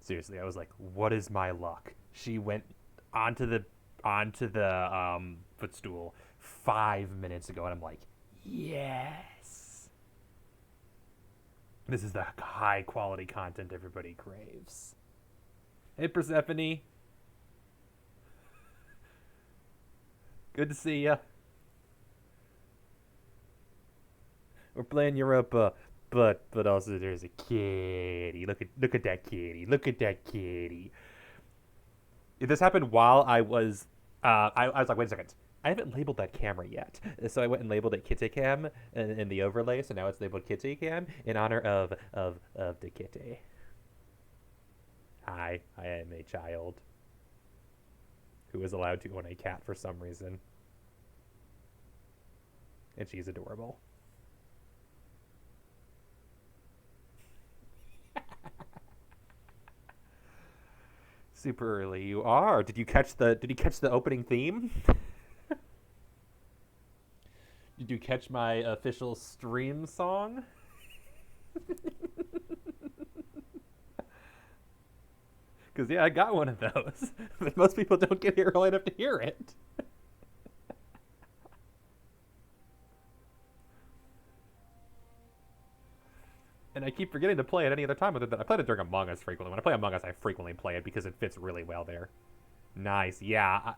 Seriously, I was like, what is my luck? She went onto the footstool 5 minutes ago, and I'm like, yes. This is the high quality content everybody craves. Hey, Persephone. Good to see ya. We're playing Europa, but also there's a kitty. Look at that kitty. Look at that kitty. This happened while I was I was like, wait a second. I haven't labeled that camera yet. So I went and labeled it Kitty Cam in the overlay, so now it's labeled Kitty Cam in honor of the kitty. Hi, I am a child who is allowed to own a cat for some reason. And she's adorable. Super early you are. Did you catch the opening theme? Did you catch my official stream song? Because, yeah, I got one of those. But most people don't get here early enough to hear it. And I keep forgetting to play it any other time other than I played it during Among Us frequently. When I play Among Us, I frequently play it because it fits really well there. Nice. Yeah.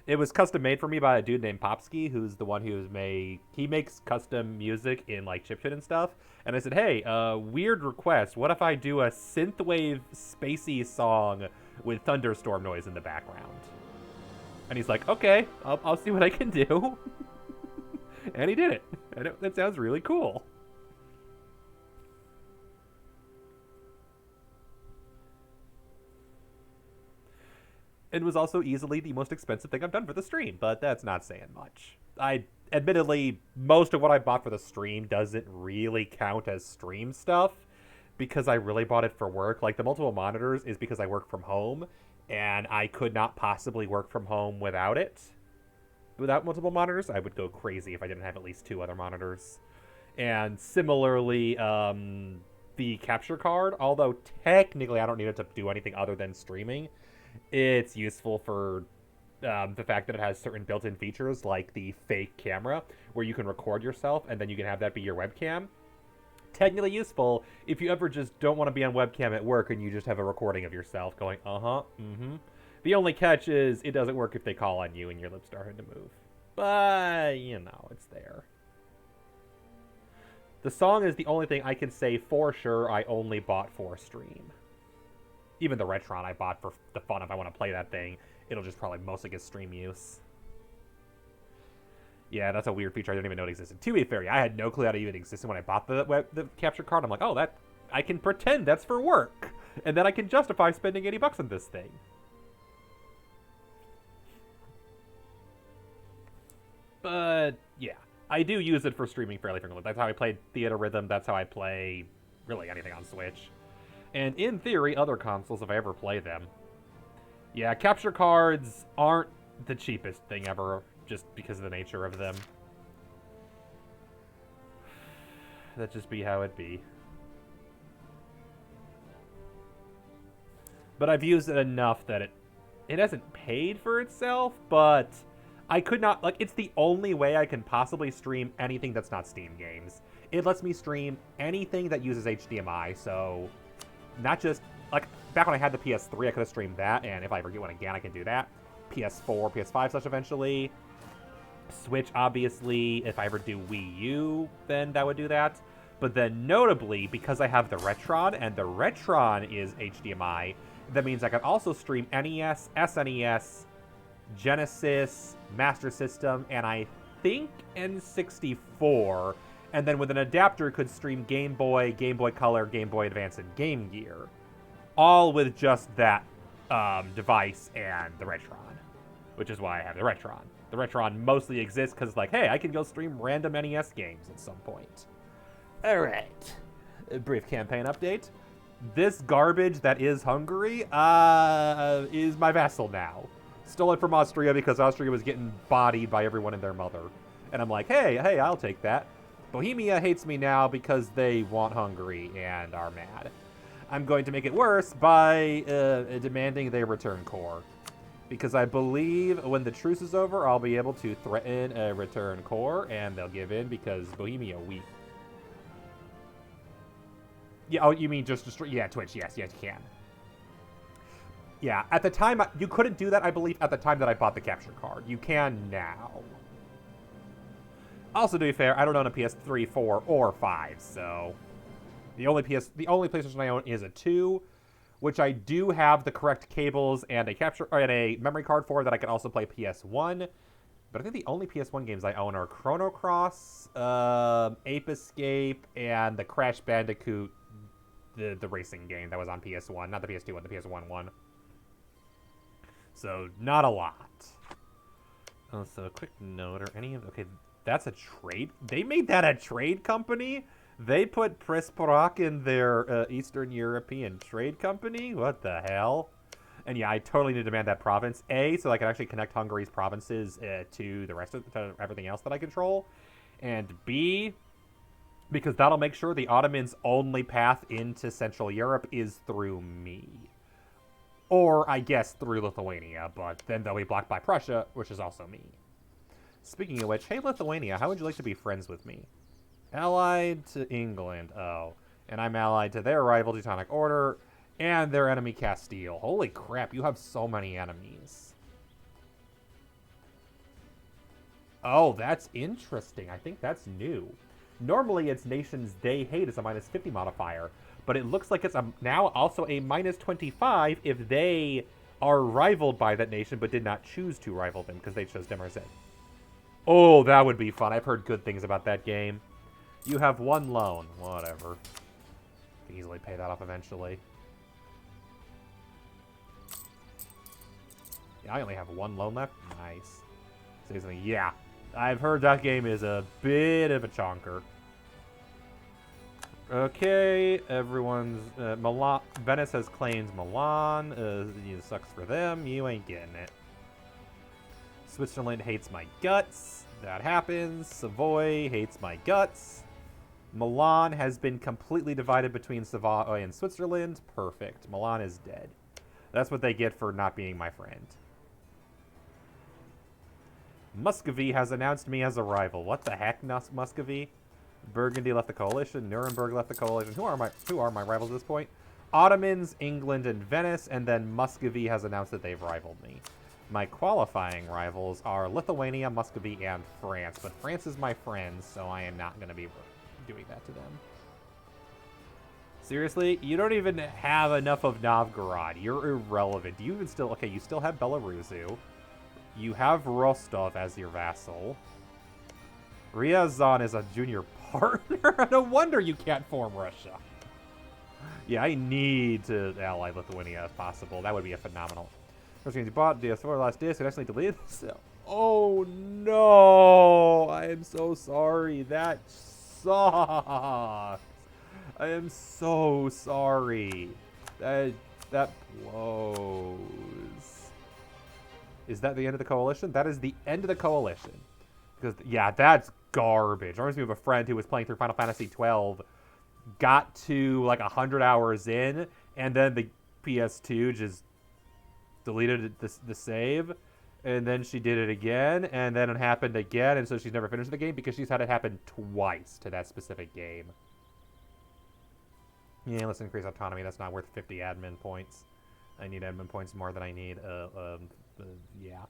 It was custom made for me by a dude named Popsky, who's the one he makes custom music in like chiptune and stuff. And I said, hey, weird request. What if I do a synthwave spacey song with thunderstorm noise in the background? And he's like, okay, I'll see what I can do. And he did it. And that sounds really cool. It was also easily the most expensive thing I've done for the stream, but that's not saying much. Admittedly, most of what I bought for the stream doesn't really count as stream stuff because I really bought it for work. Like, the multiple monitors is because I work from home, and I could not possibly work from home without it. Without multiple monitors, I would go crazy if I didn't have at least 2 other monitors. And similarly, the capture card, although technically I don't need it to do anything other than streaming, it's useful for the fact that it has certain built-in features like the fake camera where you can record yourself and then you can have that be your webcam. Technically useful if you ever just don't want to be on webcam at work and you just have a recording of yourself going, The only catch is it doesn't work if they call on you and your lips starting to move. But, it's there. The song is the only thing I can say for sure I only bought for stream. Even the Retron I bought for the fun. If I want to play that thing, it'll just probably mostly get stream use. Yeah, that's a weird feature I didn't even know it existed. To be fair, I had no clue that it even existed when I bought the capture card. I'm like, oh, I can pretend that's for work. And then I can justify spending $80 on this thing. But, yeah. I do use it for streaming fairly frequently. That's how I played Theater Rhythm. That's how I play really anything on Switch. And in theory, other consoles, if I ever play them. Yeah, capture cards aren't the cheapest thing ever, just because of the nature of them. That'd just be how it be. But I've used it enough that it hasn't paid for itself, but I could not, it's the only way I can possibly stream anything that's not Steam games. It lets me stream anything that uses HDMI, so not just, back when I had the PS3, I could have streamed that, and if I ever get one again, I can do that. PS4, PS5 eventually. Switch, obviously. If I ever do Wii U, then that would do that. But then, notably, because I have the Retron, and the Retron is HDMI, that means I can also stream NES, SNES, Genesis, Master System, and I think N64, and then with an adapter could stream Game Boy, Game Boy Color, Game Boy Advance, and Game Gear. All with just that device and the Retron, which is why I have the Retron. The Retron mostly exists because, hey, I can go stream random NES games at some point. Alright. A brief campaign update. This garbage that is Hungary is my vassal now. Stole it from Austria because Austria was getting bodied by everyone and their mother. And I'm like, hey, I'll take that. Bohemia hates me now because they want Hungary and are mad. I'm going to make it worse by demanding they return core. Because I believe when the truce is over, I'll be able to threaten a return core, and they'll give in because Bohemia weak. Yeah, oh, you mean just destroy? Yeah, Twitch, yes, you can. Yeah, at the time, you couldn't do that, I believe, at the time that I bought the capture card. You can now. Also, to be fair, I don't own a PS3, 4, or 5, so... The only PlayStation I own is a 2, which I do have the correct cables and a memory card for that I can also play PS1. But I think the only PS1 games I own are Chrono Cross, Ape Escape, and the Crash Bandicoot, the racing game that was on PS1, not the PS2 one, the PS1 one. So not a lot. Also, a quick note, okay, that's a trade. They made that a trade company. They put Presporock in their Eastern European Trade Company? What the hell? And yeah, I totally need to demand that province. A, so I can actually connect Hungary's provinces to the rest of to everything else that I control. And B, because that'll make sure the Ottomans' only path into Central Europe is through me. Or, I guess, through Lithuania, but then they'll be blocked by Prussia, which is also me. Speaking of which, hey Lithuania, how would you like to be friends with me? Allied to England, oh. And I'm allied to their rival Teutonic Order and their enemy Castile. Holy crap, you have so many enemies. Oh, that's interesting. I think that's new. Normally it's nations they hate as a -50 modifier, but it looks like it's now also a -25 if they are rivaled by that nation but did not choose to rival them because they chose Demerzel. Oh, that would be fun. I've heard good things about that game. You have one loan. Whatever. Can easily pay that off eventually. Yeah, I only have one loan left. Nice. Seriously, yeah. I've heard that game is a bit of a chonker. Okay, everyone's... Milan, Venice has claimed Milan. It sucks for them. You ain't getting it. Switzerland hates my guts. That happens. Savoy hates my guts. Milan has been completely divided between Savoy and Switzerland. Perfect. Milan is dead. That's what they get for not being my friend. Muscovy has announced me as a rival. What the heck, Muscovy? Burgundy left the coalition. Nuremberg left the coalition. Who are my rivals at this point? Ottomans, England, and Venice, and then Muscovy has announced that they've rivaled me. My qualifying rivals are Lithuania, Muscovy, and France, but France is my friend, so I am not going to be doing that to them. Seriously? You don't even have enough of Novgorod. You're irrelevant. Do you even still... Okay, you still have Belarusu. You have Rostov as your vassal. Ryazan is a junior partner? No wonder you can't form Russia. Yeah, I need to ally Lithuania if possible. That would be a phenomenal... First games you bought, DS4 last disc, and actually deleted this. Oh no! I am so sorry. That sucks. I am so sorry. That blows. Is that the end of the coalition? That is the end of the coalition. Because, yeah, that's garbage. I reminds me of a friend who was playing through Final Fantasy XII, got to like 100 hours in, and then the PS2 just deleted the save, and then she did it again, and then it happened again, and so she's never finished the game because she's had it happen twice to that specific game. Yeah, let's increase autonomy. That's not worth 50 admin points. I need admin points more than I need, yeah.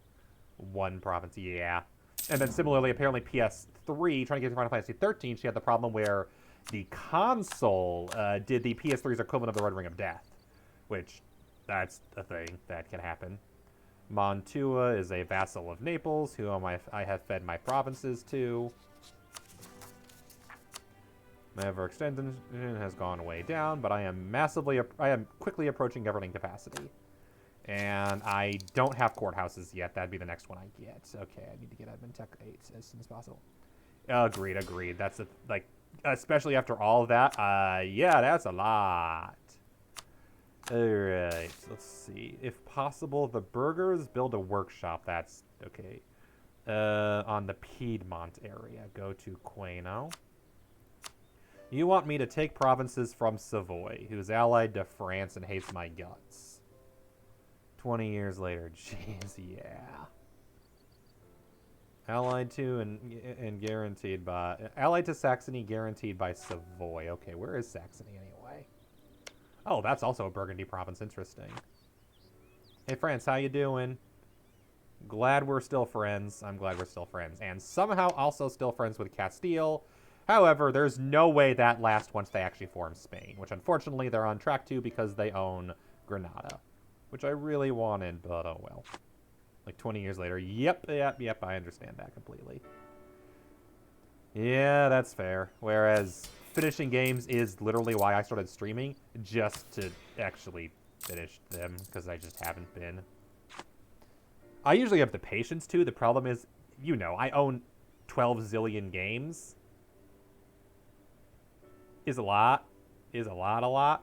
One province, yeah. And then similarly, apparently PS3, trying to get to Final Fantasy 13, she had the problem where the console did the PS3's equivalent of the Red Ring of Death, which... That's a thing that can happen. Mantua is a vassal of Naples, whom I have fed my provinces to. My overextension has gone way down, but I am quickly approaching governing capacity. And I don't have courthouses yet. That'd be the next one I get. Okay, I need to get admin tech 8 as soon as possible. Agreed. That's especially after all of that. Yeah, that's a lot. Alright, let's see. If possible, the burghers build a workshop. That's okay. On the Piedmont area. Go to Queno. You want me to take provinces from Savoy, who's allied to France and hates my guts. 20 years later. Jeez, yeah. Allied to and guaranteed by... Allied to Saxony, guaranteed by Savoy. Okay, where is Saxony anyway? Oh, that's also a Burgundy province. Interesting. Hey, France, how you doing? Glad we're still friends. I'm glad we're still friends. And somehow also still friends with Castile. However, there's no way that lasts once they actually form Spain, which unfortunately they're on track to because they own Granada, which I really wanted, but oh well. Like 20 years later, yep, I understand that completely. Yeah, that's fair. Whereas finishing games is literally why I started streaming, just to actually finish them, because I just haven't been. I usually have the patience to. The problem is, you know, I own 12 zillion games. Is a lot. Is a lot.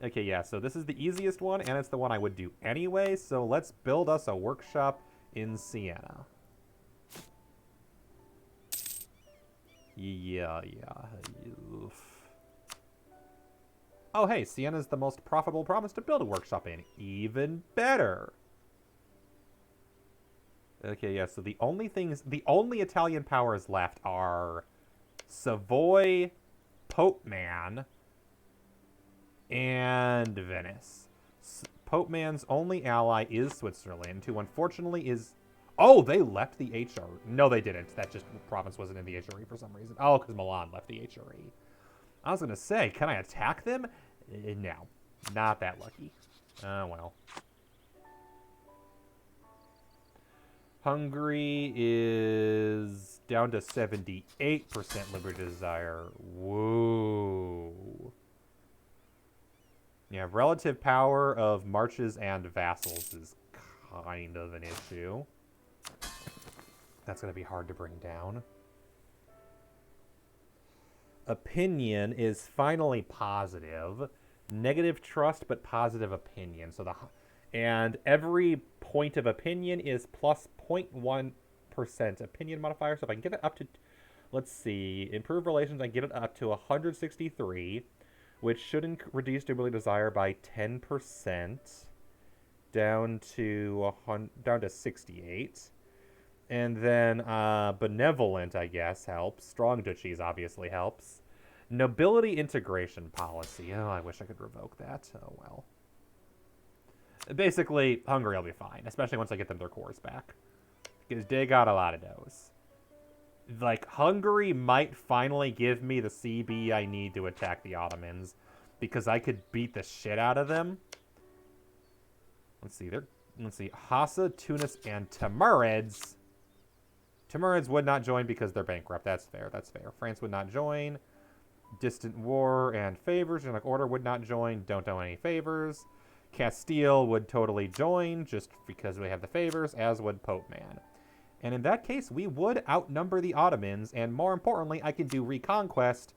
Okay, yeah, so this is the easiest one, and it's the one I would do anyway, so let's build us a workshop in Siena. Yeah. Oof. Oh, hey, Siena's the most profitable province to build a workshop in. Even better. Okay, yeah, so the only Italian powers left are Savoy, Pope Man, and Venice. Pope Man's only ally is Switzerland, who unfortunately is... Oh, they left the HRE. No, they didn't. That just province wasn't in the HRE for some reason. Oh, because Milan left the HRE. I was going to say, can I attack them? No. Not that lucky. Oh, well. Hungary is down to 78% liberty desire. Whoa. Yeah, relative power of marches and vassals is kind of an issue. That's going to be hard to bring down. Opinion is finally positive. Negative trust, but positive opinion. So and every point of opinion is plus 0.1% opinion modifier. So if I can get it up to, let's see, improve relations, I can get it up to 163, which should reduce durability desire by 10%, down to 68. And then benevolent, I guess, helps. Strong duchies obviously helps. Nobility integration policy. Oh, I wish I could revoke that. Oh, well. Basically, Hungary will be fine, especially once I get them their cores back. Because they got a lot of those. Like, Hungary might finally give me the CB I need to attack the Ottomans, because I could beat the shit out of them. Let's see, Hassa, Tunis, and Timurids. Timurids would not join because they're bankrupt. That's fair. France would not join. Distant war and favors. Generic order would not join. Don't owe any favors. Castile would totally join just because we have the favors, as would Pope Man. And in that case, we would outnumber the Ottomans, and more importantly, I can do Reconquest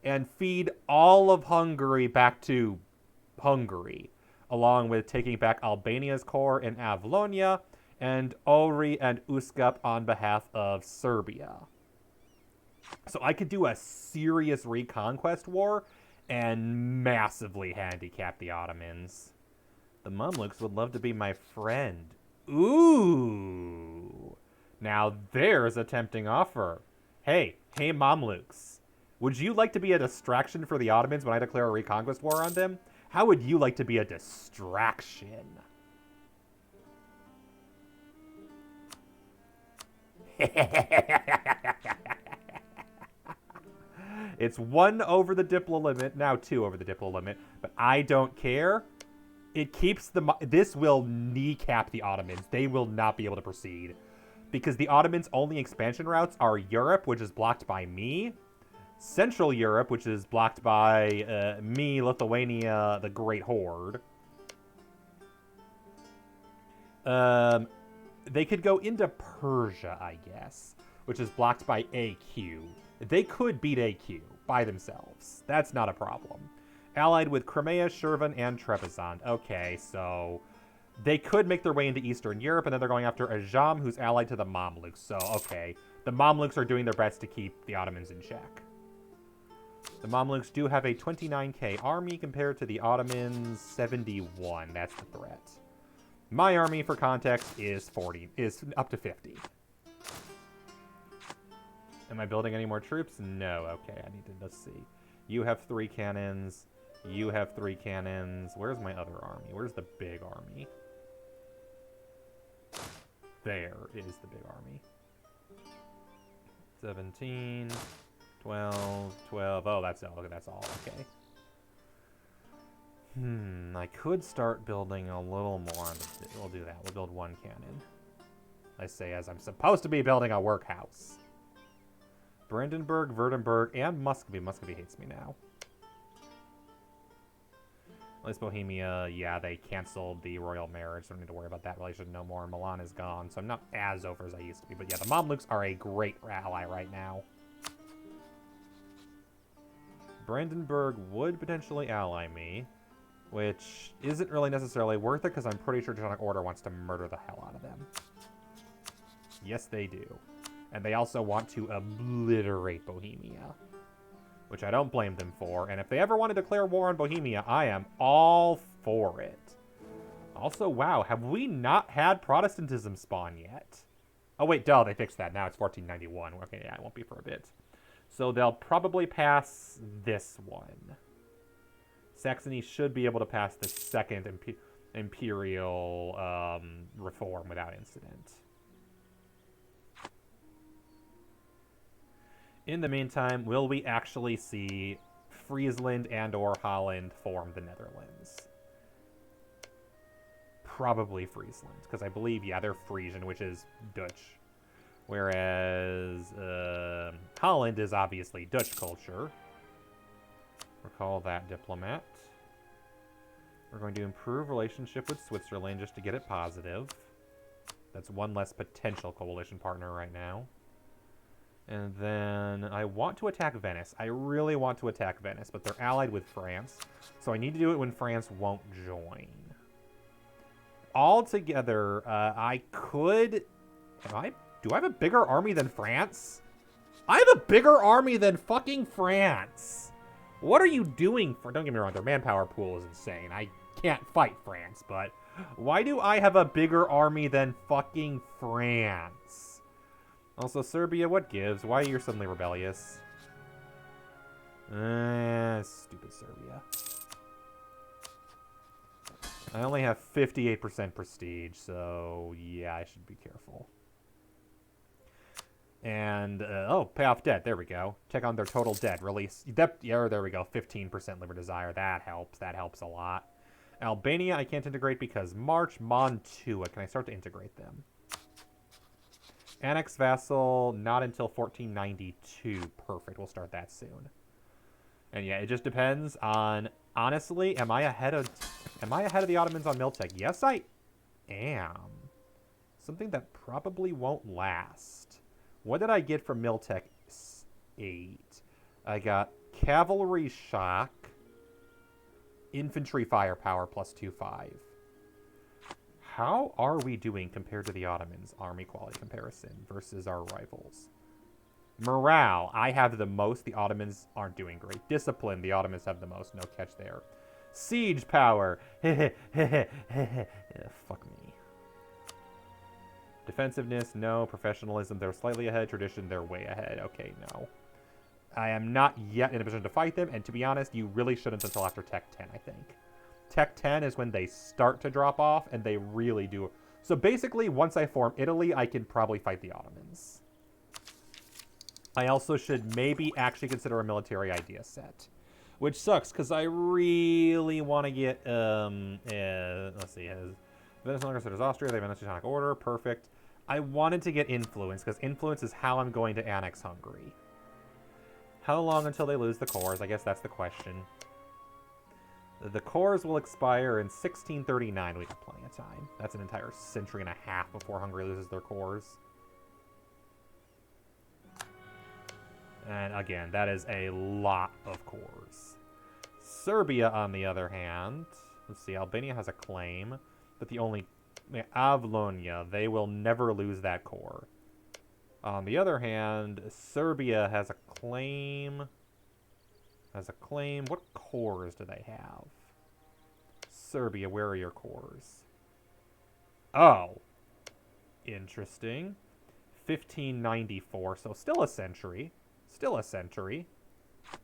and feed all of Hungary back to Hungary, along with taking back Albania's core in Avlonia, and Ori and Uskap on behalf of Serbia. So I could do a serious Reconquest war and massively handicap the Ottomans. The Mamluks would love to be my friend. Ooh. Now there's a tempting offer. Hey Mamluks. Would you like to be a distraction for the Ottomans when I declare a Reconquest war on them? How would you like to be a distraction? It's 1 over the Diplo limit, now 2 over the Diplo limit, but I don't care. It keeps this will kneecap the Ottomans. They will not be able to proceed. Because the Ottomans' only expansion routes are Europe, which is blocked by me, Central Europe, which is blocked by me, Lithuania, the Great Horde. They could go into Persia, I guess, which is blocked by AQ. They could beat AQ by themselves. That's not a problem. Allied with Crimea, Shirvan, and Trebizond. Okay, so they could make their way into Eastern Europe, and then they're going after Ajam, who's allied to the Mamluks. So, okay, the Mamluks are doing their best to keep the Ottomans in check. The Mamluks do have a 29k army compared to the Ottomans' 71. That's the threat. My army, for context, is up to 50. Am I building any more troops? No. Okay, I need to, let's see. You have 3 cannons. You have 3 cannons. Where's my other army? Where's the big army? There is the big army. 17, 12, 12. Oh, that's all. That's all. Okay. I could start building a little more. We'll do that. We'll build 1 cannon. I say as I'm supposed to be building a workhouse. Brandenburg, Württemberg, and Muscovy. Muscovy hates me now. At least Bohemia, yeah, they canceled the royal marriage, so I don't need to worry about that relation no more. Milan is gone, so I'm not as over as I used to be. But yeah, the Mamluks are a great ally right now. Brandenburg would potentially ally me, which isn't really necessarily worth it because I'm pretty sure Teutonic Order wants to murder the hell out of them. Yes, they do. And they also want to obliterate Bohemia, which I don't blame them for. And if they ever want to declare war on Bohemia, I am all for it. Also, wow, have we not had Protestantism spawn yet? Oh, wait, duh, they fixed that. Now it's 1491. Okay, yeah, it won't be for a bit. So they'll probably pass this one. Saxony should be able to pass the second imperial reform without incident. In the meantime, will we actually see Friesland and or Holland form the Netherlands? Probably Friesland, because I believe, yeah, they're Frisian, which is Dutch. Whereas Holland is obviously Dutch culture. Recall that, diplomat. We're going to improve relationship with Switzerland just to get it positive. That's one less potential coalition partner right now. And then I want to attack Venice. I really want to attack Venice, but they're allied with France. So I need to do it when France won't join. Altogether, I could... Do I have a bigger army than France? I have a bigger army than fucking France! What are you doing for... Don't get me wrong, their manpower pool is insane. I can't fight France, but... Why do I have a bigger army than fucking France? Also, Serbia, what gives? Why are you suddenly rebellious? Stupid Serbia. I only have 58% prestige, so yeah, I should be careful. And, oh, pay off debt. There we go. Check on their total debt. Release. Yeah, there we go. 15% liber desire. That helps. That helps a lot. Albania, I can't integrate because March. Mantua. Can I start to integrate them? Annex vassal, not until 1492. Perfect. We'll start that soon. And yeah, it just depends on... Honestly, am I ahead of the Ottomans on Miltech? Yes, I am. Something that probably won't last. What did I get from Miltech 8? I got cavalry shock, infantry firepower plus 2/5. How are we doing compared to the Ottomans? Army quality comparison versus our rivals. Morale, I have the most. The Ottomans aren't doing great. Discipline, the Ottomans have the most. No catch there. Siege power. Yeah, fuck me. Defensiveness, no. Professionalism, they're slightly ahead. Tradition, they're way ahead. Okay, no. I am not yet in a position to fight them, and to be honest, you really shouldn't until after Tech 10, I think. Tech 10 is when they start to drop off, and they really do. So basically, once I form Italy, I can probably fight the Ottomans. I also should maybe actually consider a military idea set. Which sucks, because I really want to get, let's see, Venice no longer considers Austria, they have a Teutonic Order, perfect. I wanted to get influence, because influence is how I'm going to annex Hungary. How long until they lose the cores? I guess that's the question. The cores will expire in 1639. We got plenty of time. That's an entire century and a half before Hungary loses their cores. And again, that is a lot of cores. Serbia, on the other hand, let's see, Albania has a claim, but the only... Avlonia, they will never lose that core. On the other hand, Serbia has a claim... as a claim. What cores do they have? Serbia, where are your cores? Oh. Interesting. 1594, so still a century. Still a century.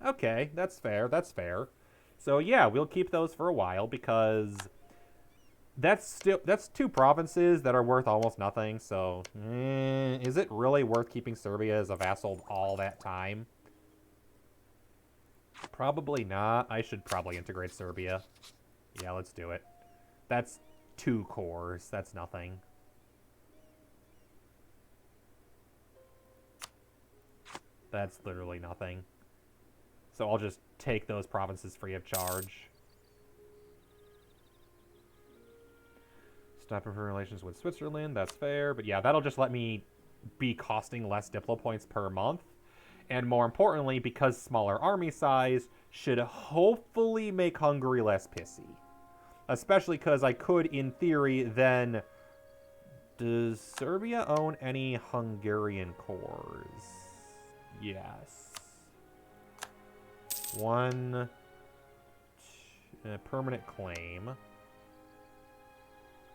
Okay, that's fair, that's fair. So yeah, we'll keep those for a while because that's 2 provinces that are worth almost nothing, so is it really worth keeping Serbia as a vassal all that time? Probably not. I should probably integrate Serbia. Yeah, let's do it. That's 2 cores. That's nothing. That's literally nothing. So I'll just take those provinces free of charge. Stop improving relations with Switzerland. That's fair. But yeah, that'll just let me be costing less Diplo points per month. And more importantly, because smaller army size should hopefully make Hungary less pissy. Especially because I could, in theory, then... Does Serbia own any Hungarian cores? Yes. 1 permanent claim.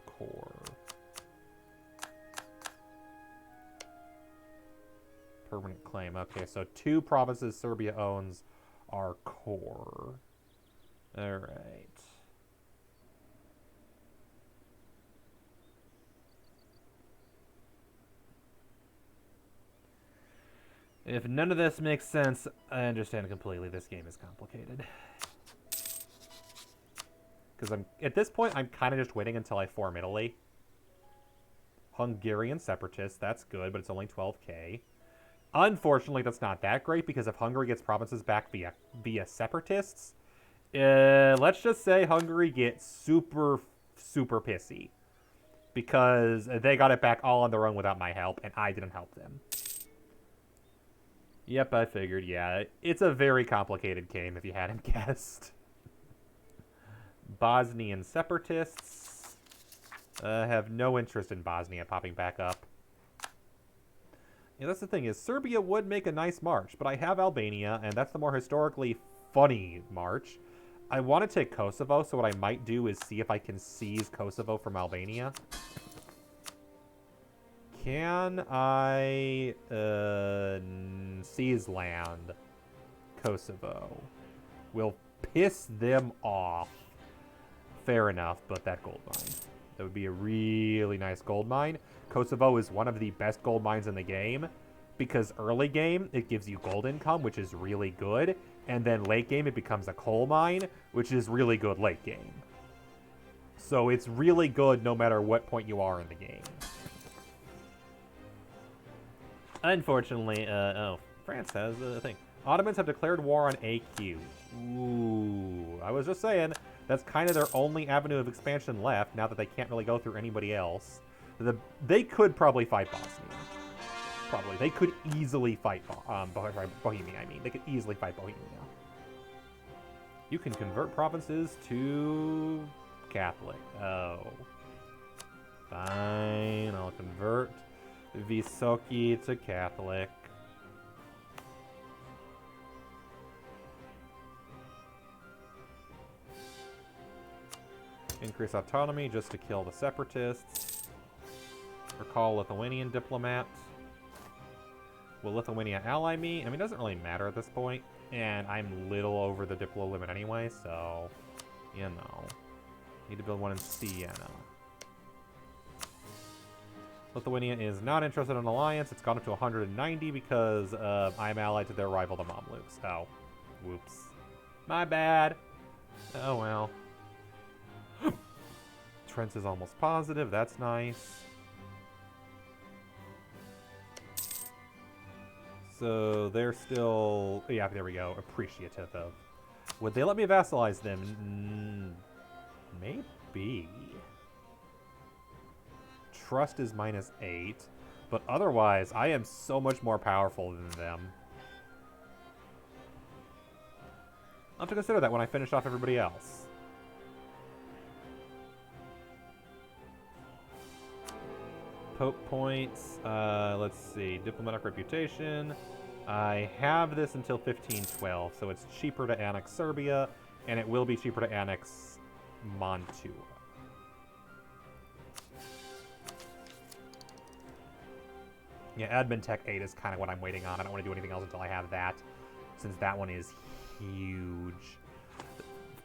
Core. Permanent claim. Okay, so 2 provinces Serbia owns are core. Alright. If none of this makes sense, I understand completely. This game is complicated. Because at this point, I'm kind of just waiting until I form Italy. Hungarian separatists, that's good, but it's only 12k. Unfortunately, that's not that great, because if Hungary gets provinces back via separatists, let's just say Hungary gets super, super pissy. Because they got it back all on their own without my help, and I didn't help them. Yep, I figured, yeah. It's a very complicated game, if you hadn't guessed. Bosnian separatists have no interest in Bosnia popping back up. Yeah, that's the thing, is Serbia would make a nice march, but I have Albania, and that's the more historically funny march. I want to take Kosovo, so what I might do is see if I can seize Kosovo from Albania. Can I seize land? Kosovo. Will piss them off. Fair enough, but that gold mine. That would be a really nice gold mine. Kosovo is one of the best gold mines in the game because early game, it gives you gold income, which is really good. And then late game, it becomes a coal mine, which is really good late game. So it's really good no matter what point you are in the game. Unfortunately, oh, France has a thing. Ottomans have declared war on AQ. Ooh, I was just saying, that's kind of their only avenue of expansion left, now that they can't really go through anybody else. They could probably fight Bosnia. Probably. They could easily fight Bohemia, I mean. They could easily fight Bohemia. You can convert provinces to Catholic. Oh. Fine, I'll convert Vysoki to Catholic. Increase autonomy just to kill the separatists. Recall Lithuanian diplomat. Will Lithuania ally me? I mean, it doesn't really matter at this point. And I'm little over the diplo limit anyway, so, you know. Need to build one in Siena. Lithuania is not interested in an alliance. It's gone up to 190 because I'm allied to their rival, the Mamluks. Oh. Whoops. My bad. Oh, well. Trent is almost positive. That's nice. So they're still... Yeah, there we go. Appreciative of... Would they let me vassalize them? Maybe. Trust is -8. But otherwise, I am so much more powerful than them. I'll have to consider that when I finish off everybody else. Pope points. Let's see. Diplomatic reputation. I have this until 1512, so it's cheaper to annex Serbia, and it will be cheaper to annex Mantua. Yeah, Admin Tech 8 is kind of what I'm waiting on. I don't want to do anything else until I have that, since that one is huge.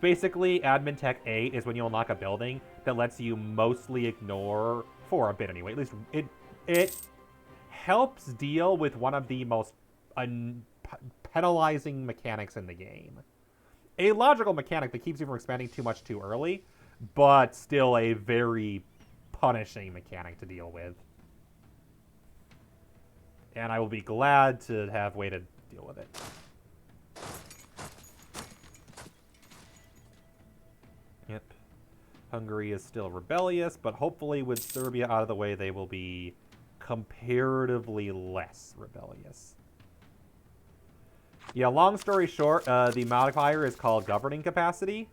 Basically, Admin Tech 8 is when you unlock a building that lets you mostly ignore, for a bit anyway, at least it helps deal with one of the most penalizing mechanics in the game. A logical mechanic that keeps you from expanding too much too early, but still a very punishing mechanic to deal with. And I will be glad to have a way to deal with it. Yep. Hungary is still rebellious, but hopefully with Serbia out of the way, they will be comparatively less rebellious. Yeah, long story short, the modifier is called governing capacity.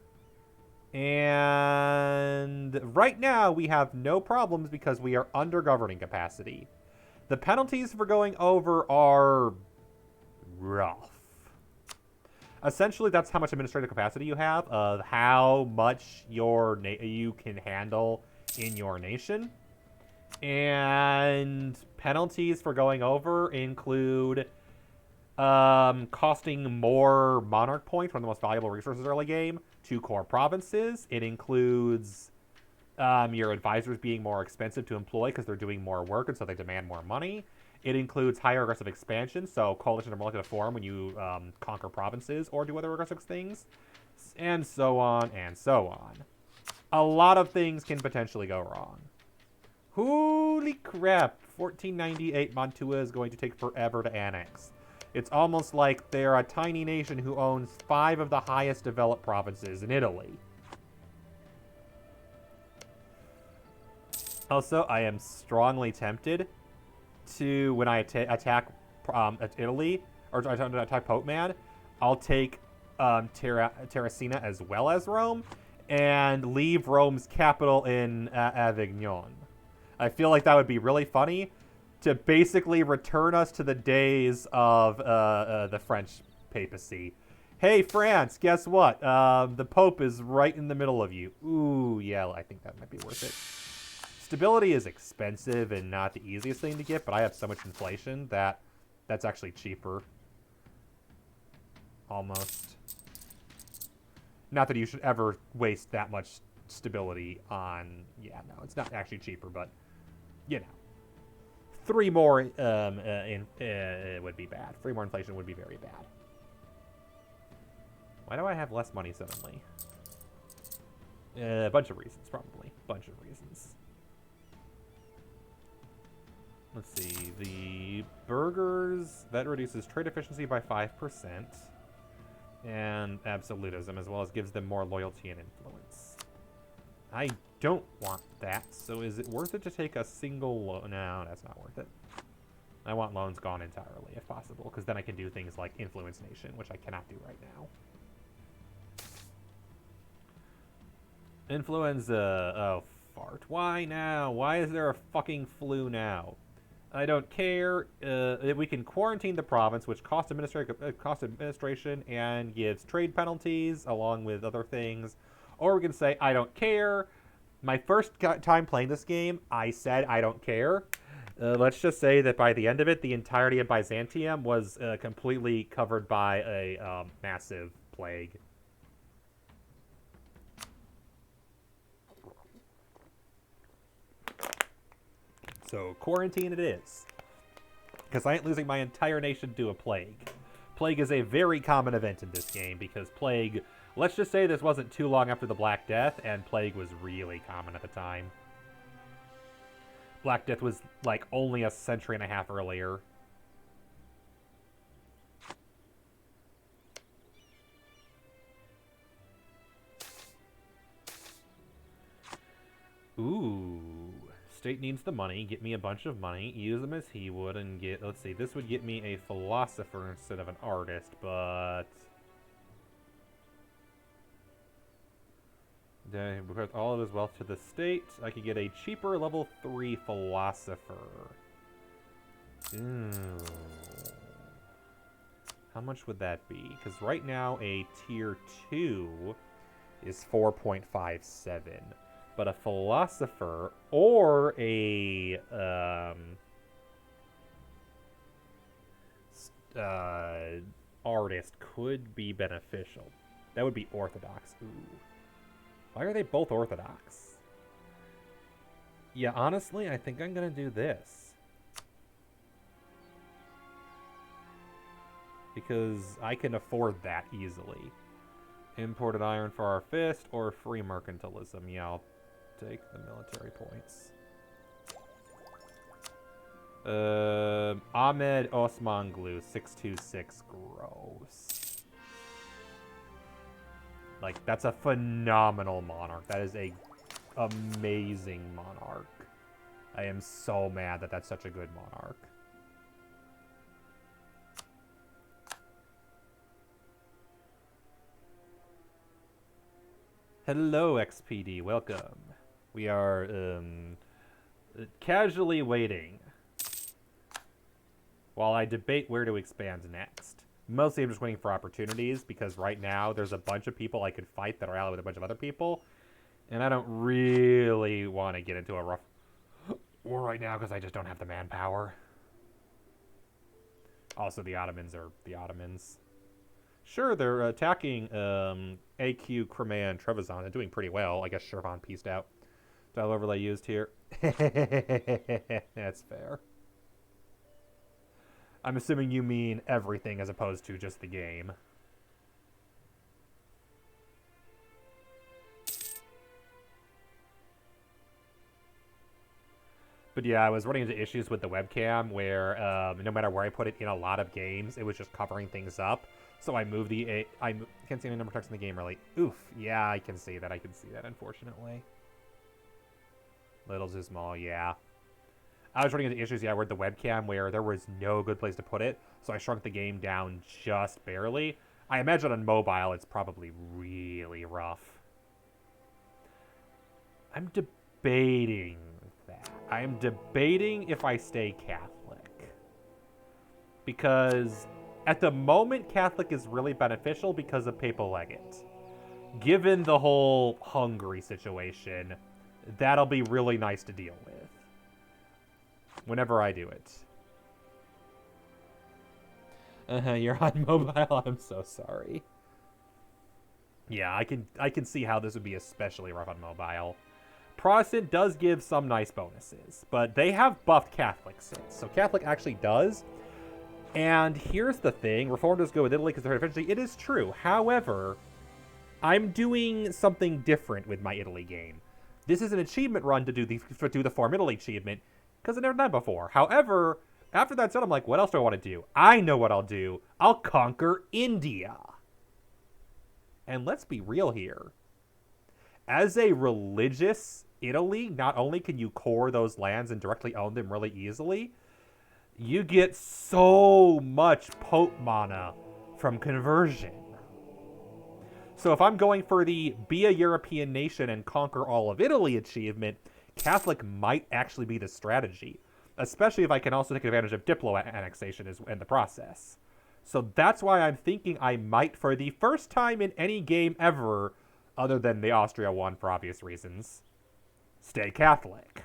And right now, we have no problems because we are under governing capacity. The penalties for going over are rough. Essentially, that's how much administrative capacity you have, of how much you can handle in your nation. And penalties for going over include costing more monarch points, one of the most valuable resources early game, to core provinces. It includes your advisors being more expensive to employ because they're doing more work and so they demand more money. It includes higher aggressive expansion, so coalitions are more likely to form when you conquer provinces or do other aggressive things, and so on and so on. A lot of things can potentially go wrong. Holy crap, 1498 Mantua is going to take forever to annex. It's almost like they're a tiny nation who owns 5 of the highest developed provinces in Italy. Also, I am strongly tempted to, when I attack Italy, or attack Pope Man, I'll take Terracina as well as Rome, and leave Rome's capital in Avignon. I feel like that would be really funny to basically return us to the days of the French papacy. Hey, France, guess what? The Pope is right in the middle of you. Ooh, yeah, I think that might be worth it. Stability is expensive and not the easiest thing to get, but I have so much inflation that that's actually cheaper. Almost. Not that you should ever waste that much stability on... Yeah, no, it's not actually cheaper, but, you know. 3 more would be bad. 3 more inflation would be very bad. Why do I have less money suddenly? A bunch of reasons, probably. Bunch of reasons. Let's see. The burghers, that reduces trade efficiency by 5%. And absolutism, as well as gives them more loyalty and influence. I don't want that, so is it worth it to take a single loan? No, that's not worth it. I want loans gone entirely, if possible, because then I can do things like influence nation, which I cannot do right now. Influenza. Oh, fart. Why now? Why is there a fucking flu now? I don't care. We can quarantine the province, which costs administration and gives trade penalties, along with other things. Or we can say, I don't care. My first time playing this game, I said I don't care. Let's just say that by the end of it, the entirety of Byzantium was completely covered by a massive plague. So quarantine it is. Because I ain't losing my entire nation to a plague. Plague is a very common event in this game because plague... Let's just say this wasn't too long after the Black Death, and plague was really common at the time. Black Death was, like, only a century and a half earlier. Ooh. State needs the money. Get me a bunch of money. Use them as he would, and get... Let's see. This would get me a philosopher instead of an artist, but... With all of his wealth to the state, I could get a cheaper level 3 philosopher. Ooh. How much would that be? Because right now a tier 2 is 4.57. But a philosopher or a artist could be beneficial. That would be orthodox. Ooh. Why are they both orthodox? Yeah, honestly, I think I'm going to do this. Because I can afford that easily. Imported iron for our fist or free mercantilism. Yeah, I'll take the military points. Ahmed Osmanglu, 626. Gross. Like, that's a phenomenal monarch. That is a amazing monarch. I am so mad that that's such a good monarch. Hello, XPD. Welcome. We are casually waiting while I debate where to expand next. Mostly I'm just waiting for opportunities, because right now there's a bunch of people I could fight that are allied with a bunch of other people, and I don't really want to get into a rough war right now because I just don't have the manpower. Also, the Ottomans are the Ottomans. Sure, they're attacking AQ, Crimea, and Trebizond. They're doing pretty well. I guess Shirvan pieced out. Tile overlay used here. That's fair. I'm assuming you mean everything as opposed to just the game. But yeah, I was running into issues with the webcam where no matter where I put it in a lot of games, it was just covering things up. So I moved the... I can't see any number text in the game, really. Oof. Yeah, I can see that. I can see that, unfortunately. Little too small, yeah. I was running into issues, yeah, with the webcam where there was no good place to put it. So I shrunk the game down just barely. I imagine on mobile it's probably really rough. I'm debating that. I am debating if I stay Catholic. Because at the moment, Catholic is really beneficial because of Papal Legate. Given the whole Hungary situation, that'll be really nice to deal with. Whenever I do it. You're on mobile? I'm so sorry. Yeah, I can see how this would be especially rough on mobile. Protestant does give some nice bonuses, but they have buffed Catholic since. So Catholic actually does. And here's the thing. Reform does go with Italy because they're eventually... It is true. However, I'm doing something different with my Italy game. This is an achievement run to do the Form Italy achievement, because I've never done it before. However, after that's done, I'm like, what else do I want to do? I know what I'll do. I'll conquer India. And let's be real here. As a religious Italy, not only can you core those lands and directly own them really easily, you get so much Pope mana from conversion. So if I'm going for the be a European nation and conquer all of Italy achievement, Catholic might actually be the strategy, especially if I can also take advantage of Diplo annexation in the process. So that's why I'm thinking I might, for the first time in any game ever, other than the Austria one for obvious reasons, stay Catholic.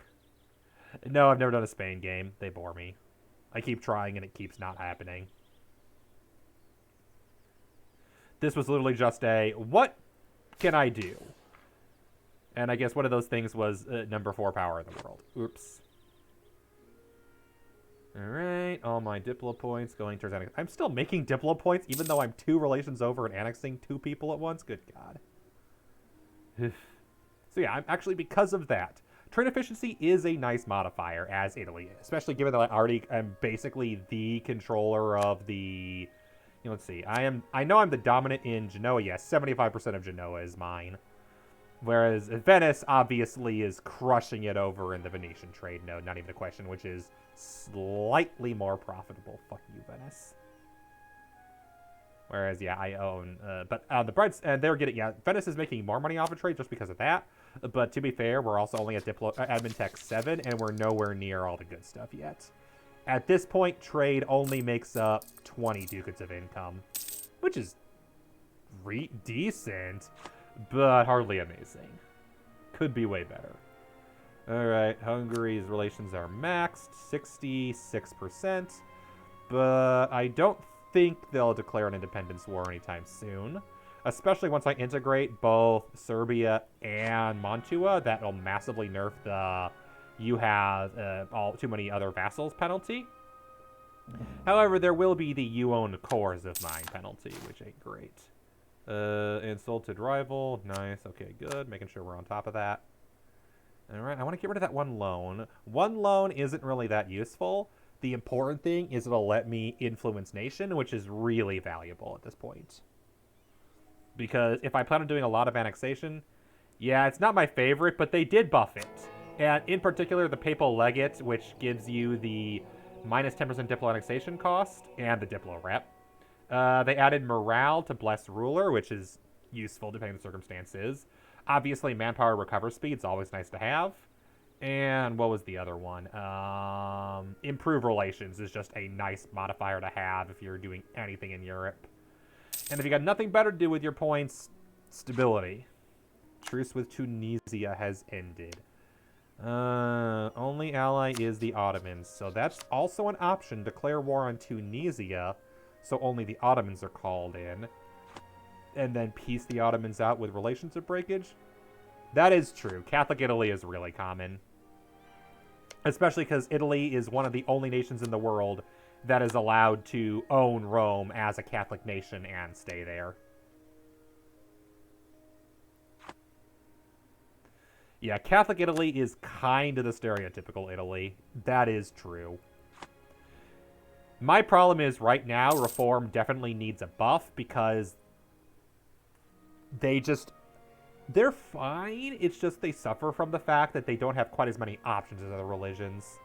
No, I've never done a Spain game. They bore me. I keep trying and it keeps not happening. This was literally just a, what can I do? And I guess one of those things was number 4 power in the world. Oops. Alright, all my Diplo points going towards annexing. I'm still making Diplo points even though I'm 2 relations over and annexing 2 people at once? Good God. So yeah, I'm actually, because of that, trade efficiency is a nice modifier, as Italy is. Especially given that I already am basically the controller of the... You know, let's see. I know I'm the dominant in Genoa. Yes, 75% of Genoa is mine. Whereas Venice, obviously, is crushing it over in the Venetian trade node. Not even a question, which is slightly more profitable. Fuck you, Venice. Whereas, yeah, I own... but the Brides... And they're getting... Yeah, Venice is making more money off of trade just because of that. But to be fair, we're also only at Admin Tech 7, and we're nowhere near all the good stuff yet. At this point, trade only makes up 20 ducats of income, which is decent, but hardly amazing. Could be way better. All right, Hungary's relations are maxed, 66%, but I don't think they'll declare an independence war anytime soon, especially once I integrate both Serbia and Mantua. That'll massively nerf the you have all too many other vassals penalty. However, there will be the you own cores of mine penalty, which ain't great. Insulted rival, nice, okay, good, making sure we're on top of that. All right, I want to get rid of that one loan. One loan isn't really that useful. The important thing is it'll let me influence nation, which is really valuable at this point. Because if I plan on doing a lot of annexation, yeah, it's not my favorite, but they did buff it. And in particular, the Papal Legate, which gives you the minus 10% Diplo annexation cost, and the Diplo rep. They added morale to Blessed Ruler, which is useful depending on the circumstances. Obviously, manpower recover speed's always nice to have. And what was the other one? Improve relations is just a nice modifier to have if you're doing anything in Europe. And if you got nothing better to do with your points, stability. Truce with Tunisia has ended. Only ally is the Ottomans, so that's also an option. Declare war on Tunisia, so only the Ottomans are called in. And then piece the Ottomans out with relationship breakage. That is true. Catholic Italy is really common. Especially because Italy is one of the only nations in the world that is allowed to own Rome as a Catholic nation and stay there. Yeah, Catholic Italy is kind of the stereotypical Italy. That is true. My problem is right now, Reform definitely needs a buff because they're fine. It's just they suffer from the fact that they don't have quite as many options as other religions.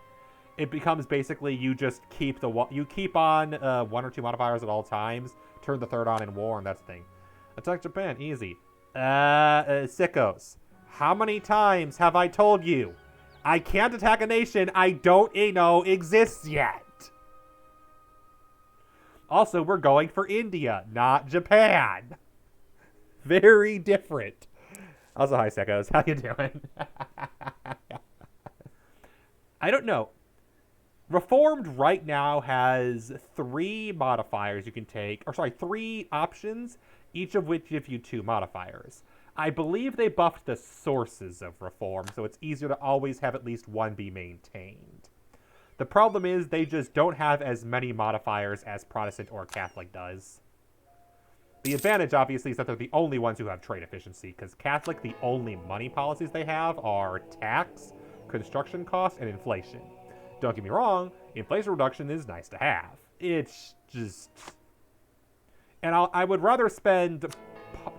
It becomes basically you just keep on one or two modifiers at all times, turn the third on in war, and that's the thing. Attack Japan, easy. Sickos. How many times have I told you I can't attack a nation I don't know exists yet? Also, we're going for India, not Japan. Very different. Also, hi, Sickos. How you doing? I don't know. Reformed right now has 3 modifiers you can take, 3 options, each of which give you 2 modifiers. I believe they buffed the sources of Reform, so it's easier to always have at least one be maintained. The problem is they just don't have as many modifiers as Protestant or Catholic does. The advantage, obviously, is that they're the only ones who have trade efficiency, because Catholic, the only money policies they have are tax, construction costs, and inflation. Don't get me wrong, inflation reduction is nice to have. It's just... And I would rather spend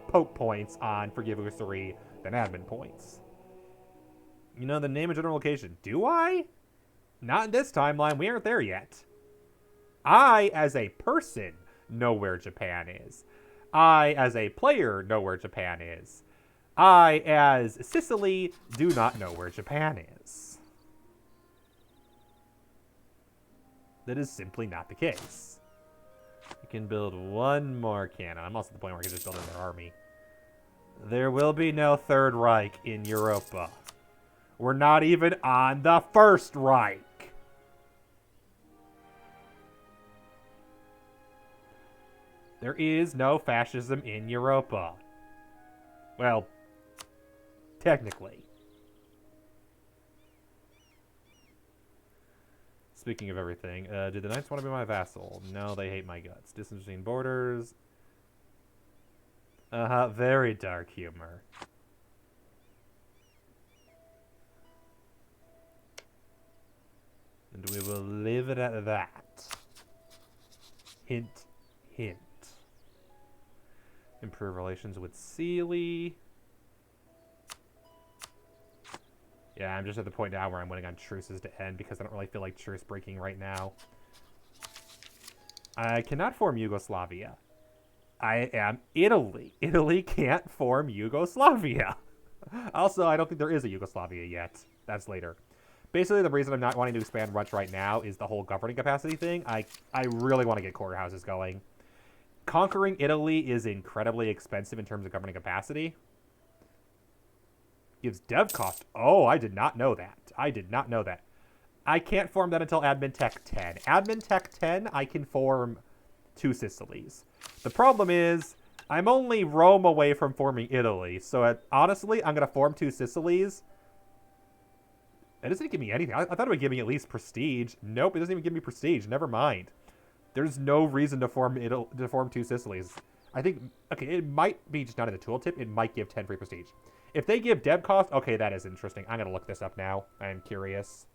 Pope points on Forgive Usury than admin points. You know the name and general location. Do I? Not in this timeline. We aren't there yet. I, as a person, know where Japan is. I, as a player, know where Japan is. I, as Sicily, do not know where Japan is. That is simply not the case. You can build one more cannon. I'm also at the point where I can just build another army. There will be no Third Reich in Europa. We're not even on the First Reich. There is no fascism in Europa. Well, technically. Speaking of everything, do the Knights want to be my vassal? No, they hate my guts. Distance between borders. Very dark humor. And we will leave it at that. Hint, hint. Improve relations with Sealy. Yeah, I'm just at the point now where I'm waiting on truces to end because I don't really feel like truce breaking right now. I cannot form Yugoslavia. I am Italy. Italy can't form Yugoslavia. Also, I don't think there is a Yugoslavia yet. That's later. Basically, the reason I'm not wanting to expand much right now is the whole governing capacity thing. I really want to get courthouses going. Conquering Italy is incredibly expensive in terms of governing capacity. Gives dev cost. Oh, I did not know that. I did not know that. I can't form that until Admin Tech 10. Admin Tech 10, I can form 2 Sicilies. The problem is, I'm only Rome away from forming Italy. So honestly, I'm going to form 2 Sicilies. It doesn't give me anything. I thought it would give me at least prestige. Nope, it doesn't even give me prestige. Never mind. There's no reason to form 2 Sicilies. I think, okay, it might be just not in the tooltip. It might give 10 free prestige. If they give dev cost, okay, that is interesting. I'm going to look this up now. I'm curious.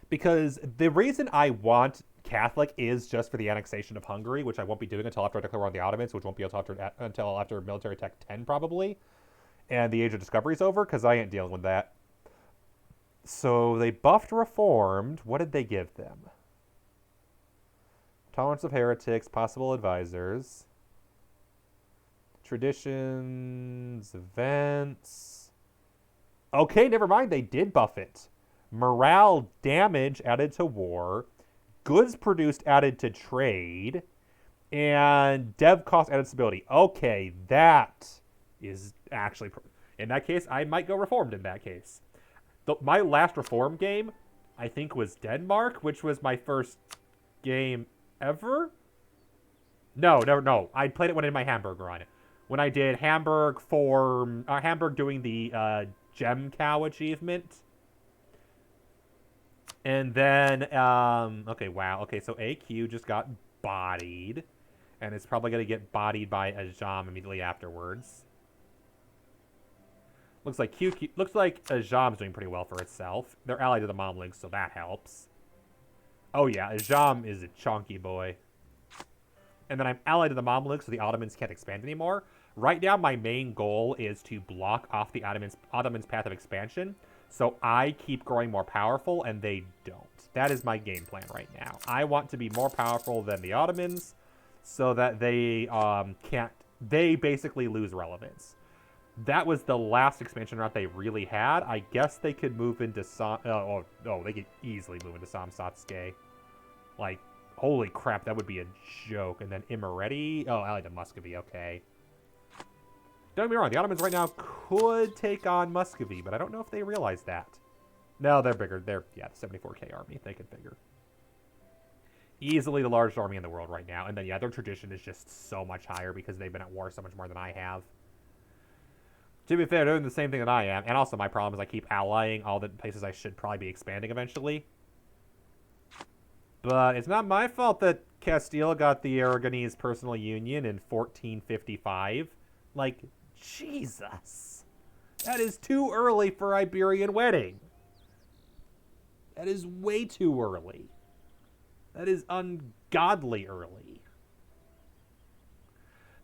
Because the reason I want Catholic is just for the annexation of Hungary, which I won't be doing until after I declare war on the Ottomans, which won't be until after Military Tech 10 probably. And the Age of Discovery is over, because I ain't dealing with that. So they buffed Reformed. What did they give them? Tolerance of heretics, possible advisors. Traditions, events. Okay, never mind. They did buff it. Morale damage added to war. Goods produced added to trade. And dev cost added stability. Okay, that is actually... In that case, I might go Reformed in that case. My last Reform game, I think, was Denmark, which was my first game ever. No. I played it when I did my Hamburg run. When I did Hamburg Hamburg doing the Gem Cow achievement. And then, okay, wow. Okay, so AQ just got bodied. And it's probably going to get bodied by Ajam immediately afterwards. Looks like Ajam's doing pretty well for itself. They're allied to the Mamluks, so that helps. Oh yeah, Ajam is a chonky boy. And then I'm allied to the Mamluks, so the Ottomans can't expand anymore. Right now, my main goal is to block off the Ottomans' path of expansion, so I keep growing more powerful, and they don't. That is my game plan right now. I want to be more powerful than the Ottomans, so that they they basically lose relevance. That was the last expansion route they really had. I guess they could move into they could easily move into Samsatsuke. Like, holy crap, that would be a joke. And then Imereti. Oh, allied to Muscovy, okay. Don't get me wrong, the Ottomans right now could take on Muscovy, but I don't know if they realize that. No, they're bigger. They're, yeah, the 74k army. They can bigger. Easily the largest army in the world right now. And then, yeah, their tradition is just so much higher because they've been at war so much more than I have. To be fair, they're doing the same thing that I am. And also my problem is I keep allying all the places I should probably be expanding eventually. But it's not my fault that Castile got the Aragonese personal union in 1455. Like, Jesus. That is too early for Iberian wedding. That is way too early. That is ungodly early.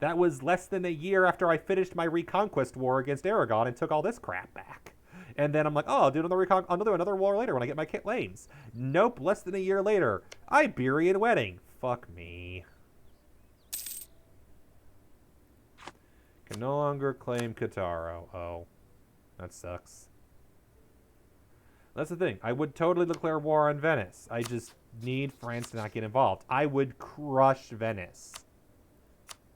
That was less than a year after I finished my Reconquest war against Aragon and took all this crap back. And then I'm like, oh, I'll do another war later when I get my lanes. Nope, less than a year later. Iberian wedding. Fuck me. Can no longer claim Cattaro. Oh, that sucks. That's the thing. I would totally declare war on Venice. I just need France to not get involved. I would crush Venice.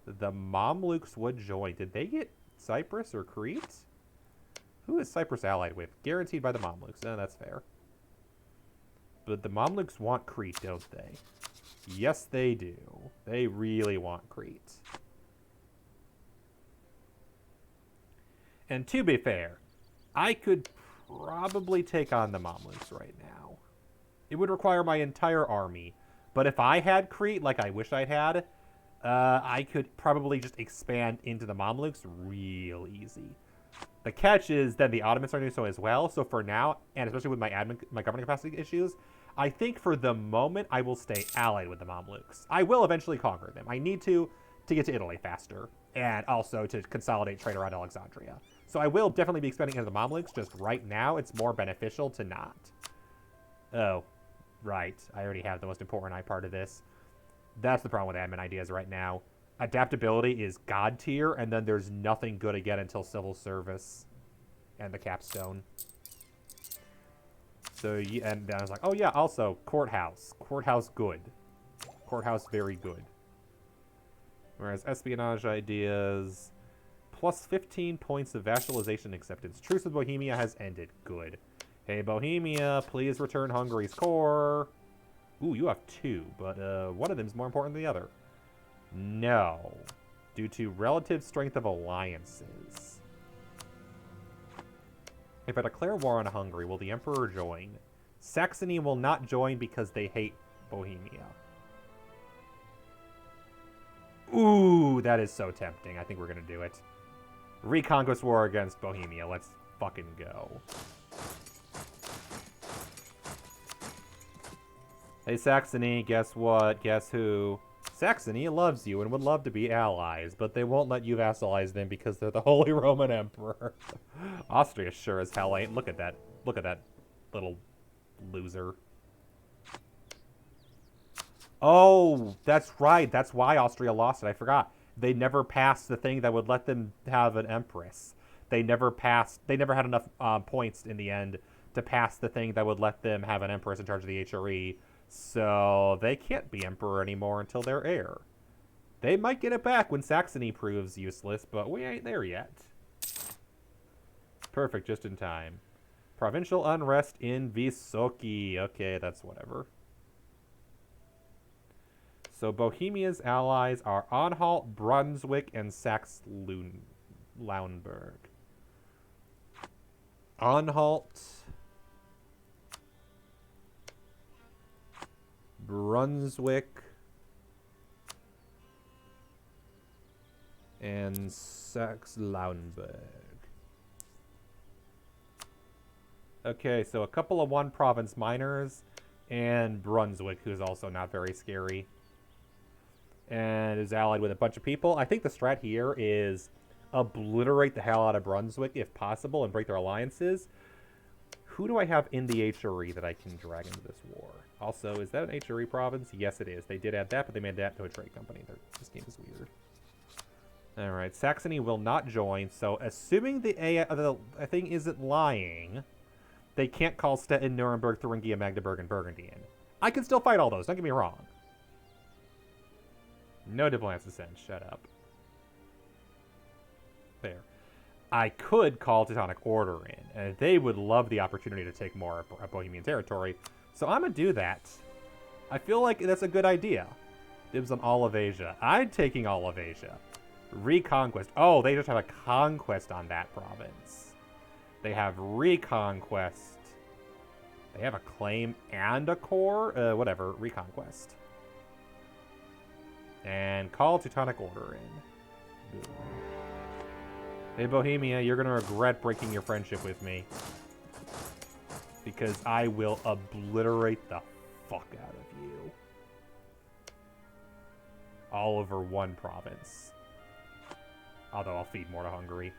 The Mamluks would join. Did they get Cyprus or Crete? Who is Cyprus allied with? Guaranteed by the Mamluks. No, that's fair. But the Mamluks want Crete, don't they? Yes, they do. They really want Crete. And to be fair, I could probably take on the Mamluks right now. It would require my entire army. But if I had Crete, like I wish I'd had, I could probably just expand into the Mamluks real easy. The catch is then the Ottomans are doing so as well. So for now, and especially with my governing capacity issues, I think for the moment I will stay allied with the Mamluks. I will eventually conquer them. I need to get to Italy faster, and also to consolidate trade around Alexandria. So I will definitely be expanding into the Mamluks. Just right now, it's more beneficial to not. Oh, right. I already have the most important part of this. That's the problem with admin ideas right now. Adaptability is god tier, and then there's nothing good again until civil service and the capstone. So, yeah, and I was like, oh yeah, also, courthouse. Courthouse good. Courthouse very good. Whereas espionage ideas, plus 15 points of vassalization acceptance. Truce with Bohemia has ended. Good. Hey, Bohemia, please return Hungary's core. Ooh, you have 2, but one of them is more important than the other. No. Due to relative strength of alliances. If I declare war on Hungary, will the Emperor join? Saxony will not join because they hate Bohemia. Ooh, that is so tempting. I think we're going to do it. Reconquest war against Bohemia. Let's fucking go. Hey, Saxony, guess what? Guess who? Saxony loves you and would love to be allies, but they won't let you vassalize them because they're the Holy Roman Emperor. Austria sure as hell ain't. Look at that. Look at that little loser. Oh, that's right. That's why Austria lost it. I forgot. They never passed the thing that would let them have an empress. They never had enough points in the end to pass the thing that would let them have an empress in charge of the HRE. So they can't be emperor anymore until they're heir. They might get it back when Saxony proves useless, but we ain't there yet. Perfect, just in time. Provincial unrest in Vysoky. Okay, that's whatever. So Bohemia's allies are Anhalt, Brunswick, and Saxe-Lauenburg. Anhalt, Brunswick, and Saxe-Lauenburg. Okay, so a couple of one province miners, and Brunswick, who's also not very scary, and is allied with a bunch of people. I think the strat here is obliterate the hell out of Brunswick if possible and break their alliances. Who do I have in the HRE that I can drag into this war? Also, is that an HRE province? Yes, it is. They did add that, but they made that to a trade company. This game is weird. All right, Saxony will not join. So, assuming the thing isn't lying, they can't call Stettin, Nuremberg, Thuringia, Magdeburg, and Burgundy in. I can still fight all those. Don't get me wrong. No diplomats to send. Shut up. There. I could call Teutonic Order in, and they would love the opportunity to take more Bohemian territory. So I'm going to do that. I feel like that's a good idea. Dibs on all of Asia. I'm taking all of Asia. Reconquest. Oh, they just have a conquest on that province. They have Reconquest. They have a claim and a core? Whatever. Reconquest. And call Teutonic Order in. Boom. Hey, Bohemia, you're going to regret breaking your friendship with me. Because I will obliterate the fuck out of you. All over one province. Although I'll feed more to Hungary.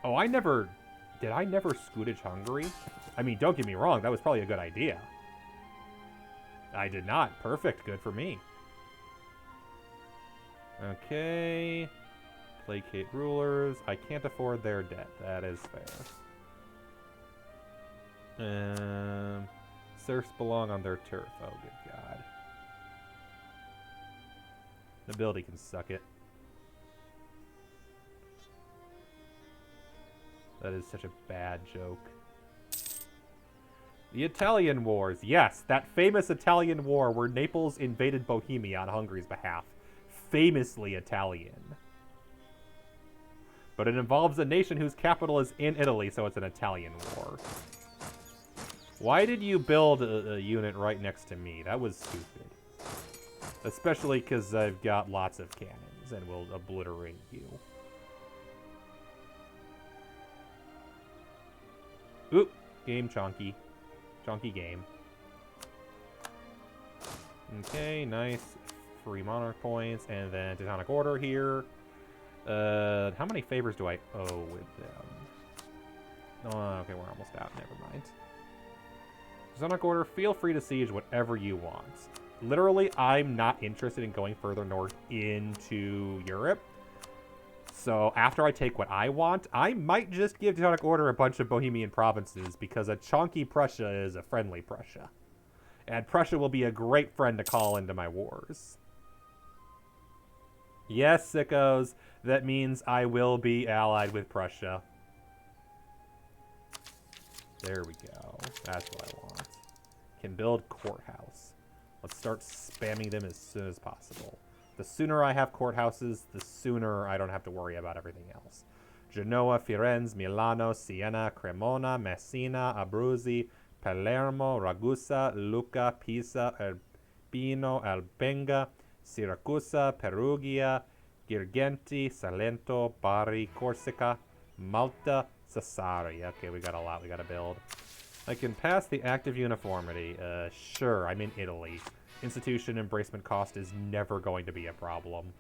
Oh, did I never Scootage Hungary? I mean, don't get me wrong, that was probably a good idea. I did not. Perfect. Good for me. Okay. Placate rulers. I can't afford their debt. That is fair. Serfs belong on their turf. Oh, good God. Nobility can suck it. That is such a bad joke. The Italian Wars. Yes, that famous Italian war where Naples invaded Bohemia on Hungary's behalf. Famously Italian. But it involves a nation whose capital is in Italy, so it's an Italian war. Why did you build a unit right next to me? That was stupid. Especially because I've got lots of cannons and will obliterate you. Oop! Game chonky. Chonky game. Okay, nice. Free monarch points, and then Teutonic Order here. How many favors do I owe with them? Oh, okay, we're almost out. Never mind. Teutonic Order, feel free to siege whatever you want. Literally, I'm not interested in going further north into Europe. So after I take what I want, I might just give Teutonic Order a bunch of Bohemian provinces because a chonky Prussia is a friendly Prussia. And Prussia will be a great friend to call into my wars. Yes, sickos, that means I will be allied with Prussia. There we go. That's what I want. Can build courthouse. Let's start spamming them as soon as possible. The sooner I have courthouses, the sooner I don't have to worry about everything else. Genoa, Firenze, Milano, Siena, Cremona, Messina, Abruzzi, Palermo, Ragusa, Lucca, Pisa, Urbino, Albenga, Siracusa, Perugia, Girgenti, Salento, Bari, Corsica, Malta, Sassari. Okay, we got a lot we gotta build. I can pass the active uniformity. Sure, I'm in Italy. Institution embracement cost is never going to be a problem.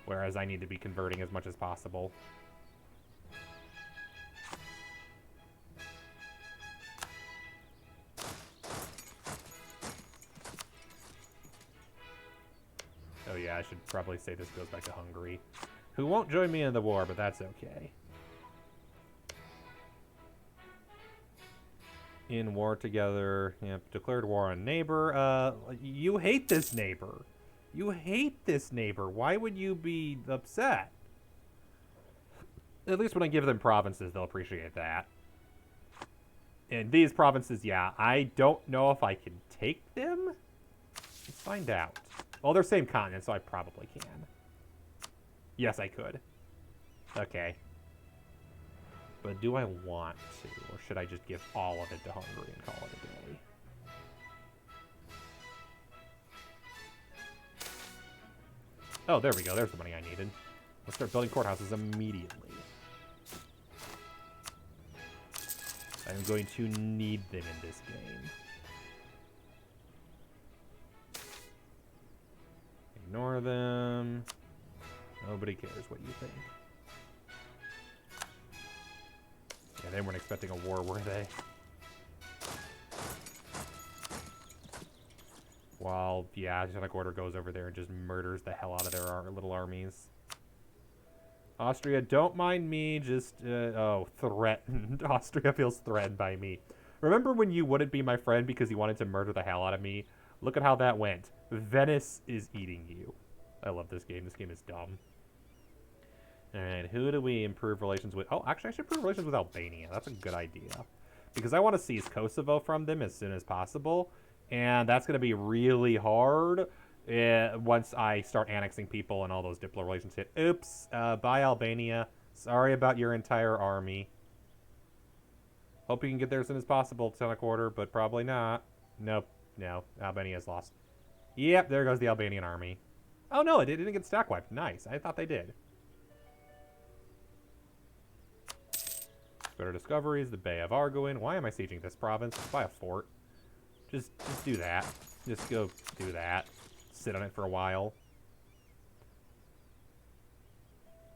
Whereas I need to be converting as much as possible. Oh yeah, I should probably say this goes back to Hungary. Who won't join me in the war, but that's okay. In war together. Yep, declared war on neighbor. You hate this neighbor. You hate this neighbor. Why would you be upset? At least when I give them provinces, they'll appreciate that. And these provinces, yeah, I don't know if I can take them. Let's find out. Well, they're same continent, so I probably can. Yes, I could. Okay. But do I want to? Or should I just give all of it to Hungary and call it a day? Oh, there we go. There's the money I needed. Let's start building courthouses immediately. I'm going to need them in this game. Ignore them. Nobody cares what you think. Yeah, they weren't expecting a war, were they? While, yeah, Teutonic Order goes over there and just murders the hell out of their little armies. Austria, don't mind me, just, oh, threatened. Austria feels threatened by me. Remember when you wouldn't be my friend because you wanted to murder the hell out of me? Look at how that went. Venice is eating you. I love this game. This game is dumb. Alright, who do we improve relations with? Oh, actually, I should improve relations with Albania. That's a good idea. Because I want to seize Kosovo from them as soon as possible. And that's going to be really hard once I start annexing people and all those diplomatic relations hit. Oops. Bye, Albania. Sorry about your entire army. Hope you can get there as soon as possible, Teutonic Order, but probably not. Nope. No. Albania's lost. Yep, there goes the Albanian army. Oh, no, it didn't get stack wiped. Nice. I thought they did. Better discoveries, the Bay of Arguin. Why am I sieging this province? Buy a fort. Just do that. Just go do that. Sit on it for a while.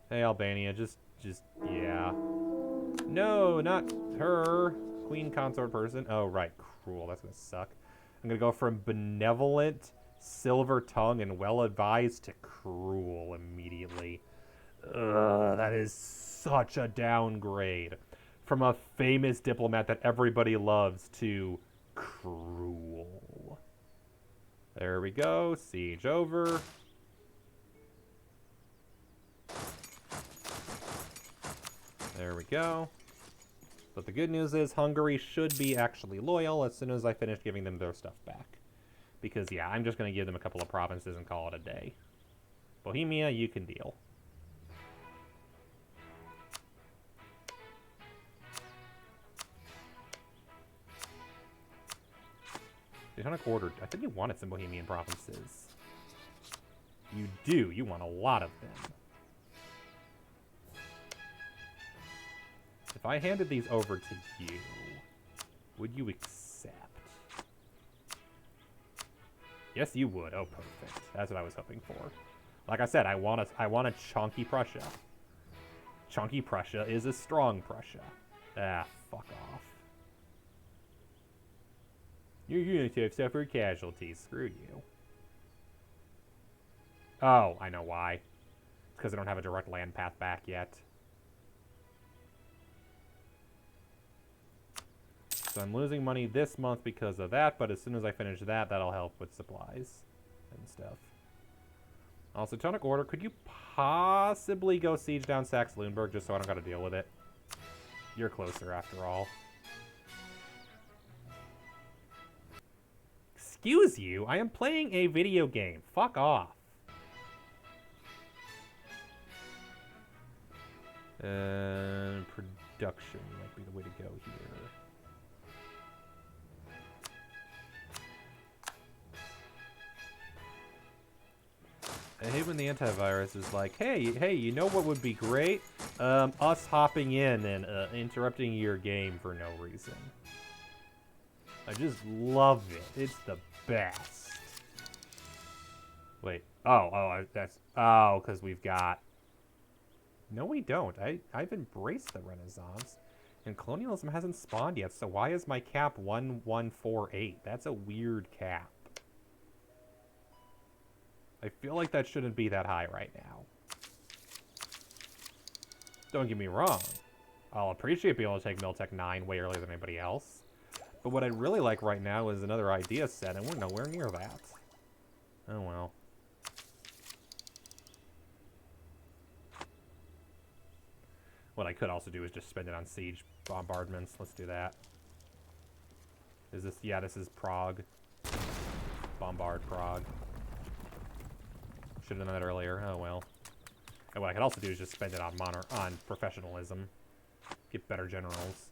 Hey, Albania, just, yeah. No, not her. Queen consort person. Oh, right. Cruel. That's gonna suck. I'm gonna go from benevolent, silver tongue, and well-advised to cruel immediately. Ugh, that is such a downgrade. From a famous diplomat that everybody loves to cruel. There we go. Siege over. There we go. But the good news is Hungary should be actually loyal as soon as I finish giving them their stuff back. Because, yeah, I'm just going to give them a couple of provinces and call it a day. Bohemia, you can deal. Teutonic Order, I think you wanted some Bohemian provinces. You do. You want a lot of them. If I handed these over to you, would you accept? Yes, you would. Oh, perfect. That's what I was hoping for. Like I said, I want a chunky Prussia. Chunky Prussia is a strong Prussia. Ah, fuck off. Your units have suffered casualties. Screw you. Oh, I know why. because I don't have a direct land path back yet. So I'm losing money this month because of that, but as soon as I finish that, that'll help with supplies and stuff. Also, Tonic Order, could you possibly go siege down Saxe-Lunenburg just so I don't got to deal with it? You're closer after all. Excuse you, I am playing a video game. Fuck off. Production might be the way to go here. I hate when the antivirus is like, hey, you know what would be great? Us hopping in and interrupting your game for no reason. I just love it. It's the best. Wait. Oh, because we've got... No, we don't. I've embraced the Renaissance. And colonialism hasn't spawned yet, so why is my cap 1148? That's a weird cap. I feel like that shouldn't be that high right now. Don't get me wrong. I'll appreciate being able to take Miltech 9 way earlier than anybody else. But what I'd really like right now is another idea set, and we're nowhere near that. Oh well. What I could also do is just spend it on siege bombardments. Let's do that. Is this... Yeah, this is Prague. Bombard Prague. Should have done that earlier. Oh well. And what I could also do is just spend it on professionalism. Get better generals.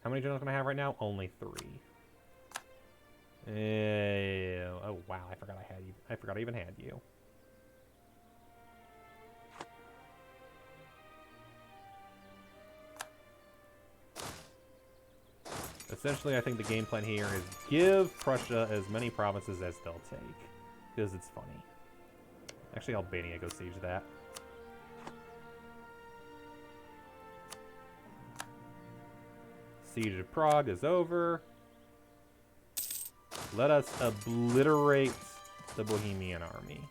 How many generals can I have right now? Only 3. Oh wow! I forgot I had you. I forgot I even had you. Essentially, I think the game plan here is give Prussia as many provinces as they'll take, because it's funny. Actually, Albania go siege that. Siege of Prague is over. Let us obliterate the Bohemian army.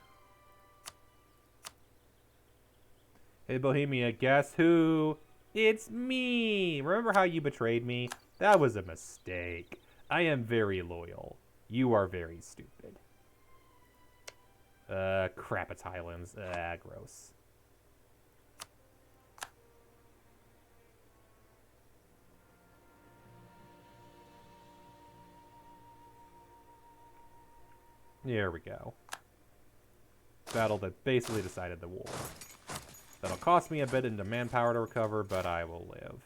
Hey, Bohemia, guess who? It's me! Remember how you betrayed me? That was a mistake. I am very loyal. You are very stupid. Crap, it's Highlands. Gross. There we go. Battle that basically decided the war. That'll cost me a bit into manpower to recover, but I will live.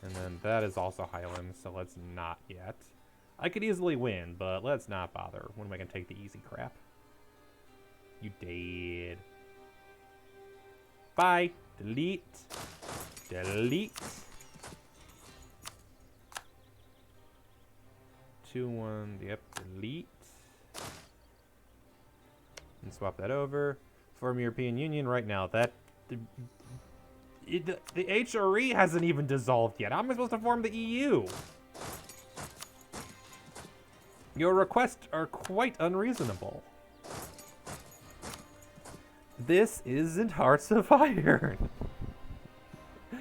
And then that is also Highlands, so let's not yet. I could easily win, but let's not bother when we can take the easy crap. You dead. Bye. Delete. Delete. 2-1. Yep. Delete. And swap that over. Form European Union right now. That the HRE hasn't even dissolved yet. How am I supposed to form the EU? Your requests are quite unreasonable. This isn't Hearts of Iron.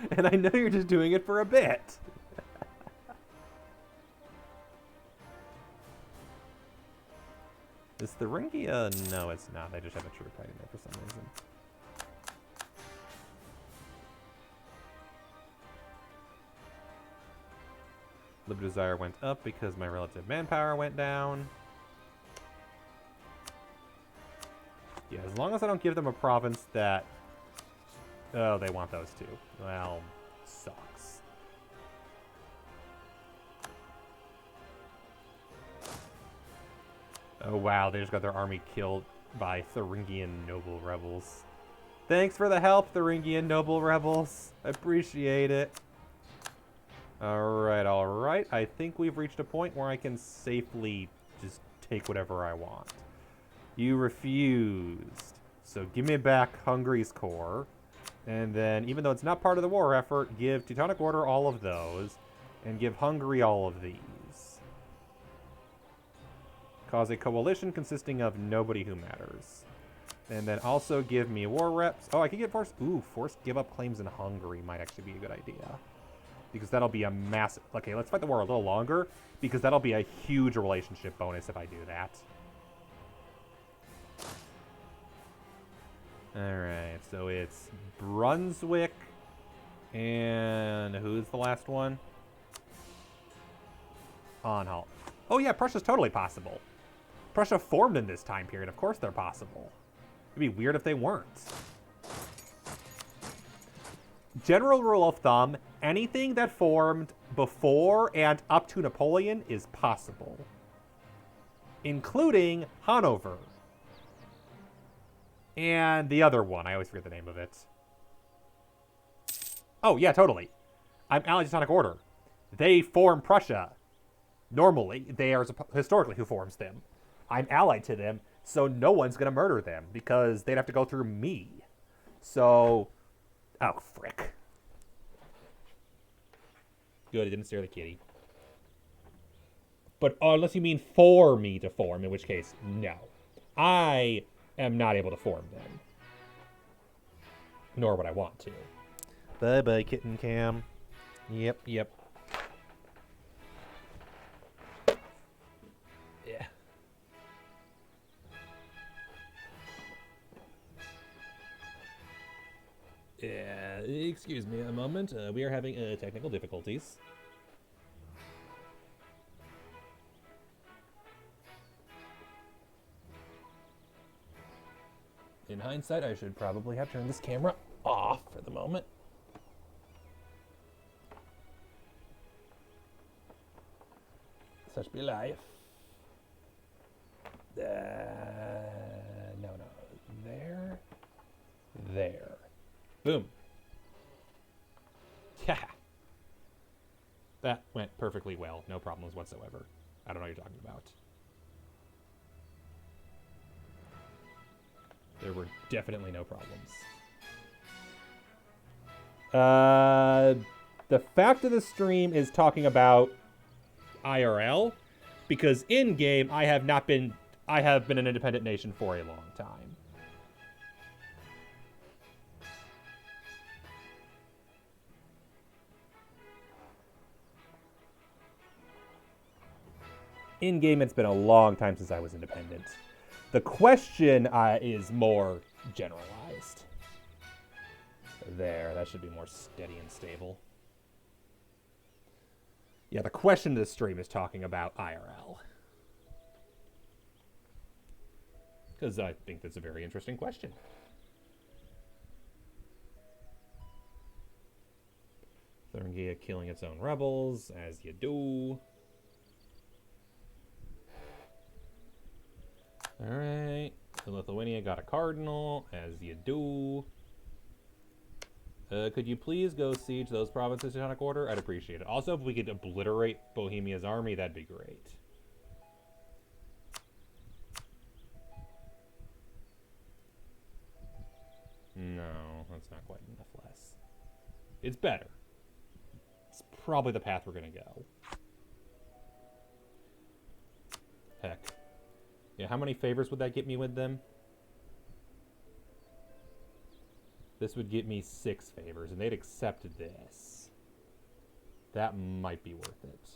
And I know you're just doing it for a bit. Is Thuringia? No, it's not. They just have a troop hiding there for some reason. Lib Desire went up because my relative manpower went down. Yeah, as long as I don't give them a province that... Oh, they want those too. Well, sucks. Oh wow, they just got their army killed by Thuringian noble rebels. Thanks for the help, Thuringian noble rebels. I appreciate it. Alright, alright. I think we've reached a point where I can safely just take whatever I want. You refused. So give me back Hungary's core. And then, even though it's not part of the war effort, give Teutonic Order all of those. And give Hungary all of these. Cause a coalition consisting of nobody who matters. And then also give me war reps. Oh, I could get forced. Ooh, forced give up claims in Hungary might actually be a good idea. Because that'll be a massive... Okay, let's fight the war a little longer. Because that'll be a huge relationship bonus if I do that. Alright, so it's Brunswick. And who's the last one? Anhalt. Oh yeah, Prussia's totally possible. Prussia formed in this time period. Of course they're possible. It'd be weird if they weren't. General rule of thumb, anything that formed before and up to Napoleon is possible. Including Hanover. And the other one. I always forget the name of it. Oh, yeah, totally. I'm allied to Teutonic Order. They form Prussia. Normally, they are historically who forms them. I'm allied to them, so no one's going to murder them because they'd have to go through me. So, oh, frick. Good, it didn't scare the kitty. But unless you mean for me to form, in which case, no. I am not able to form them. Nor would I want to. Bye-bye, kitten cam. Yep. Yeah. Excuse me a moment. We are having technical difficulties. In hindsight, I should probably have turned this camera off for the moment. Such be life. No. There. Boom. Yeah. That went perfectly well. No problems whatsoever. I don't know what you're talking about. There were definitely no problems. The fact of the stream is talking about IRL, because in-game I have been an independent nation for a long time. In-game, it's been a long time since I was independent. The question is more generalized. There, that should be more steady and stable. Yeah, the question of the stream is talking about IRL. Because I think that's a very interesting question. Thuringia killing its own rebels, as you do. Alright, so Lithuania got a cardinal, as you do. Could you please go siege those provinces, Teutonic Order? I'd appreciate it. Also, if we could obliterate Bohemia's army, that'd be great. No, that's not quite enough less. It's better. It's probably the path we're going to go. Heck. Yeah, how many favors would that get me with them? This would get me 6 favors, and they'd accept this. That might be worth it.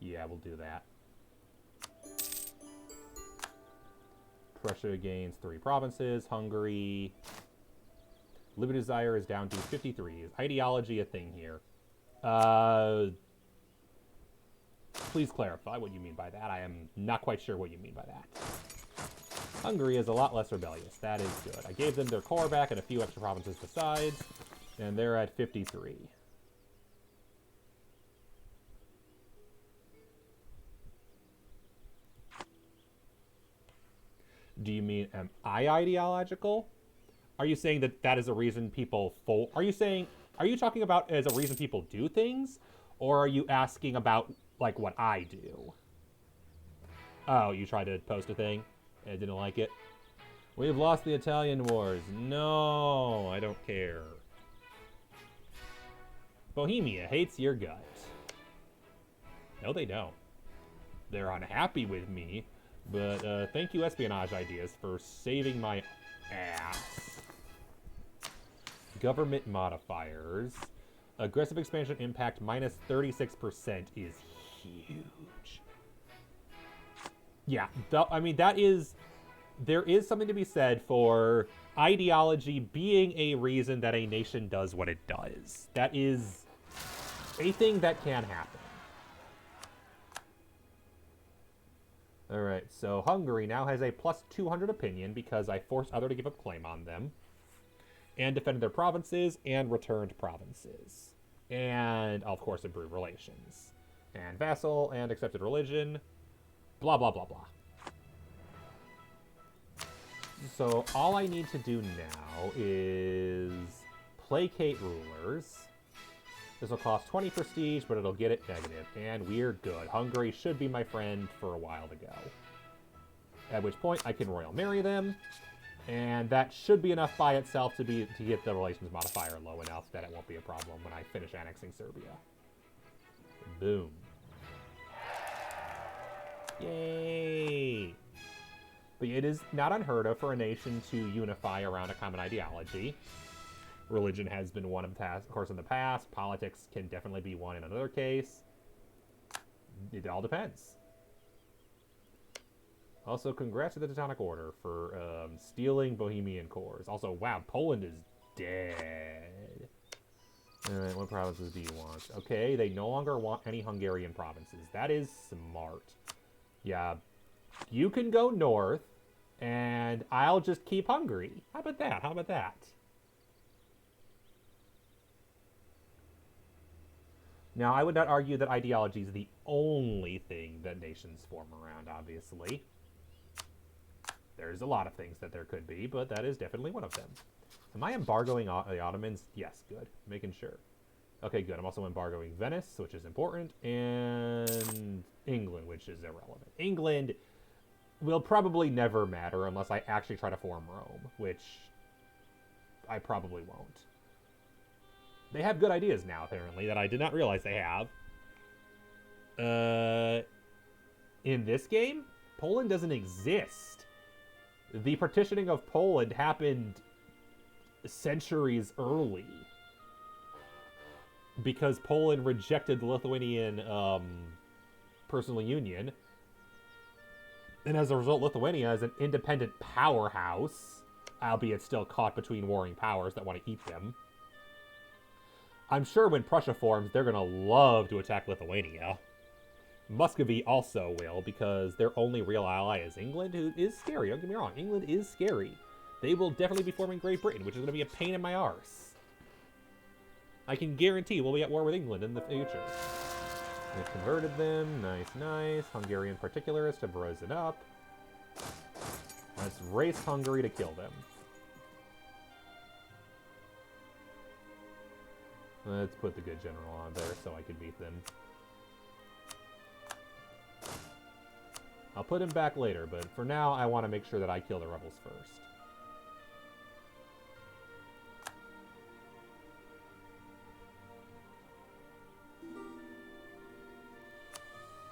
Yeah, we'll do that. Prussia gains 3 provinces. Hungary. Liberty Desire is down to 53. Is ideology a thing here? Please clarify what you mean by that. I am not quite sure what you mean by that. Hungary is a lot less rebellious. That is good. I gave them their core back and a few extra provinces besides, and they're at 53. Do you mean, am I ideological? Are you saying that that is a reason people are you talking about as a reason people do things? Or are you asking about, like, what I do? Oh, you tried to post a thing? I didn't like it. We've lost the Italian wars. No, I don't care. Bohemia hates your guts. No, they don't. They're unhappy with me, but thank you, espionage ideas, for saving my ass. Government modifiers. Aggressive expansion impact minus 36% is huge. Yeah, I mean, that is... There is something to be said for ideology being a reason that a nation does what it does. That is a thing that can happen. Alright, so Hungary now has a plus 200 opinion because I forced others to give up claim on them. And defended their provinces and returned provinces. And, of course, improved relations. And vassal and accepted religion. Blah, blah, blah, blah. So all I need to do now is placate rulers. This will cost 20 prestige, but it'll get it negative. And we're good. Hungary should be my friend for a while to go. At which point I can royal marry them. And that should be enough by itself to get the relations modifier low enough that it won't be a problem when I finish annexing Serbia. Boom. Yay! But it is not unheard of for a nation to unify around a common ideology. Religion has been one of course in the past. Politics can definitely be one in another case. It all depends. Also, congrats to the Teutonic Order for stealing Bohemian cores. Also, wow, Poland is dead. Alright, what provinces do you want? Okay, they no longer want any Hungarian provinces. That is smart. Yeah, you can go north, and I'll just keep Hungary. How about that? How about that? Now, I would not argue that ideology is the only thing that nations form around, obviously. There's a lot of things that there could be, but that is definitely one of them. Am I embargoing the Ottomans? Yes, good. Making sure. Okay, good. I'm also embargoing Venice, which is important, and England, which is irrelevant. England will probably never matter unless I actually try to form Rome, which I probably won't. They have good ideas now, apparently, that I did not realize they have. In this game, Poland doesn't exist. The partitioning of Poland happened centuries early because Poland rejected the Lithuanian personal union. And as a result, Lithuania is an independent powerhouse, albeit still caught between warring powers that want to eat them. I'm sure when Prussia forms, they're going to love to attack Lithuania. Muscovy also will, because their only real ally is England, who is scary. Don't get me wrong. England is scary. They will definitely be forming Great Britain, which is going to be a pain in my arse. I can guarantee we'll be at war with England in the future. We've converted them. Nice, nice. Hungarian particularists have risen up. Let's race Hungary to kill them. Let's put the good general on there so I can beat them. I'll put him back later, but for now, I want to make sure that I kill the rebels first.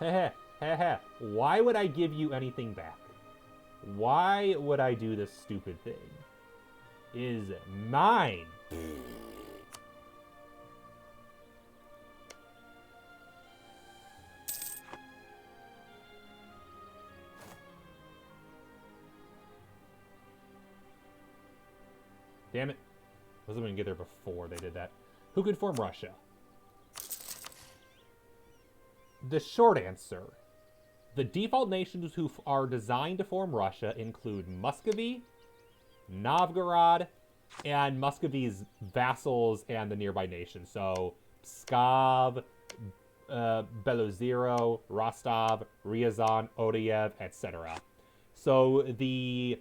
Heh heh. Why would I give you anything back? Why would I do this stupid thing? It is mine. Damn it. I wasn't going to get there before they did that. Who could form Russia? The short answer. The default nations who are designed to form Russia include Muscovy, Novgorod, and Muscovy's vassals and the nearby nations. So, Pskov, Belozero, Rostov, Ryazan, Odeyev, etc. So, the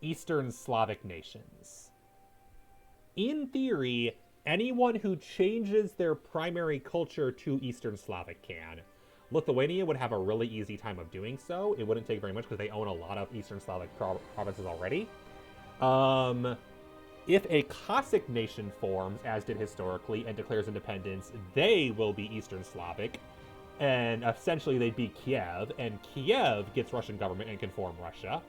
Eastern Slavic nations. In theory, anyone who changes their primary culture to Eastern Slavic can. Lithuania would have a really easy time of doing so. It wouldn't take very much because they own a lot of Eastern Slavic provinces already. If a Cossack nation forms, as did historically, and declares independence, they will be Eastern Slavic. And essentially they'd be Kiev, and Kiev gets Russian government and can form Russia.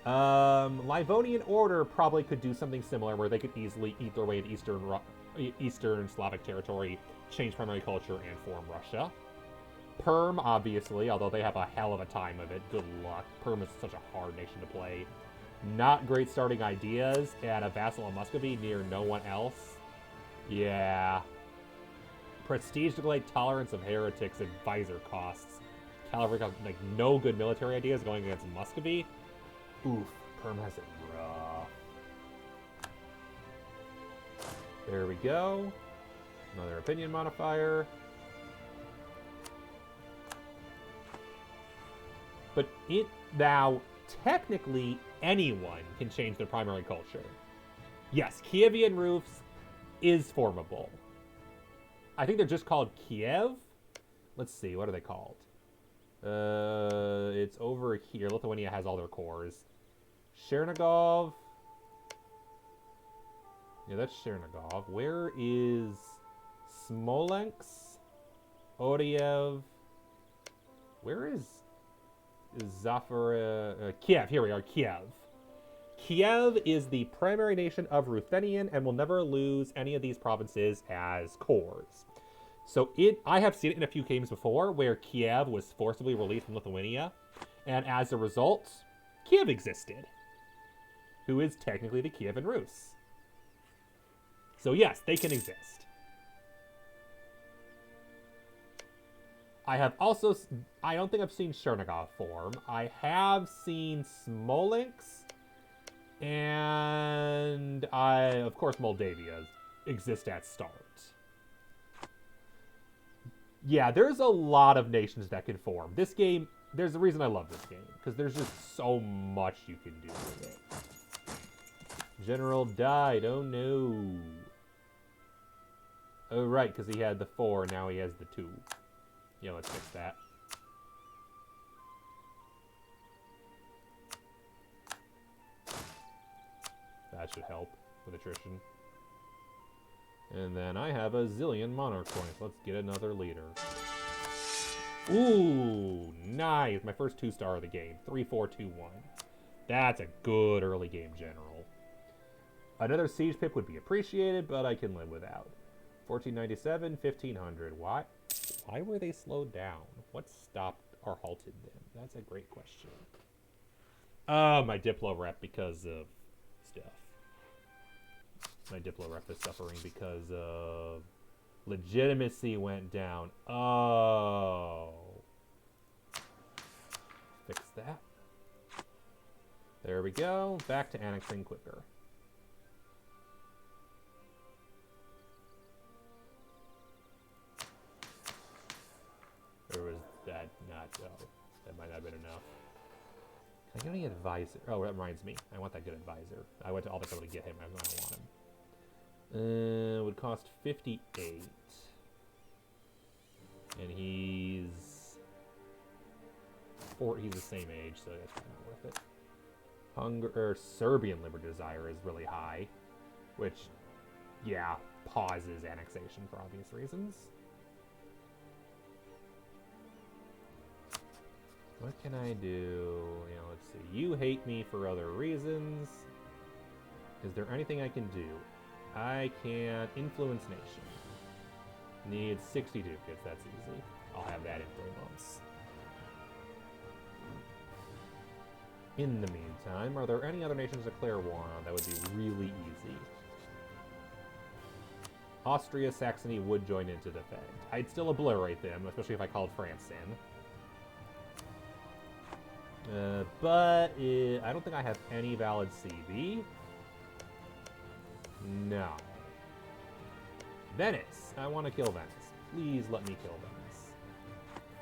Livonian Order probably could do something similar where they could easily eat their way into Eastern Slavic territory, change primary culture, and form Russia. Perm, obviously, although they have a hell of a time of it. Good luck. Perm is such a hard nation to play. Not great starting ideas, and a vassal of Muscovy near no one else. Yeah. Prestige delayed tolerance of heretics, advisor costs. Cavalry, like, no good military ideas going against Muscovy. Oof, Perm has it rough. There we go. Another opinion modifier. But it now, technically, anyone can change their primary culture. Yes, Kievian roofs is formable. I think they're just called Kiev. Let's see, what are they called? It's over here. Lithuania has all their cores. Chernigov. Yeah, that's Chernigov. Where is Smolensk? Odiev. Where is Zafar? Kiev. Here we are, Kiev. Kiev is the primary nation of Ruthenian and will never lose any of these provinces as cores. So I have seen it in a few games before where Kiev was forcibly released from Lithuania, and as a result, Kiev existed, who is technically the Kievan Rus. So yes, they can exist. I don't think I've seen Chernigov form. I have seen Smolensk, and of course, Moldavia exist at start. Yeah, there's a lot of nations that can form. This game, there's a reason I love this game, because there's just so much you can do with it. General died, oh no. Oh right, because he had the 4, now he has the 2. Yeah, let's fix that. That should help with attrition. And then I have a zillion monarch points. Let's get another leader. Ooh, nice. My first 2-star of the game. 3-4-2-1. That's a good early game general. Another siege pip would be appreciated, but I can live without. 1497, 1500. Why were they slowed down? What stopped or halted them? That's a great question. My Diplo rep because of stuff. My Diplo rep is suffering because of legitimacy went down. Oh. Fix that. There we go. Back to annexing quicker. Or was that not? Oh, that might not have been enough. Can I get any advisor? Oh, that reminds me. I want that good advisor. I went to all the trouble to get him. I don't want him. It would cost 58. And he's the same age, so that's kind of worth it. Serbian Liberty Desire is really high, which, yeah, pauses annexation for obvious reasons. What can I do? Let's see. You hate me for other reasons. Is there anything I can do? I can influence nation. Needs 60 ducats. That's easy. I'll have that in 3 months. In the meantime, are there any other nations to declare war on? That would be really easy. Austria, Saxony would join in to defend. I'd still obliterate them, especially if I called France in. But I don't think I have any valid CV. No. Venice. I want to kill Venice. Please let me kill Venice.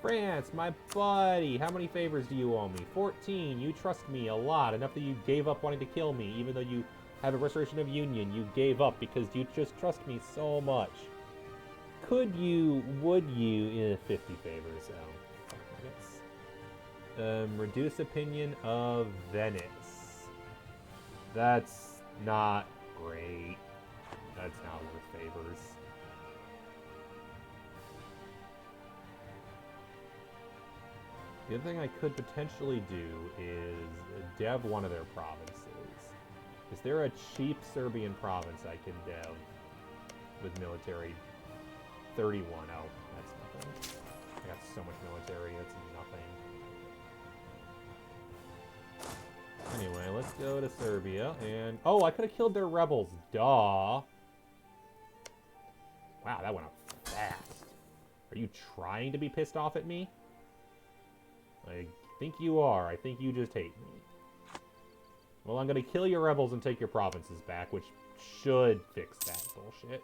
France, my buddy. How many favors do you owe me? 14. You trust me a lot. Enough that you gave up wanting to kill me. Even though you have a restoration of union, you gave up because you just trust me so much. would you, 50 favors, reduce opinion of Venice. That's not great. That's not worth favors. The other thing I could potentially do is dev one of their provinces. Is there a cheap Serbian province I can dev with military? 31. Oh, that's nothing. I got so much military, that's nothing. Anyway, let's go to Serbia and... Oh, I could have killed their rebels. Duh. Wow, that went up fast. Are you trying to be pissed off at me? I think you are. I think you just hate me. Well, I'm going to kill your rebels and take your provinces back, which should fix that bullshit.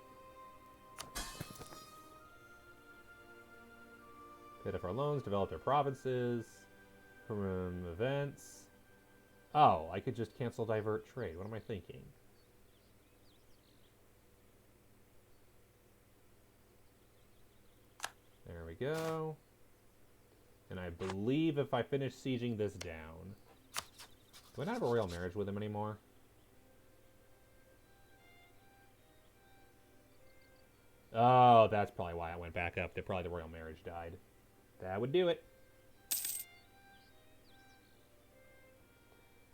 Paid off our loans, develop their provinces. From events. Oh, I could just cancel divert trade. What am I thinking? There we go. And I believe if I finish sieging this down... Do I not have a royal marriage with him anymore? Oh, that's probably why I went back up. Probably the royal marriage died. That would do it.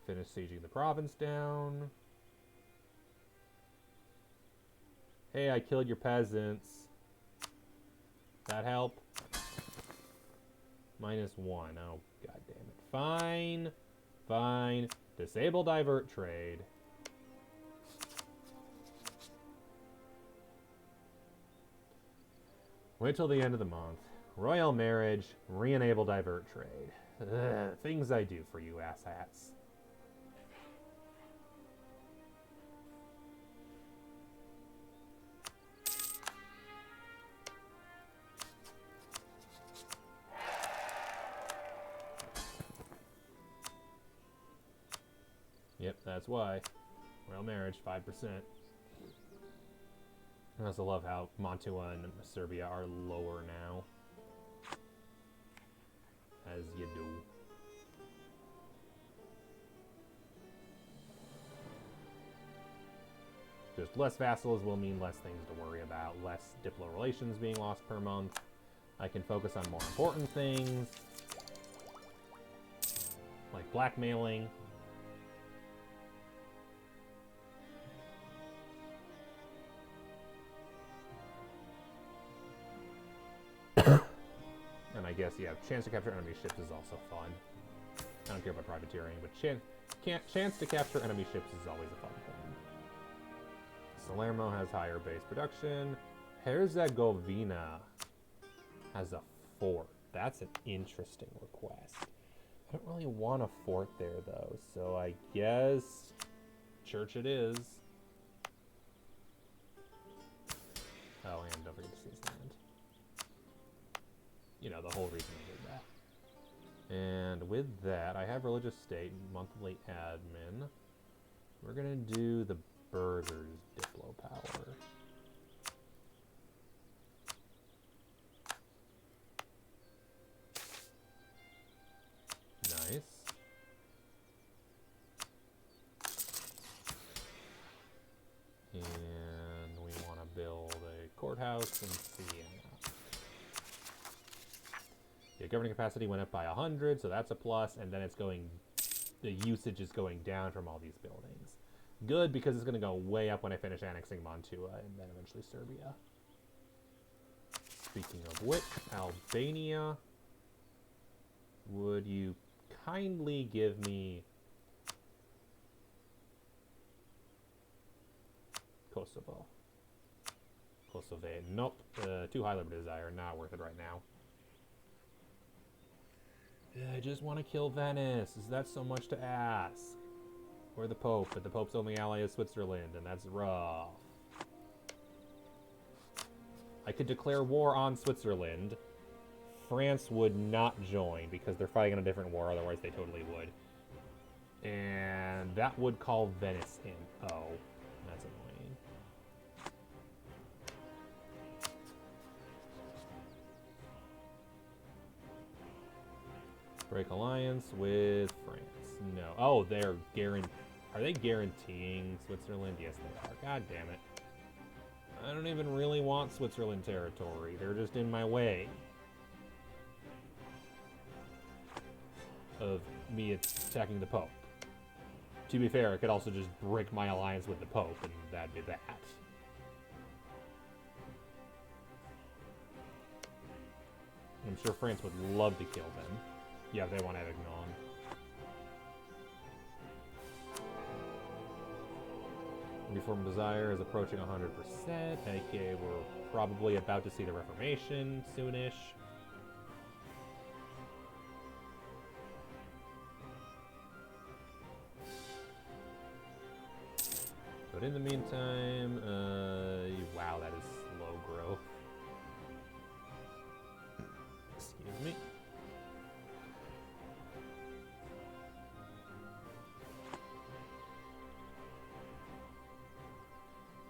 Finish sieging the province down. Hey, I killed your peasants. That help? -1. Oh, god damn it. Fine. Fine. Disable divert trade. Wait till the end of the month. Royal marriage. Re-enable divert trade. Ugh, things I do for you asshats. Yep, that's why. Royal marriage, 5%. I also love how Mantua and Serbia are lower now. As you do. Just less vassals will mean less things to worry about. Less diplo relations being lost per month. I can focus on more important things. Like blackmailing. And I guess, yeah, chance to capture enemy ships is also fun. I don't care about privateering, but chance to capture enemy ships is always a fun thing. Salerno has higher base production. Herzegovina has a fort. That's an interesting request. I don't really want a fort there, though, so I guess church it is. Oh, and don't forget to seize land. You know, the whole reason I did that. And with that, I have religious state, monthly admin. We're gonna do the burghers diplo power. Nice. And we want to build a courthouse in Siena. Yeah, governing capacity went up by 100, so that's a plus, and then it's going, the usage is going down from all these buildings. Good, because it's going to go way up when I finish annexing Mantua, and then eventually Serbia. Speaking of which, Albania, would you kindly give me Kosovo? Kosovo, nope, too high liberty desire, not worth it right now. I just want to kill Venice. Is that so much to ask? Or the Pope, but the Pope's only ally is Switzerland, and that's rough. I could declare war on Switzerland. France would not join because they're fighting in a different war, otherwise they totally would. And that would call Venice in. Oh, that's annoying. Break alliance with France. No. Oh, they're guaranteed. Are they guaranteeing Switzerland? Yes, they are. God damn it. I don't even really want Switzerland territory. They're just in my way of me attacking the Pope. To be fair, I could also just break my alliance with the Pope, and that'd be that. I'm sure France would love to kill them. Yeah, they want Aragon. Reform Desire is approaching 100%. Okay, we're probably about to see the Reformation soonish. But in the meantime, wow, that is slow growth. Excuse me.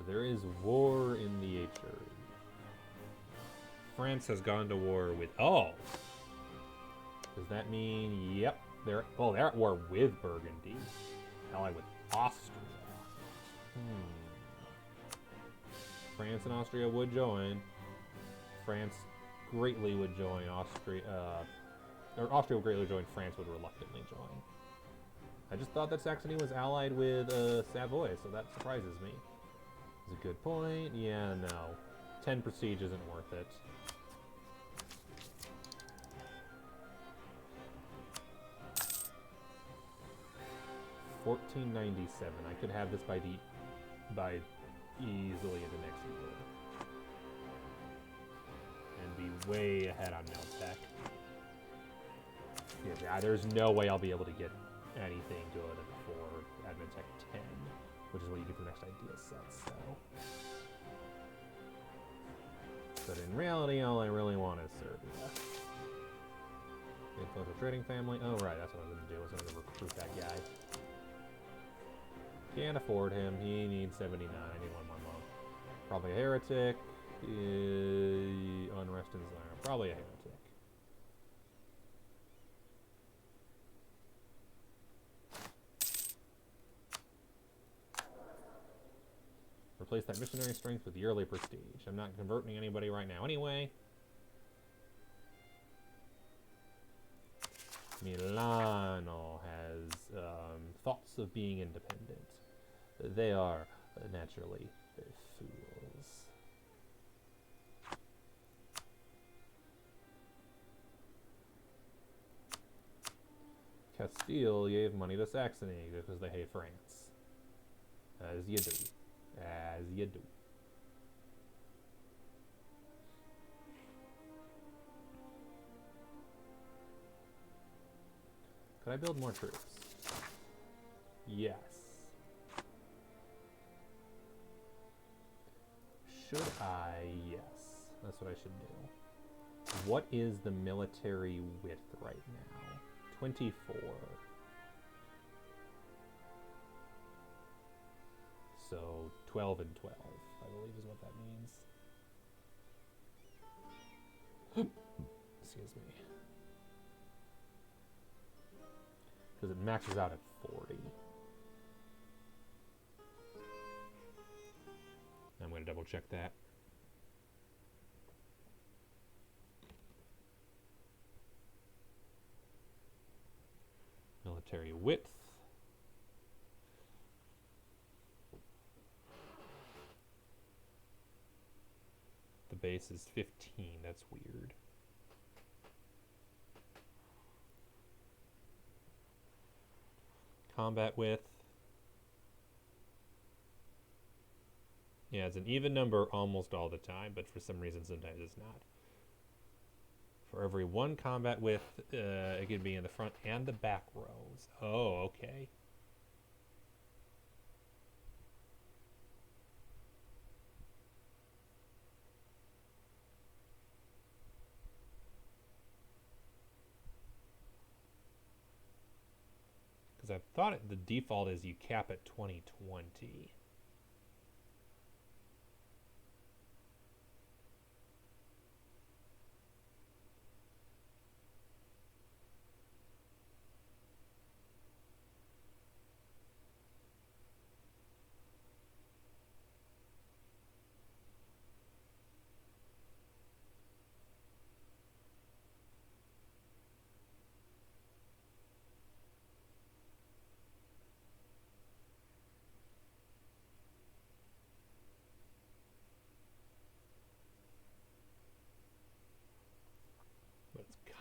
There is war in the Achery. France has gone to war with... Oh! Does that mean... Yep. They're at war with Burgundy. Allied with Austria. France and Austria would join. France greatly would join Austria... or Austria would greatly join. France would reluctantly join. I just thought that Saxony was allied with Savoy, so that surprises me. Is a good point. Yeah, no. 10 prestige isn't worth it. $14.97. I could have this by easily into next year. And be way ahead on Miltech. Yeah, there's no way I'll be able to get anything good before Adventech 10. Which is what you get for the next idea set, so. But in reality, all I really want is Serbia. Influential trading family. Oh, right, that's what I was going to do. I was going to recruit that guy. Can't afford him. He needs 79. I need one more month. Probably a heretic. Unrest and Desire. Probably a heretic. Replace that missionary strength with yearly prestige. I'm not converting anybody right now anyway. Milano has thoughts of being independent. They are naturally fools. Castile gave money to Saxony because they hate France. As you do. As you do. Could I build more troops? Yes. Should I? Yes. That's what I should do. What is the military width right now? 24. So 12 and 12, I believe is what that means. Excuse me. Because it maxes out at 40. I'm going to double check that. Military width. The base is 15. That's weird. Combat width. Yeah, it's an even number almost all the time, but for some reason sometimes it's not. For every one combat width, it could be in the front and the back rows. Oh, okay. Because I thought the default is you cap at 2020.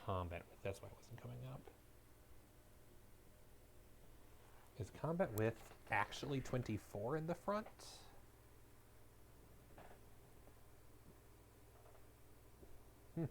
combat width? That's why it wasn't coming up. Is combat width actually 24 in the front? Hmm.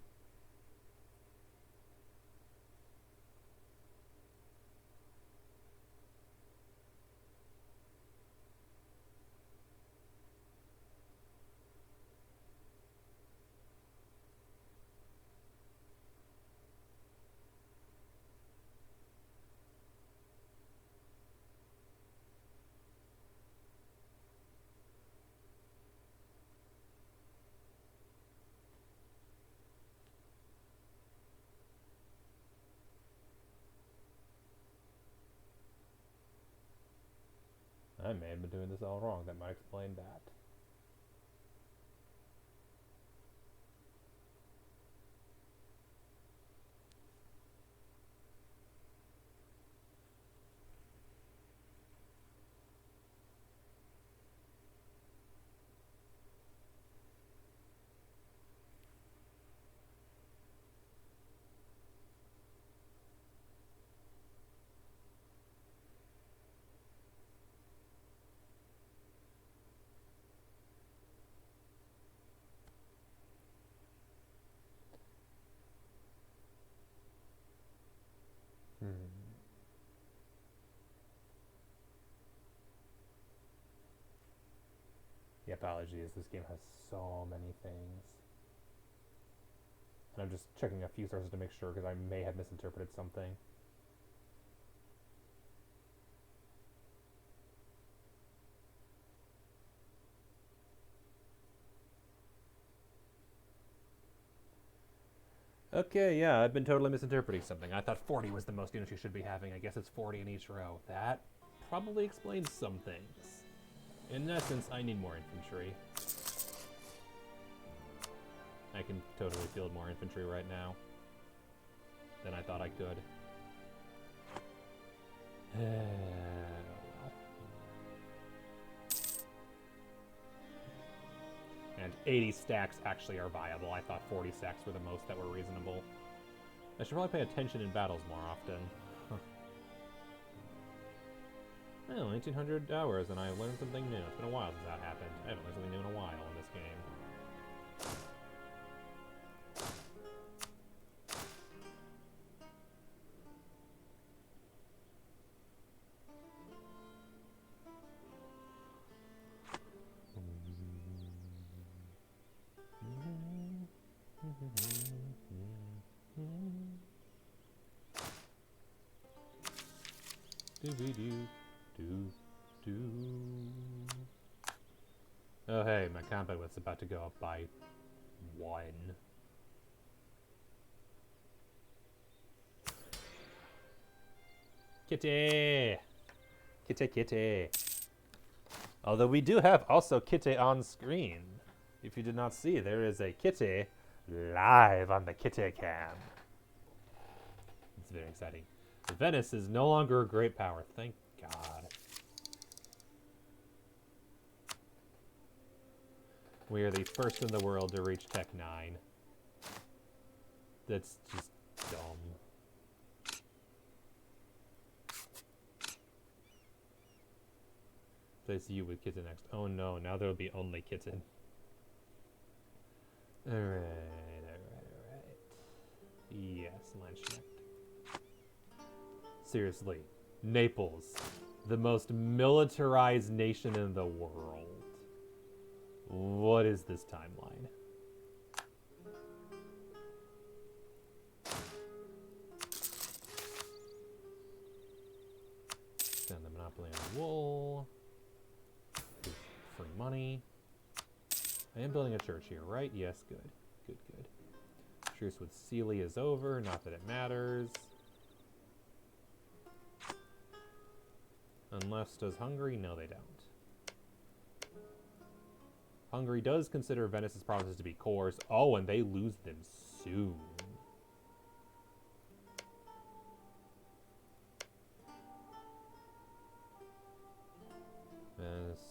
I may have been doing this all wrong. That might explain that. Yeah, apologies. This game has so many things. And I'm just checking a few sources to make sure because I may have misinterpreted something. Okay, yeah, I've been totally misinterpreting something. I thought 40 was the most units you should be having. I guess it's 40 in each row. That probably explains some things. In essence, I need more infantry. I can totally field more infantry right now than I thought I could. Well. And 80 stacks actually are viable. I thought 40 stacks were the most that were reasonable. I should probably pay attention in battles more often. Huh. Well, 1900 hours and I learned something new. It's been a while since that happened. I haven't learned something new in a while in this game. Oh hey, my combat width's about to go up by 1. Kitty! Kitty, kitty. Although we do have also Kitty on screen. If you did not see, there is a Kitty live on the Kitty cam. It's very exciting. Venice is no longer a great power, thank God. We are the first in the world to reach Tech 9. That's just dumb. Place you with Kitten next. Oh no, now there'll be only Kitten. Alright. Yes, Landsknecht. Seriously, Naples, the most militarized nation in the world. What is this timeline? Spend the monopoly on wool. Free money. I am building a church here, right? Yes, good. Good, good. Truce with Sealy is over, not that it matters. Unless does Hungary? No, they don't. Hungary does consider Venice's provinces to be cores. Oh, and they lose them soon.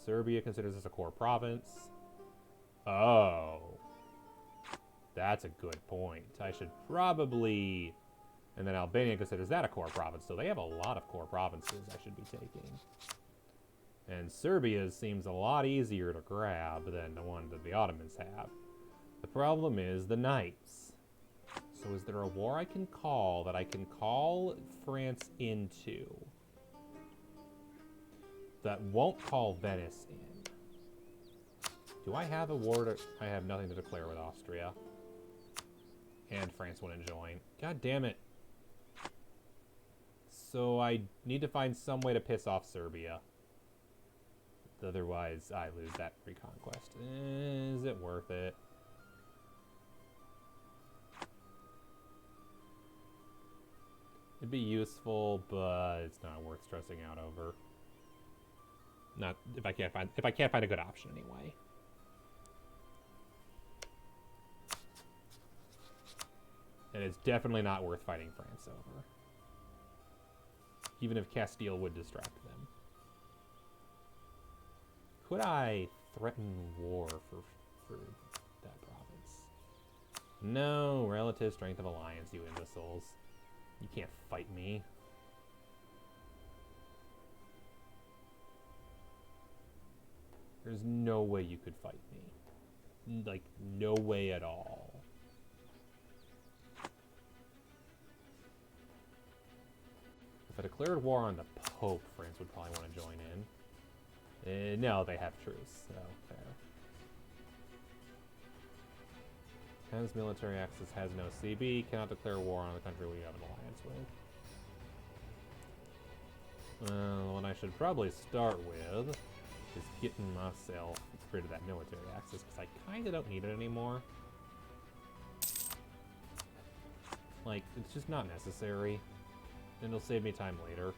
Serbia considers this a core province. Oh. That's a good point. I should probably... And then Albania considers that a core province, so they have a lot of core provinces I should be taking. And Serbia seems a lot easier to grab than the one that the Ottomans have. The problem is the knights. So is there a war I can call that I can call France into that won't call Venice in? Do I have a war to... I have nothing to declare with Austria. And France wouldn't join. God damn it. So I need to find some way to piss off Serbia. Otherwise, I lose that reconquest. Is it worth it? It'd be useful, but it's not worth stressing out over. Not if I can't find a good option anyway. And it's definitely not worth fighting France over. Even if Castile would distract them. Could I threaten war for that province? No, relative strength of alliance, you imbeciles. You can't fight me. There's no way you could fight me. Like, no way at all. If I declared war on the Pope, France would probably want to join in. No, they have truce, so fair. Has military access, has no CB, cannot declare war on the country we have an alliance with. What I should probably start with is getting myself rid of that military access, because I kind of don't need it anymore. Like, it's just not necessary. And it'll save me time later.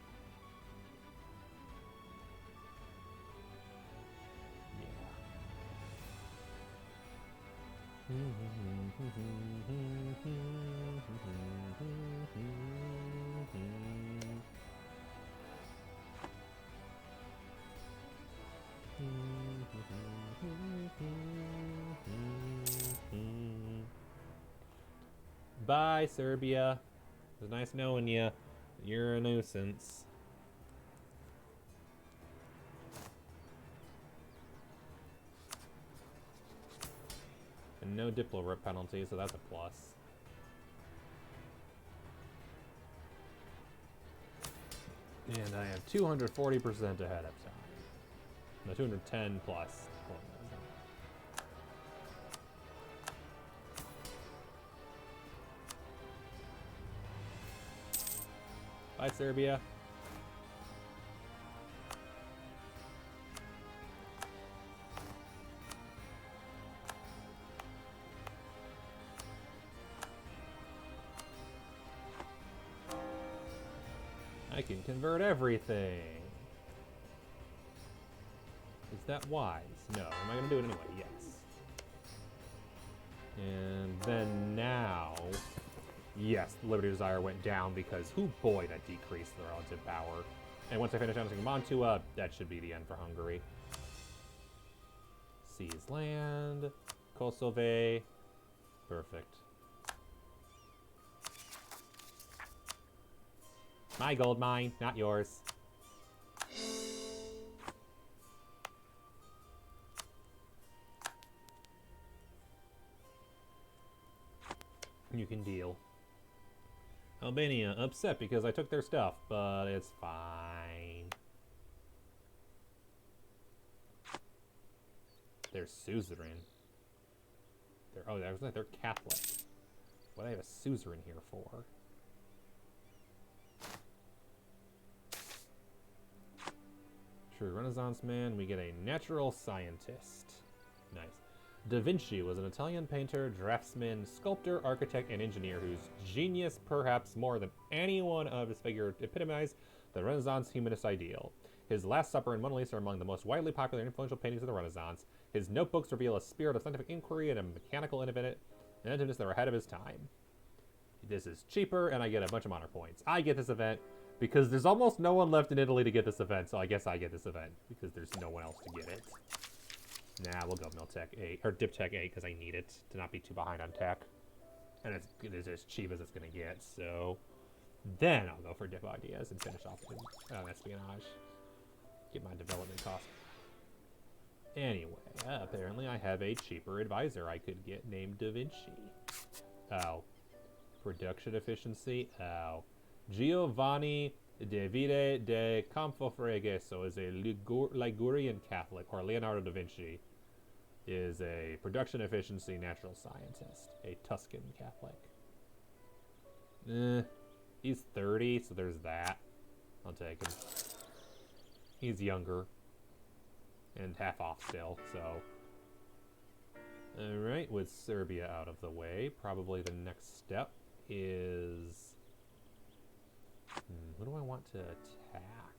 Bye, Serbia. It was nice knowing you. You're a nuisance. And no Diplo penalty, so that's a plus. And I have 240% ahead of time. No, 210 plus. Bye, Serbia. I can convert everything. Is that wise? No. Am I going to do it anyway? Yes. And then now... Yes, Liberty Desire went down because, oh boy, that decreased the relative power. And once I finish annexing Mantua, that should be the end for Hungary. Seize land. Kosovo. Perfect. My gold mine, not yours. You can deal. Albania, upset because I took their stuff, but it's fine. They're suzerain. They're Catholic. What do I have a suzerain here for? True Renaissance man, we get a natural scientist. Nice. Da Vinci was an Italian painter, draftsman, sculptor, architect, and engineer whose genius, perhaps more than any one of his figure, epitomized the Renaissance humanist ideal. His Last Supper and Mona Lisa are among the most widely popular and influential paintings of the Renaissance. His notebooks reveal a spirit of scientific inquiry and a mechanical inventiveness that were ahead of his time. This is cheaper, and I get a bunch of honor points. I get this event because there's almost no one left in Italy to get this event, so I guess I get this event because there's no one else to get it. Nah, we'll go Miltech 8, or Diptech 8, because I need it to not be too behind on tech. And it's as cheap as it's going to get, so... Then I'll go for Dip Ideas and finish off with espionage. Get my development cost. Anyway, apparently I have a cheaper advisor I could get named Da Vinci. Oh. Production efficiency? Oh. Giovanni Davide de Campofregeso is a Ligurian Catholic, or Leonardo da Vinci is a production efficiency natural scientist, a Tuscan Catholic. He's 30, so there's that. I'll take him. He's younger. And half off still, so... Alright, with Serbia out of the way, probably the next step is... Who do I want to attack?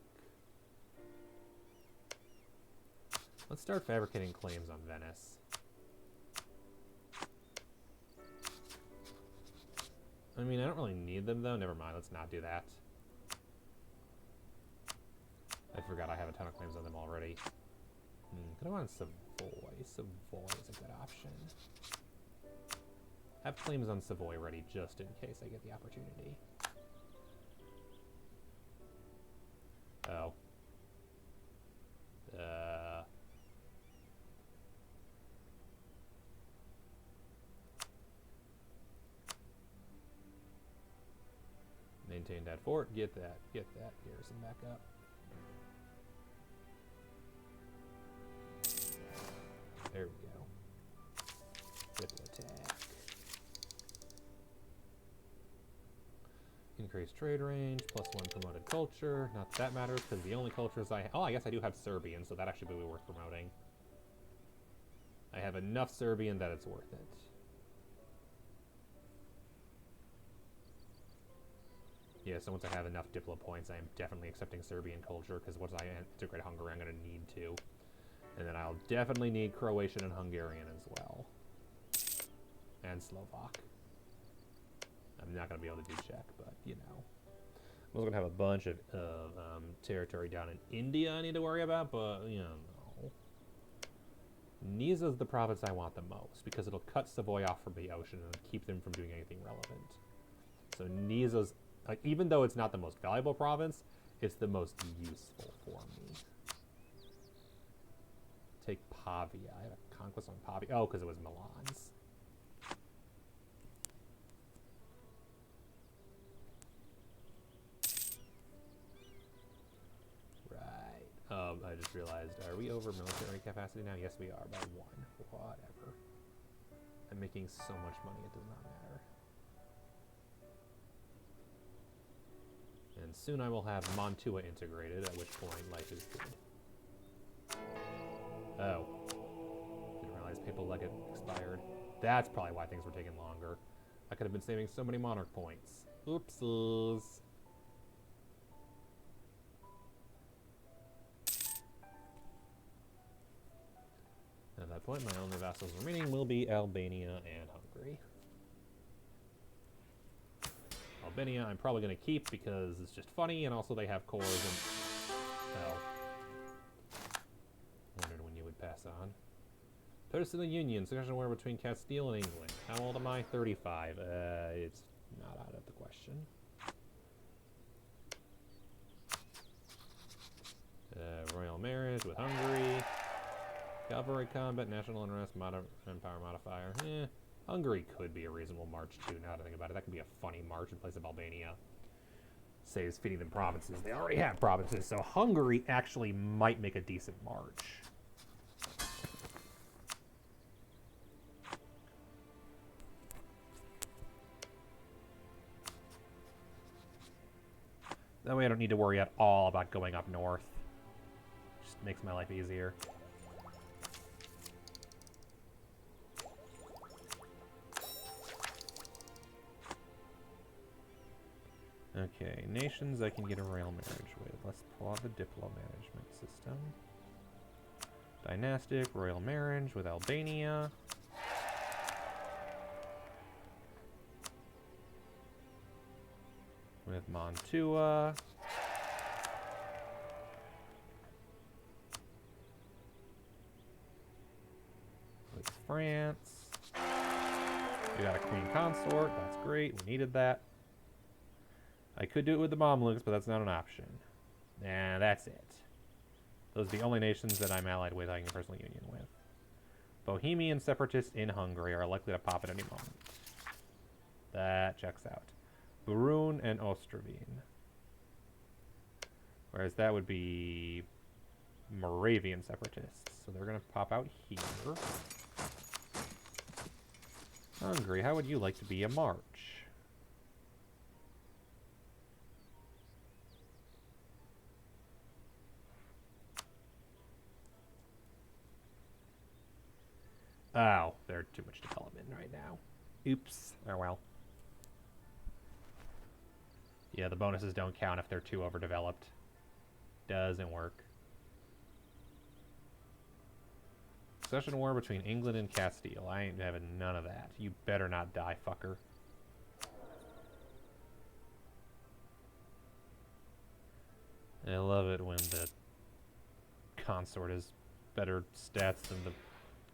Let's start fabricating claims on Venice. I mean, I don't really need them, though. Never mind, let's not do that. I forgot I have a ton of claims on them already. Could I want Savoy? Savoy is a good option. Have claims on Savoy ready just in case I get the opportunity. Oh. Maintain that fort. Get that garrison back up. There we go. Triple attack. Increased trade range, +1 promoted culture. Not that matters, because the only cultures I have... Oh, I guess I do have Serbian, so that actually would be worth promoting. I have enough Serbian that it's worth it. Yeah, so once I have enough Diplo points, I am definitely accepting Serbian culture, because once I integrate Hungary, I'm going to need to. And then I'll definitely need Croatian and Hungarian as well. And Slovak. I'm not going to be able to do Czech, but, you know. I'm also going to have a bunch of territory down in India I need to worry about, but, you know. Niza's the province I want the most, because it'll cut Savoy off from the ocean and keep them from doing anything relevant. So Niza's, like, even though it's not the most valuable province, it's the most useful for me. Take Pavia. I have a conquest on Pavia. Oh, because it was Milan's. Right. I just realized, are we over military capacity now? Yes, we are, by 1. Whatever. I'm making so much money, it does not matter. And soon I will have Mantua integrated, at which point life is good. Oh. Didn't realize Papal Legate expired. That's probably why things were taking longer. I could have been saving so many monarch points. Oopsies. At that point, my only vassals remaining will be Albania and Hungary. Albania I'm probably going to keep because it's just funny, and also they have cores and... Oh. Wondered when you would pass on. Personal Union, succession war between Castile and England. How old am I? 35. It's not out of the question. Royal marriage with Hungary. Cavalry combat, national interest, empire modifier. Hungary could be a reasonable march too, now that I think about it. That could be a funny march in place of Albania. Saves feeding them provinces. They already have provinces, so Hungary actually might make a decent march. That way I don't need to worry at all about going up north. Just makes my life easier. Okay, nations I can get a royal marriage with. Let's pull out the Diplo management system. Dynastic, royal marriage with Albania. With Mantua. France. We got a queen consort. That's great. We needed that. I could do it with the Mamluks, but that's not an option. And that's it. Those are the only nations that I'm allied with I can personal union with. Bohemian separatists in Hungary are likely to pop at any moment. That checks out. Burun and Ostrovine. Whereas that would be Moravian separatists. So they're going to pop out here. Hungary, how would you like to be a march? Oh, they're too much development right now. Oops. Oh well. Yeah, the bonuses don't count if they're too overdeveloped. Doesn't work. Succession war between England and Castile. I ain't having none of that. You better not die, fucker. I love it when the consort has better stats than the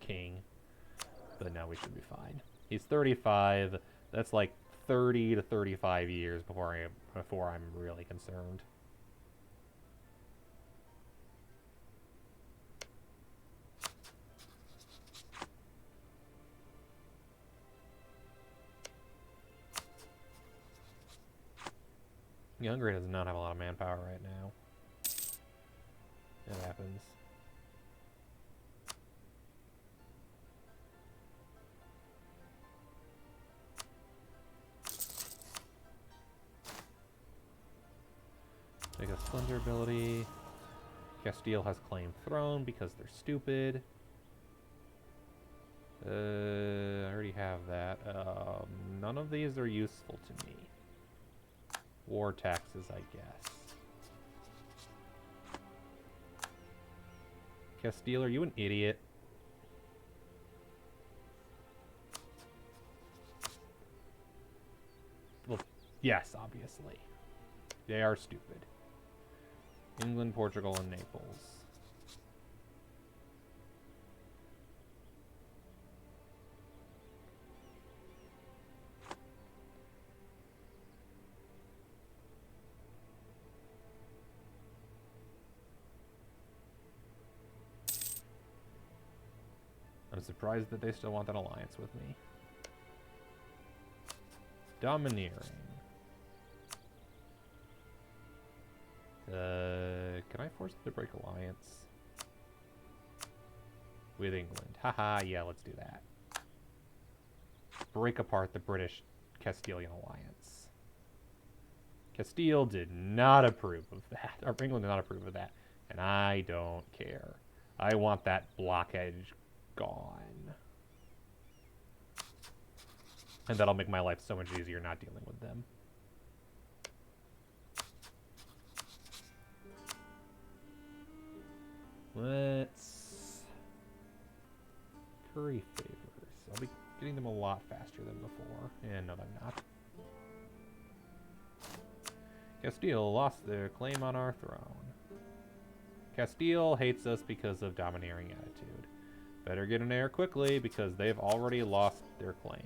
king. But no, we should be fine. He's 35. That's like 30 to 35 years before I'm really concerned. Hungary does not have a lot of manpower right now. It happens. They got Splendor ability. Castile has claim throne because they're stupid. I already have that. None of these are useful to me. War taxes, I guess. Castile, are you an idiot? Well, yes, obviously. They are stupid. England, Portugal, and Naples. I'm surprised that they still want that alliance with me. Domineering. Can I force them to break alliance? With England. Haha, yeah, let's do that. Break apart the British Castilian alliance. Castile did not approve of that. Or England did not approve of that. And I don't care. I want that blockage gone. And that'll make my life so much easier not dealing with them. Let's curry favors. I'll be getting them a lot faster than before. And no, I'm not. Castile lost their claim on our throne. Castile hates us because of domineering attitude. Better get an heir quickly because they've already lost their claim.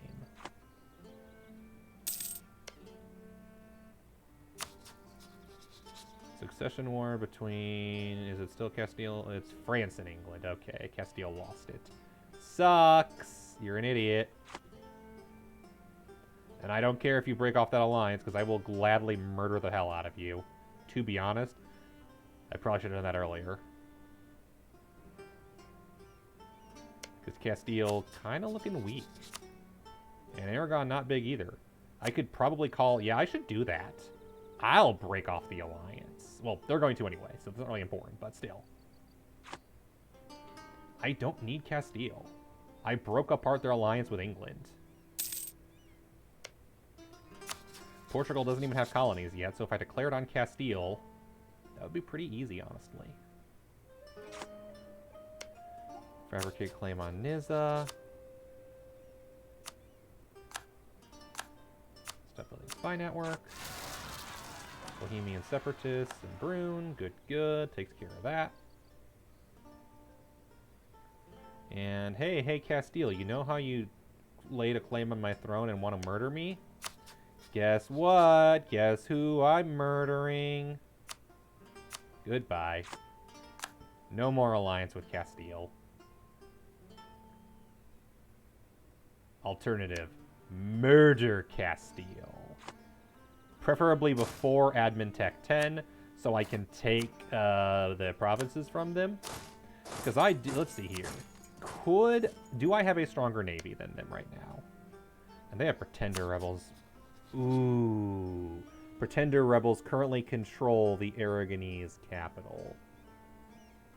Succession war between... Is it still Castile? It's France and England. Okay, Castile lost it. Sucks! You're an idiot. And I don't care if you break off that alliance, because I will gladly murder the hell out of you. To be honest, I probably should have done that earlier. Because Castile kind of looking weak. And Aragon not big either. I could probably call... Yeah, I should do that. I'll break off the alliance. Well, they're going to anyway, so it's not really important, but still. I don't need Castile. I broke apart their alliance with England. Portugal doesn't even have colonies yet, so if I declared on Castile, that would be pretty easy, honestly. Fabricate claim on Nizza. Stop building spy networks. Bohemian separatists and Brune. Good, good. Takes care of that. And hey, Castile, you know how you laid a claim on my throne and want to murder me? Guess what? Guess who I'm murdering? Goodbye. No more alliance with Castile. Alternative. Murder Castile. Preferably before Admin Tech 10, so I can take the provinces from them. Because let's see here. Do I have a stronger navy than them right now? And they have Pretender Rebels. Ooh. Pretender Rebels currently control the Aragonese capital.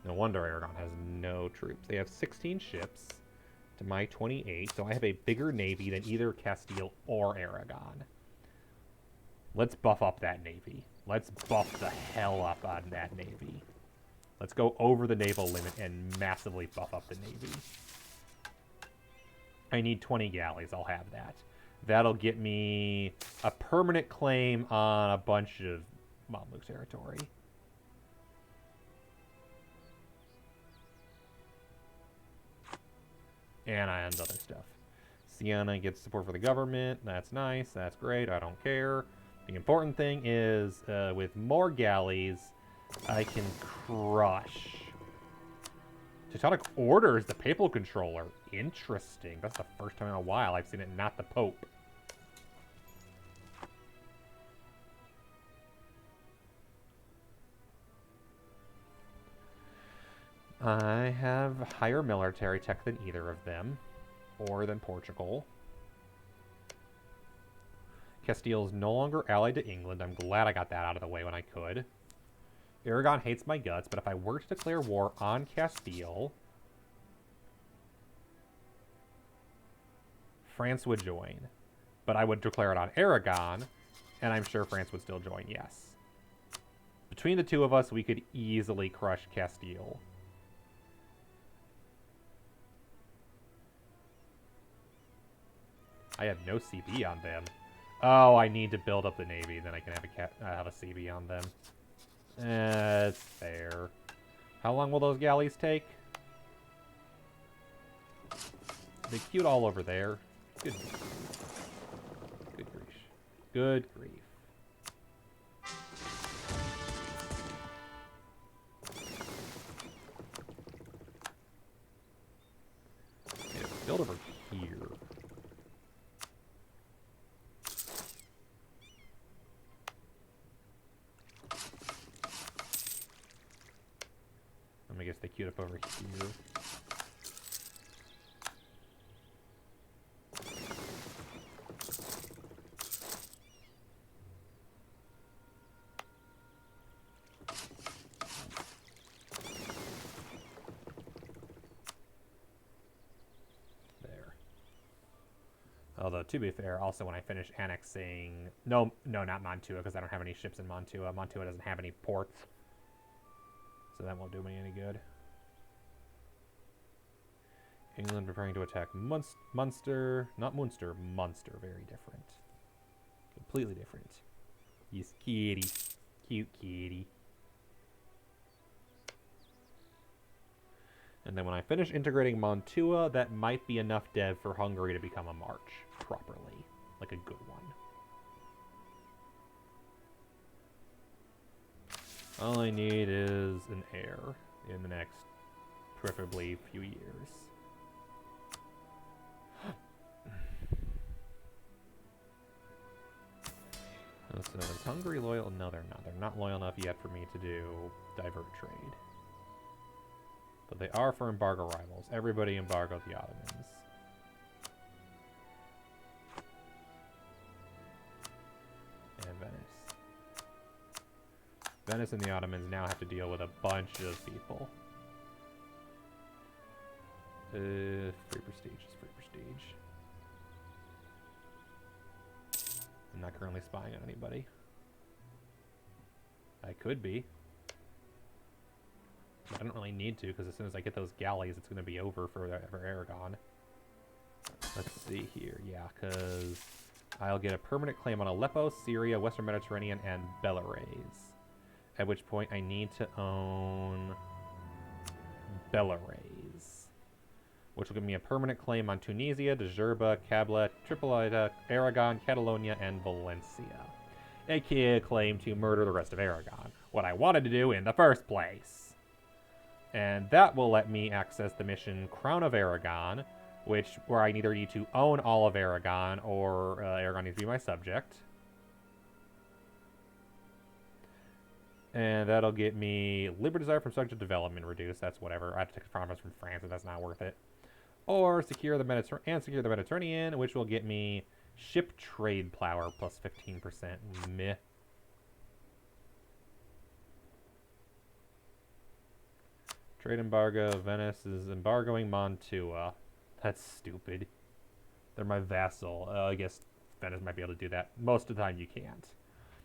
No wonder Aragon has no troops. They have 16 ships to my 28, so I have a bigger navy than either Castile or Aragon. Let's buff up that navy. Let's buff the hell up on that navy. Let's go over the naval limit and massively buff up the navy. I need 20 galleys. I'll have that. That'll get me a permanent claim on a bunch of Mamluk territory. And other stuff. Siena gets support for the government. That's nice. That's great. I don't care. The important thing is, with more galleys, I can crush. Teutonic Order is the papal controller. Interesting. That's the first time in a while I've seen it, not the Pope. I have higher military tech than either of them, or than Portugal. Castile is no longer allied to England. I'm glad I got that out of the way when I could. Aragon hates my guts, but if I were to declare war on Castile, France would join. But I would declare it on Aragon, and I'm sure France would still join, yes. Between the two of us, we could easily crush Castile. I have no CB on them. Oh, I need to build up the navy, then I can have a CB on them. It's fair. How long will those galleys take? They queued all over there. Good grief. Good grief. Okay, build over here. I guess they queued up over here. There. Although, to be fair, also when I finish annexing... No, not Mantua, because I don't have any ships in Mantua. Mantua doesn't have any ports. So that won't do me any good. England preparing to attack Munster. Not Munster, Munster. Very different. Completely different. Yes, kitty. Cute kitty. And then when I finish integrating Mantua, that might be enough dev for Hungary to become a march properly. Like a good one. All I need is an heir in the next, preferably, few years. So is Hungary loyal? No, they're not. They're not loyal enough yet for me to do divert trade. But they are for embargo rivals. Everybody embargoed the Ottomans. And Venice. Venice and the Ottomans now have to deal with a bunch of people. Free prestige is free prestige. I'm not currently spying on anybody. I could be. But I don't really need to, because as soon as I get those galleys, it's going to be over for Aragon. Let's see here. Yeah, because I'll get a permanent claim on Aleppo, Syria, Western Mediterranean, and Belarus. At which point I need to own Belarus. which will give me a permanent claim on Tunisia, Djerba, Kabla, Tripolita, Aragon, Catalonia, and Valencia. AKA a claim to murder the rest of Aragon, what I wanted to do in the first place. And that will let me access the mission Crown of Aragon, where I either need to own all of Aragon or Aragon needs to be my subject. And that'll get me Liberty Desire from Subject Development reduced. That's whatever. I have to take a promise from France, and that's not worth it. Or secure the Mediterranean, which will get me Ship Trade Power plus 15%. Meh. Trade embargo. Venice is embargoing Mantua. That's stupid. They're my vassal. I guess Venice might be able to do that. Most of the time you can't.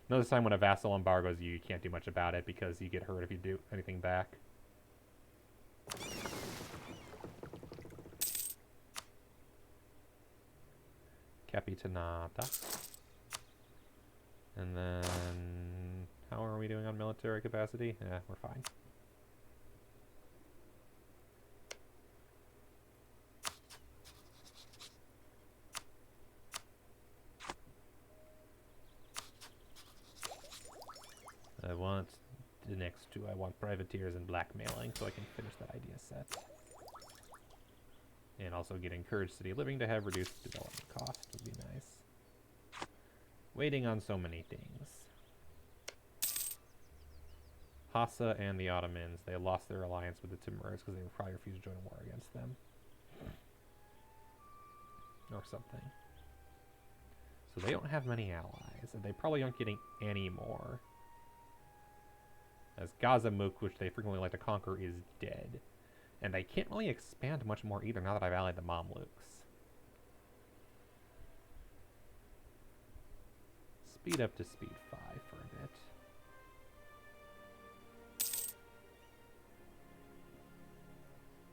Another time when a vassal embargoes you, you can't do much about it because you get hurt if you do anything back. Capitanata. And then, how are we doing on military capacity? Yeah, we're fine. I want the next two. I want privateers and blackmailing so I can finish that idea set. And also get encouraged city living to have reduced development cost would be nice. Waiting on so many things. Hassa and the Ottomans, they lost their alliance with the Timurids because they would probably refuse to join a war against them. Or something. So they don't have many allies, and they probably aren't getting any more. As Gazamuk, which they frequently like to conquer, is dead. And they can't really expand much more either now that I've allied the Mamluks. Speed up to speed 5 for a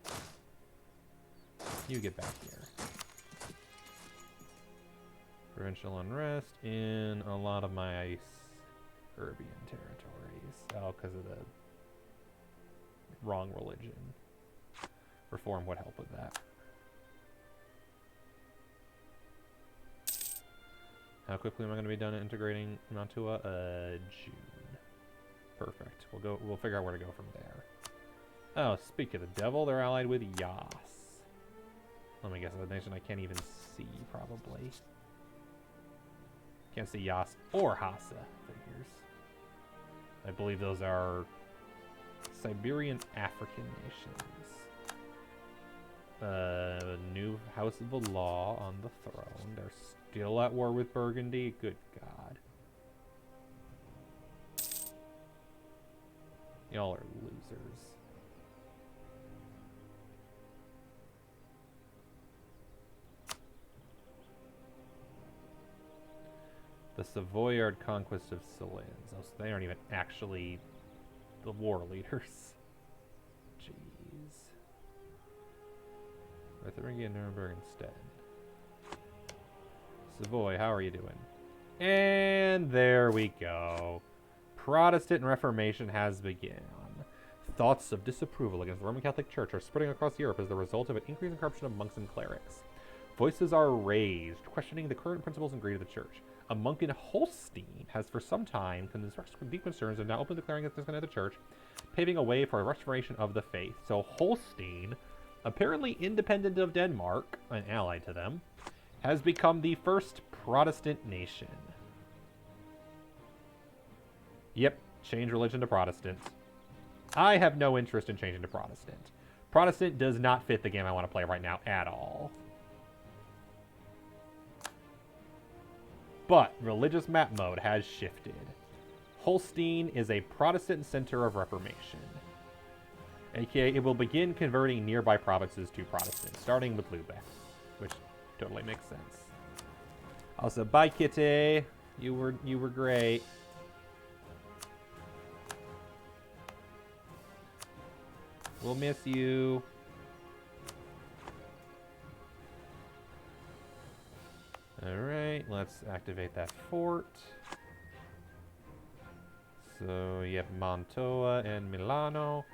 bit. You get back here. Provincial unrest in a lot of my Serbian territories. Oh, because of the wrong religion. Reform would help with that. How quickly am I going to be done integrating Mantua? June. Perfect. We'll figure out where to go from there. Oh, speak of the devil, they're allied with Yas. Let me guess, a nation I can't even see, probably. Can't see Yas or Hassa figures. I believe those are Siberian African nations. New House of the Law on the throne. They're still at war with Burgundy. Good God. Y'all are losers. The Savoyard conquest of Sillins. Oh, so they aren't even actually the war leaders. Jeez. Rithuringia and Nuremberg instead. Savoy, how are you doing? And there we go. Protestant Reformation has begun. Thoughts of disapproval against the Roman Catholic Church are spreading across Europe as the result of an increasing corruption of monks and clerics. Voices are raised, questioning the current principles and greed of the church. A monk in Holstein has for some time expressed deep concerns and now openly declaring against the church, paving a way for a restoration of the faith. So Holstein, apparently independent of Denmark, and allied to them, has become the first Protestant nation. Yep, change religion to Protestant. I have no interest in changing to Protestant. Protestant does not fit the game I want to play right now at all. But religious map mode has shifted. Holstein is a Protestant center of Reformation. AKA, it will begin converting nearby provinces to Protestant, starting with Lubeck, which totally makes sense. Also, bye, Kitty. You were great. We'll miss you. Alright, let's activate that fort. So, you have Mantua and Milano.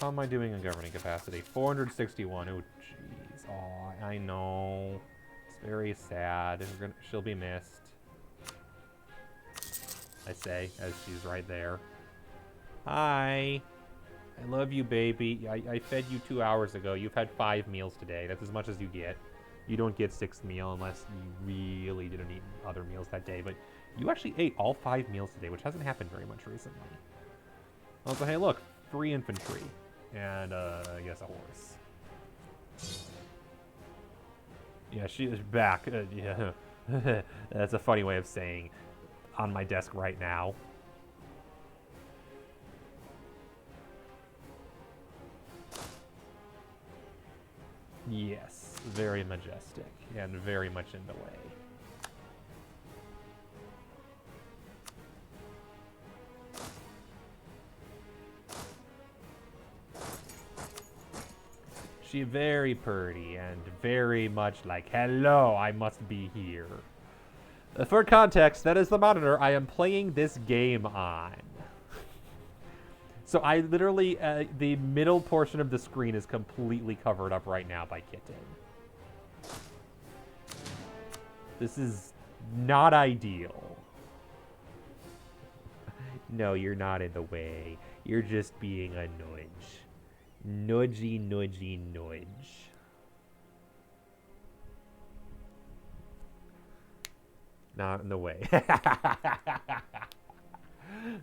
How am I doing in governing capacity? 461. Oh, jeez. Oh, I know. It's very sad. She'll be missed. I say, as she's right there. Hi. I love you, baby. I fed you 2 hours ago. You've had 5 meals today. That's as much as you get. You don't get 6th meal unless you really didn't eat other meals that day. But you actually ate all 5 meals today, which hasn't happened very much recently. Also, hey, look. Free infantry. And, I guess a horse. Yeah, she is back. Yeah. That's a funny way of saying on my desk right now. Yes, very majestic and very much in the way. She very pretty and very much like, hello, I must be here. For context, that is the monitor I am playing this game on. So I literally, the middle portion of the screen is completely covered up right now by kitten. This is not ideal. No, you're not in the way. You're just being a nudge. Nudgy, nudgy, nudge. Not in the way.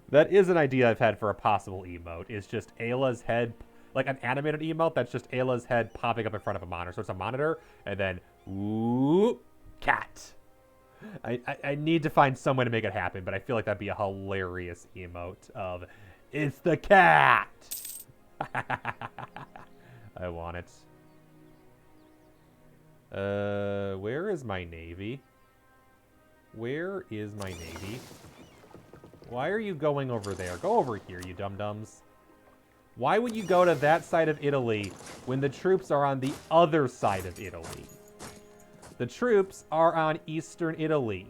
That is an idea I've had for a possible emote. Is just Ayla's head, like an animated emote that's just Ayla's head popping up in front of a monitor. So it's a monitor, and then, ooh, cat. I need to find some way to make it happen, but I feel like that'd be a hilarious emote of, it's the cat. I want it. Where is my navy? Where is my navy? Why are you going over there? Go over here, you dum-dums. Why would you go to that side of Italy when the troops are on the other side of Italy? The troops are on Eastern Italy,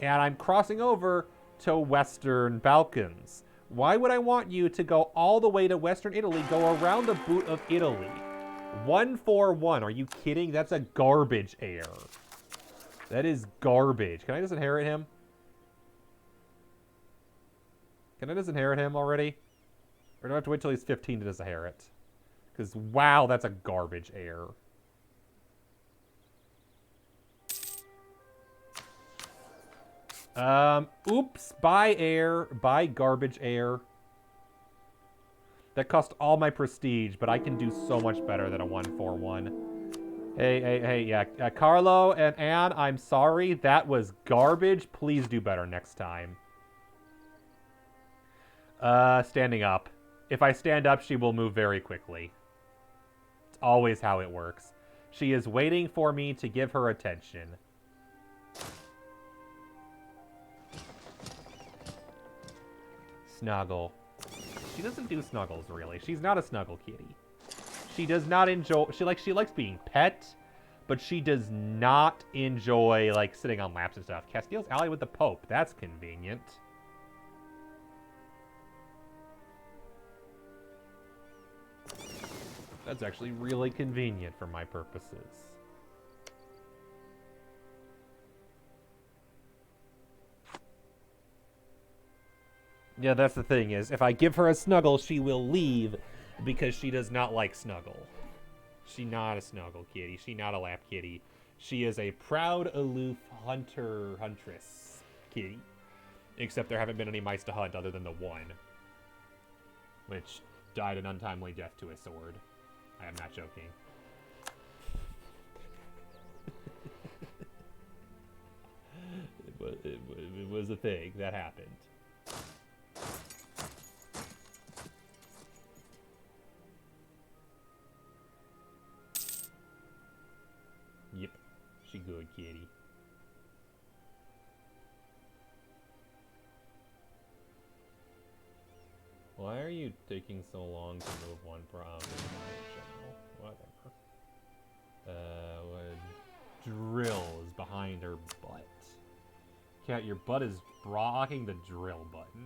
and I'm crossing over to Western Balkans. Why would I want you to go all the way to Western Italy, go around the boot of Italy? 141, are you kidding? That's a garbage heir. That is garbage. Can I disinherit him? Can I disinherit him already? Or do I have to wait till he's 15 to disinherit? Because, wow, that's a garbage heir. Oops. Buy heir. Buy garbage heir. That cost all my prestige, but I can do so much better than a 141. Hey, yeah. Carlo and Anne, I'm sorry. That was garbage. Please do better next time. Standing up. If I stand up, she will move very quickly. It's always how it works. She is waiting for me to give her attention. Snuggle. She doesn't do snuggles, really. She's not a snuggle kitty. She does not enjoy... She likes being pet, but she does not enjoy, like, sitting on laps and stuff. Castile's ally with the Pope. That's convenient. That's actually really convenient for my purposes. Yeah, that's the thing is, if I give her a snuggle, she will leave because she does not like snuggle. She's not a snuggle kitty. She's not a lap kitty. She is a proud, aloof huntress kitty. Except there haven't been any mice to hunt other than the one. Which died an untimely death to a sword. I am not joking. It was a thing that happened. Yep, she good kitty. Why are you taking so long to move one province in general? Whatever. Drill is behind her butt. Cat, your butt is blocking the drill button.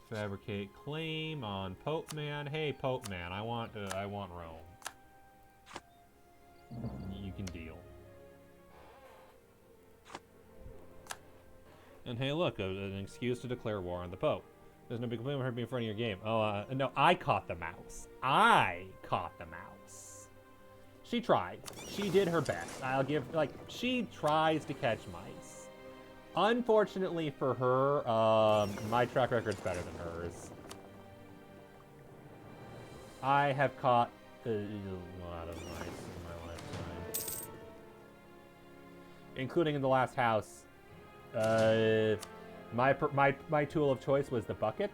Fabricate claim on Pope Man. Hey, Pope Man, I want Rome. You can deal. And hey, look, an excuse to declare war on the Pope. There's no big complaint about her being in front of your game. Oh, no, I caught the mouse. I caught the mouse. She tried. She did her best. I'll give, like, she tries to catch mice. Unfortunately for her, my track record's better than hers. I have caught a lot of mice in my lifetime. Including in the last house. My tool of choice was the bucket.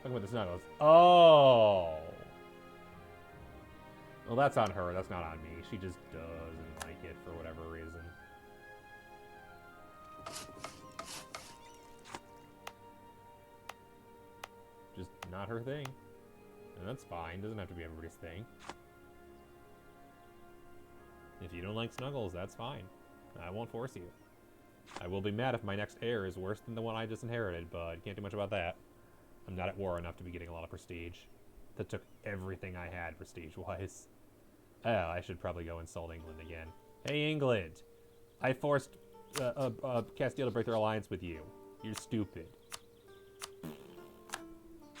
Look at the snuggles. Oh. Well, that's on her. That's not on me. She just doesn't like it for whatever reason. Just not her thing. And that's fine. Doesn't have to be everybody's thing. If you don't like snuggles, that's fine. I won't force you. I will be mad if my next heir is worse than the one I just inherited, but can't do much about that. I'm not at war enough to be getting a lot of prestige. That took everything I had prestige-wise. Oh, I should probably go insult England again. Hey, England! I forced Castile to break their alliance with you. You're stupid.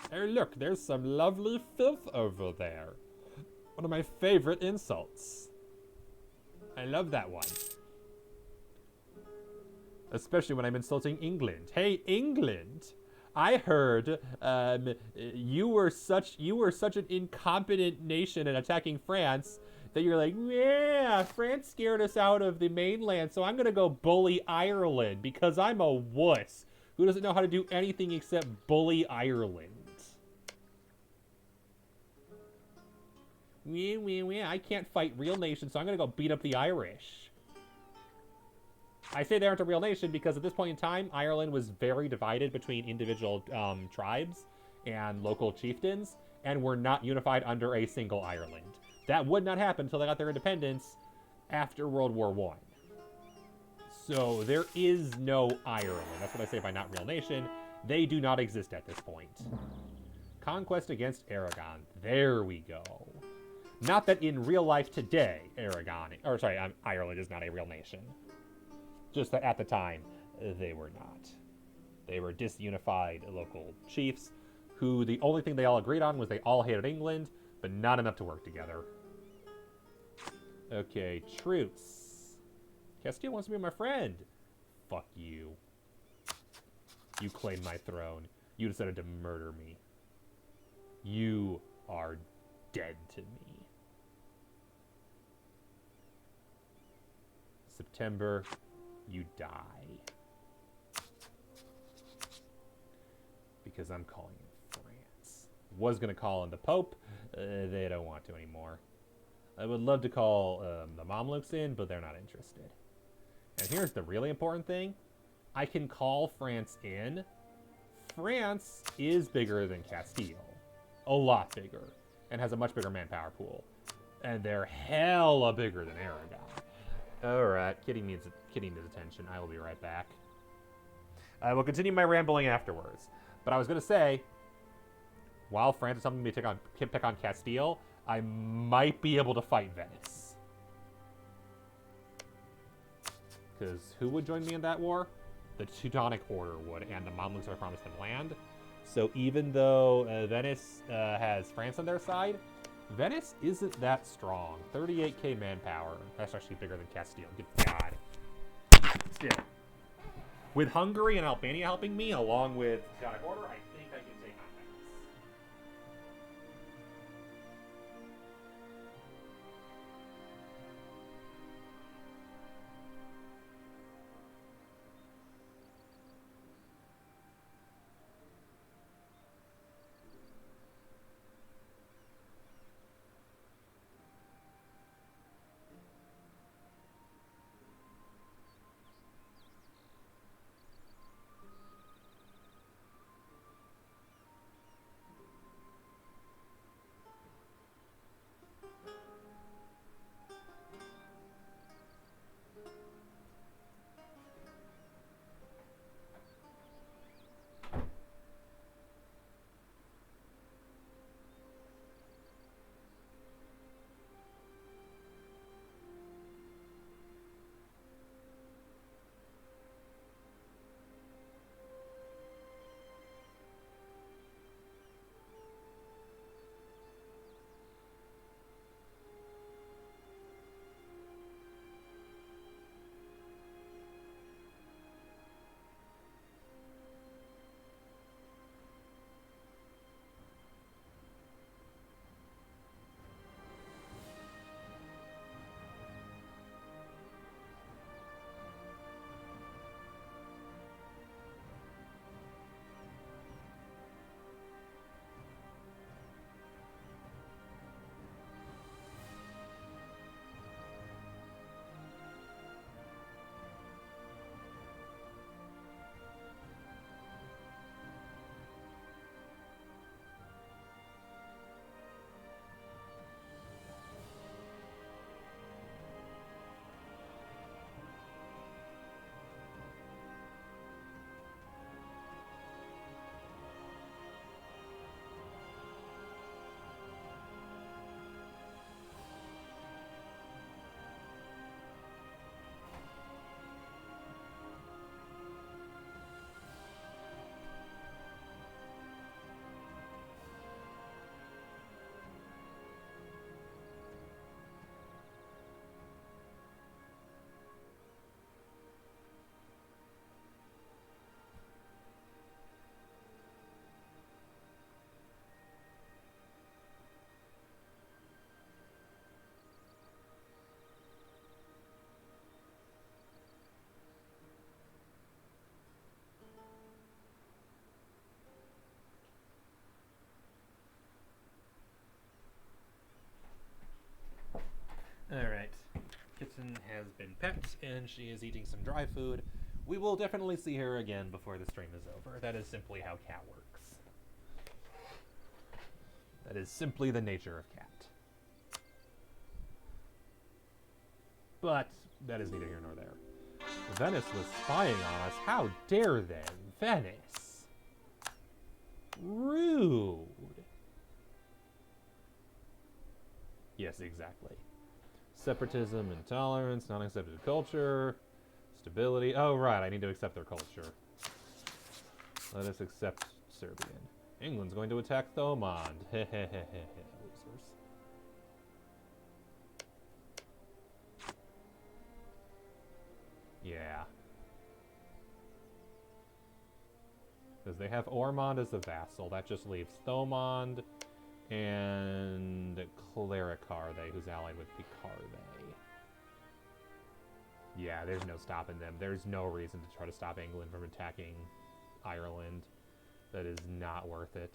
Hey, look, there's some lovely filth over there. One of my favorite insults. I love that one. Especially when I'm insulting England. Hey, England! I heard you were such an incompetent nation in attacking France that you're like, yeah, France scared us out of the mainland, so I'm gonna go bully Ireland because I'm a wuss who doesn't know how to do anything except bully Ireland. I can't fight real nations, so I'm gonna go beat up the Irish. I say they aren't a real nation because at this point in time, Ireland was very divided between individual tribes and local chieftains, and were not unified under a single Ireland. That would not happen until they got their independence after World War I. So there is no Ireland. That's what I say by not real nation. They do not exist at this point. Conquest against Aragon. There we go. Not that in real life today, Ireland is not a real nation. Just that at the time, they were not. They were disunified local chiefs who the only thing they all agreed on was they all hated England, but not enough to work together. Okay, truce. Castile wants to be my friend. Fuck you. You claimed my throne. You decided to murder me. You are dead to me. September, you die. Because I'm calling in France. Was going to call in the Pope. They don't want to anymore. I would love to call the Mamluks in, but they're not interested. And here's the really important thing. I can call France in. France is bigger than Castile. A lot bigger. And has a much bigger manpower pool. And they're hella bigger than Aragon. Alright, Kitty needs attention. I will be right back. I will continue my rambling afterwards. But I was going to say, while France is helping me pick on Castile, I might be able to fight Venice. Because who would join me in that war? The Teutonic Order would, and the Mamluks have promised them land. So even though Venice has France on their side, Venice isn't that strong. 38k manpower. That's actually bigger than Castile. Good God. Still. With Hungary and Albania helping me, along with Teutonic Order, I think I can take on Venice. Alright. Kitten has been pet, and she is eating some dry food. We will definitely see her again before the stream is over. That is simply how cat works. That is simply the nature of cat. But that is neither here nor there. Venice was spying on us. How dare they? Venice. Rude. Yes, exactly. Separatism, intolerance, non-accepted culture, stability. Oh, right, I need to accept their culture. Let us accept Serbian. England's going to attack Thomond. Hehehehe, losers. Yeah. Because they have Ormond as the vassal. That just leaves Thomond and Clericarde, who's allied with Picarde. Yeah, there's no stopping them. There's no reason to try to stop England from attacking Ireland. That is not worth it.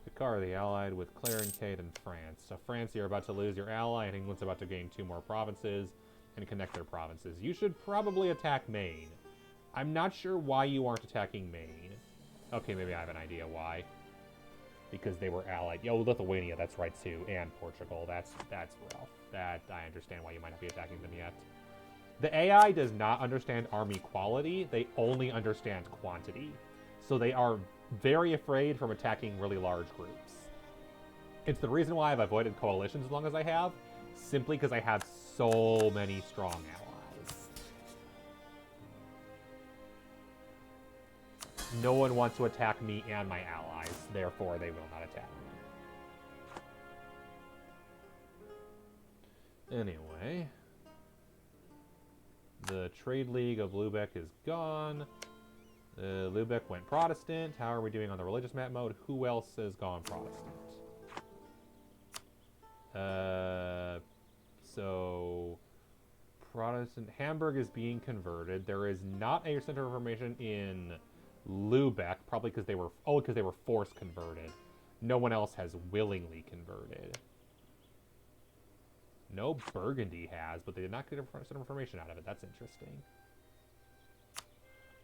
Picarde allied with Clericarde and France. So France, you're about to lose your ally, and England's about to gain 2 more provinces and connect their provinces. You should probably attack Maine. I'm not sure why you aren't attacking Maine. Okay, maybe I have an idea why. Because they were allied. Yo, Lithuania, that's right too, and Portugal. That's rough. That I understand why you might not be attacking them yet. The AI does not understand army quality. They only understand quantity. So they are very afraid from attacking really large groups. It's the reason why I've avoided coalitions as long as I have, simply because I have so many strong allies. No one wants to attack me and my allies, therefore they will not attack me. Anyway, the Trade League of Lubeck is gone. Lubeck went Protestant. How are we doing on the religious map mode? Who else has gone Protestant? So Protestant Hamburg is being converted. There is not a center of reformation in Lubeck, probably because they were force converted. No one else has willingly converted. No, Burgundy has, but they did not get a center of reformation out of it. That's interesting.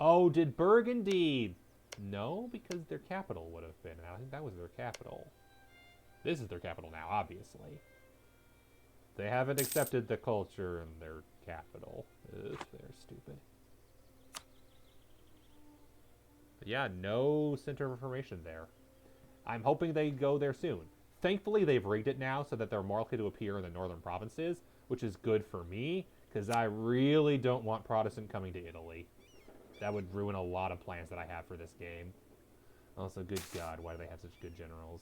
Oh, did Burgundy? No, because their capital would have been. I think that was their capital. This is their capital now, obviously. They haven't accepted the culture in their capital. Ugh, they're stupid. But yeah, no center of reformation there. I'm hoping they go there soon. Thankfully, they've rigged it now so that they're more likely to appear in the northern provinces, which is good for me, because I really don't want Protestant coming to Italy. That would ruin a lot of plans that I have for this game. Also, good God, why do they have such good generals?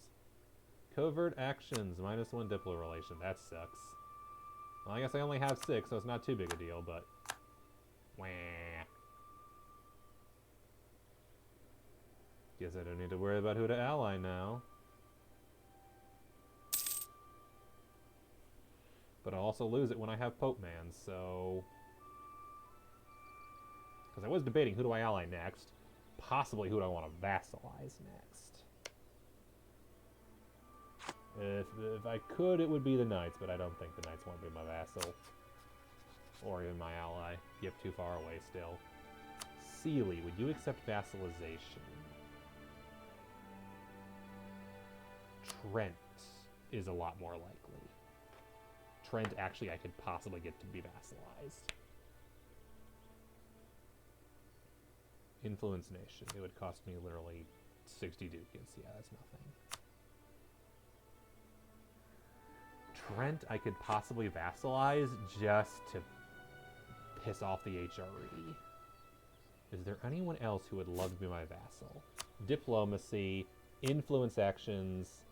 Covert actions, -1 diplo relation. That sucks. Well, I guess I only have 6, so it's not too big a deal, but... Wah. Guess I don't need to worry about who to ally now. But I'll also lose it when I have Pope Man, so... Because I was debating who do I ally next. Possibly who do I want to vassalize next. If I could, it would be the Knights, but I don't think the Knights want to be my vassal. Or even my ally. Yep, too far away still. Sealy, would you accept vassalization? Trent is a lot more likely. Trent, actually, I could possibly get to be vassalized. Influence nation. It would cost me literally 60 ducats. Yeah, that's nothing. Trent, I could possibly vassalize just to piss off the HRE. Is there anyone else who would love to be my vassal? Diplomacy, influence actions,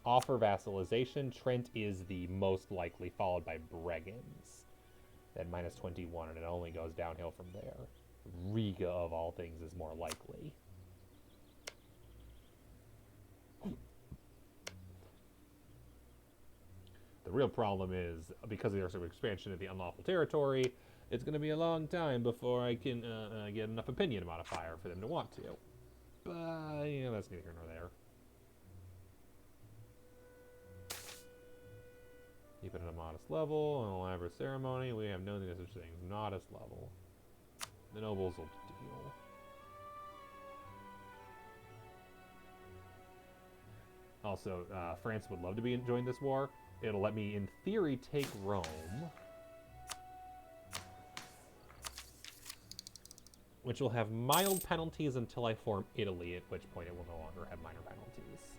offer vassalization. Trent is the most likely, followed by Bregenz at -21, and it only goes downhill from there. Riga, of all things, is more likely. The real problem is, because there's some expansion of the unlawful territory, it's going to be a long time before I can get enough opinion modifier for them to want to. But, you know, that's neither here nor there. Keep it at a modest level. An elaborate ceremony. We have no such thing. Modest level. The nobles will deal. Also, France would love to be join this war. It'll let me, in theory, take Rome. Which will have mild penalties until I form Italy, at which point it will no longer have minor penalties.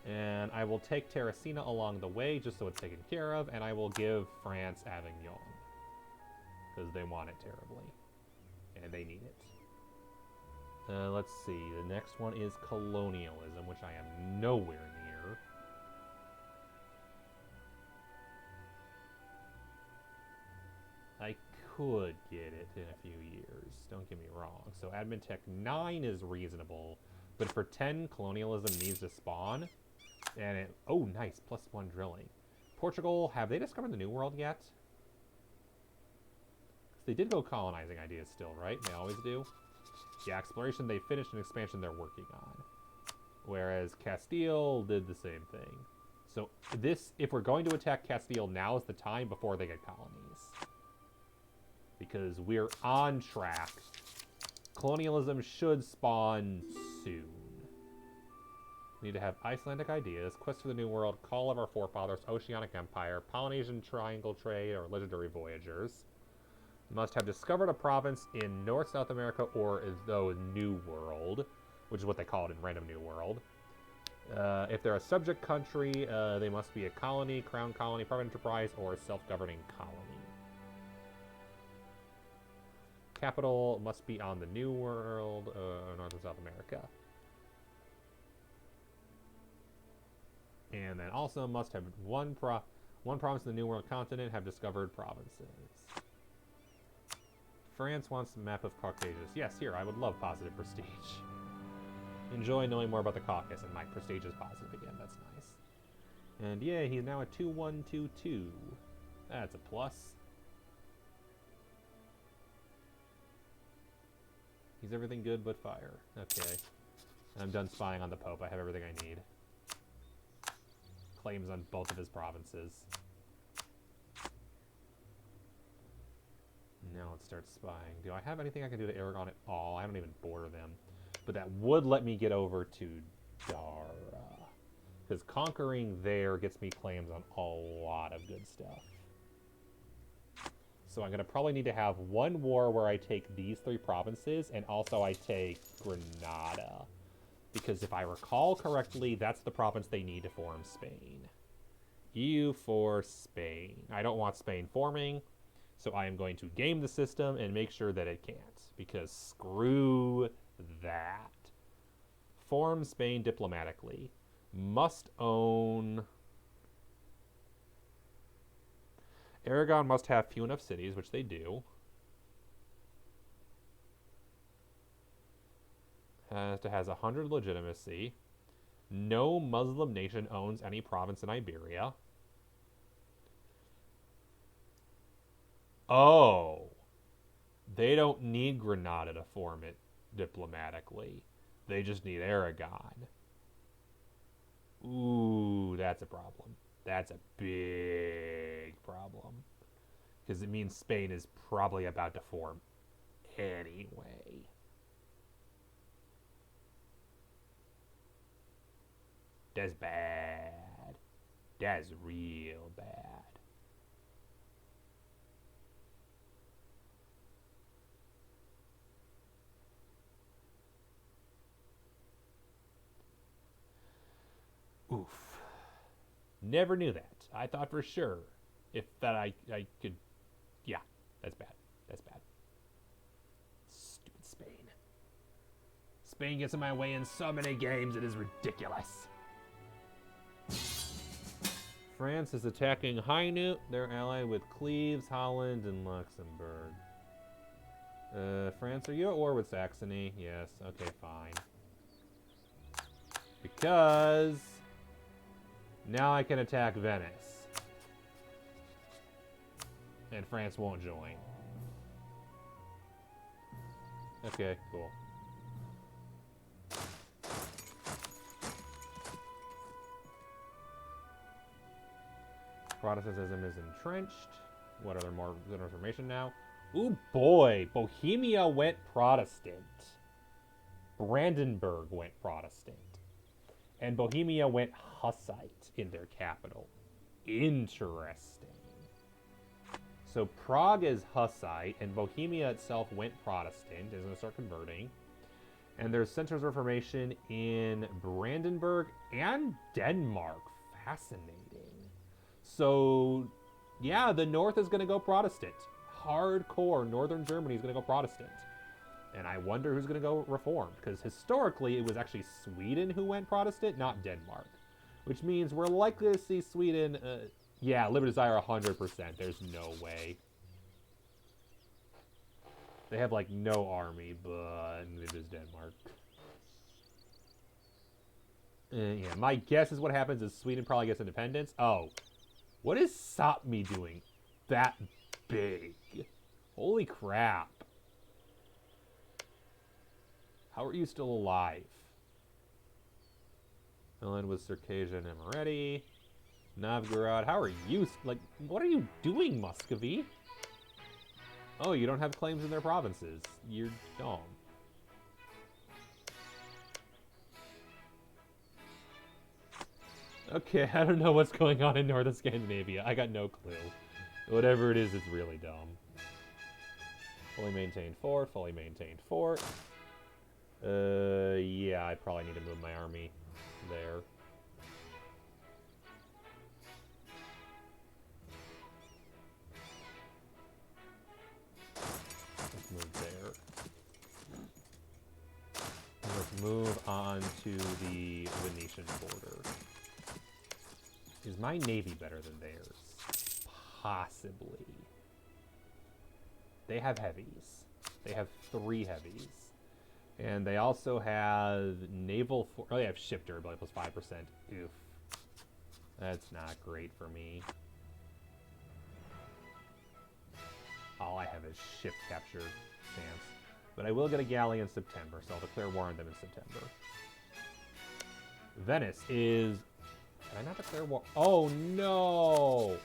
And I will take Terracina along the way, just so it's taken care of, and I will give France Avignon. Because they want it terribly. And they need it. Let's see, the next one is colonialism, which I am nowhere near. I could get it in a few years, don't get me wrong. So Admin Tech 9 is reasonable, but for 10, colonialism needs to spawn. And it, oh nice, +1 drilling. Portugal, have they discovered the New World yet? They did go colonizing ideas still, right? They always do. Yeah, exploration, they finished an expansion they're working on. Whereas Castile did the same thing. So this, if we're going to attack Castile, now is the time before they get colonies. Because we're on track. Colonialism should spawn soon. We need to have Icelandic ideas, Quest for the New World, Call of Our Forefathers, Oceanic Empire, Polynesian Triangle Trade, or Legendary Voyagers. Must have discovered a province in North South America or as though New World, which is what they call it in Random New World. If they're a subject country, they must be a colony, crown colony, private enterprise, or a self-governing colony. Capital must be on the New World, North and South America. And then also must have one province in the New World continent have discovered provinces. France wants a map of Caucasus. Yes, here, I would love positive prestige. Enjoy knowing more about the Caucasus, and my prestige is positive again. That's nice. And yeah, he's now at 2122. That's a plus. He's everything good but fire. Okay. I'm done spying on the Pope. I have everything I need. Claims on both of his provinces. Now let's start spying. Do I have anything I can do to Aragon at all? I don't even border them. But that would let me get over to Dara. Because conquering there gets me claims on a lot of good stuff. So I'm going to probably need to have one war where I take these 3 provinces, and also I take Granada. Because if I recall correctly, that's the province they need to form Spain. EU for Spain. I don't want Spain forming, so I am going to game the system and make sure that it can't. Because screw that. Form Spain diplomatically. Must own... Aragon must have few enough cities, which they do. Has 100 legitimacy. No Muslim nation owns any province in Iberia. Oh. They don't need Granada to form it diplomatically. They just need Aragon. Ooh, that's a problem. That's a big problem. Because it means Spain is probably about to form anyway. That's bad. That's real bad. Oof. Never knew that. I thought for sure if that I could... Yeah, that's bad. That's bad. Stupid Spain. Spain gets in my way in so many games, it is ridiculous. France is attacking Hainaut. They're allied with Cleves, Holland, and Luxembourg. France, are you at war with Saxony? Yes. Okay, fine. Because now I can attack Venice. And France won't join. Okay, cool. Protestantism is entrenched. What other more good information now? Ooh boy, Bohemia went Protestant. Brandenburg went Protestant. And Bohemia went Hussite in their capital. Interesting. So Prague is Hussite, and Bohemia itself went Protestant. Is going to start converting. And there's centers of Reformation in Brandenburg and Denmark. Fascinating. So, yeah, the North is going to go Protestant. Hardcore Northern Germany is going to go Protestant. And I wonder who's going to go Reformed, because historically it was actually Sweden who went Protestant, not Denmark. Which means we're likely to see Sweden, yeah, Live and Desire 100%. There's no way. They have, like, no army, but it is Denmark. Yeah, my guess is what happens is Sweden probably gets independence. Oh, what is Sapmi doing that big? Holy crap. How are you still alive? Finland with Circassia and Imereti. Novgorod, how are you? Like, what are you doing, Muscovy? Oh, you don't have claims in their provinces. You're dumb. Okay, I don't know what's going on in northern Scandinavia. I got no clue. Whatever it is, it's really dumb. Fully maintained fort, fully maintained fort. Yeah, I probably need to move my army there. Let's move there. Let's move on to the Venetian border. Is my navy better than theirs? Possibly. They have heavies. They have 3 heavies. And they also have naval... Oh, they have ship durability plus 5%. Oof. That's not great for me. All I have is ship capture chance. But I will get a galley in September, so I'll declare war on them in September. Venice is... Can I not declare war? Oh, no!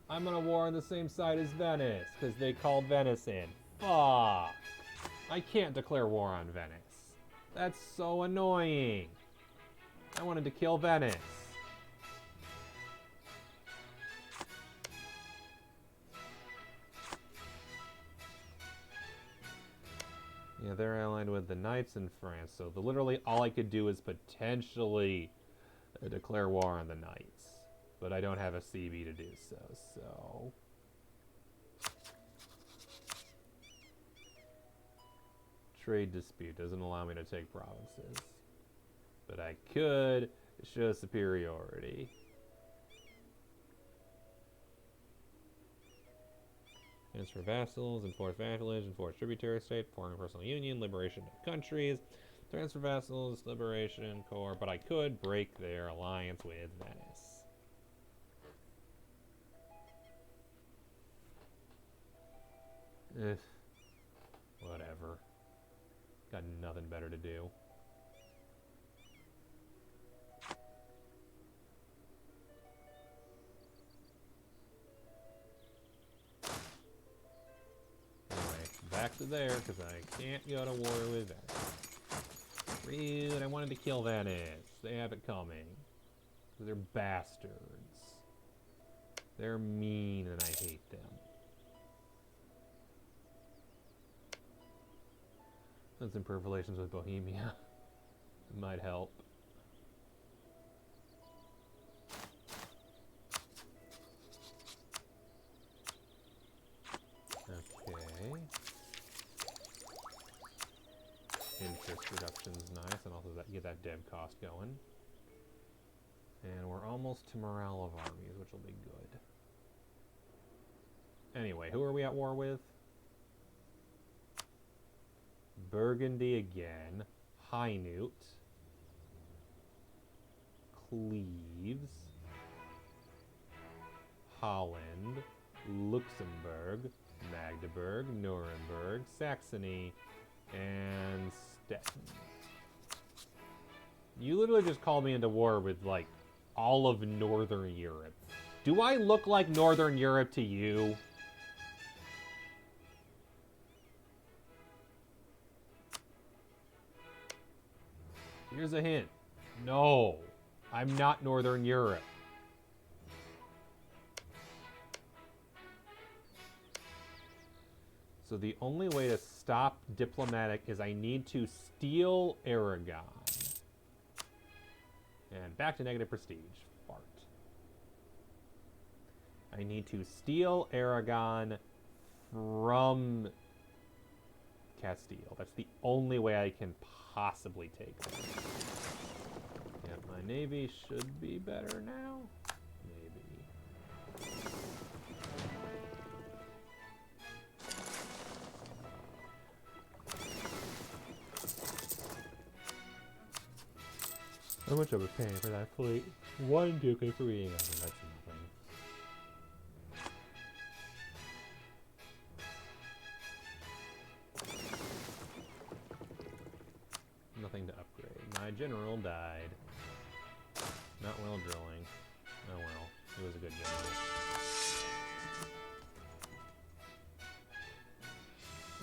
I'm on a war on the same side as Venice, because they called Venice in. Fuck! I can't declare war on Venice. That's so annoying. I wanted to kill Venice. Yeah, they're allied with the Knights in France, so literally all I could do is potentially declare war on the Knights. But I don't have a CB to do so, so... Trade dispute doesn't allow me to take provinces. But I could show superiority. Transfer vassals, enforce vassalage, enforce tributary state, foreign personal union, liberation of countries, transfer vassals, liberation, core, but I could break their alliance with Venice. Whatever. Got nothing better to do. Anyway, back to there, because I can't go to war with Venice. Rude, I wanted to kill Venice. They have it coming. They're bastards. They're mean and I hate them. Let's improve relations with Bohemia. It might help. Okay. Interest reduction's nice, and also get that dev cost going. And we're almost to morale of armies, which will be good. Anyway, who are we at war with? Burgundy again, Hainaut, Cleves, Holland, Luxembourg, Magdeburg, Nuremberg, Saxony, and Stettin. You literally just called me into war with, like, all of Northern Europe. Do I look like Northern Europe to you? Here's a hint. No, I'm not Northern Europe. So the only way to stop diplomatic is I need to steal Aragon. And back to negative prestige. Fart. I need to steal Aragon from Castile. That's the only way I can possibly take them. Yeah, my navy should be better now. Maybe. How much I was paying for that fleet? 1 Duke and 3 England. That's nothing. Nothing to upgrade. My general died. Not well drilling. Oh well. He was a good general.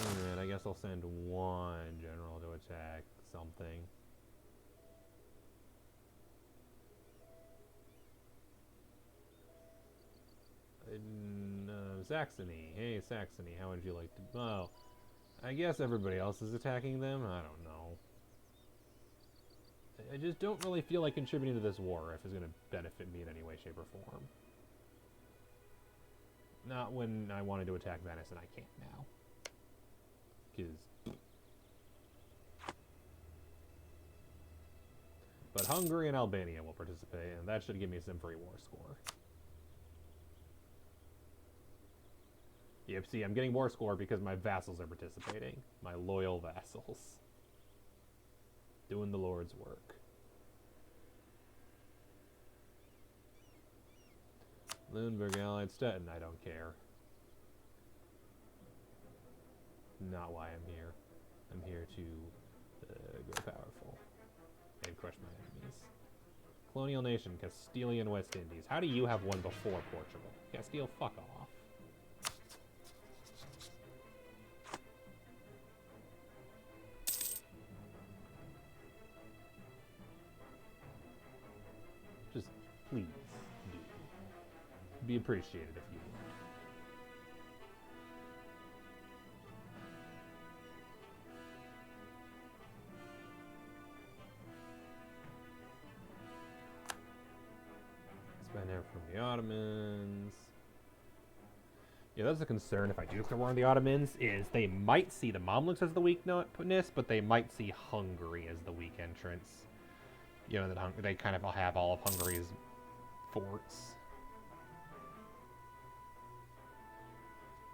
Alright, I guess I'll send 1 general to attack something. Saxony. Hey, Saxony, how would you like to... Oh, I guess everybody else is attacking them? I don't know. I just don't really feel like contributing to this war if it's going to benefit me in any way, shape, or form. Not when I wanted to attack Venice and I can't now. Because... But Hungary and Albania will participate, and that should give me some free war score. Yep, see, I'm getting war score because my vassals are participating. My loyal vassals. Doing the Lord's work. Lüneburg Allied Stettin, I don't care. Not why I'm here. I'm here to grow powerful and crush my enemies. Colonial nation, Castilian West Indies. How do you have one before Portugal? Castile, fuck off. Just please do. Be appreciated if you would. Spend air from the Ottomans. Yeah, that's a concern if I do declare war on the Ottomans, is they might see the Mamluks as the weakness, but they might see Hungary as the weak entrance. You know, that they kind of have all of Hungary's forts.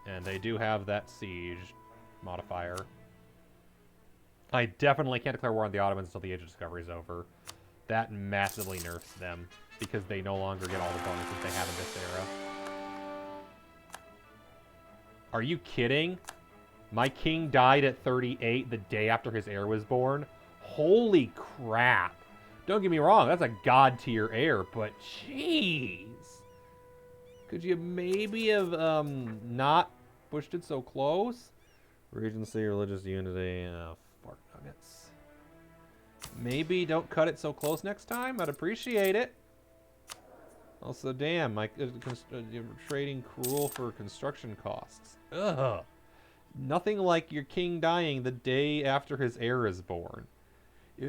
And they do have that siege modifier. I definitely can't declare war on the Ottomans until the Age of Discovery is over. That massively nerfs them, because they no longer get all the bonuses they have in this era. Are you kidding? My king died at 38 the day after his heir was born? Holy crap. Don't get me wrong, that's a god tier heir, but jeez. Could you maybe have not pushed it so close? Regency, religious unity, fart nuggets. Maybe don't cut it so close next time. I'd appreciate it. Also, damn, you're trading cruel for construction costs. Ugh. Nothing like your king dying the day after his heir is born.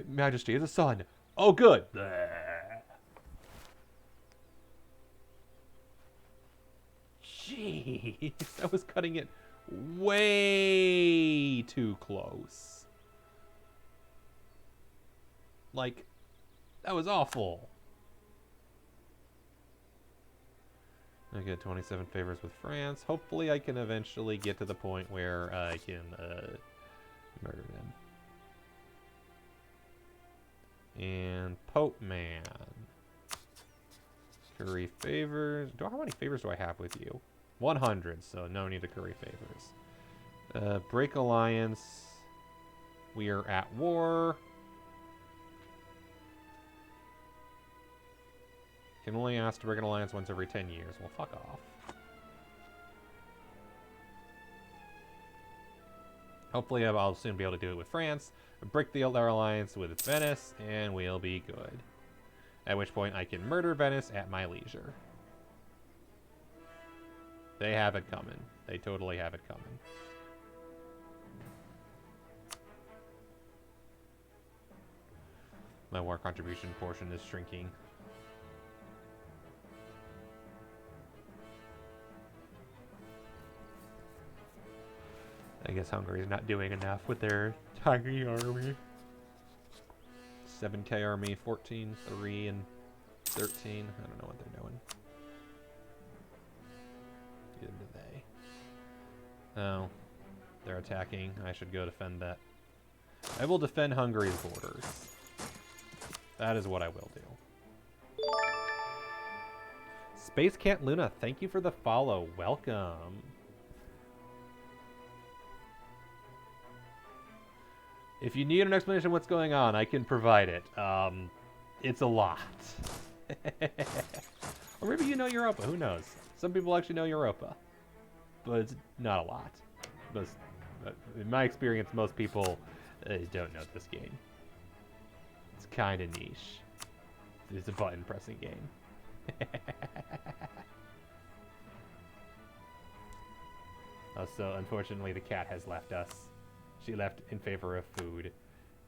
Majesty, is a son. Oh, good. Jeez, I was cutting it way too close. Like, that was awful. I get 27 favors with France. Hopefully I can eventually get to the point where I can murder them. And Pope Man. Curry favors. How many favors do I have with you? 100, so no need to curry favors. Break alliance. We are at war. Can only ask to break an alliance once every 10 years. Well, fuck off. Hopefully I'll soon be able to do it with France, break their alliance with Venice, and we'll be good. At which point I can murder Venice at my leisure. They have it coming. They totally have it coming. My war contribution portion is shrinking. I guess Hungary's not doing enough with their tiny army. 7k army, 14, 3, and 13. I don't know what they're doing. Either do they. Oh. They're attacking. I should go defend that. I will defend Hungary's borders. That is what I will do. Space Cat Luna, thank you for the follow. Welcome. If you need an explanation of what's going on, I can provide it. It's a lot. Or maybe you know Europa, who knows? Some people actually know Europa. But it's not a lot. In my experience, most people don't know this game. It's kind of niche. It's a button pressing game. Also, unfortunately, the cat has left us. She left in favor of food.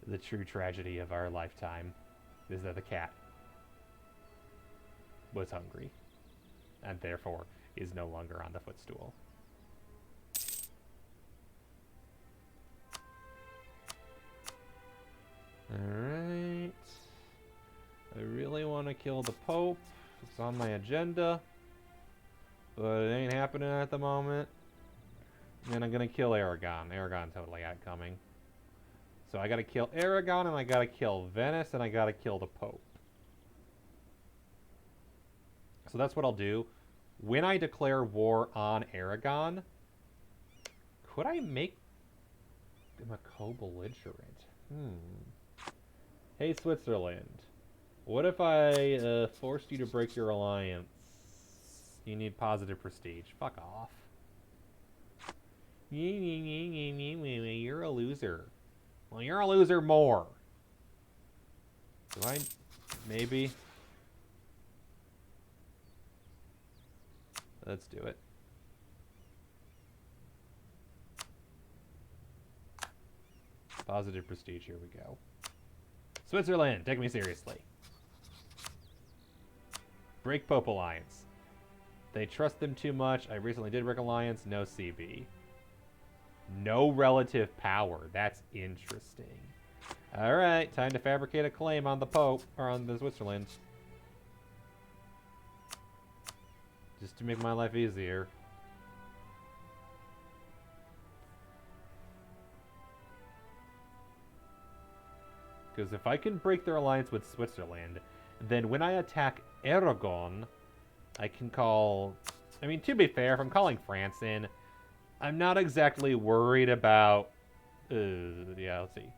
The true tragedy of our lifetime is that the cat was hungry and therefore is no longer on the footstool. Alright. I really want to kill the Pope. It's on my agenda. But it ain't happening at the moment. And I'm gonna kill Aragon. Aragon totally got it coming. So I gotta kill Aragon, and I gotta kill Venice, and I gotta kill the Pope. So that's what I'll do. When I declare war on Aragon, could I make him a co-belligerent? Hey, Switzerland. What if I forced you to break your alliance? You need positive prestige. Fuck off. You're a loser. Well, you're a loser more. Do I? Maybe. Let's do it. Positive prestige, here we go. Switzerland, take me seriously. Break Pope Alliance. They trust them too much. I recently did break alliance, no CB. No relative power. That's interesting. Alright, time to fabricate a claim on the Pope, or on the Switzerland. Just to make my life easier. Because if I can break their alliance with Switzerland, then when I attack Aragon, I can call... I mean, to be fair, if I'm calling France in, I'm not exactly worried about... yeah, let's see.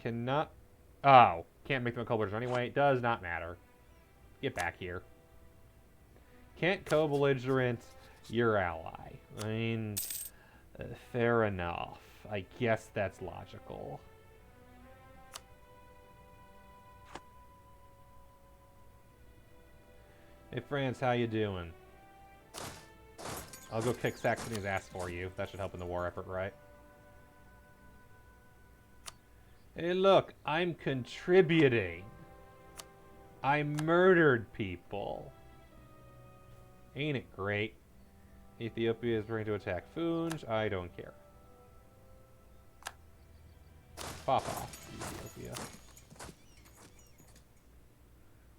Cannot... Oh, can't make them a co-belligerent anyway. Does not matter. Get back here. Can't co-belligerent your ally. I mean, fair enough. I guess that's logical. Hey, France, how you doing? I'll go kick Saxony's ass for you. That should help in the war effort, right? Hey, look, I'm contributing. I murdered people. Ain't it great? Ethiopia is trying to attack Funj. I don't care. Pop off, Ethiopia.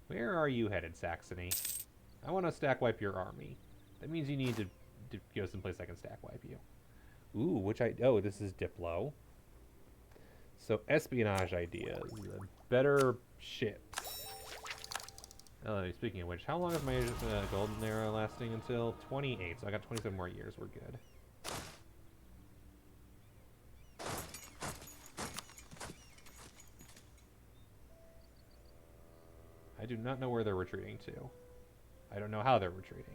Where are you headed, Saxony? I want to stack wipe your army. That means you need to go someplace I can stack wipe you. Ooh, which I... Oh, this is Diplo. So, espionage ideas. Better ships. Speaking of which, how long is my golden era lasting until? 28, so I got 27 more years. We're good. I I do not know where they're retreating to. I don't know how they're retreating.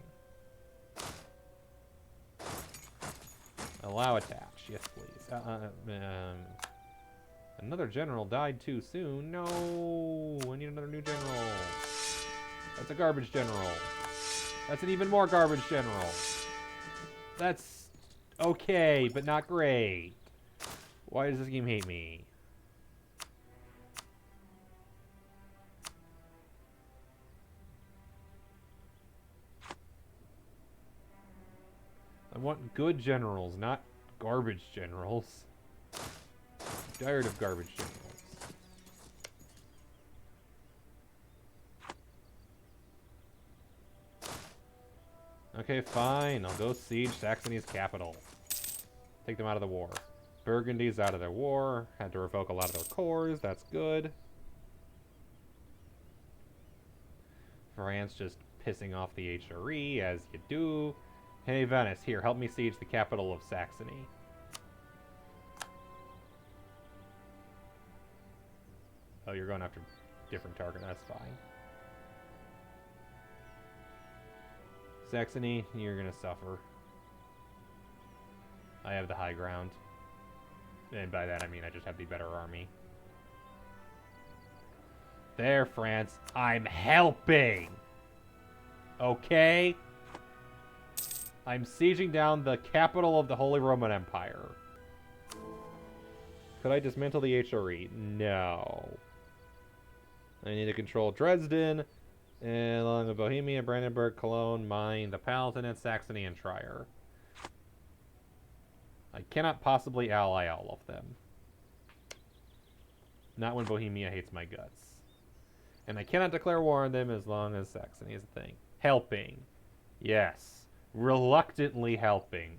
Allow attach. Yes, please. Another general died too soon. No! I need another new general. That's a garbage general. That's an even more garbage general. That's okay, but not great. Why does this game hate me? I want good generals, not garbage generals. I'm tired of garbage generals. Okay, fine. I'll go siege Saxony's capital. Take them out of the war. Burgundy's out of their war. Had to revoke a lot of their cores. That's good. France just pissing off the HRE, as you do. Hey, Venice, here, help me siege the capital of Saxony. Oh, you're going after a different target. That's fine. Saxony, you're going to suffer. I have the high ground. And by that, I mean I just have the better army. There, France. I'm helping! Okay? I'm sieging down the capital of the Holy Roman Empire. Could I dismantle the HRE? No. I need to control Dresden, and along with Bohemia, Brandenburg, Cologne, Main, the Palatinate, Saxony, and Trier. I cannot possibly ally all of them. Not when Bohemia hates my guts. And I cannot declare war on them as long as Saxony is a thing. Helping. Yes. Reluctantly helping.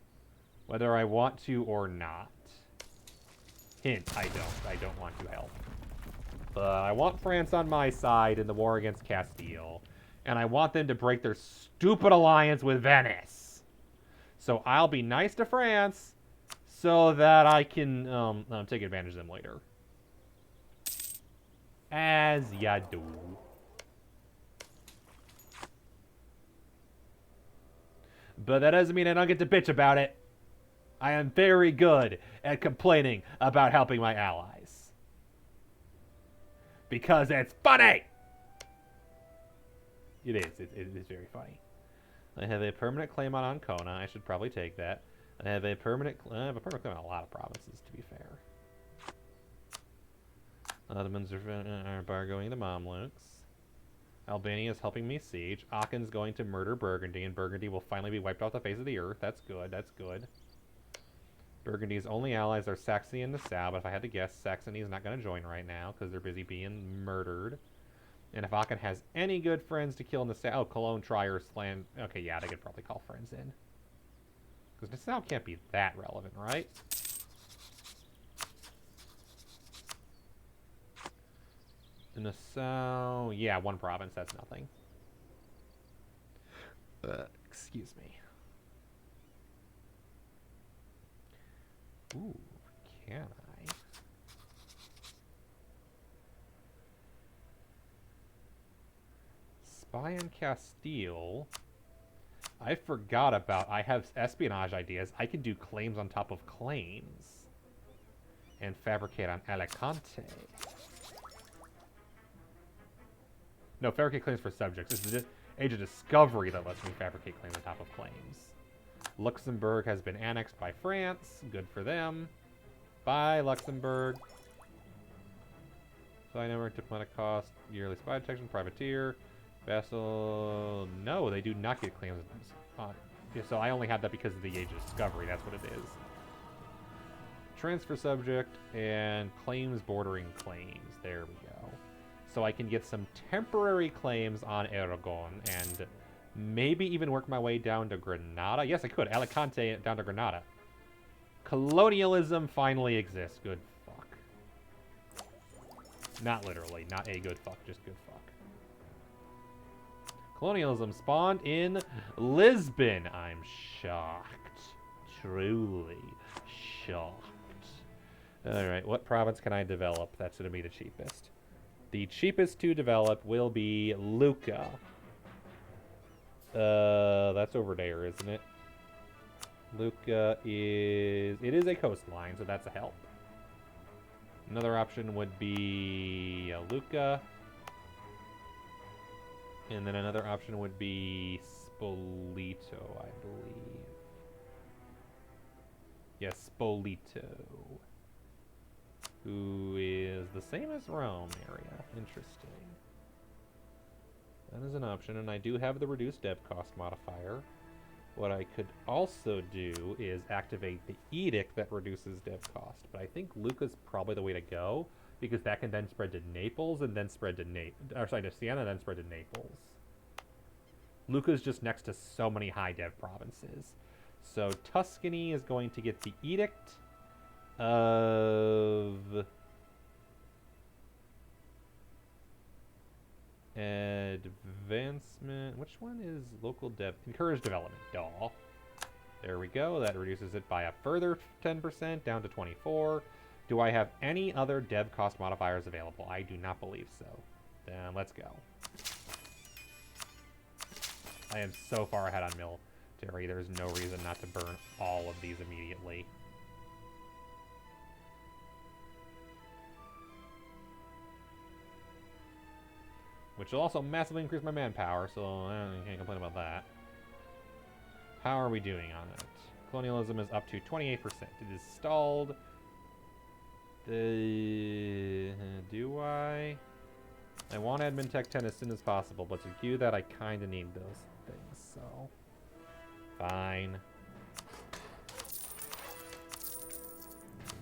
Whether I want to or not. Hint, I don't. I don't want to help. I want France on my side in the war against Castile. And I want them to break their stupid alliance with Venice. So I'll be nice to France so that I can take advantage of them later. As ya do. But that doesn't mean I don't get to bitch about it. I am very good at complaining about helping my allies. Because it's funny! It is. It is very funny. I have a permanent claim on Ancona. I should probably take that. I have a permanent claim on a lot of provinces, to be fair. Ottomans are embargoing the Mamluks. Albania is helping me siege. Aachen's going to murder Burgundy, and Burgundy will finally be wiped off the face of the earth. That's good. That's good. Burgundy's only allies are Saxony and Nassau, but if I had to guess, Saxony is not going to join right now because they're busy being murdered. And if Aachen has any good friends to kill Nassau... Oh, Cologne, Trier, Slan... Okay, yeah, they could probably call friends in. Because Nassau can't be that relevant, right? Nassau... Yeah, one province, that's nothing. Excuse me. Ooh, can I? Spy on Castile. I forgot about... I have espionage ideas. I can do claims on top of claims. And fabricate on Alicante. No, fabricate claims for subjects. This is the Age of Discovery that lets me fabricate claims on top of claims. Luxembourg has been annexed by France. Good for them. Bye, Luxembourg. Spy network, diplomatic cost, yearly spy detection, privateer, vassal. No, they do not get claims. Yeah, so I only have that because of the Age of Discovery. That's what it is. Transfer subject and claims bordering claims. There we go. So I can get some temporary claims on Aragon and maybe even work my way down to Granada. Yes, I could. Alicante down to Granada. Colonialism finally exists. Good fuck. Not literally. Not a good fuck. Just good fuck. Colonialism spawned in Lisbon. I'm shocked. Truly shocked. Alright, what province can I develop? That's going to be the cheapest. The cheapest to develop will be Lucca. That's over there, isn't it? Lucca is... It is a coastline, so that's a help. Another option would be Lucca. And then another option would be Spoleto, I believe. Yes, Spoleto. Who is the same as Rome area. Interesting. That is an option, and I do have the reduced dev cost modifier. What I could also do is activate the edict that reduces dev cost, but I think Lucca's probably the way to go, because that can then spread to Naples and then spread to to Siena and then spread to Naples. Lucca's just next to so many high dev provinces. So Tuscany is going to get the edict of advancement. Which one is local dev? Encourage development. Duh. There we go. That reduces it by a further 10% down to 24. Do I have any other dev cost modifiers available? I do not believe so. Then let's go. I am so far ahead on military. There's no reason not to burn all of these immediately. Which will also massively increase my manpower, so I can't complain about that. How are we doing on it? Colonialism is up to 28%. It is stalled. Do I? I want admin tech 10 as soon as possible, but to do that, I kind of need those things, so... Fine.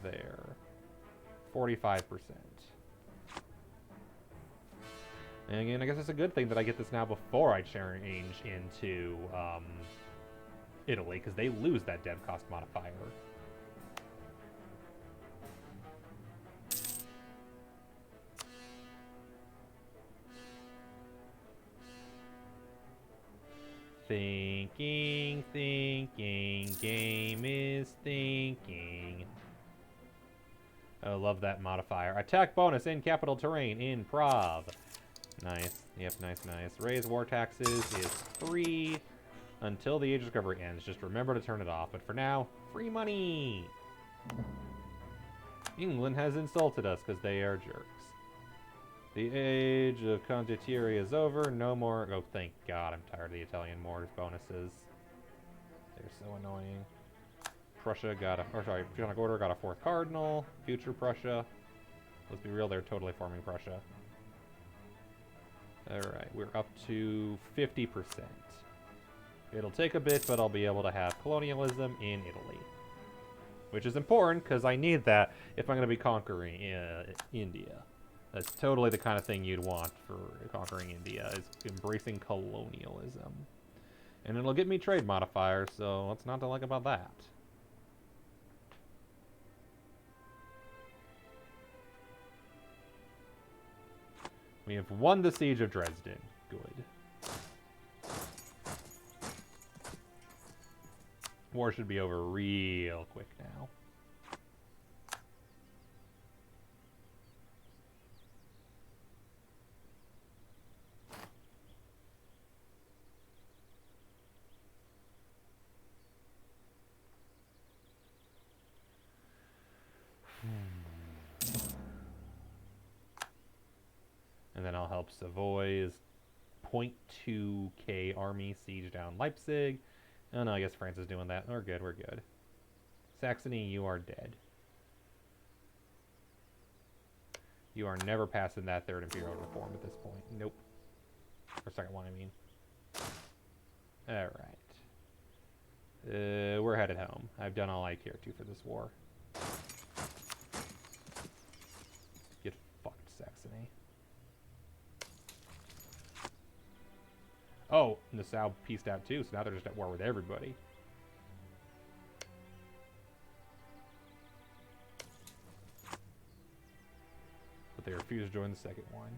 There. 45%. And again, I guess it's a good thing that I get this now before I change into Italy, because they lose that dev cost modifier. Thinking, game is thinking. I love that modifier. Attack bonus in capital terrain in Prov. Nice. Yep, nice. Raise war taxes is free until the Age of Discovery ends. Just remember to turn it off. But for now, free money! England has insulted us because they are jerks. The age of condottieri is over. No more... Oh, thank God. I'm tired of the Italian Moors bonuses. They're so annoying. Prussia got a... Or sorry, Teutonic Order got a 4th cardinal. Future Prussia. Let's be real, they're totally forming Prussia. Alright, we're up to 50%. It'll take a bit, but I'll be able to have colonialism in Italy. Which is important, because I need that if I'm going to be conquering India. That's totally the kind of thing you'd want for conquering India, is embracing colonialism. And it'll get me trade modifiers, so what's not to like about that? We have won the Siege of Dresden. Good. War should be over real quick now. And then I'll help Savoy's 0.2k army siege down Leipzig. Oh no, I guess France is doing that. We're good, we're good. Saxony, you are dead. You are never passing that third imperial reform at this point. Nope. Or second one, I mean. Alright. We're headed home. I've done all I care to for this war. Get fucked, Saxony. Oh, Nassau pieced out too, so now they're just at war with everybody. But they refuse to join the second one.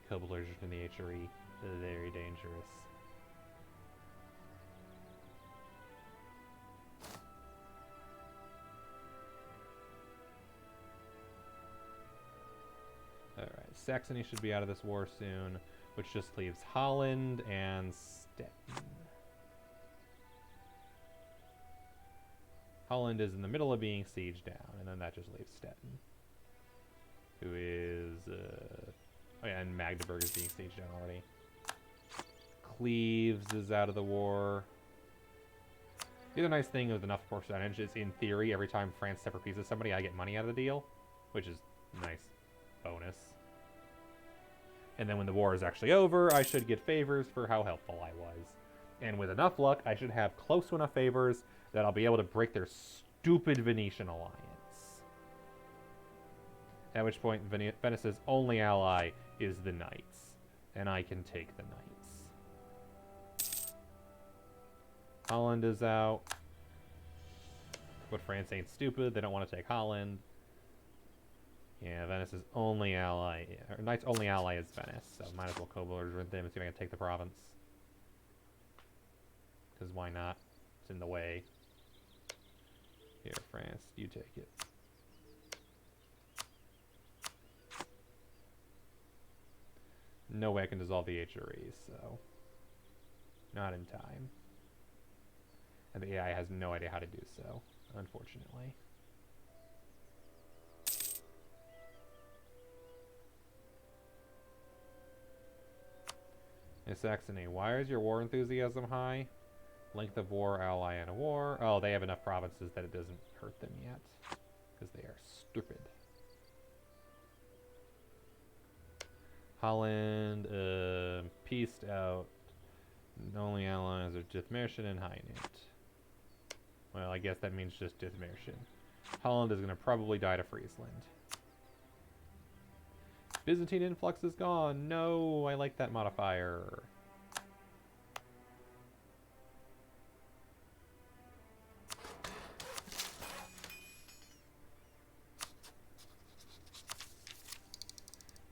Cobbler's in the HRE. Very dangerous. Saxony should be out of this war soon, which just leaves Holland and Stettin. Holland is in the middle of being sieged down, and then that just leaves Stettin, who is... oh yeah, and Magdeburg is being sieged down already. Cleves is out of the war. The other nice thing with enough percentage is, in theory, every time France separate pieces somebody, I get money out of the deal, which is a nice bonus. And then when the war is actually over, I should get favors for how helpful I was. And with enough luck, I should have close to enough favors that I'll be able to break their stupid Venetian alliance. At which point, Venice's only ally is the Knights, and I can take the Knights. Holland is out. But France ain't stupid. They don't want to take Holland. Yeah, Venice's only ally, or Knight's only ally is Venice, so might as well co-borders with them and see if I can take the province. Because why not? It's in the way. Here, France, you take it. No way I can dissolve the HREs, so... not in time. And the AI has no idea how to do so, unfortunately. Hey, Saxony, why is your war enthusiasm high? Length of war, ally in a war. Oh, they have enough provinces that it doesn't hurt them yet. Because they are stupid. Holland, pieced out. The only allies are Dithmarschen and Hainaut. Well, I guess that means just Dithmarschen. Holland is going to probably die to Friesland. Byzantine influx is gone. No, I like that modifier.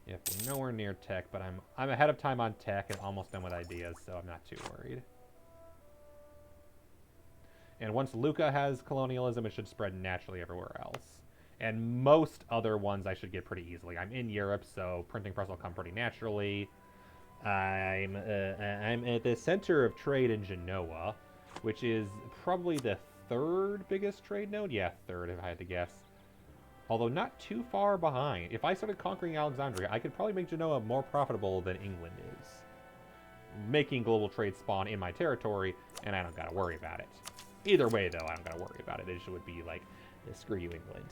Yep, we're nowhere near tech, but I'm ahead of time on tech and almost done with ideas, so I'm not too worried. And once Lucca has colonialism, it should spread naturally everywhere else. And most other ones I should get pretty easily. I'm in Europe, so printing press will come pretty naturally. I'm at the center of trade in Genoa, which is probably the third biggest trade node. Yeah, third if I had to guess. Although not too far behind. If I started conquering Alexandria, I could probably make Genoa more profitable than England is. Making global trade spawn in my territory, and I don't gotta worry about it. Either way, though, I don't gotta worry about it. It just would be like, screw you, England.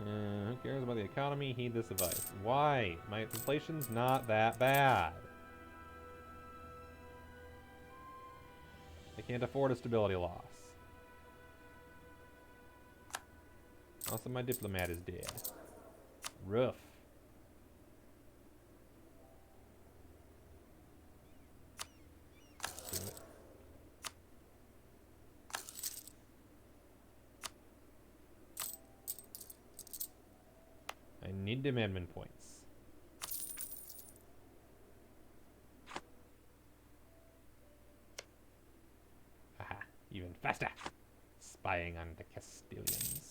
Who cares about the economy? Heed this advice. Why? My inflation's not that bad. I can't afford a stability loss. Also, my diplomat is dead. Rough. Do it. I need amendment points. Aha, even faster. Spying on the Castilians.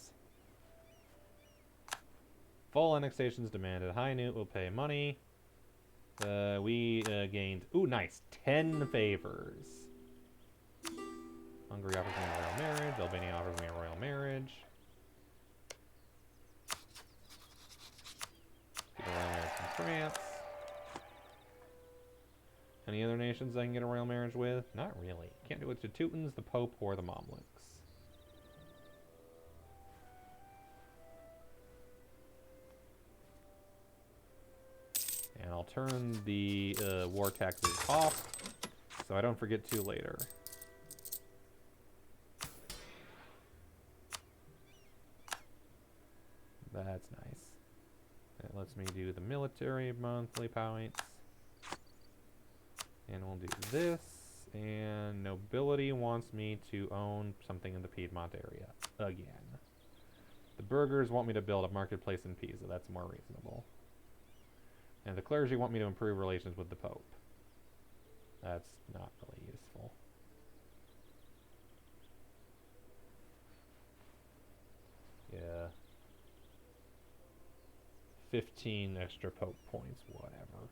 Full annexations demanded. Hainaut will pay money. We gained... Ooh, nice. 10 favors. Hungary offers me a royal marriage. Albania offers me a royal marriage. Get a royal marriage from France. Any other nations I can get a royal marriage with? Not really. Can't do it to Teutons, the Pope, or the Mamluks. And I'll turn the war taxes off so I don't forget to later. That's nice. That lets me do the military monthly points. And we'll do this. And nobility wants me to own something in the Piedmont area again. The burghers want me to build a marketplace in Pisa. That's more reasonable. And the clergy want me to improve relations with the Pope. That's not really useful. Yeah. 15 extra Pope points, whatever.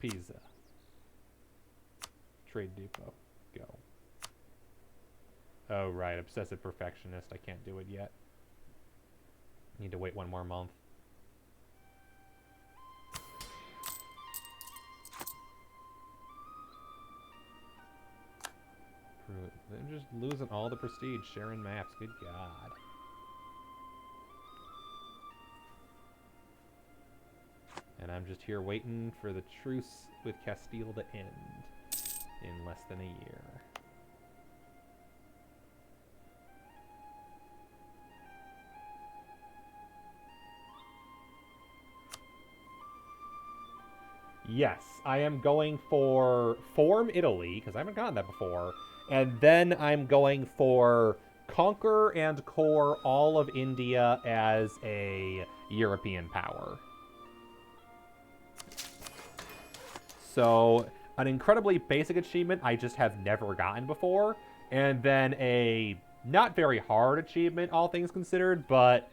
Pisa. Trade depot. Go. Oh, right. Obsessive perfectionist. I can't do it yet. Need to wait one more month. They're just losing all the prestige. Sharing maps. Good God. And I'm just here waiting for the truce with Castile to end in less than a year. Yes, I am going for Form Italy, because I haven't gotten that before. And then I'm going for Conquer and Core all of India as a European power. So, an incredibly basic achievement I just have never gotten before. And then a not very hard achievement, all things considered, but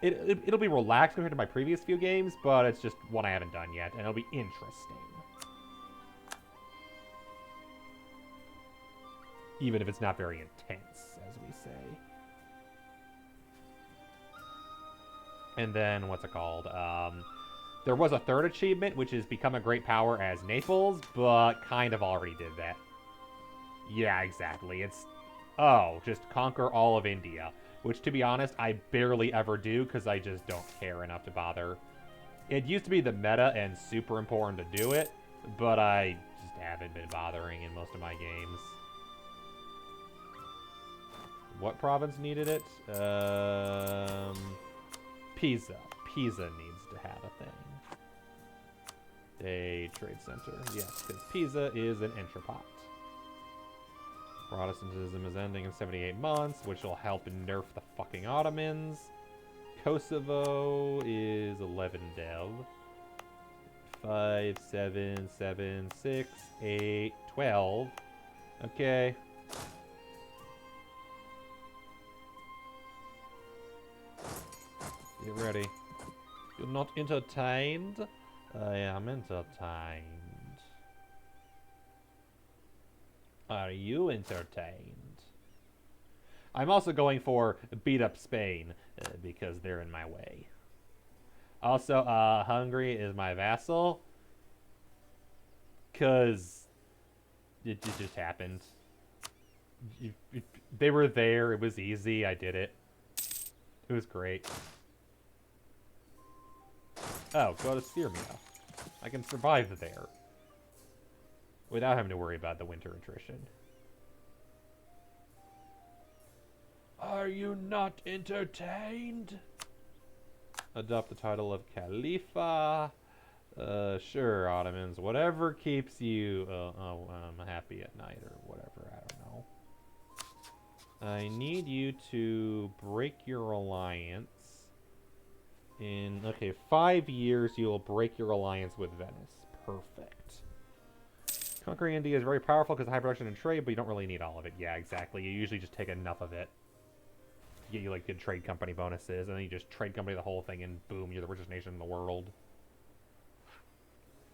it'll be relaxed compared to my previous few games, but it's just one I haven't done yet, and it'll be interesting. Even if it's not very intense, as we say. And then, what's it called? There was a third achievement, which is become a great power as Naples, but kind of already did that. Yeah, exactly. It's, just conquer all of India. Which, to be honest, I barely ever do, because I just don't care enough to bother. It used to be the meta and super important to do it, but I just haven't been bothering in most of my games. What province needed it? Pisa. Pisa needs to have a thing. A trade center. Yes, because Pisa is an entrepot. Protestantism is ending in 78 months, which will help nerf the fucking Ottomans. Kosovo is 11 dev. 5, 7, 7, 6, 8, 12. Okay. Get ready. You're not entertained? I am entertained. Are you entertained? I'm also going for beat up Spain, because they're in my way. Also, Hungary is my vassal, because it just happened. They were there, it was easy, I did it. It was great. Oh, go to Syrmia. I can survive there. Without having to worry about the winter attrition. Are you not entertained? Adopt the title of Khalifa. Sure, Ottomans. Whatever keeps you happy at night or whatever. I don't know. I need you to break your alliance. In, 5 years you will break your alliance with Venice. Perfect. Conquering India is very powerful because of high production and trade, but you don't really need all of it. Yeah, exactly. You usually just take enough of it to get you, like, good trade company bonuses, and then you just trade company the whole thing, and boom, you're the richest nation in the world.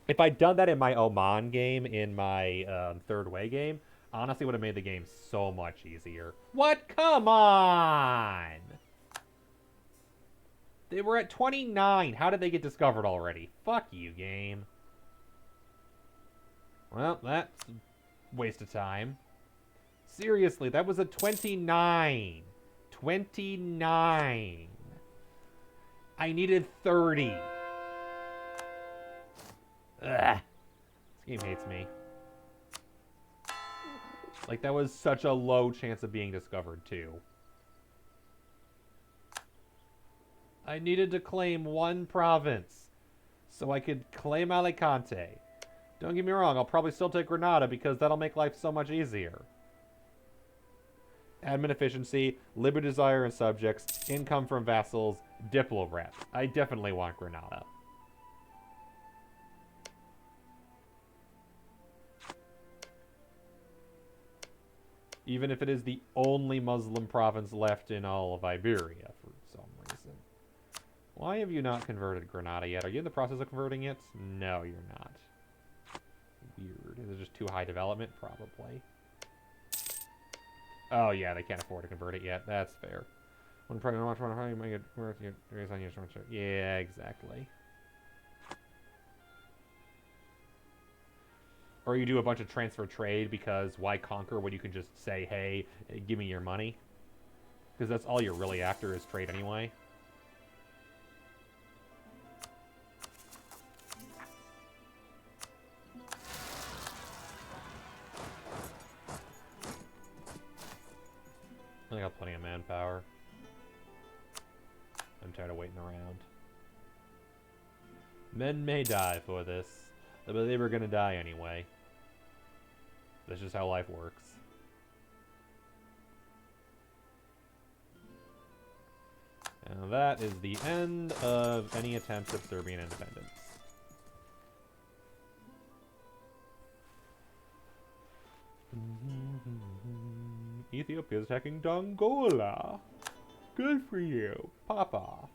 If I'd done that in my Oman game, in my Third Way game, honestly would have made the game so much easier. What? Come on! They were at 29. How did they get discovered already? Fuck you, game. Well, that's a waste of time. Seriously, that was a 29. 29. I needed 30. Ugh. This game hates me. Like, that was such a low chance of being discovered, too. I needed to claim one province so I could claim Alicante. Don't get me wrong, I'll probably still take Granada because that'll make life so much easier. Admin efficiency, liberty desire and subjects, income from vassals, diplo rep. I definitely want Granada. Even if it is the only Muslim province left in all of Iberia for some reason. Why have you not converted Granada yet? Are you in the process of converting it? No, you're not. Weird. Is it just too high development? Probably. Oh, yeah, they can't afford to convert it yet. That's fair. When pregnant, watch one, you might get worth your on your short. Yeah, exactly. Or you do a bunch of transfer trade because why conquer when you can just say, hey, give me your money? Because that's all you're really after is trade anyway. I got plenty of manpower. I'm tired of waiting around. Men may die for this, but they were gonna die anyway. That's just how life works. And that is the end of any attempts at Serbian independence. Ethiopia is attacking Dongola. Good for you. Pop off.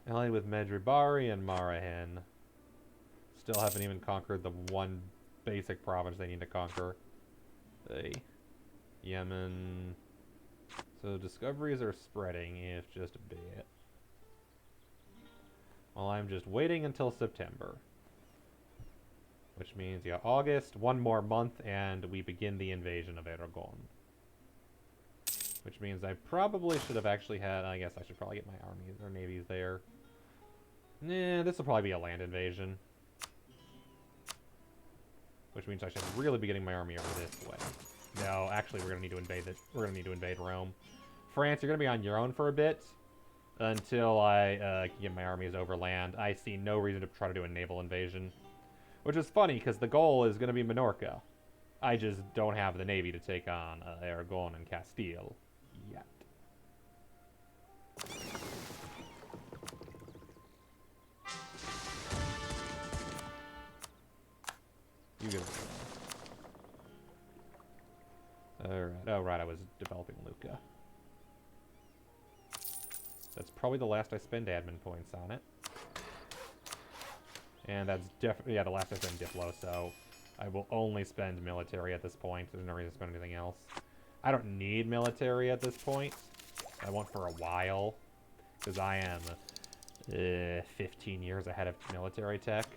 Allied with Medjugorje and Marahin. Still haven't even conquered the one basic province they need to conquer. Hey. Yemen. So discoveries are spreading, if just a bit. Well, I'm just waiting until September. Which means, yeah, August, one more month, and we begin the invasion of Aragon. Which means I probably should have actually had, I guess I should probably get my armies or navies there. Nah, this will probably be a land invasion. Which means I should really be getting my army over this way. No, actually, we're gonna need to invade it. We're gonna need to invade Rome. France, you're gonna be on your own for a bit until I can get my armies over land. I see no reason to try to do a naval invasion. Which is funny, because the goal is going to be Minorca. I just don't have the navy to take on Aragon and Castile yet. You get it. Alright. Oh, right, I was developing Lucca. That's probably the last I spend admin points on it. And that's definitely, yeah, the last I spend Diplo, so I will only spend military at this point. There's no reason to spend anything else. I don't need military at this point. I won't for a while, because I am 15 years ahead of military tech.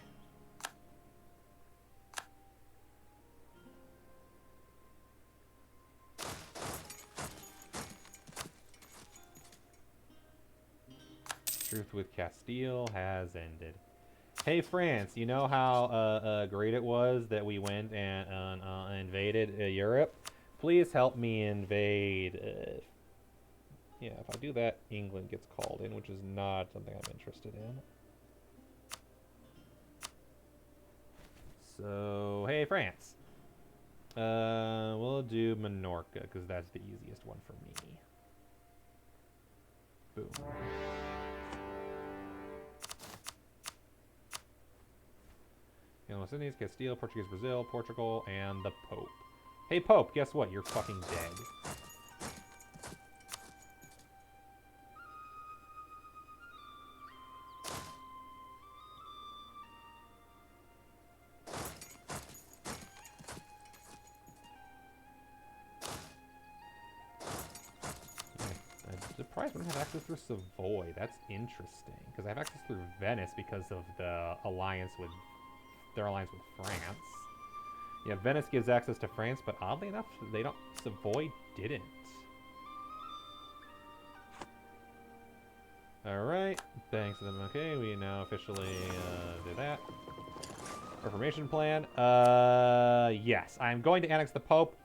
Truce with Castile has ended. Hey France, you know how great it was that we went and invaded Europe? Please help me invade... yeah, if I do that, England gets called in, which is not something I'm interested in. So, hey France. We'll do Minorca, because that's the easiest one for me. Boom. West Indies, Castile, Portuguese, Brazil, Portugal, and the Pope. Hey, Pope, guess what? You're fucking dead. I'm surprised we don't have access through Savoy. That's interesting, because I have access through Venice because of the alliance with... their alliance with France. Yeah, Venice gives access to France, but oddly enough, they don't. Savoy didn't. Alright, thanks to them. Okay, we now officially do that. Reformation plan. Yes, I'm going to annex the Pope.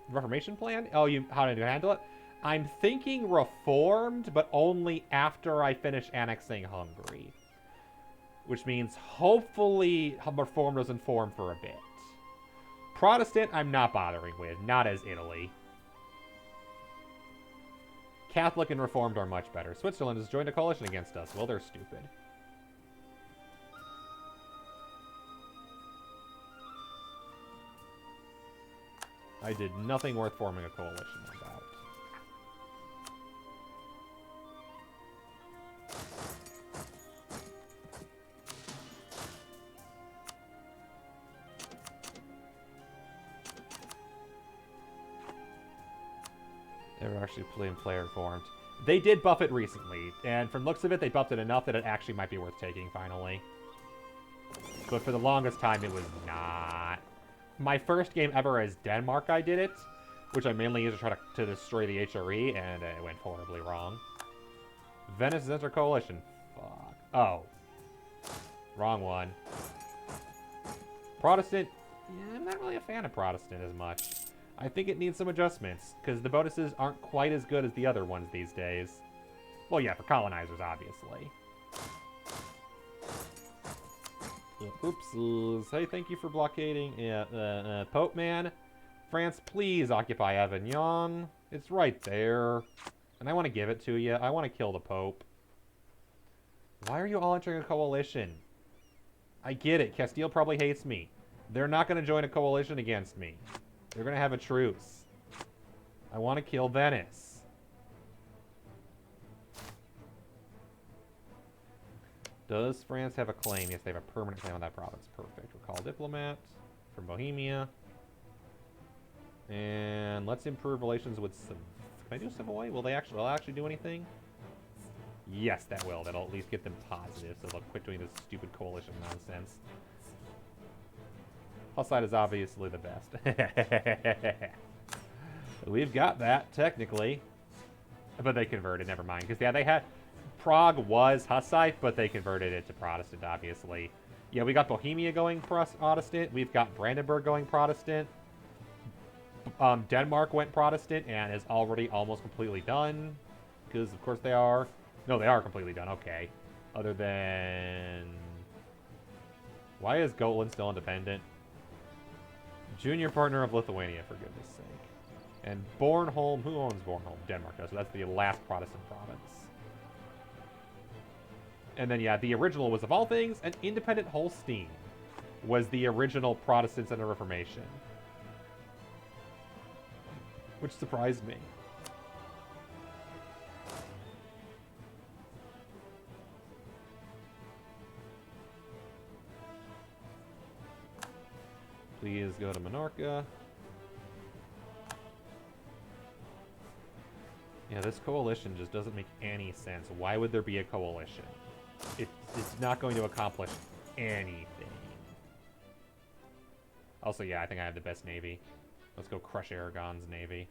Reformation plan? Oh, how did you handle it? I'm thinking reformed, but only after I finish annexing Hungary. Which means hopefully Reform doesn't form for a bit. Protestant, I'm not bothering with. Not as Italy. Catholic and Reformed are much better. Switzerland has joined a coalition against us. Well, they're stupid. I did nothing worth forming a coalition about. They were actually player formed. They did buff it recently, and from looks of it, they buffed it enough that it actually might be worth taking finally. But for the longest time, it was not. My first game ever as Denmark, I did it, which I mainly used to try to destroy the HRE, and it went horribly wrong. Venice is enter coalition. Fuck. Oh. Wrong one. Protestant. Yeah, I'm not really a fan of Protestant as much. I think it needs some adjustments, because the bonuses aren't quite as good as the other ones these days. Well, yeah, for colonizers, obviously. Oopsies. Hey, thank you for blockading. Yeah, Pope Man. France, please occupy Avignon. It's right there. And I want to give it to you. I want to kill the Pope. Why are you all entering a coalition? I get it. Castile probably hates me. They're not going to join a coalition against me. They're going to have a truce. I want to kill Venice. Does France have a claim? Yes, they have a permanent claim on that province. Perfect. Recall diplomat from Bohemia. And let's improve relations with Can I do Savoy? Will they actually do anything? Yes, that will. That'll at least get them positive, so they'll quit doing this stupid coalition nonsense. Hussite is obviously the best. We've got that, technically. But they converted, never mind. Because, yeah, they had... Prague was Hussite, but they converted it to Protestant, obviously. Yeah, we got Bohemia going Protestant. We've got Brandenburg going Protestant. Denmark went Protestant and is already almost completely done. Because, of course, they are. No, they are completely done. Okay. Other than... Why is Gotland still independent? Junior partner of Lithuania, for goodness sake. And Bornholm, who owns Bornholm? Denmark does, so that's the last Protestant province. And then, yeah, the original was, of all things, an independent Holstein was the original Protestants and the Reformation. Which surprised me. Please go to Minorca. Yeah, this coalition just doesn't make any sense. Why would there be a coalition? It's not going to accomplish anything. Also, yeah, I think I have the best navy. Let's go crush Aragon's navy.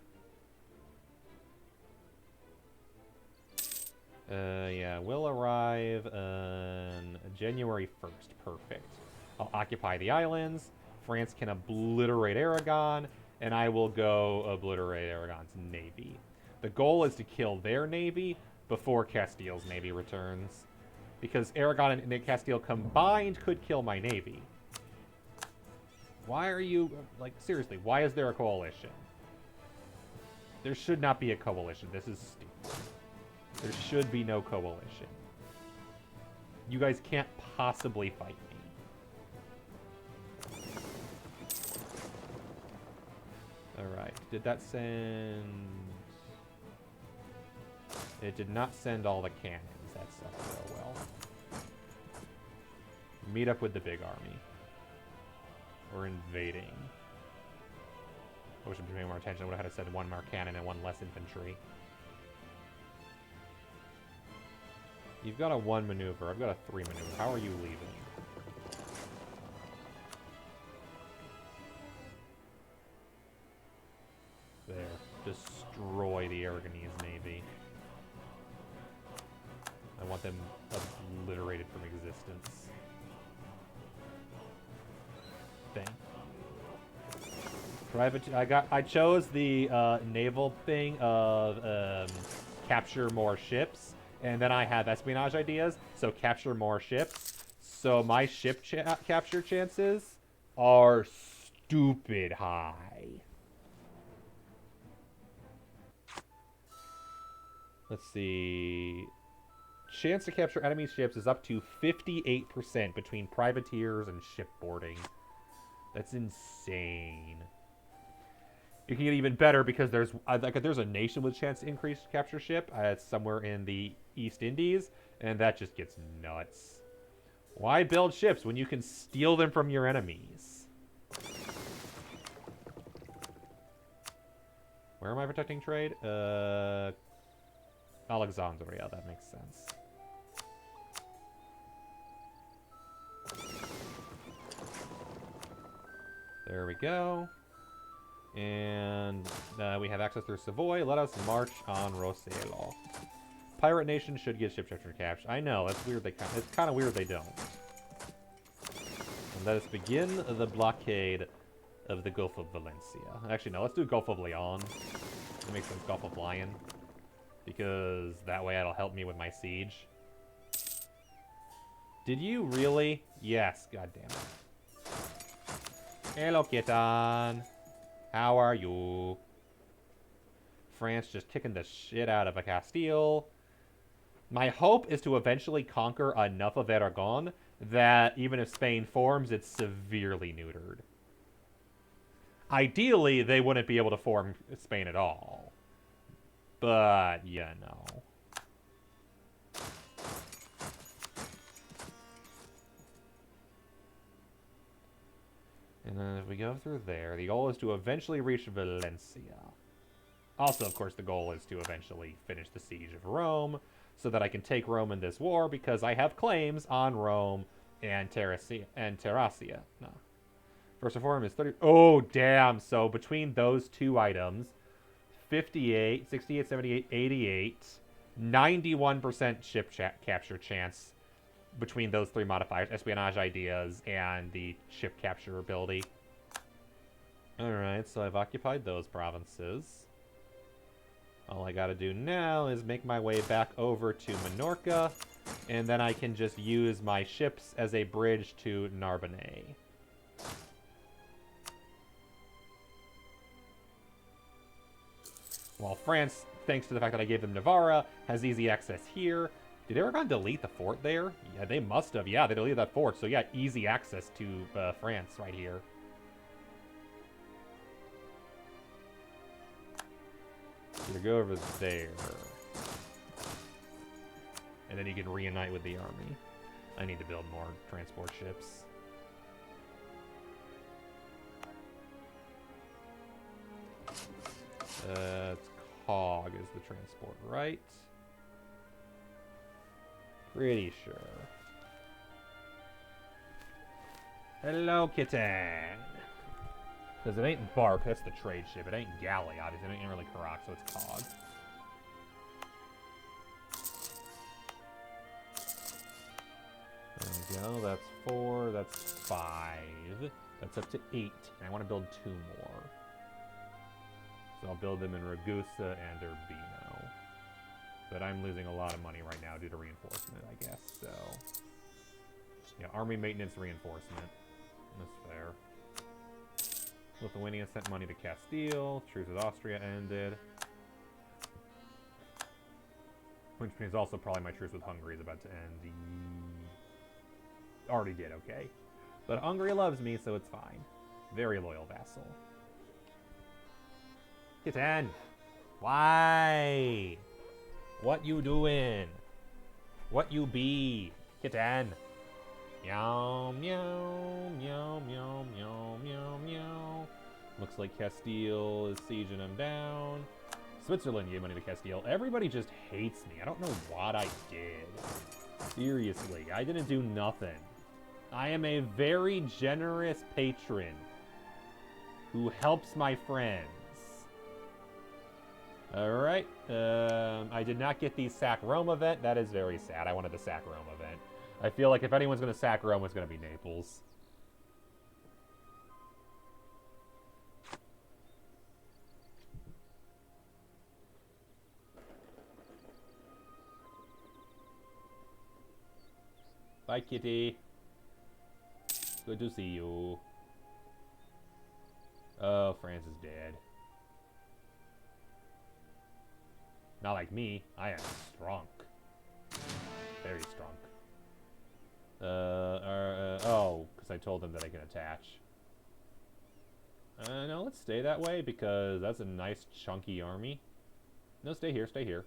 Yeah, we'll arrive on January 1st. Perfect. I'll occupy the islands. France can obliterate Aragon, and I will go obliterate Aragon's navy. The goal is to kill their navy before Castile's navy returns. Because Aragon and Castile combined could kill my navy. Why are you... Like, seriously, why is there a coalition? There should not be a coalition. This is stupid. There should be no coalition. You guys can't possibly fight me. Alright, did that send... It did not send all the cannons. That sucks so well. Meet up with the big army. We're invading. I wish I was paying more attention. I would have had to said one more cannon and one less infantry. You've got a 1 maneuver. I've got a 3 maneuver. How are you leaving? There. Destroy the Aragonese navy. I want them obliterated from existence. Thank you. I chose the naval thing of capture more ships, and then I have espionage ideas, so capture more ships. So my ship capture chances are stupid high. Let's see. Chance to capture enemy ships is up to 58% between privateers and shipboarding. That's insane. You can get even better because there's a nation with chance to increase capture ship. It's somewhere in the East Indies, and that just gets nuts. Why build ships when you can steal them from your enemies? Where am I protecting trade? Alexandria, that makes sense. There we go. And we have access through Savoy. Let us march on Rosello. Pirate Nation should get ship capture cash. I know, that's weird. It's kind of weird they don't. And let us begin the blockade of the Gulf of Valencia. Actually, no, let's do Gulf of Leon. It makes sense, Gulf of Lion. Because that way it'll help me with my siege. Did you really? Yes, goddammit. Hello, kitten. How are you? France just kicking the shit out of a Castile. My hope is to eventually conquer enough of Aragon that even if Spain forms, it's severely neutered. Ideally, they wouldn't be able to form Spain at all. But, you know. And then if we go through there, the goal is to eventually reach Valencia. Also, of course, the goal is to eventually finish the siege of Rome, so that I can take Rome in this war, because I have claims on Rome and Terracia. No. First reform is 30... Oh, damn! So, between those two items, 58, 68, 78, 88, 91% ship capture chance between those three modifiers, espionage ideas and the ship capture ability. Alright, so I've occupied those provinces. All I gotta do now is make my way back over to Minorca, and then I can just use my ships as a bridge to Narbonne. While France, thanks to the fact that I gave them Navarra, has easy access here. Did Aragon delete the fort there? Yeah, they must have. Yeah, they deleted that fort. So yeah, easy access to France right here. So you go over there. And then you can reunite with the army. I need to build more transport ships. It's Cog is the transport, right? Pretty sure. Hello, kitten. Because it ain't Bark, that's the trade ship. It ain't Galley, obviously. It ain't really Karak, so it's Cog. There we go. That's 4. That's 5. That's up to 8. And I want to build 2 more. So I'll build them in Ragusa and Urbino. But I'm losing a lot of money right now due to reinforcement, I guess, so... Yeah, army maintenance reinforcement. That's fair. Lithuania sent money to Castile. Truce with Austria ended. Which means also probably my truce with Hungary is about to end. Already did, okay. But Hungary loves me, so it's fine. Very loyal vassal. Kitten! Why? What you doing? What you be? Kitten! Meow, meow, meow, meow, meow, meow, meow. Looks like Castile is sieging him down. Switzerland gave money to Castile. Everybody just hates me. I don't know what I did. Seriously, I didn't do nothing. I am a very generous patron who helps my friends. Alright, I did not get the Sack Rome event. That is very sad. I wanted the Sack Rome event. I feel like if anyone's going to sack Rome, it's going to be Naples. Bye, kitty. Good to see you. Oh, France is dead. Not like me. I am strong. Very strong. Oh, because I told them that I can attach. No, let's stay that way because that's a nice chunky army. No, stay here, stay here.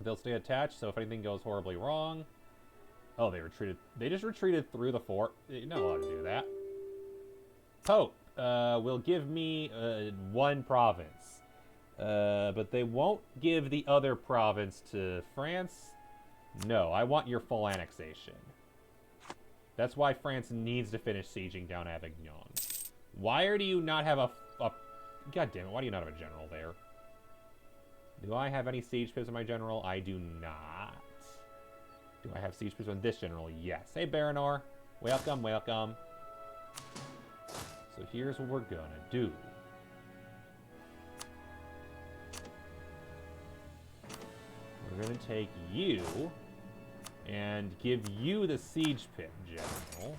They'll stay attached, so if anything goes horribly wrong... Oh, they retreated. They just retreated through the fort. You're not allowed to do that. Pope! will give me one province. But they won't give the other province to France. No, I want your full annexation. That's why France needs to finish sieging down Avignon. Why do you not have a... God damn it, why do you not have a general there? Do I have any siege pips on my general? I do not. Do I have siege pips on this general? Yes. Hey, Baranor. Welcome, welcome. So here's what we're gonna do. We're gonna take you and give you the siege pip, general.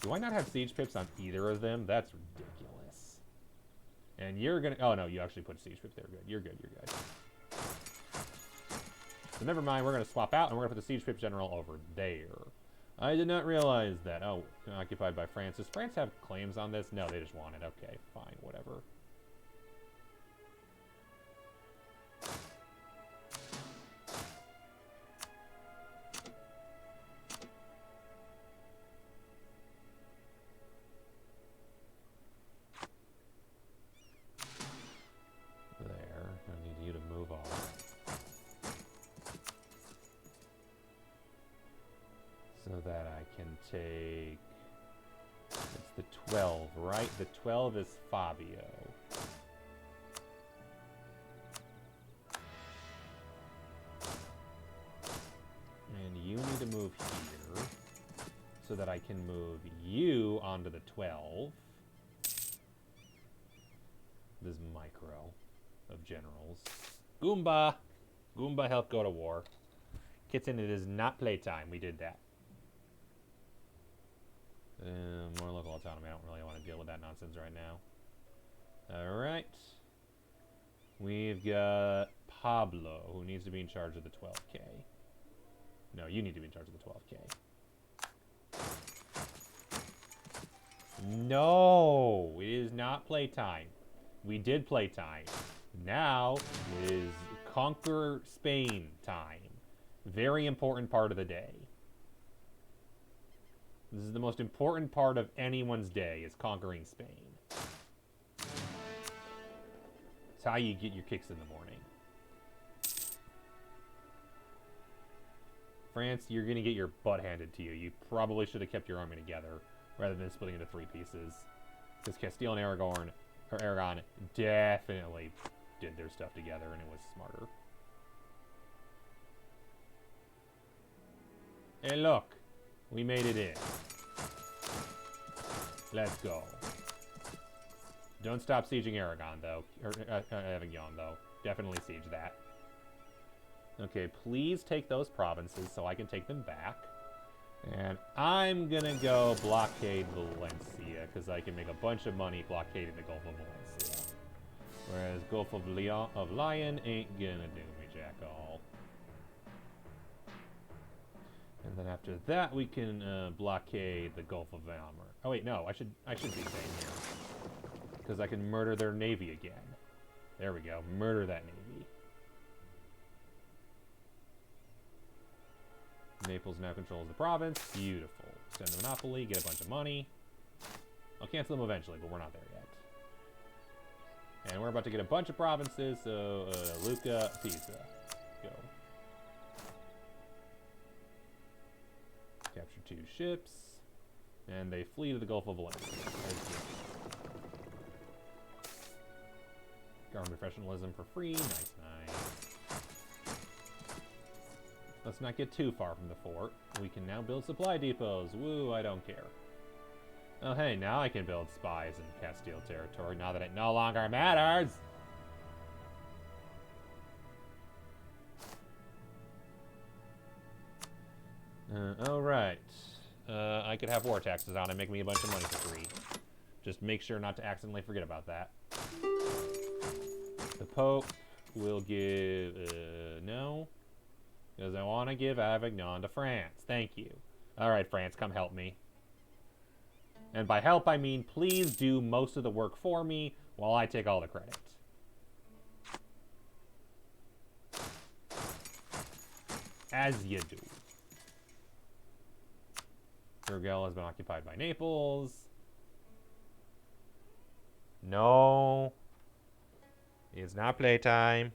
Do I not have siege pips on either of them? That's ridiculous. And you're gonna... Oh, no, you actually put siege pips there. Good. You're good, you're good. So never mind, we're gonna swap out, and we're gonna put the siege pip general over there. I did not realize that. Oh, occupied by France. Does France have claims on this? No, they just want it. Okay, fine, whatever. There. I need you to move off. So that I can take... It's the 12, right? The 12 is Fabio. And you need to move here so that I can move you onto the 12. This micro of generals. Goomba! Goomba help go to war. Kitten, it is not playtime. We did that. More local autonomy. I don't really want to deal with that nonsense right now. Alright. We've got Pablo, who needs to be in charge of the 12K. No, you need to be in charge of the 12K. No! It is not playtime. We did playtime. Now is conquer Spain time. Very important part of the day. This is the most important part of anyone's day, is conquering Spain. It's how you get your kicks in the morning. France, you're going to get your butt handed to you. You probably should have kept your army together rather than splitting into 3 pieces. Because Castile and Aragon definitely did their stuff together, and it was smarter. Hey, look. We made it in. Let's go. Don't stop sieging Aragon, though. Or Avignon, though. Definitely siege that. Okay, please take those provinces so I can take them back. And I'm gonna go blockade Valencia, because I can make a bunch of money blockading the Gulf of Valencia. Whereas Gulf of Lion ain't gonna do me jack all. And then after that, we can blockade the Gulf of Valmer. Oh wait, no, I should be staying here, because I can murder their navy again. There we go, murder that navy. Naples now controls the province. Beautiful. Send the monopoly, get a bunch of money. I'll cancel them eventually, but we're not there yet. And we're about to get a bunch of provinces, so Lucca, Pisa. Go. Capture 2 ships. And they flee to the Gulf of Valencia. Government professionalism for free. Nice, nice. Let's not get too far from the fort. We can now build supply depots. Woo, I don't care. Oh, hey, now I can build spies in Castile territory, now that it no longer matters! Alright. I could have war taxes on and make me a bunch of money for free. Just make sure not to accidentally forget about that. The Pope will give... no. Because I want to give Avignon to France. Thank you. Alright, France, come help me. And by help, I mean please do most of the work for me while I take all the credit. As you do. Urgel has been occupied by Naples. No. It's not playtime.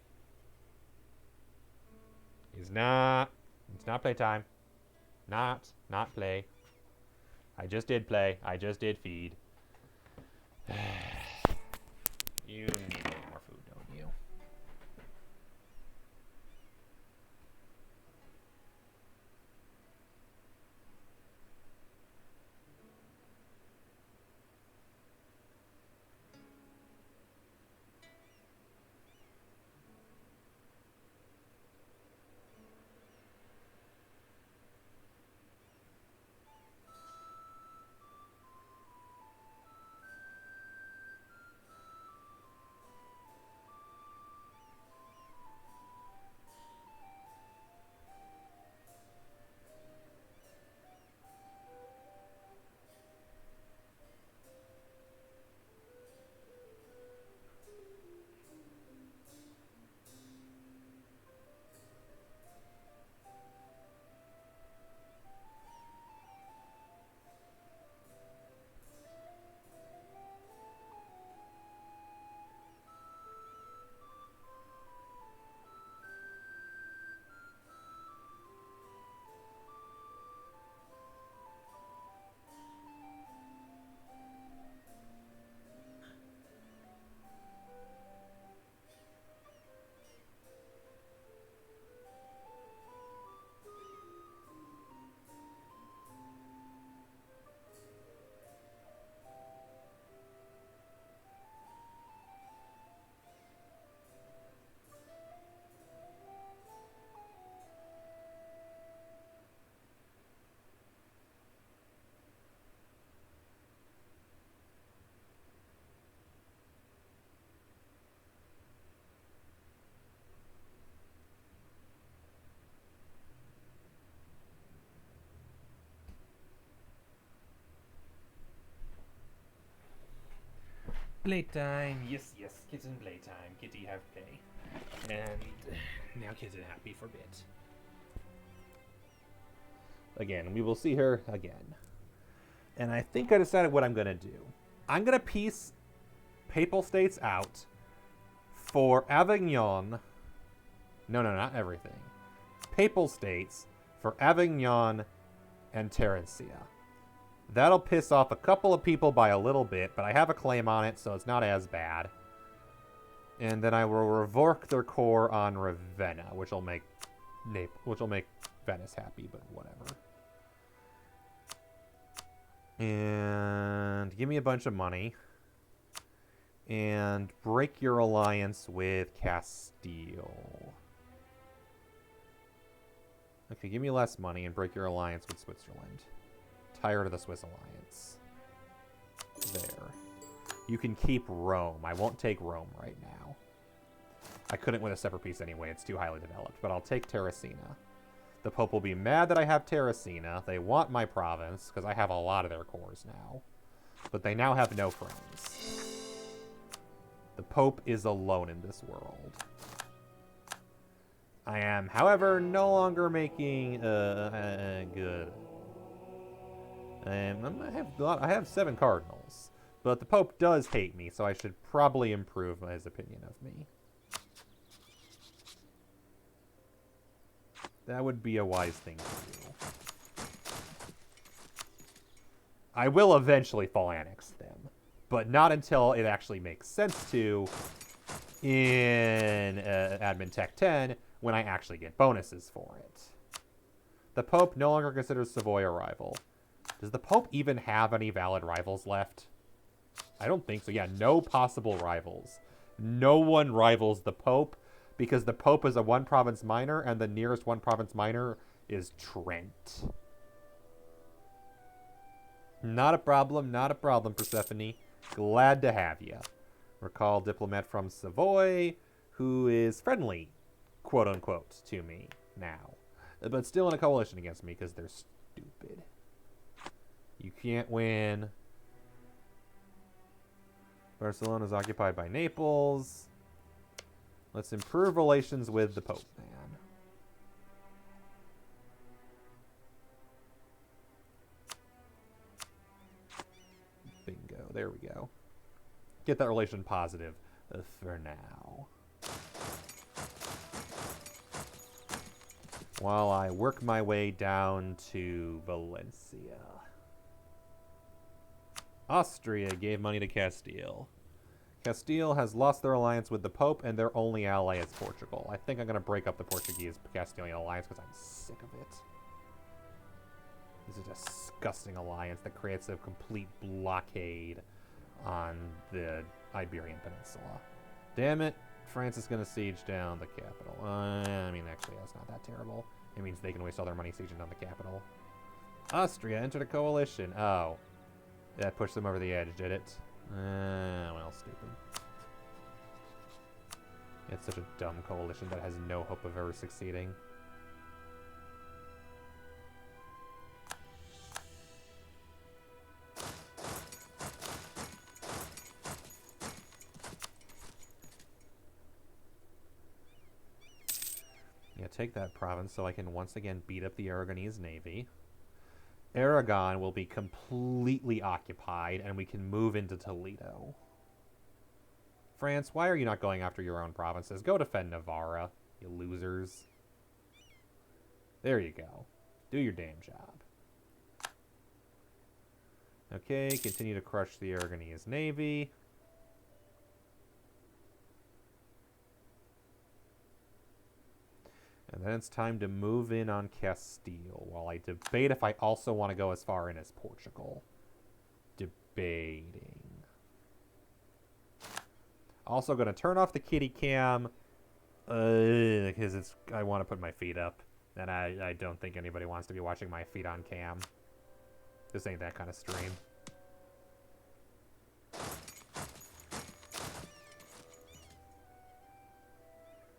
It's not playtime. Not play. I just did play. I just did feed. You need a little more food, don't you? Playtime. Yes, kitten playtime. Kitty have play. And now kitten happy for bit. Again, we will see her again. And I think I decided what I'm going to do. I'm going to piece Papal States out for Avignon. No, not everything. Papal States for Avignon and Terentia. That'll piss off a couple of people by a little bit, but I have a claim on it, so it's not as bad. And then I will revoke their core on Ravenna, which will make Venice happy, but whatever. And give me a bunch of money. And break your alliance with Castile. Okay, give me less money and break your alliance with Switzerland. Tired of the Swiss alliance. There. You can keep Rome. I won't take Rome right now. I couldn't win a separate piece anyway. It's too highly developed. But I'll take Terracina. The Pope will be mad that I have Terracina. They want my province, because I have a lot of their cores now. But they now have no friends. The Pope is alone in this world. I am, however, no longer making good. I have 7 cardinals, but the Pope does hate me, so I should probably improve his opinion of me. That would be a wise thing to do. I will eventually fall annex them, but not until it actually makes sense to in Admin Tech 10 when I actually get bonuses for it. The Pope no longer considers Savoy a rival. Does the Pope even have any valid rivals left? I don't think so. Yeah, no possible rivals. No one rivals the Pope because the Pope is a 1-province minor and the nearest 1-province minor is Trent. Not a problem, Persephone. Glad to have you. Recall diplomat from Savoy who is friendly, quote-unquote, to me now. But still in a coalition against me because they're stupid. You can't win. Barcelona is occupied by Naples. Let's improve relations with the Pope, man. Bingo. There we go. get that relation positive for now. While I work my way down to Valencia. Austria gave money to Castile. Castile has lost their alliance with the Pope, and their only ally is Portugal. I think I'm going to break up the Portuguese-Castilian alliance because I'm sick of it. This is a disgusting alliance that creates a complete blockade on the Iberian Peninsula. Damn it. France is going to siege down the capital. I mean, actually, that's not that terrible. It means they can waste all their money sieging down the capital. Austria entered a coalition. Oh. That pushed them over the edge, did it? Well, stupid. It's such a dumb coalition that has no hope of ever succeeding. Yeah, take that province so I can once again beat up the Aragonese navy. Aragon will be completely occupied, and we can move into Toledo. France, why are you not going after your own provinces? Go defend Navarra, you losers. There you go. Do your damn job. Okay, continue to crush the Aragonese navy. And then it's time to move in on Castile, while I debate if I also want to go as far in as Portugal. Debating. Also going to turn off the kitty cam, because I want to put my feet up, and I don't think anybody wants to be watching my feet on cam. This ain't that kind of stream.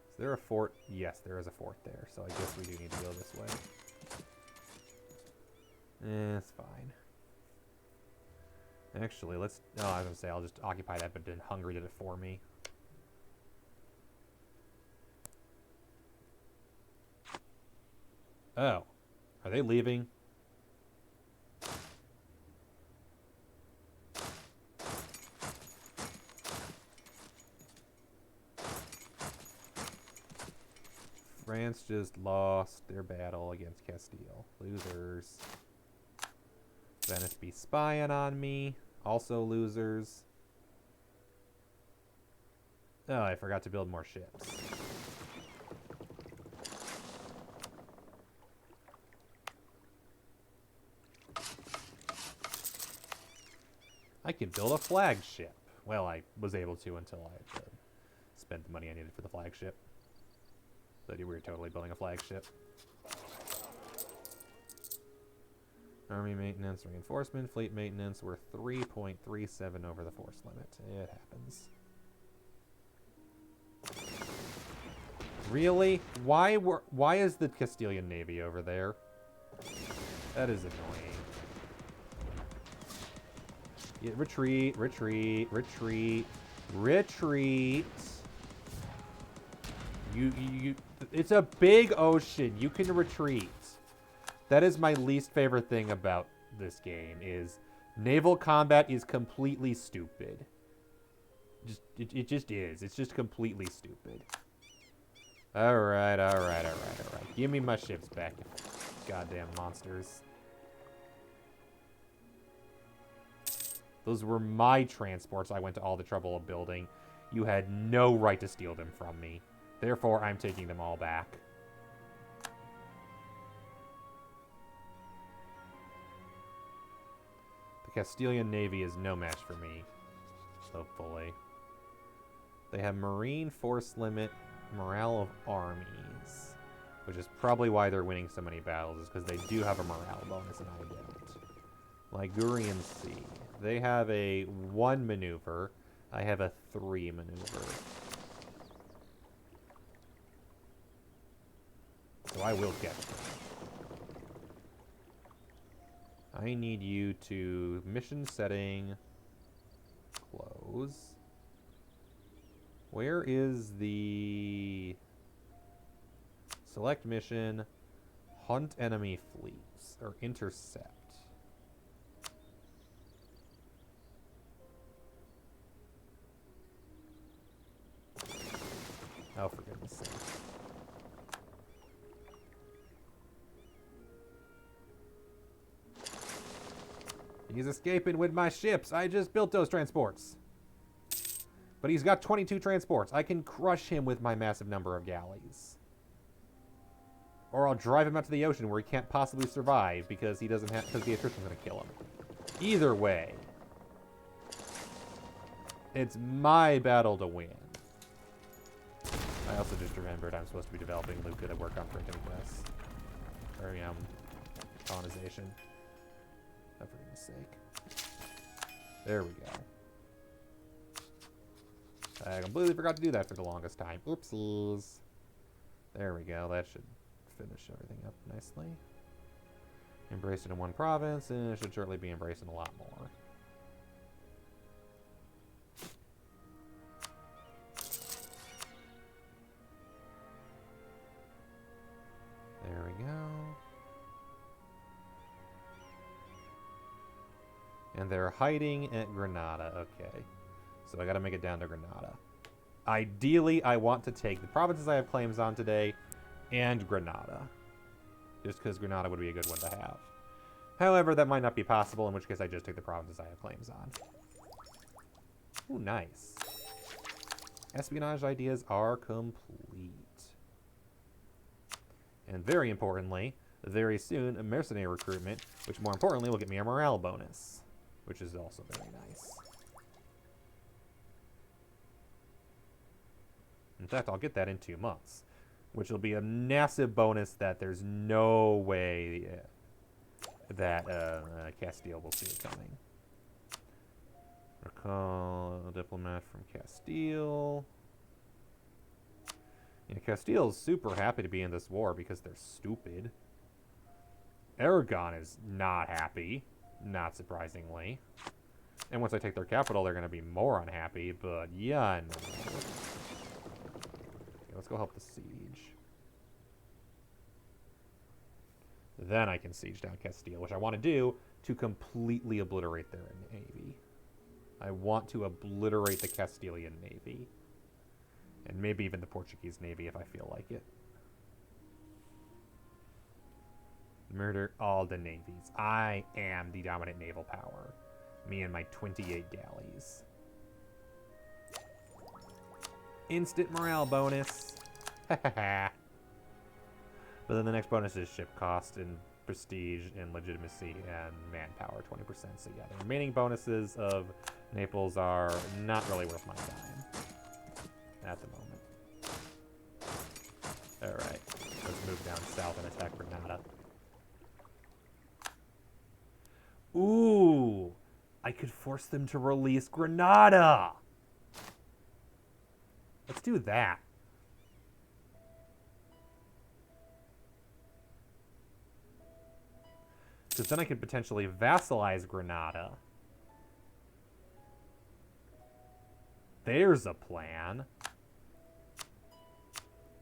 Is there a fort? Yes, there is a fort there, so I guess we do need to go this way. It's fine. Actually, let's... Oh, I was going to say, I'll just occupy that, but then Hungary did it for me. Oh. Are they leaving? France just lost their battle against Castile. Losers. Venice be spying on me. Also losers. Oh, I forgot to build more ships. I can build a flagship. Well, I was able to until I spent the money I needed for the flagship. But we were totally building a flagship. Army maintenance, reinforcement, fleet maintenance. We're 3.37 over the force limit. It happens. Really? Why is the Castilian Navy over there? That is annoying. Yeah, retreat, retreat, retreat, retreat. It's a big ocean. You can retreat. That is my least favorite thing about this game, is naval combat is completely stupid. It just is. It's just completely stupid. Alright, alright, alright, alright. Give me my ships back, you goddamn monsters. Those were my transports I went to all the trouble of building. You had no right to steal them from me. Therefore, I'm taking them all back. The Castilian Navy is no match for me, hopefully. They have Marine Force Limit, Morale of Armies, which is probably why they're winning so many battles, is because they do have a morale bonus and I don't. Ligurian Sea. They have a 1 maneuver. I have a 3 maneuver. So I will get them. I need you to mission setting, close. Where is the select mission, hunt enemy fleets, or intercept? Oh, for goodness sake. He's escaping with my ships. I just built those transports. But he's got 22 transports. I can crush him with my massive number of galleys. Or I'll drive him out to the ocean where he can't possibly survive because he doesn't have, because the attrition's going to kill him. Either way, it's my battle to win. I also just remembered I'm supposed to be developing Luca to work on printing press. Or, colonization. Oh, for goodness sake. There we go. I completely forgot to do that for the longest time. Oopsies. There we go. That should finish everything up nicely. Embraced it in one province, and it should shortly be embraced in a lot more. There we go. And they're hiding at Granada. Okay. So I gotta make it down to Granada. Ideally, I want to take the provinces I have claims on today and Granada. Just because Granada would be a good one to have. However, that might not be possible, in which case I just take the provinces I have claims on. Ooh, nice. Espionage ideas are complete. And very importantly, very soon, a mercenary recruitment, which more importantly will get me a morale bonus. Which is also very nice. In fact, I'll get that in 2 months. Which will be a massive bonus that there's no way that Castile will see it coming. Recall a diplomat from Castile. Yeah, Castile is super happy to be in this war because they're stupid. Aragon is not happy, not surprisingly. And once I take their capital, they're going to be more unhappy, but yeah. No. Okay, let's go help the siege. Then I can siege down Castile, which I want to do to completely obliterate their navy. I want to obliterate the Castilian navy. And maybe even the Portuguese navy if I feel like it. Murder all the navies. I am the dominant naval power. Me and my 28 galleys. Instant morale bonus. But then the next bonus is ship cost and prestige and legitimacy and manpower, 20%. So yeah, the remaining bonuses of Naples are not really worth my time at the moment. Alright, let's move down south and attack Granada. Ooh, I could force them to release Granada. Let's do that. Because then I could potentially vassalize Granada. There's a plan.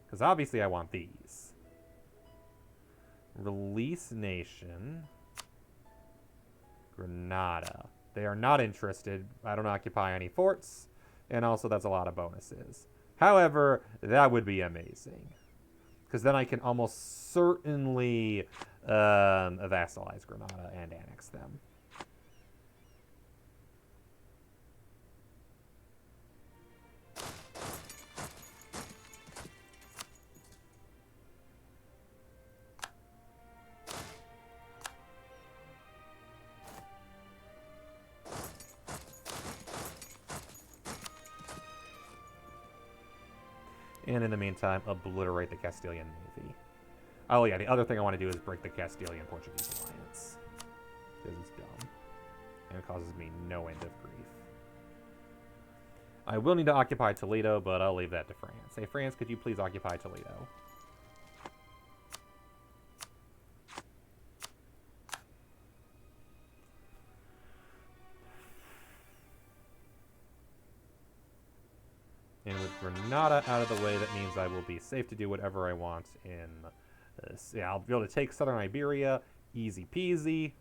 Because obviously I want these. Release nation. Granada. They are not interested. I don't occupy any forts. And also that's a lot of bonuses. However, that would be amazing. Because then I can almost certainly vassalize Granada and annex them. And in the meantime, obliterate the Castilian navy. Oh yeah, the other thing I want to do is break the Castilian-Portuguese alliance. Because it's dumb. And it causes me no end of grief. I will need to occupy Toledo, but I'll leave that to France. Hey France, could you please occupy Toledo? And with Granada out of the way, that means I will be safe to do whatever I want in this. Yeah, I'll be able to take southern Iberia. Easy peasy.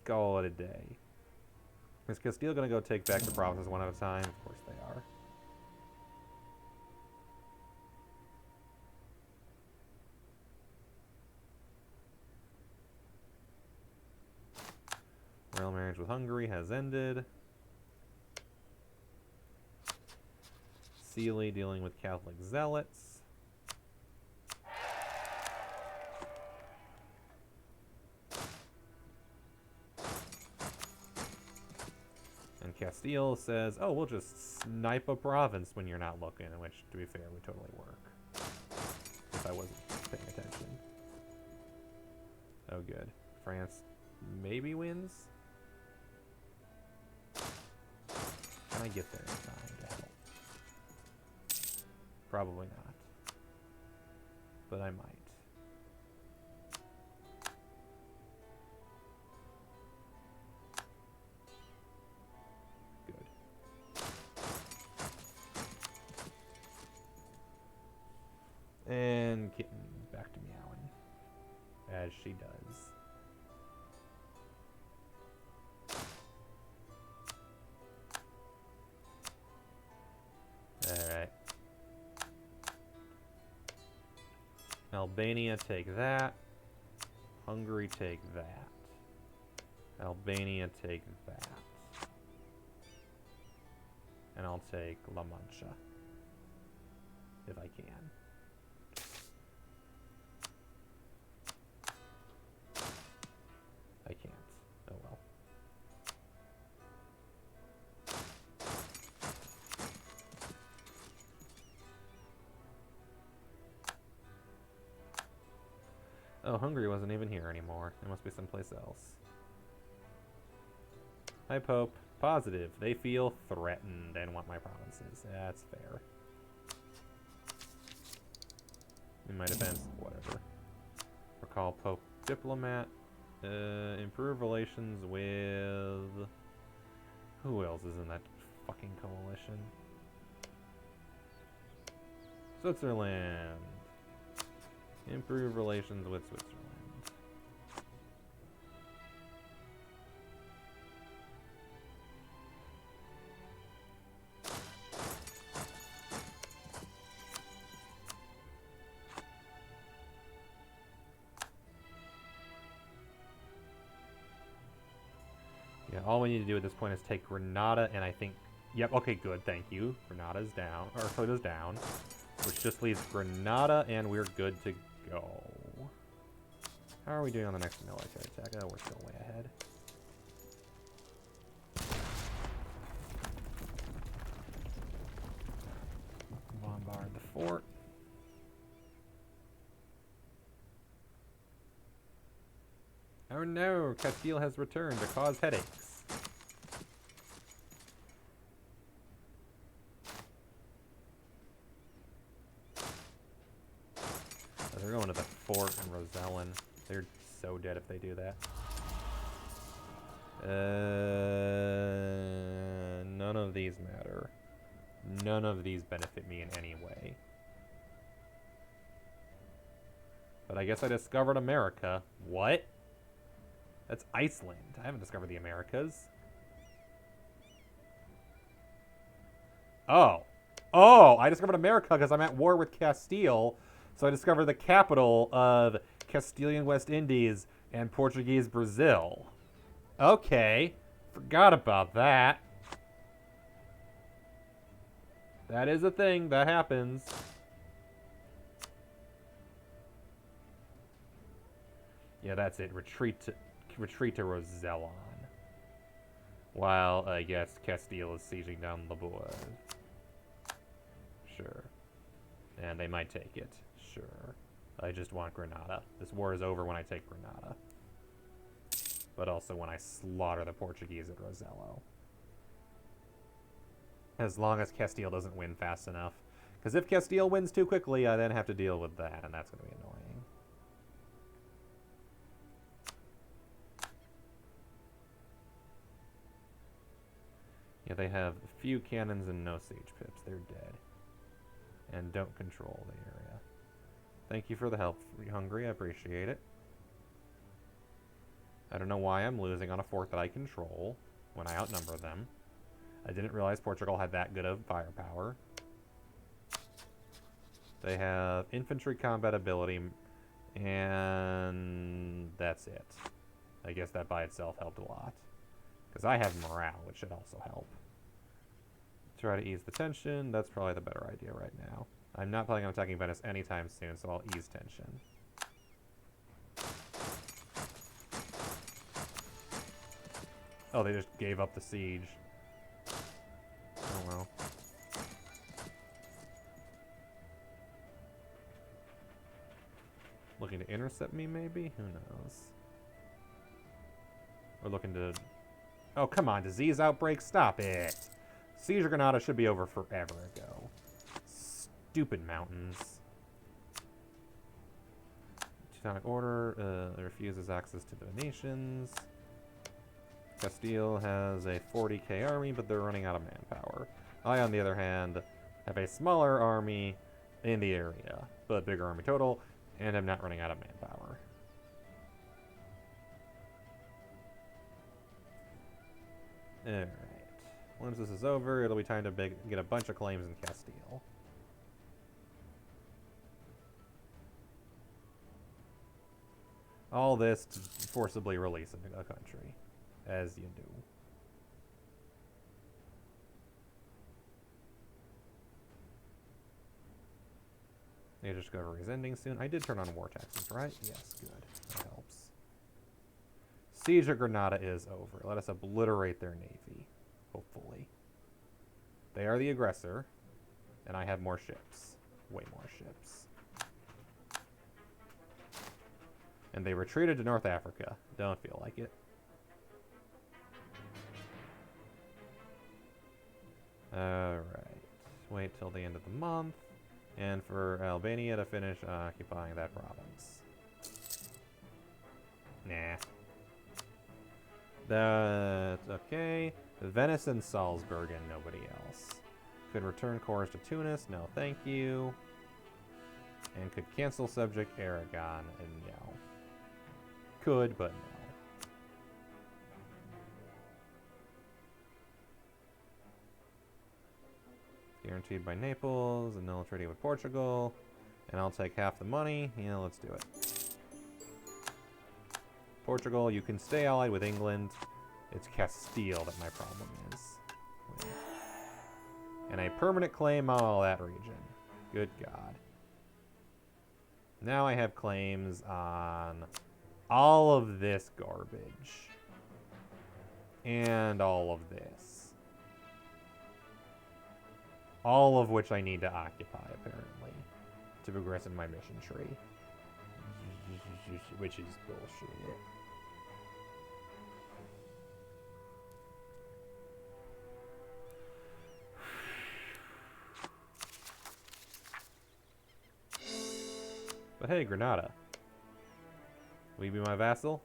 Call it a day. Is Castile going to go take back the provinces one at a time? Of course they are. Royal marriage with Hungary has ended. Sealy dealing with Catholic zealots. And Castile says, oh, we'll just snipe a province when you're not looking, which, to be fair, would totally work. If I wasn't paying attention. Oh, good. France maybe wins? Can I get there in time to help? Probably not. But I might. And kitten back to meowing, as she does. Alright. Albania take that. Hungary take that. Albania take that. And I'll take La Mancha. If I can. I can't. Oh well. Oh, Hungary wasn't even here anymore. It must be someplace else. Hi, Pope. Positive. They feel threatened and want my provinces. That's fair. In my defense, whatever. Recall Pope diplomat. Improve relations with... Who else is in that fucking coalition? Switzerland. Improve relations with Switzerland. Yeah, all we need to do at this point is take Granada, and I think... Yep, okay, good, thank you. Granada's down, or Ceuta's down, which just leaves Granada, and we're good to go. How are we doing on the next military attack? Oh, we're still way ahead. Bombard the fort. Oh no, Castile has returned to cause headaches. Oh, they're going to the fort in Rosellen. They're so dead if they do that. None of these matter. None of these benefit me in any way. But I guess I discovered America. What? That's Iceland. I haven't discovered the Americas. Oh. Oh, I discovered America because I'm at war with Castile. So I discovered the capital of Castilian West Indies and Portuguese Brazil. Okay. Forgot about that. That is a thing. That happens. Yeah, that's it. Retreat to Rosellon. While, I guess, Castile is sieging down Labour. Sure. And they might take it. Sure. I just want Granada. This war is over when I take Granada. But also when I slaughter the Portuguese at Rosello. As long as Castile doesn't win fast enough. Because if Castile wins too quickly, I then have to deal with that, and that's going to be annoying. Yeah, they have a few cannons and no siege pips. They're dead. And don't control the area. Thank you for the help, Hungary. I appreciate it. I don't know why I'm losing on a fort that I control when I outnumber them. I didn't realize Portugal had that good of firepower. They have infantry combat ability, and that's it. I guess that by itself helped a lot. Because I have morale, which should also help. Try to ease the tension. That's probably the better idea right now. I'm not planning on attacking Venice anytime soon, so I'll ease tension. Oh, they just gave up the siege. Oh well. Looking to intercept me, maybe? Who knows? We're looking to... Oh, come on, disease outbreak, stop it! Siege of Granada should be over forever ago. Stupid mountains. Teutonic Order refuses access to the Venetians. Castile has a 40k army, but they're running out of manpower. I, on the other hand, have a smaller army in the area, but bigger army total, and I'm not running out of manpower. Alright. Once this is over, it'll be time to get a bunch of claims in Castile. All this to forcibly release a country, as you do. Major discovery is ending soon. I did turn on war taxes, right? Yes, good. That helps. Siege of Granada is over. Let us obliterate their navy, hopefully. They are the aggressor, and I have more ships. Way more ships. And they retreated to North Africa. Don't feel like it. Alright. Wait till the end of the month. And for Albania to finish occupying that province. Nah. That's okay. Venice and Salzburg and nobody else. Could return cores to Tunis. No, thank you. And could cancel subject Aragon. And no. Could, but no. Guaranteed by Naples, and no treaty with Portugal. And I'll take half the money. Yeah, let's do it. Portugal, you can stay allied with England. It's Castile that my problem is. And a permanent claim on all that region. Good God. Now I have claims on all of this garbage. And all of this. All of which I need to occupy, apparently, to progress in my mission tree. Which is bullshit. But hey, Granada. Will you be my vassal?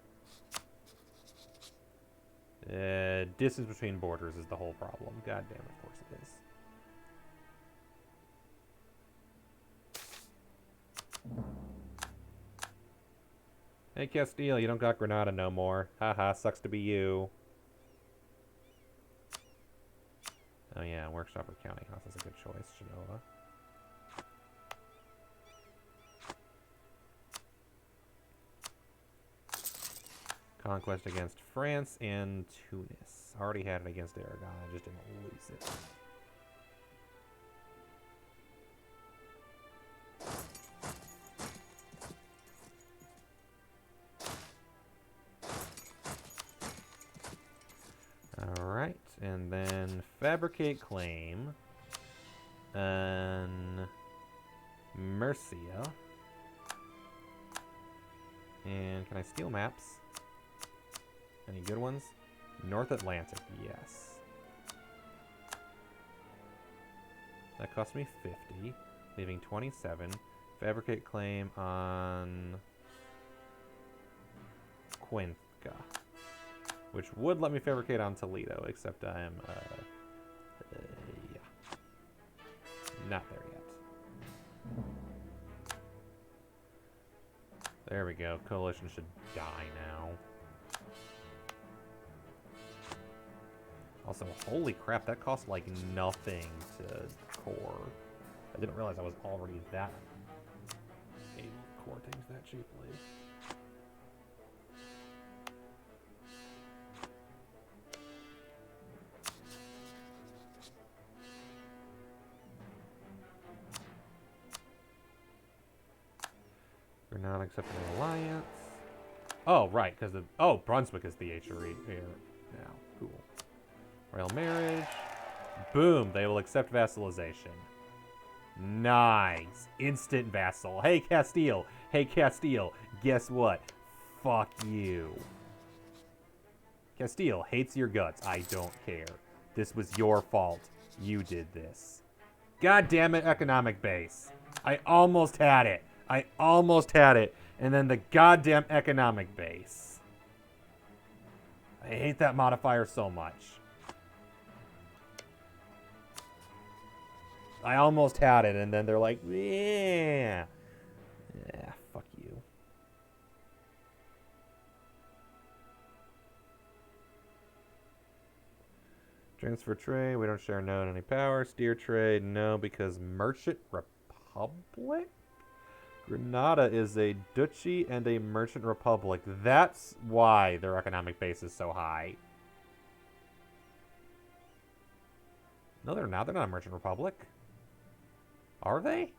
Distance between borders is the whole problem. God damn, of course it is. Hey, Castile, you don't got Granada no more. Haha, sucks to be you. Oh yeah, workshop or county house is a good choice, Genova. Conquest against France and Tunis. Already had it against Aragon, I just didn't lose it. Alright, and then fabricate claim on Murcia. And can I steal maps? Any good ones? North Atlantic, yes. That cost me 50, leaving 27. Fabricate claim on Cuenca, which would let me fabricate on Toledo, except I am, yeah, not there yet. There we go. Coalition should die now. Also, holy crap, that cost like nothing to core. I didn't realize I was already that able to core things that cheaply. Granada accepting an alliance. Oh, right, because of... Oh, Brunswick is the HRE here now. Cool. Royal marriage. Boom, they will accept vassalization. Nice. Instant vassal. Hey, Castile. Hey, Castile. Guess what? Fuck you. Castile hates your guts. I don't care. This was your fault. You did this. God damn it, economic base. I almost had it. I almost had it. And then the goddamn economic base. I hate that modifier so much. I almost had it, and then they're like, yeah. Yeah, fuck you. Transfer trade, we don't share node any power. Steer trade, no, because Merchant Republic? Granada is a duchy and a merchant republic. That's why their economic base is so high. No, they're not. They're not a merchant republic. Are they?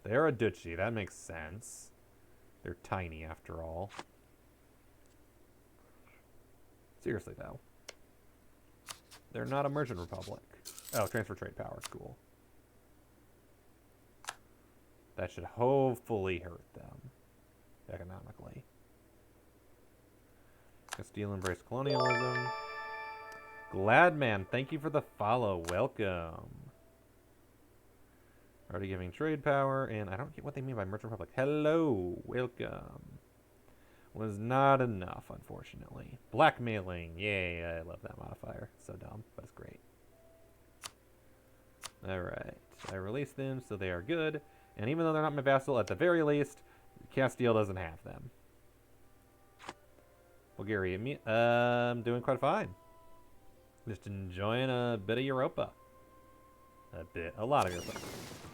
They're a duchy. That makes sense. They're tiny after all. Seriously, though. They're not a merchant republic. Oh, transfer trade power. Cool. That should hopefully hurt them economically. Castile embrace colonialism. Gladman, thank you for the follow. Welcome. Already giving trade power, and I don't get what they mean by merchant republic. Hello. Welcome. Was not enough, unfortunately. Blackmailing. Yay, I love that modifier. So dumb, but it's great. Alright. I release them, so they are good. And even though they're not my vassal, at the very least, Castile doesn't have them. Bulgaria, I'm doing quite fine. Just enjoying a bit of Europa. A lot of Europa.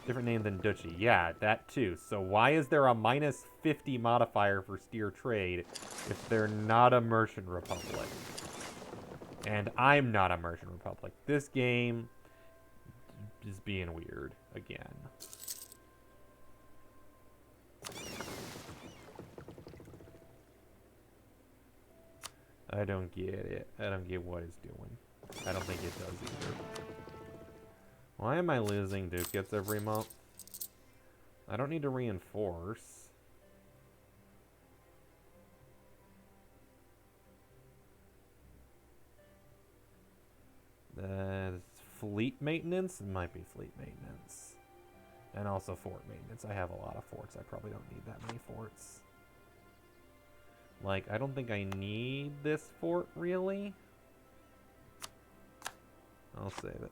Different name than Duchy. Yeah, that too. So why is there a minus 50 modifier for steer trade if they're not a merchant republic? And I'm not a merchant republic. This game is being weird again. I don't get it. I don't get what it's doing. I don't think it does either. Why am I losing ducats every month? I don't need to reinforce. Fleet maintenance? It might be fleet maintenance. And also fort maintenance. I have a lot of forts. I probably don't need that many forts. Like, I don't think I need this fort, really. I'll save it.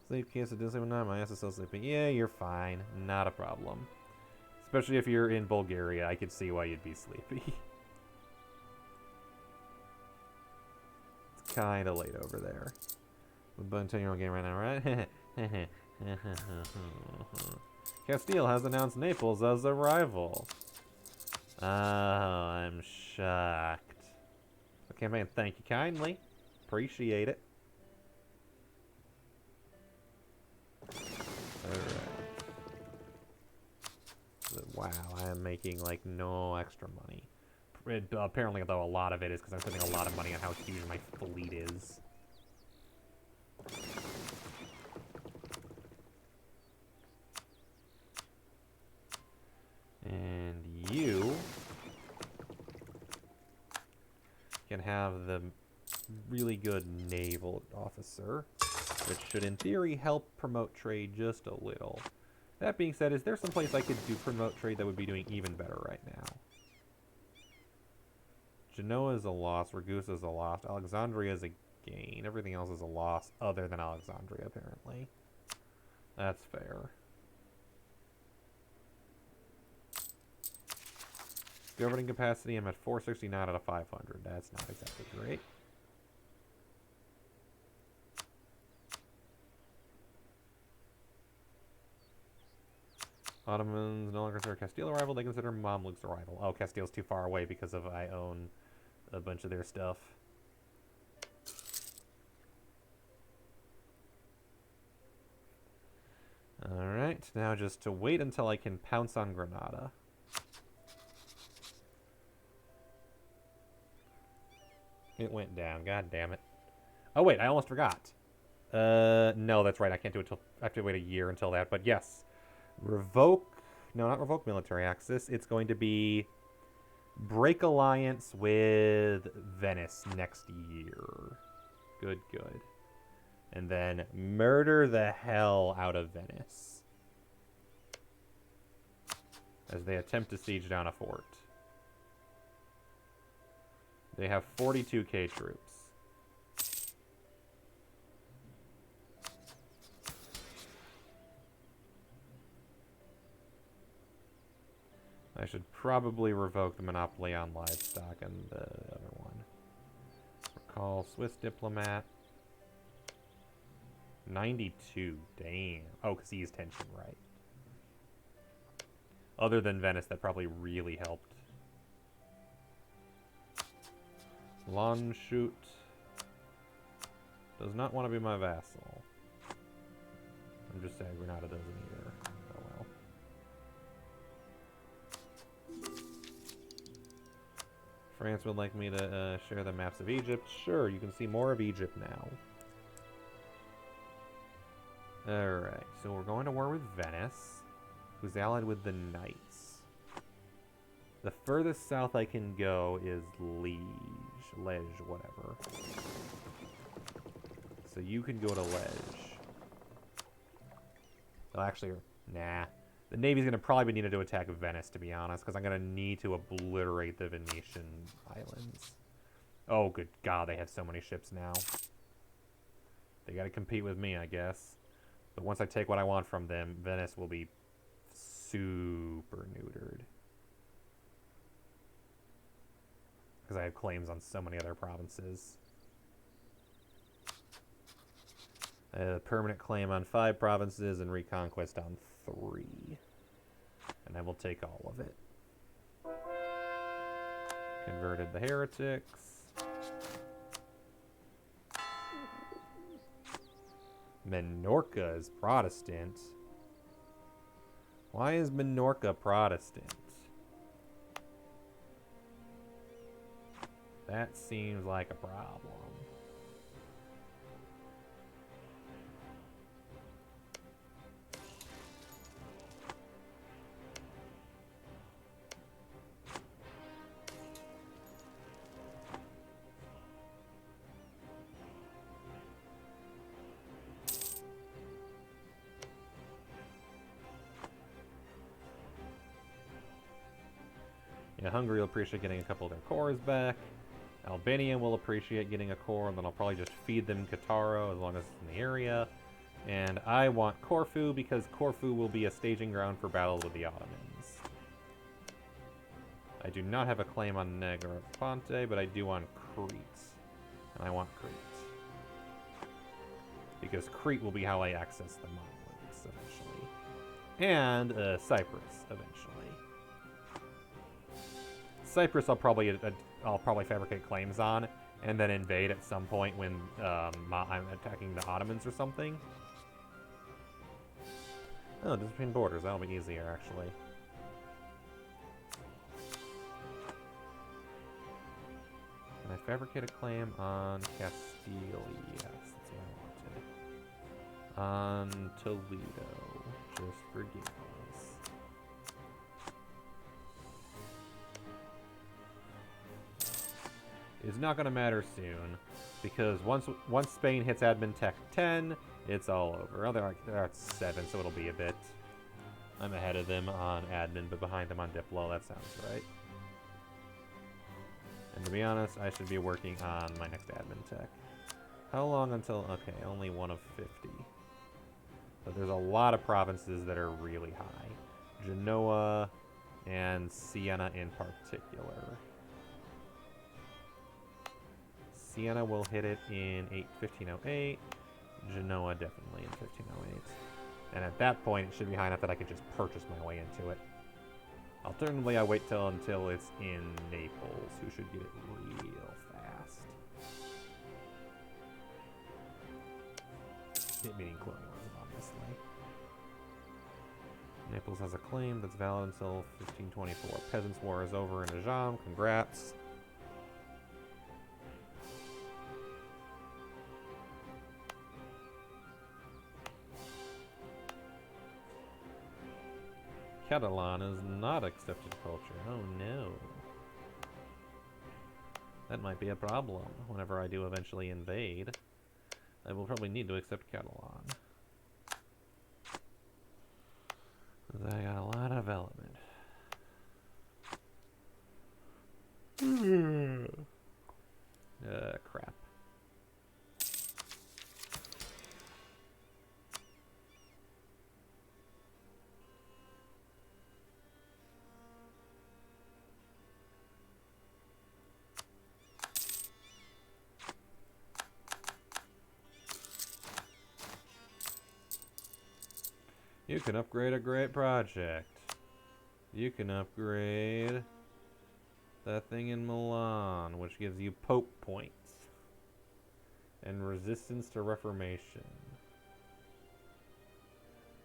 Sleep case of Disney night. My ass is still sleeping. Yeah, you're fine. Not a problem. Especially if you're in Bulgaria. I could see why you'd be sleepy. It's kind of late over there. We're a 10-year-old game right now, right? Castile has announced Naples as a rival. Oh, I'm shocked. Okay, man, thank you kindly. Appreciate it. Alright. Wow, I am making, like, no extra money. Apparently, though, a lot of it is because I'm spending a lot of money on how huge my fleet is. And you can have the really good naval officer, which should in theory help promote trade just a little. That being said, is there some place I could do promote trade that would be doing even better right now? Genoa is a loss, Ragusa is a loss, Alexandria is a gain. Everything else is a loss other than Alexandria, apparently. That's fair. Governing capacity, I'm at 469 out of 500. That's not exactly great. Ottomans no longer consider Castile a rival. They consider Mamluks a rival. Oh, Castile's too far away because of I own a bunch of their stuff. Alright, now just to wait until I can pounce on Granada. It went down, god damn it. Oh wait, I almost forgot. No, that's right, I can't do it till... I have to wait a year until that, but yes. Revoke... No, not revoke military axis. It's going to be... break alliance with Venice next year. Good, good. And then murder the hell out of Venice as they attempt to siege down a fort. They have 42k troops. I should probably revoke the monopoly on livestock and the other one. Recall Swiss diplomat. 92, damn. Oh, because he used tension, right. Other than Venice, that probably really helped. Landshoot does not want to be my vassal. I'm just saying Granada doesn't either. Oh well. France would like me to share the maps of Egypt. Sure, you can see more of Egypt now. Alright, so we're going to war with Venice, who's allied with the Knights. The furthest south I can go is Liege, whatever. So you can go to Liege. Well, actually, nah. The Navy's going to probably be needed to attack Venice, to be honest, because I'm going to need to obliterate the Venetian islands. Oh, good God, they have so many ships now. They got to compete with me, I guess. But once I take what I want from them, Venice will be super neutered. Because I have claims on so many other provinces. Permanent claim on 5 provinces and reconquest on 3. And I will take all of it. Converted the heretics. Minorca is Protestant. Why is Minorca Protestant? That seems like a problem. Yeah, Hungary will appreciate getting a couple of their cores back. Albania will appreciate getting a core, and then I'll probably just feed them Kataro as long as it's in the area. And I want Corfu because Corfu will be a staging ground for battles with the Ottomans. I do not have a claim on Negroponte, but I do on Crete. And I want Crete. Because Crete will be how I access the monoliths eventually. And Cyprus eventually. Cyprus I'll probably fabricate claims on, and then invade at some point when I'm attacking the Ottomans or something. Oh, just between borders, that'll be easier actually. Can I fabricate a claim on Castile? Yes, that's what I wanted. On Toledo, just for giggles. It's not going to matter soon, because once Spain hits Admin Tech 10, it's all over. Oh, they're at 7, so it'll be a bit. I'm ahead of them on Admin, but behind them on Diplo. That sounds right. And to be honest, I should be working on my next Admin Tech. How long until... Okay, only 1 of 50. But there's a lot of provinces that are really high. Genoa and Siena in particular. Siena will hit it in 1508. Genoa definitely in 1508. And at that point, it should be high enough that I could just purchase my way into it. Alternatively, I wait until it's in Naples, who should get it real fast. It meaning colonialism, obviously. Naples has a claim that's valid until 1524. Peasants' War is over in Ajam. Congrats. Catalan is not accepted culture. Oh no. That might be a problem whenever I do eventually invade. I will probably need to accept Catalan. I got a lot of element. Crap. You can upgrade a great project. You can upgrade that thing in Milan, which gives you Pope points. And resistance to Reformation.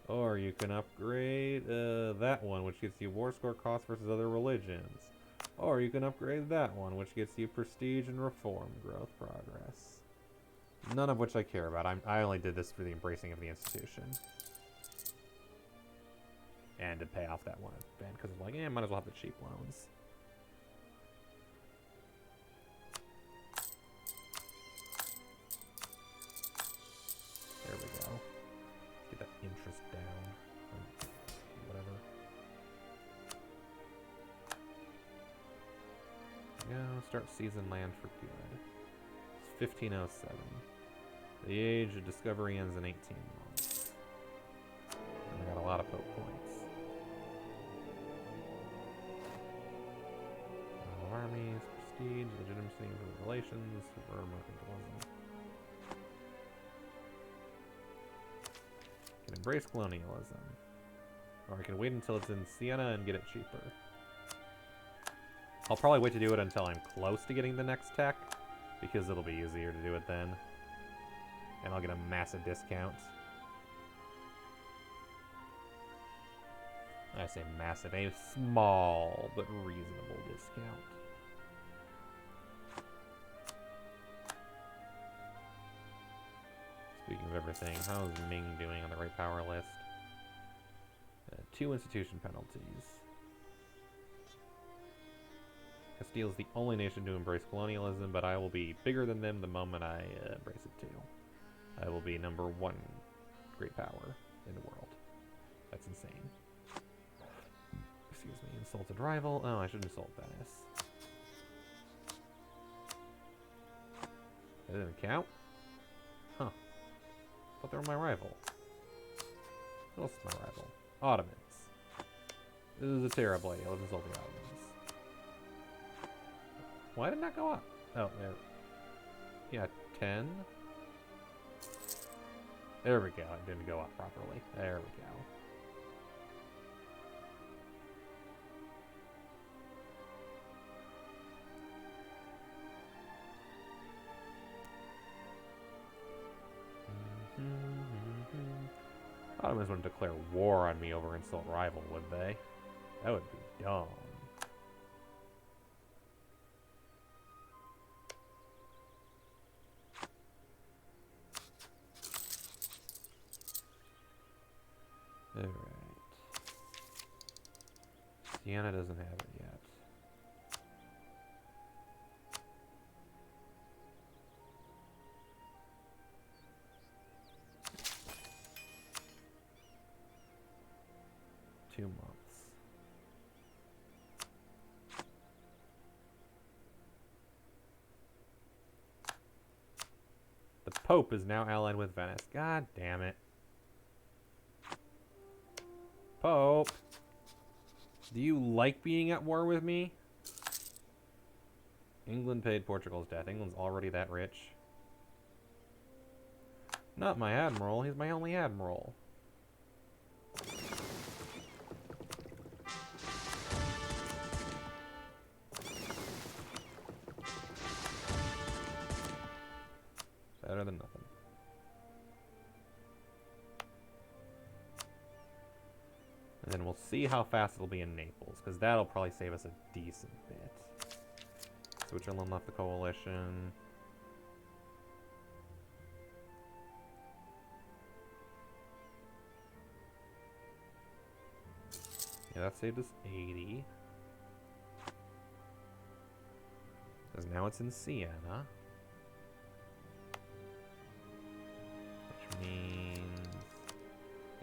Or you can upgrade that one, which gets you war score cost versus other religions. Or you can upgrade that one, which gets you prestige and reform growth progress. None of which I care about. I only did this for the embracing of the institution. And to pay off that one event, because it's like, might as well have the cheap loans. There we go. Get that interest down. Or whatever. There we go. Start season land for good. It's 1507. The age of discovery ends in 18 months. And I got a lot of Pope points. Armies, prestige, legitimacy, relations, super mercantilism. I can embrace colonialism. Or I can wait until it's in Siena and get it cheaper. I'll probably wait to do it until I'm close to getting the next tech, because it'll be easier to do it then. And I'll get a massive discount. I say massive, a small but reasonable discount. Speaking of everything, how's Ming doing on the great power list? 2 institution penalties. Castile's the only nation to embrace colonialism, but I will be bigger than them the moment I embrace it too. I will be number 1 great power in the world. That's insane. Excuse me, insulted rival. Oh, I should insult Venice. That didn't count? Huh. Thought they were my rival. Who else is my rival? Ottomans. This is a terrible idea. Let's insult the Ottomans. Why did it not go up? Oh, there. Yeah, 10. There we go. It didn't go up properly. There we go. Ottomans wouldn't declare war on me over insult rival, would they? That would be dumb. Alright. Siena doesn't have it yet. Months. The Pope is now allied with Venice. God damn it. Pope, do you like being at war with me? England paid Portugal's death. England's already that rich. Not my admiral. He's my only admiral. Better than nothing. And then we'll see how fast it'll be in Naples, because that'll probably save us a decent bit. Switzerland left the coalition. Yeah, that saved us 80. Because now it's in Siena. Which means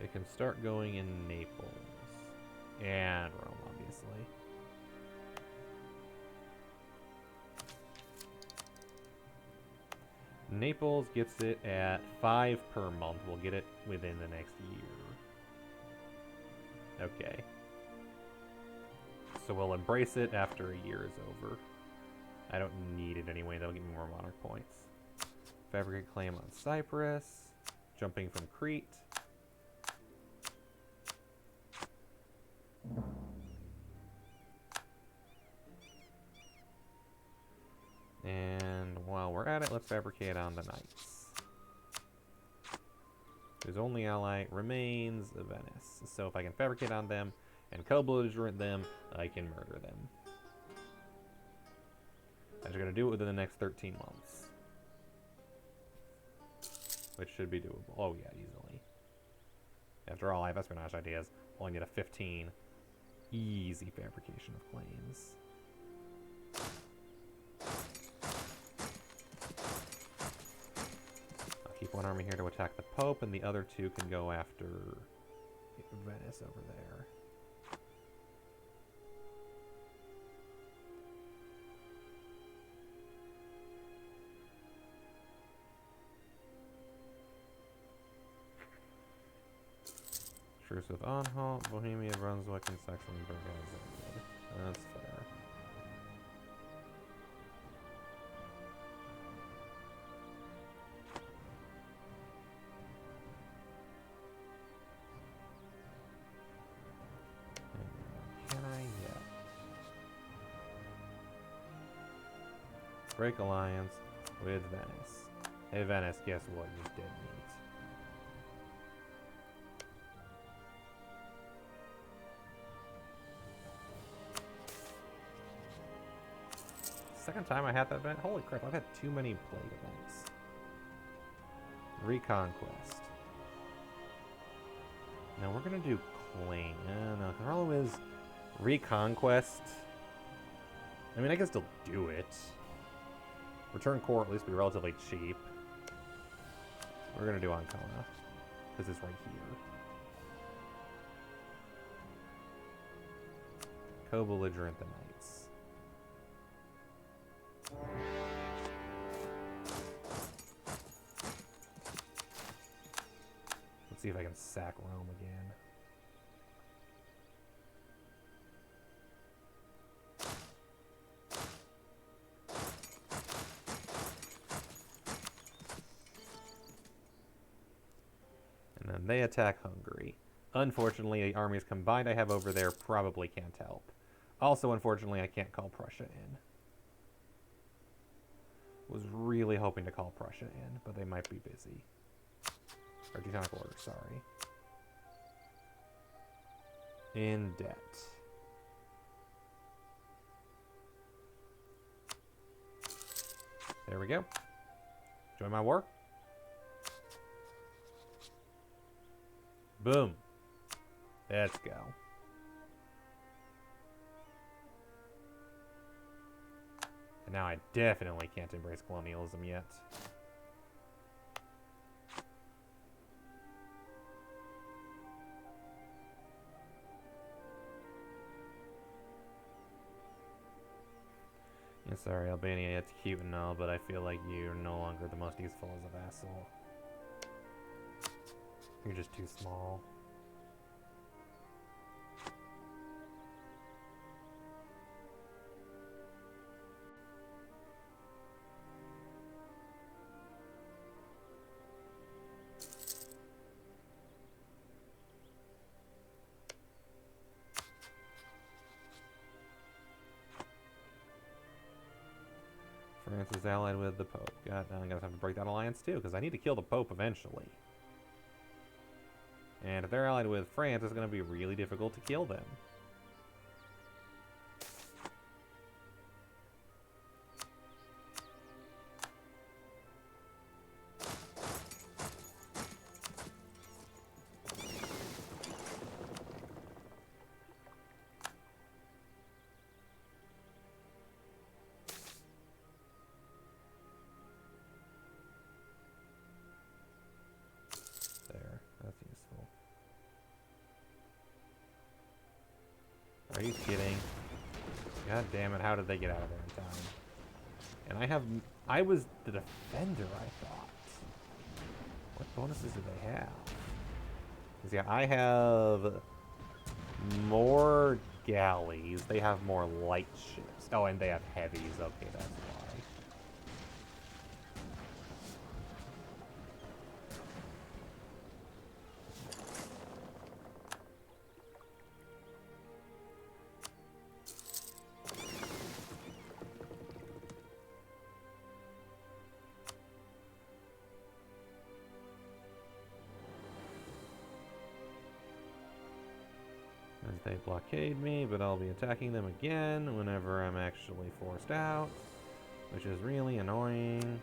it can start going in Naples. And Rome, obviously. Naples gets it at 5 per month. We'll get it within the next year. Okay. So we'll embrace it after a year is over. I don't need it anyway. That'll give me more monarch points. Fabricate claim on Cyprus. Jumping from Crete. And while we're at it, let's fabricate on the knights. Whose only ally remains Venice. So if I can fabricate on them and co-belligerent them, I can murder them. I'm just going to do it within the next 13 months. Which should be doable. Oh yeah, easily. After all, I have espionage ideas. Only need a 15. Easy fabrication of claims. I'll keep one army here to attack the Pope, and the other two can go after Venice over there. Truce with Anhalt, Bohemia, Brunswick, and Saxonburg. That's fair. Can I? Yeah. Break alliance with Venice. Hey Venice, guess what? You dead meat. Second time I had that event. Holy crap, I've had too many plague events. Reconquest. Now we're gonna do claim. No, the problem is Reconquest. I mean, I can still do it. Return core at least be relatively cheap. We're gonna do Ancona, because it's right here. Co-belligerent the knights. Let's see if I can sack Rome again. And then they attack Hungary. Unfortunately, the armies combined I have over there probably can't help. Also, unfortunately, I can't call Prussia in. Was really hoping to call Prussia in, but they might be busy. Or Teutonic Order, sorry. In debt. There we go. Join my war. Boom. Let's go. And now I definitely can't embrace colonialism yet. Yeah, sorry, Albania, it's cute and all, but I feel like you're no longer the most useful as a vassal. You're just too small. France is allied with the Pope. God, now I'm going to have to break that alliance too, because I need to kill the Pope eventually. And if they're allied with France, it's going to be really difficult to kill them. That's useful. Are you kidding? God damn it, how did they get out of there in time? And I was the defender, I thought. What bonuses do they have? Because, yeah, I have more galleys. They have more light ships. Oh, and they have heavies. Okay, that's why. As they blockade me, but I'll be attacking them again whenever I'm actually forced out, which is really annoying.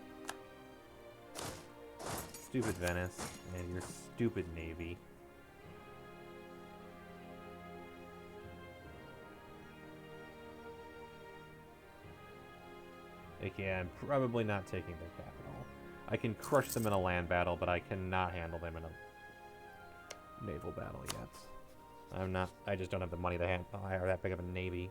Stupid Venice and your stupid navy. Okay, I'm probably not taking their capital. I can crush them in a land battle, but I cannot handle them in a naval battle yet. I just don't have the money to hire that big of a navy.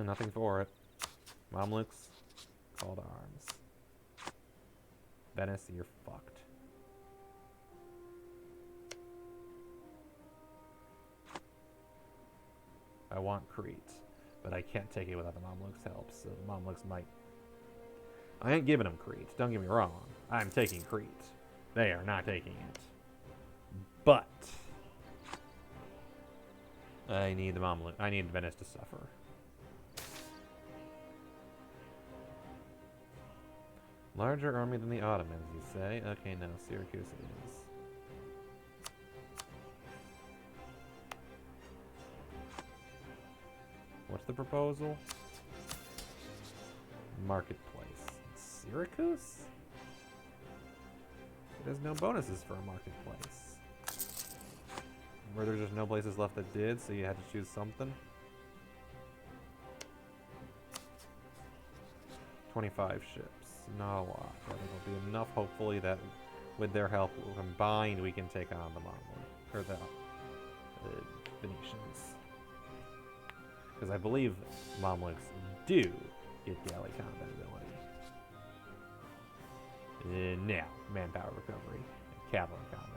Nothing for it. Mamluks, call to arms. Venice, you're fucked. I want Crete, but I can't take it without the Mamluks' help, so the Mamluks might... I ain't giving them Crete, don't get me wrong. I'm taking Crete. They are not taking it. But... I need the Mamluk. I need Venice to suffer. Larger army than the Ottomans, you say? Okay, no, Syracuse it is. What's the proposal? Marketplace. Syracuse? There's no bonuses for a marketplace. Where there's just no places left that did, so you had to choose something. 25 ships. Not a lot, but it'll be enough, hopefully, that with their help combined, we can take on the Mamluk, or the Venetians. Because I believe Mamluks do get galley combat ability. Now, manpower recovery, and cavalry combat.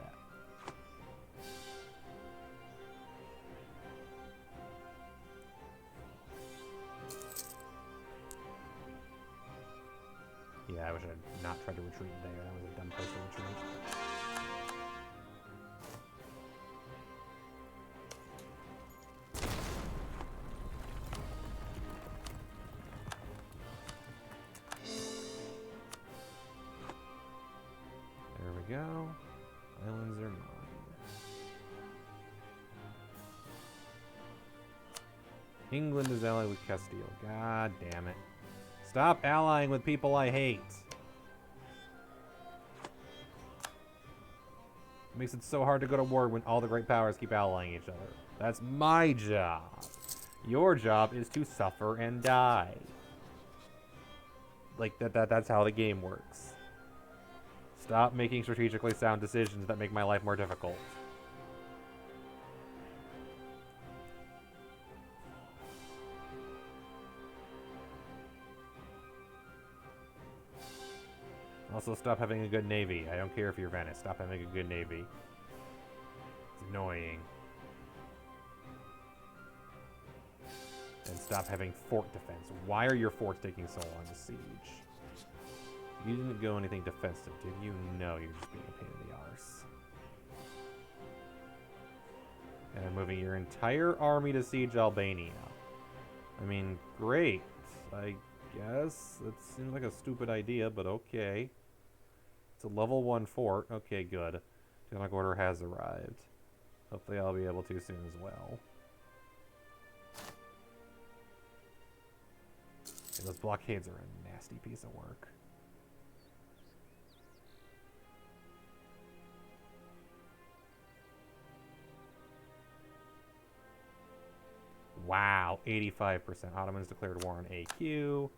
Yeah, I wish I had not tried to retreat there. That was a dumb place to retreat. There we go. Islands are mine. England is allied with Castile. God damn it. Stop allying with people I hate. It makes it so hard to go to war when all the great powers keep allying each other. That's my job. Your job is to suffer and die. Like, that's how the game works. Stop making strategically sound decisions that make my life more difficult. Also, stop having a good navy. I don't care if you're Venice. Stop having a good navy. It's annoying. And stop having fort defense. Why are your forts taking so long to siege? You didn't go anything defensive, did you? No, you're just being a pain in the arse. And moving your entire army to siege Albania. I mean, great. I guess. That seems like a stupid idea, but okay. It's a level 1 fort. Okay, good. Teutonic Order has arrived. Hopefully I'll be able to soon as well. Yeah, those blockades are a nasty piece of work. Wow, 85%. Ottomans declared war on AQ.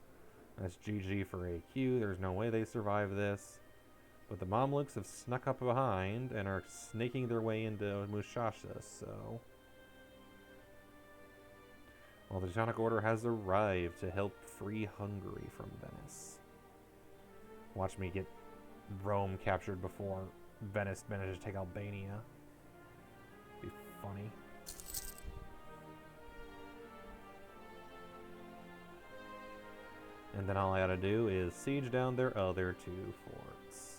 That's GG for AQ. There's no way they survive this. But the Mamluks have snuck up behind and are snaking their way into Mushasha, so... Well, the Teutonic Order has arrived to help free Hungary from Venice. Watch me get Rome captured before Venice manages to take Albania. Be funny. And then all I gotta do is siege down their other 2 forts.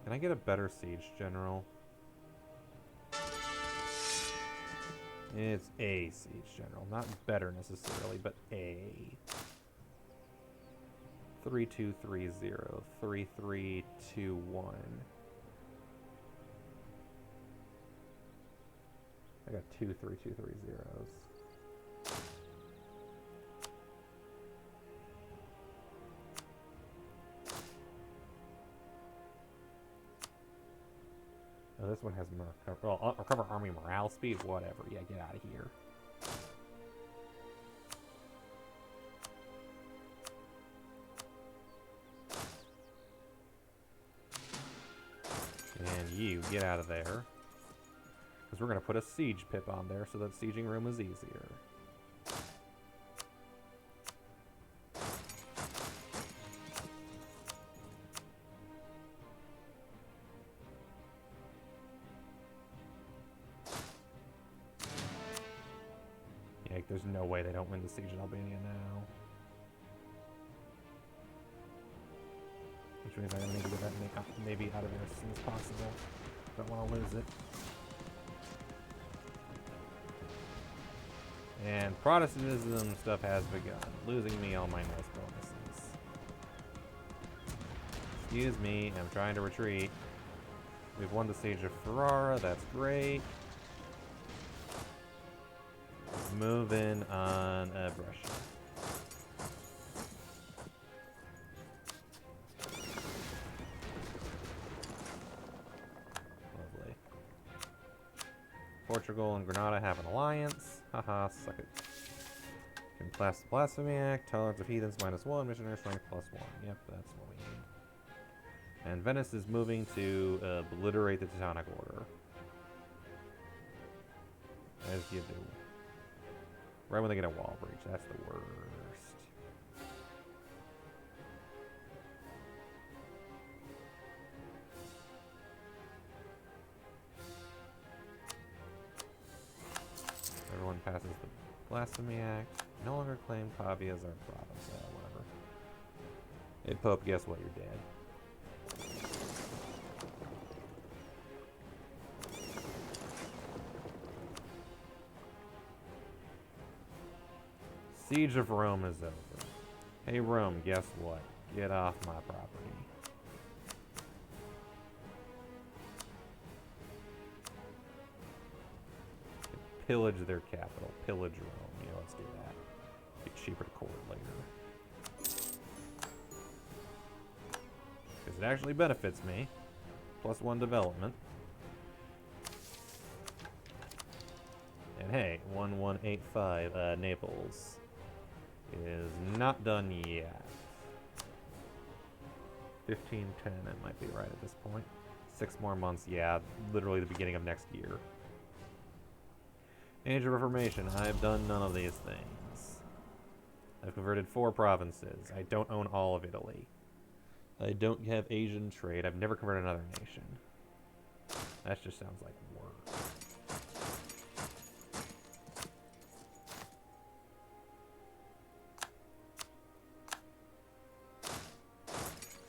Can I get a better siege general? It's a siege general. Not better necessarily, but a. 3230, 3321. I got 2 3230s. Oh, this one has recover army morale speed. Whatever. Yeah, get out of here. And you get out of there. Because we're going to put a siege pip on there so that sieging room is easier. Yeah, there's no way they don't win the siege in Albania now. Which means I'm going to need to get that maybe out of there as soon as possible. Don't want to lose it. And Protestantism stuff has begun, losing me all my nice bonuses. Excuse me, I'm trying to retreat. We've won the siege of Ferrara, that's great. Moving on Brescia. Lovely. Portugal and Granada have an alliance. Haha, suck it. Can pass the Blasphemy Act. Tolerance of heathens -1. Missionary strength +1. Yep, that's what we need. And Venice is moving to obliterate the Teutonic Order. As you do. Right when they get a wall breach. That's the worst. Everyone passes the Blasphemy Act. No longer claim Pavia as our province. Whatever. Hey, Pope, guess what? You're dead. Siege of Rome is over. Hey, Rome, guess what? Get off my property. Pillage their capital. Pillage Rome. Yeah, let's do that. Get cheaper to court later. Because it actually benefits me. +1 development. And hey, 1185 Naples is not done yet. 1510, it might be right at this point. 6 more months, yeah, literally the beginning of next year. Age of Reformation, I've done none of these things. I've converted 4 provinces. I don't own all of Italy. I don't have Asian trade. I've never converted another nation. That just sounds like work.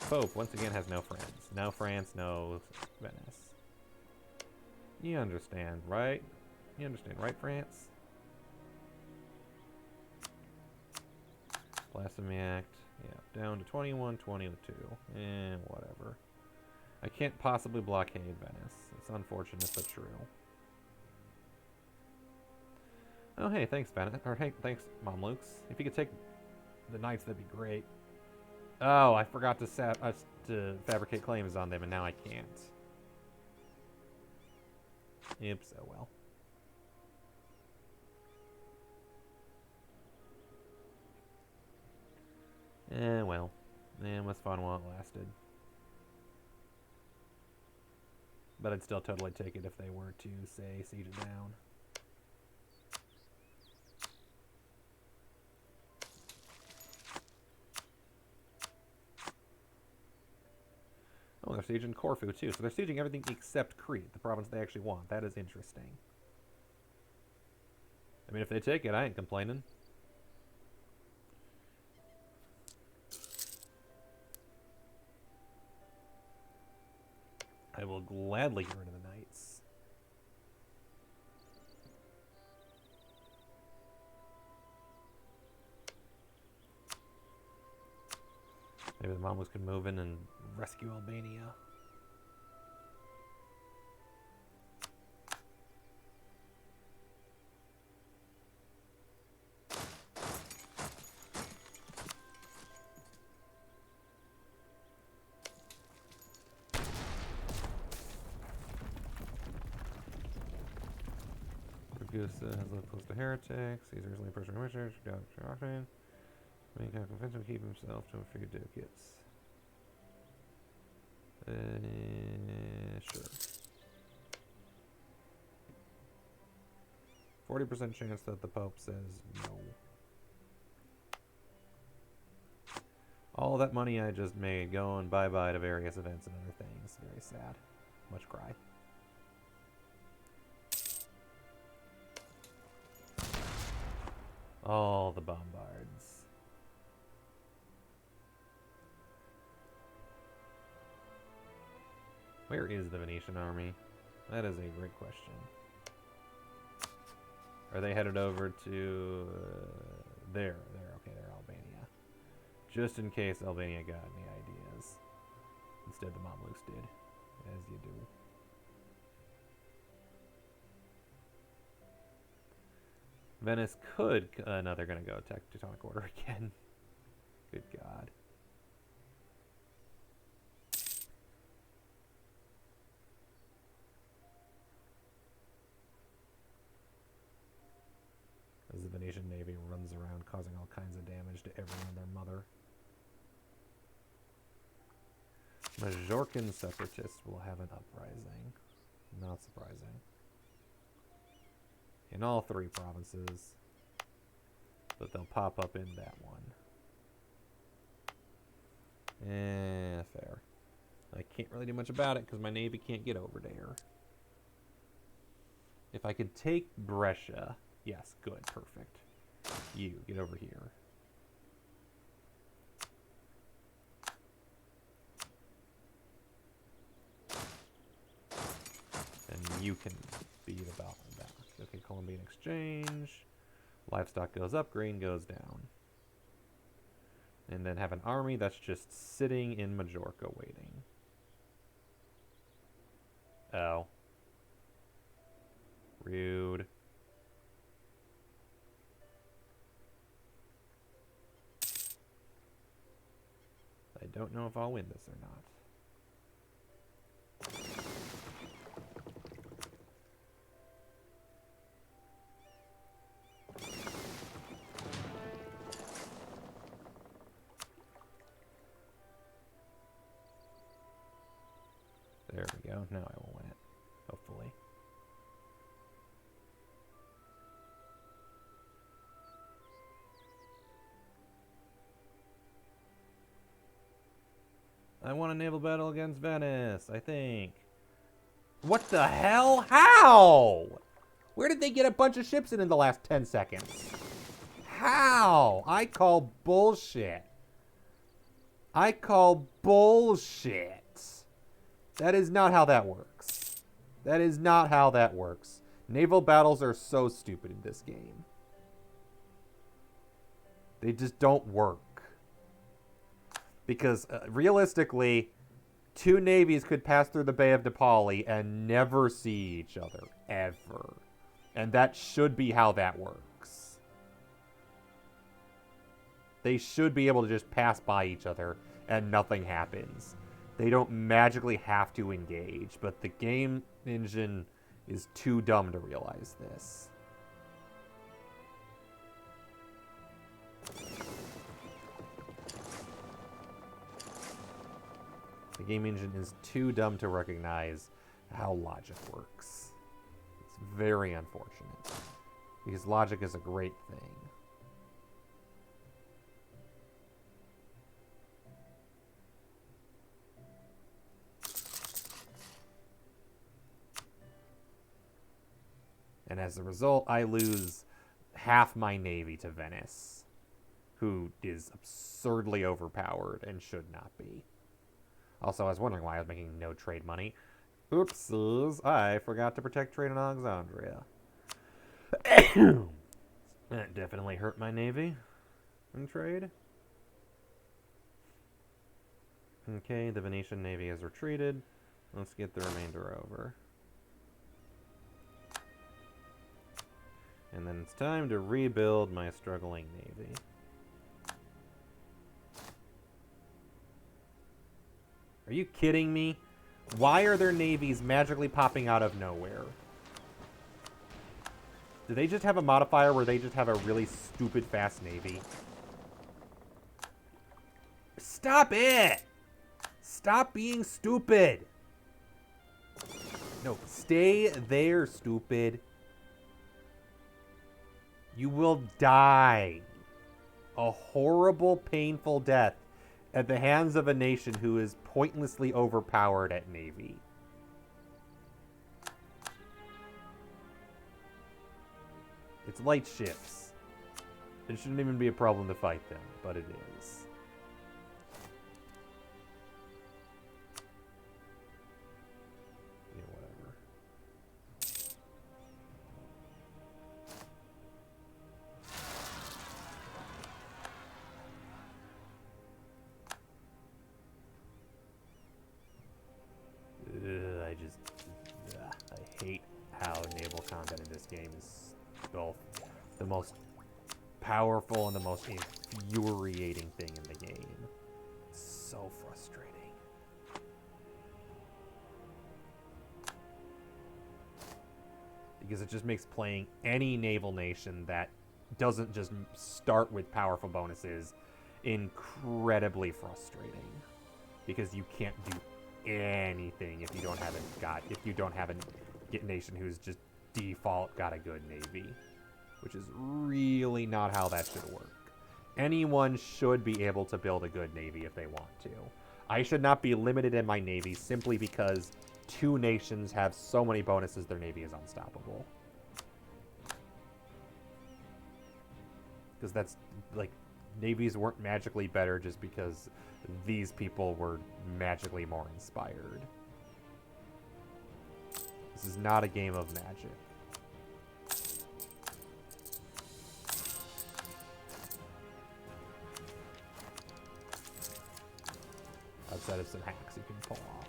Pope, once again, has no friends. No France, no Venice. You understand, right? You understand, right, France? Blasphemy Act. Yeah, down to 21-22. Whatever. I can't possibly blockade Venice. It's unfortunate, but true. Oh, hey, thanks, Venice. Or, hey, thanks, Mamluks. If you could take the knights, that'd be great. Oh, I forgot to fabricate claims on them, and now I can't. Oops, oh well. Well. It was fun while it lasted. But I'd still totally take it if they were to, say, siege it down. Oh, they're sieging Corfu, too. So they're sieging everything except Crete, the province they actually want. That is interesting. I mean, if they take it, I ain't complaining. I will gladly get rid of the knights. Maybe the Mamluks could move in and rescue Albania. Ragusa has lived close to heretics. He's recently approached a church. Got Aragon. He can convince him to keep himself to a few ducats. Sure. 40% chance that the Pope says no. All that money I just made going bye-bye to various events and other things. Very sad. Much cry. All the bombards. Where is the Venetian army? That is a great question. Are they headed over to... there. Okay, they're Albania. Just in case Albania got any ideas. Instead, the Mamluks did. As you do. Venice could... no, they're going to go attack Teutonic Order again. Good God. As the Venetian Navy runs around causing all kinds of damage to everyone and their mother. Majorcan separatists will have an uprising. Not surprising. In all three provinces. But they'll pop up in that one. Fair. I can't really do much about it because my navy can't get over there. If I could take Brescia... Yes, good, perfect. You, get over here. And you can be the balance. Okay, Columbian exchange. Livestock goes up, grain goes down. And then have an army that's just sitting in Majorca waiting. Oh. Rude. I don't know if I'll win this or not. There we go. Now I will win it. Hopefully. I won a naval battle against Venice, I think. What the hell? How? Where did they get a bunch of ships in the last 10 seconds? How? I call bullshit. I call bullshit. That is not how that works. That is not how that works. Naval battles are so stupid in this game. They just don't work. Because realistically, two navies could pass through the Bay of Dipali and never see each other. Ever. And that should be how that works. They should be able to just pass by each other and nothing happens. They don't magically have to engage, but the game engine is too dumb to realize this. The game engine is too dumb to recognize how logic works. It's very unfortunate, because logic is a great thing. And as a result, I lose half my navy to Venice, who is absurdly overpowered and should not be. Also, I was wondering why I was making no trade money. Oopsies, I forgot to protect trade in Alexandria. That definitely hurt my navy in trade. Okay, the Venetian navy has retreated. Let's get the remainder over. And then it's time to rebuild my struggling navy. Are you kidding me? Why are their navies magically popping out of nowhere? Do they just have a modifier where they just have a really stupid fast navy? Stop it! Stop being stupid! No, stay there, stupid. You will die a horrible, painful death at the hands of a nation who is pointlessly overpowered at navy. It's light ships. It shouldn't even be a problem to fight them, but it is. Yeah, whatever. I hate how naval combat in this game is both the most powerful and the most infuriating thing in the game. It's so frustrating. Because it just makes playing any naval nation that doesn't just start with powerful bonuses incredibly frustrating. Because you can't do anything if you don't have a nation who's just default got a good navy, which is really not how that should work. Anyone should be able to build a good navy if they want to. I should not be limited in my navy simply because two nations have so many bonuses their navy is unstoppable. Because that's like, navies weren't magically better just because these people were magically more inspired. This is not a game of magic. Outside of some hacks you can pull off.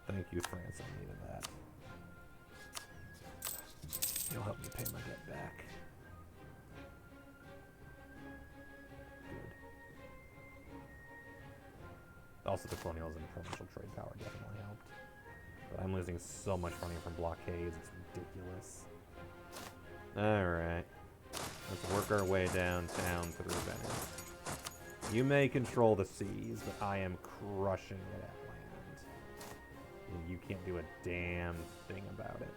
Thank you, France. I needed that. You'll help me pay my debt back. Good. Also, the colonialism and provincial trade power definitely helped. But I'm losing so much money from blockades, it's ridiculous. Alright. Let's work our way downtown through Venice. You may control the seas, but I am crushing it at land. And you can't do a damn thing about it.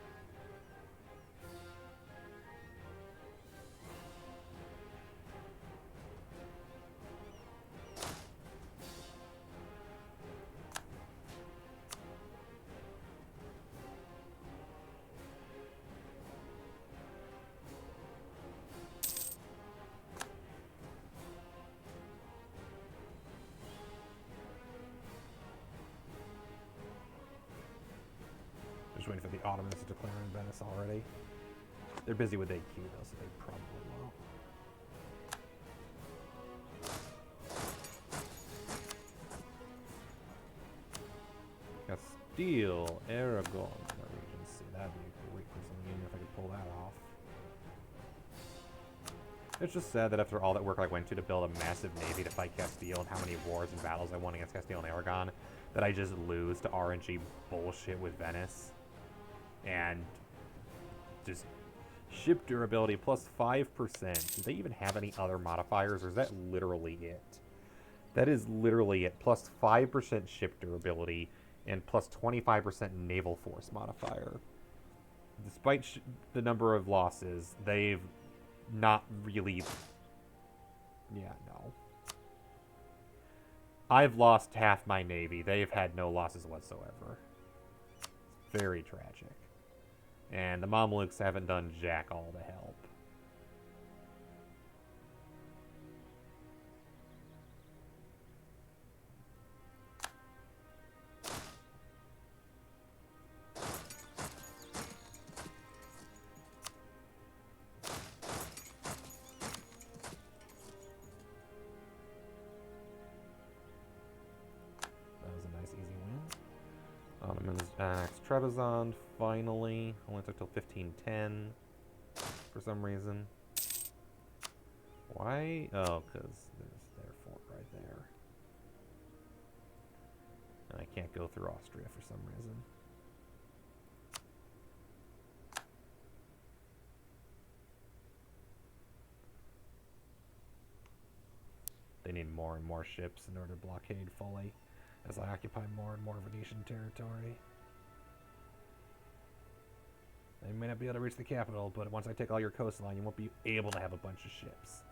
Just waiting for the Ottomans to declare in Venice already. They're busy with AQ though, so they probably won't. Castile, Aragon, Regency. That'd be a great personal union if I could pull that off. It's just sad that after all that work I went to build a massive navy to fight Castile and how many wars and battles I won against Castile and Aragon, that I just lose to RNG bullshit with Venice. And just ship durability plus 5%. Do they even have any other modifiers, or is that literally it? That is literally it. Plus 5% ship durability and plus 25% naval force modifier. Despite the number of losses, they've not really... Yeah, no. I've lost half my navy. They've had no losses whatsoever. It's very tragic. And the Mamluks haven't done jack all to help. Ottomans axed Trebizond, finally. Only took till 1510 for some reason. Why? Oh, because there's their fort right there. And I can't go through Austria for some reason. They need more and more ships in order to blockade fully, as I occupy more and more Venetian territory. They may not be able to reach the capital, but once I take all your coastline, you won't be able to have a bunch of ships.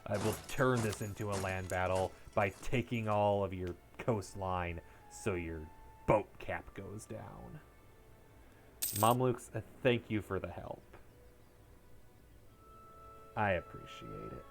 I will turn this into a land battle by taking all of your coastline so your boat cap goes down. Mamluks, thank you for the help. I appreciate it.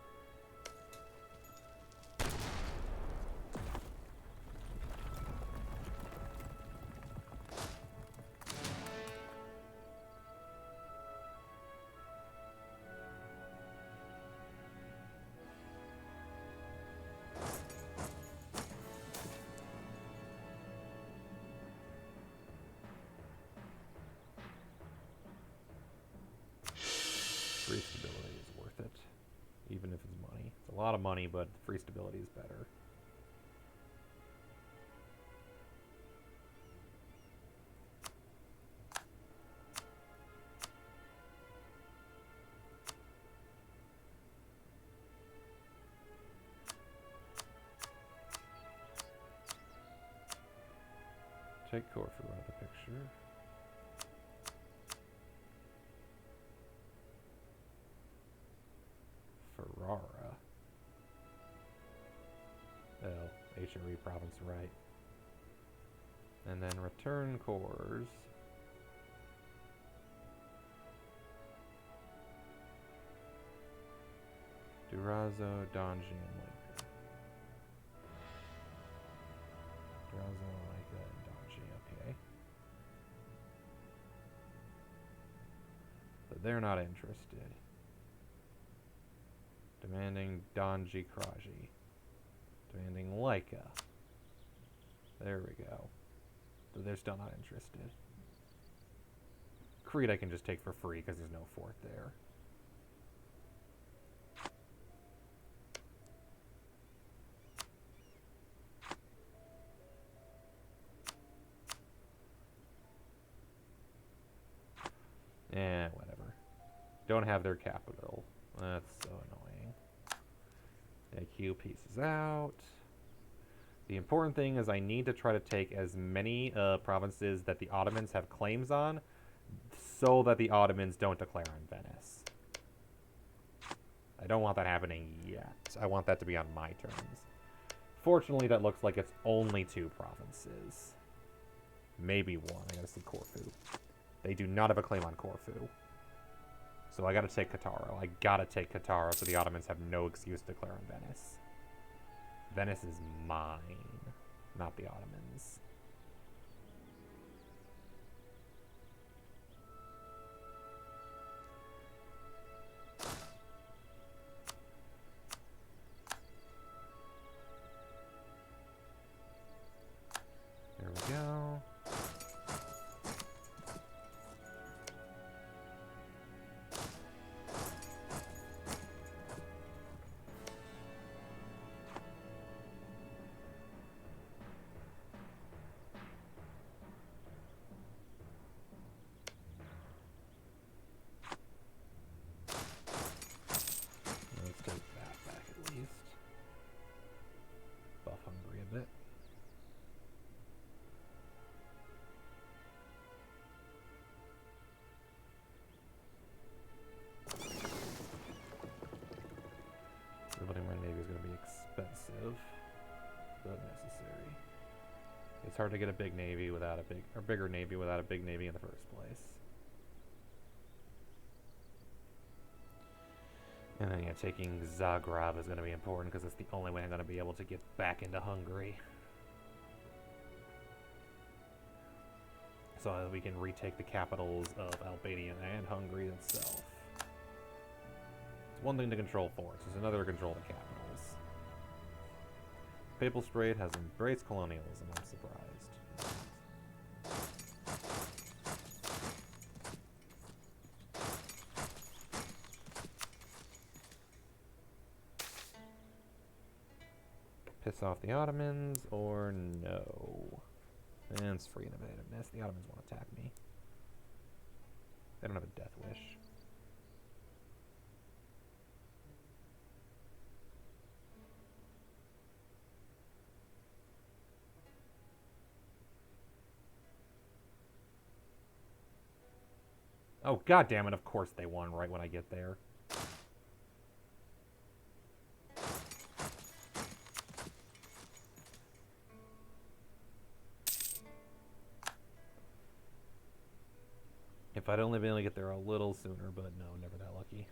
Free stability is worth it, even if it's money. It's a lot of money, but free stability is better. Take Corfu out of the picture. Ferrara. Oh, HRE province, right. And then return cores. Durazzo, Donji, and Leica. Durazzo, Leica, and Donji, okay. But they're not interested. Demanding Donji Kraji. Demanding Leica. There we go. But they're still not interested. Crete I can just take for free because there's no fort there. Eh, whatever. Don't have their capital. That's so annoying. AQ pieces out. The important thing is I need to try to take as many provinces that the Ottomans have claims on so that the Ottomans don't declare on Venice. I don't want that happening yet. I want that to be on my terms. Fortunately, that looks like it's only 2 provinces. Maybe 1. I gotta see Corfu. They do not have a claim on Corfu. So I gotta take Cattaro. I gotta take Cattaro so the Ottomans have no excuse to declare on Venice. Venice is mine, not the Ottomans. It's hard to get a big navy without a bigger navy without a big navy in the first place. And then, yeah, taking Zagreb is going to be important because it's the only way I'm going to be able to get back into Hungary. So that we can retake the capitals of Albania and Hungary itself. It's one thing to control forts, it's another to control the capitals. Papal Strait has embraced colonialism, I'm surprised. Piss off the Ottomans, or no? And it's free innovativeness. The Ottomans won't attack me. They don't have a death wish. Oh, god damn it, of course they won right when I get there. If I'd only been able to get there a little sooner, but no, never that lucky.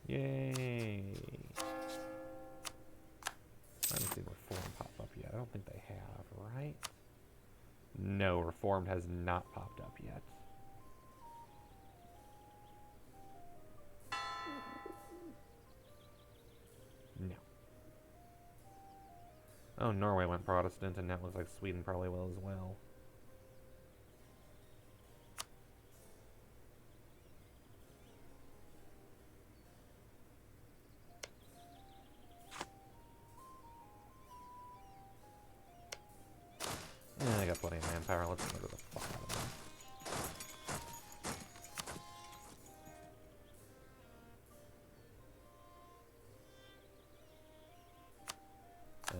Yay! Let me see Reform pop up yet. I don't think they have, right? No, Reformed has not popped up yet. No. Oh, Norway went Protestant, and that looks like Sweden probably will as well. Yeah, I got plenty of manpower. Let's murder the fuck out of them.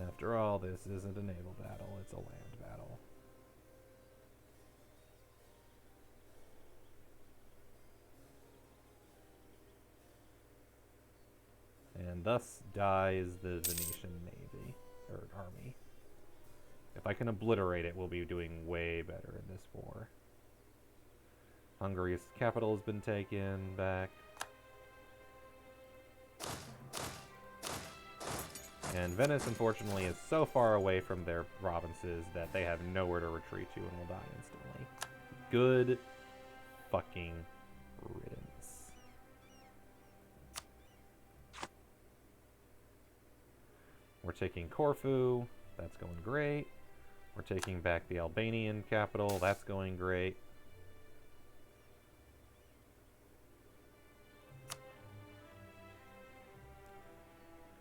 After all, this isn't a naval battle, it's a land battle. And thus dies the Venetian navy, or army. If I can obliterate it, we'll be doing way better in this war. Hungary's capital has been taken back. And Venice, unfortunately, is so far away from their provinces that they have nowhere to retreat to and will die instantly. Good fucking riddance. We're taking Corfu. That's going great. We're taking back the Albanian capital. That's going great.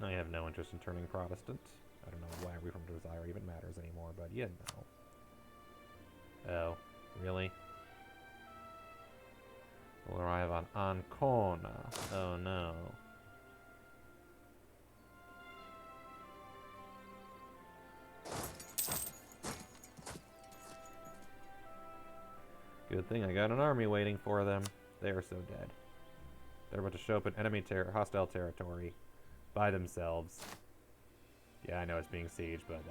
I have no interest in turning Protestant. I don't know why Reform Desire even matters anymore, but yeah, no. Oh, really? We'll arrive on Ancona. Oh no. Good thing I got an army waiting for them. They are so dead. They're about to show up in enemy hostile territory by themselves. Yeah, I know it's being sieged, but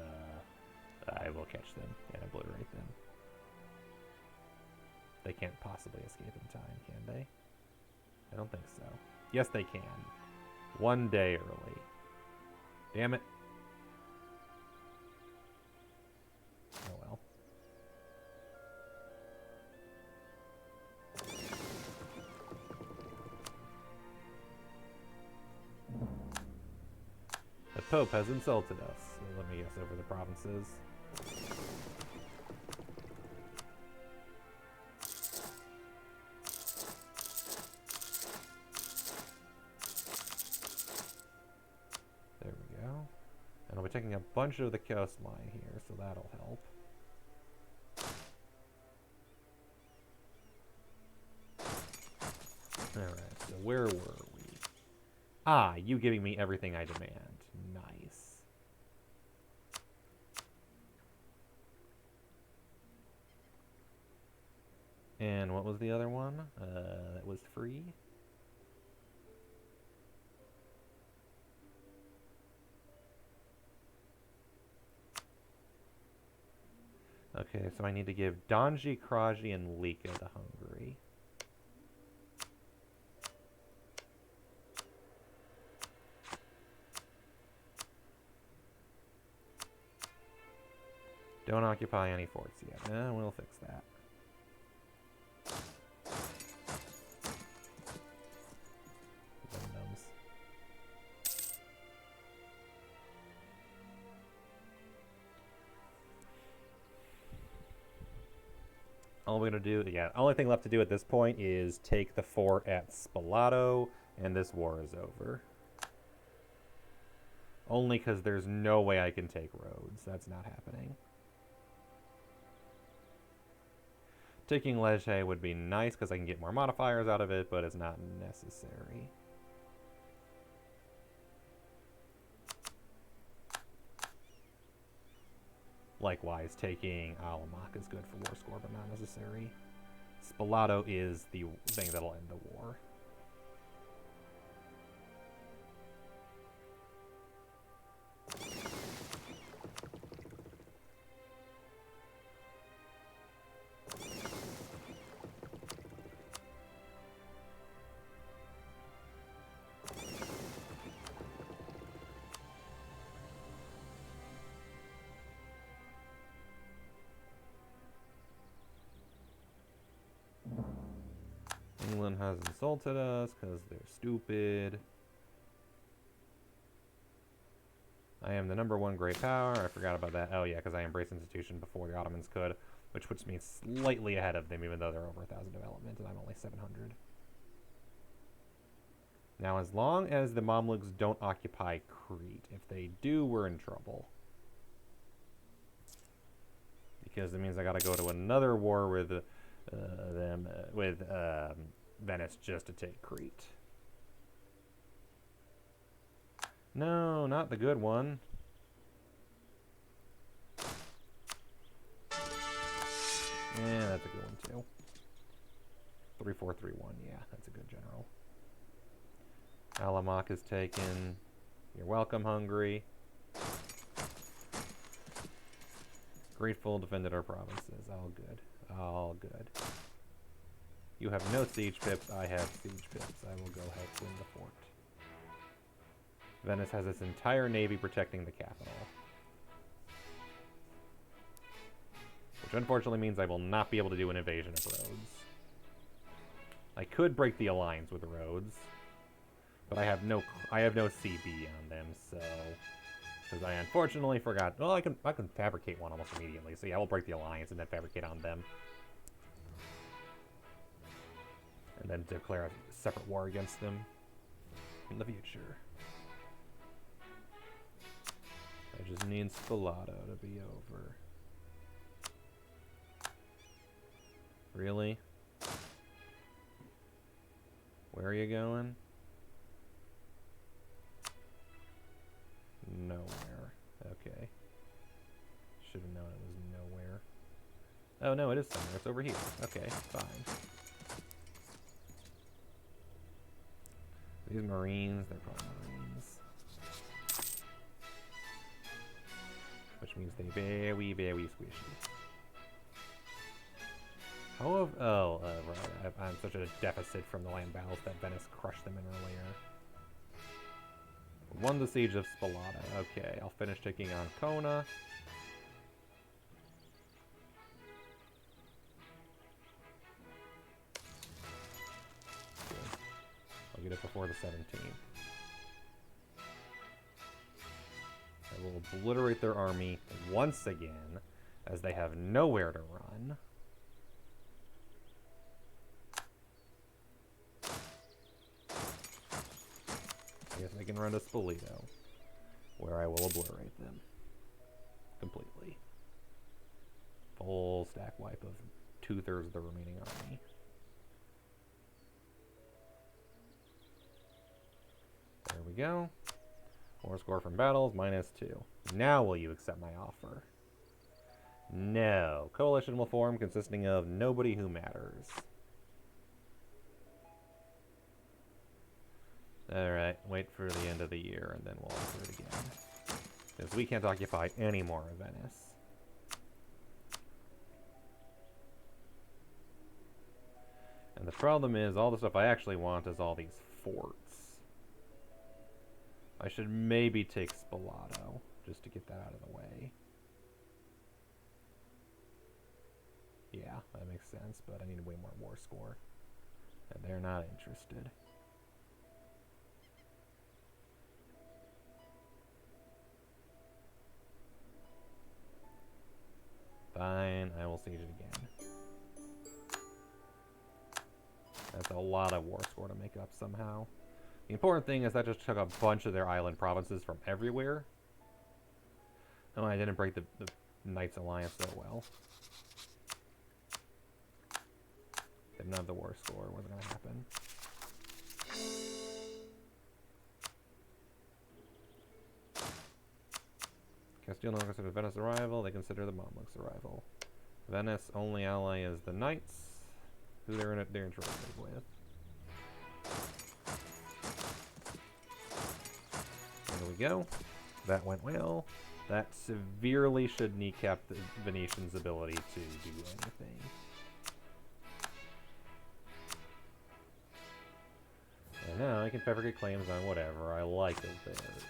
I will catch them and obliterate them. They can't possibly escape in time, can they? I don't think so. Yes, they can. One day early. Damn it. Oh well. The Pope has insulted us. So let me guess over the provinces. There we go. And I'll be taking a bunch of the coastline here, so that'll help. Alright, so where were we? Ah, you giving me everything I demand. Nice. And what was the other one? That was free? Okay, so I need to give Donji, Kraji, and Lika to Hungary. Don't occupy any forts yet. We'll fix that. Dum-dums. All we're going to do, only thing left to do at this point is take the fort at Spalato, and this war is over. Only because there's no way I can take Rhodes. That's not happening. Taking Lecce would be nice because I can get more modifiers out of it, but it's not necessary. Likewise, taking Alamak is good for war score, but not necessary. Spalato is the thing that'll end the war. England has insulted us because they're stupid. I am the #1 great power. I forgot about that. Oh yeah, because I embraced institution before the Ottomans could, which puts me slightly ahead of them, even though they're over 1,000 development, and I'm only 700. Now, as long as the Mamluks don't occupy Crete, if they do, we're in trouble. Because it means I got to go to another war with Venice just to take Crete. No, not the good one. Yeah, that's a good one too. 3431, yeah, that's a good general. Alamak is taken. You're welcome, Hungary. Grateful defended our provinces. All good. All good. You have no siege pips. I have siege pips. I will go help win the fort. Venice has its entire navy protecting the capital. Which unfortunately means I will not be able to do an invasion of Rhodes. I could break the alliance with Rhodes, but I have no CB on them, so because I unfortunately forgot. Well, I can fabricate one almost immediately. So yeah, we'll break the alliance and then fabricate on them, and then declare a separate war against them in the future. I just need Spalato to be over. Really? Where are you going? Nowhere. Okay. Should have known it was nowhere. Oh no, it is somewhere. It's over here. Okay, fine. These Marines, they're probably Marines. Which means they very, very squishy. How have... Oh, right. I'm such a deficit from the land battles that Venice crushed them in earlier. Won the siege of Spalato. Okay, I'll finish taking on Kona. Good. I'll get it before the 17th. I will obliterate their army once again, as they have nowhere to run. I guess I can run to Spoleto, where I will obliterate them. completely. Full stack wipe of 2/3 of the remaining army. There we go. War score from battles, -2. Now will you accept my offer? No. Coalition will form consisting of nobody who matters. Alright, wait for the end of the year and then we'll offer it again. Because we can't occupy any more of Venice. And the problem is, all the stuff I actually want is all these forts. I should maybe take Spalato, just to get that out of the way. Yeah, that makes sense, but I need way more war score. And they're not interested. Fine, I will siege it again. That's a lot of war score to make up somehow. The important thing is that just took a bunch of their island provinces from everywhere. Oh, I didn't break the Knights Alliance so well. Didn't have the war score, wasn't going to happen. Castile don't consider Venice a rival, they consider the Mamluks a rival. Venice only ally is the Knights, who they're in trade with. There we go. That went well. That severely should kneecap the Venetians' ability to do anything. And now I can fabricate claims on whatever I like of theirs.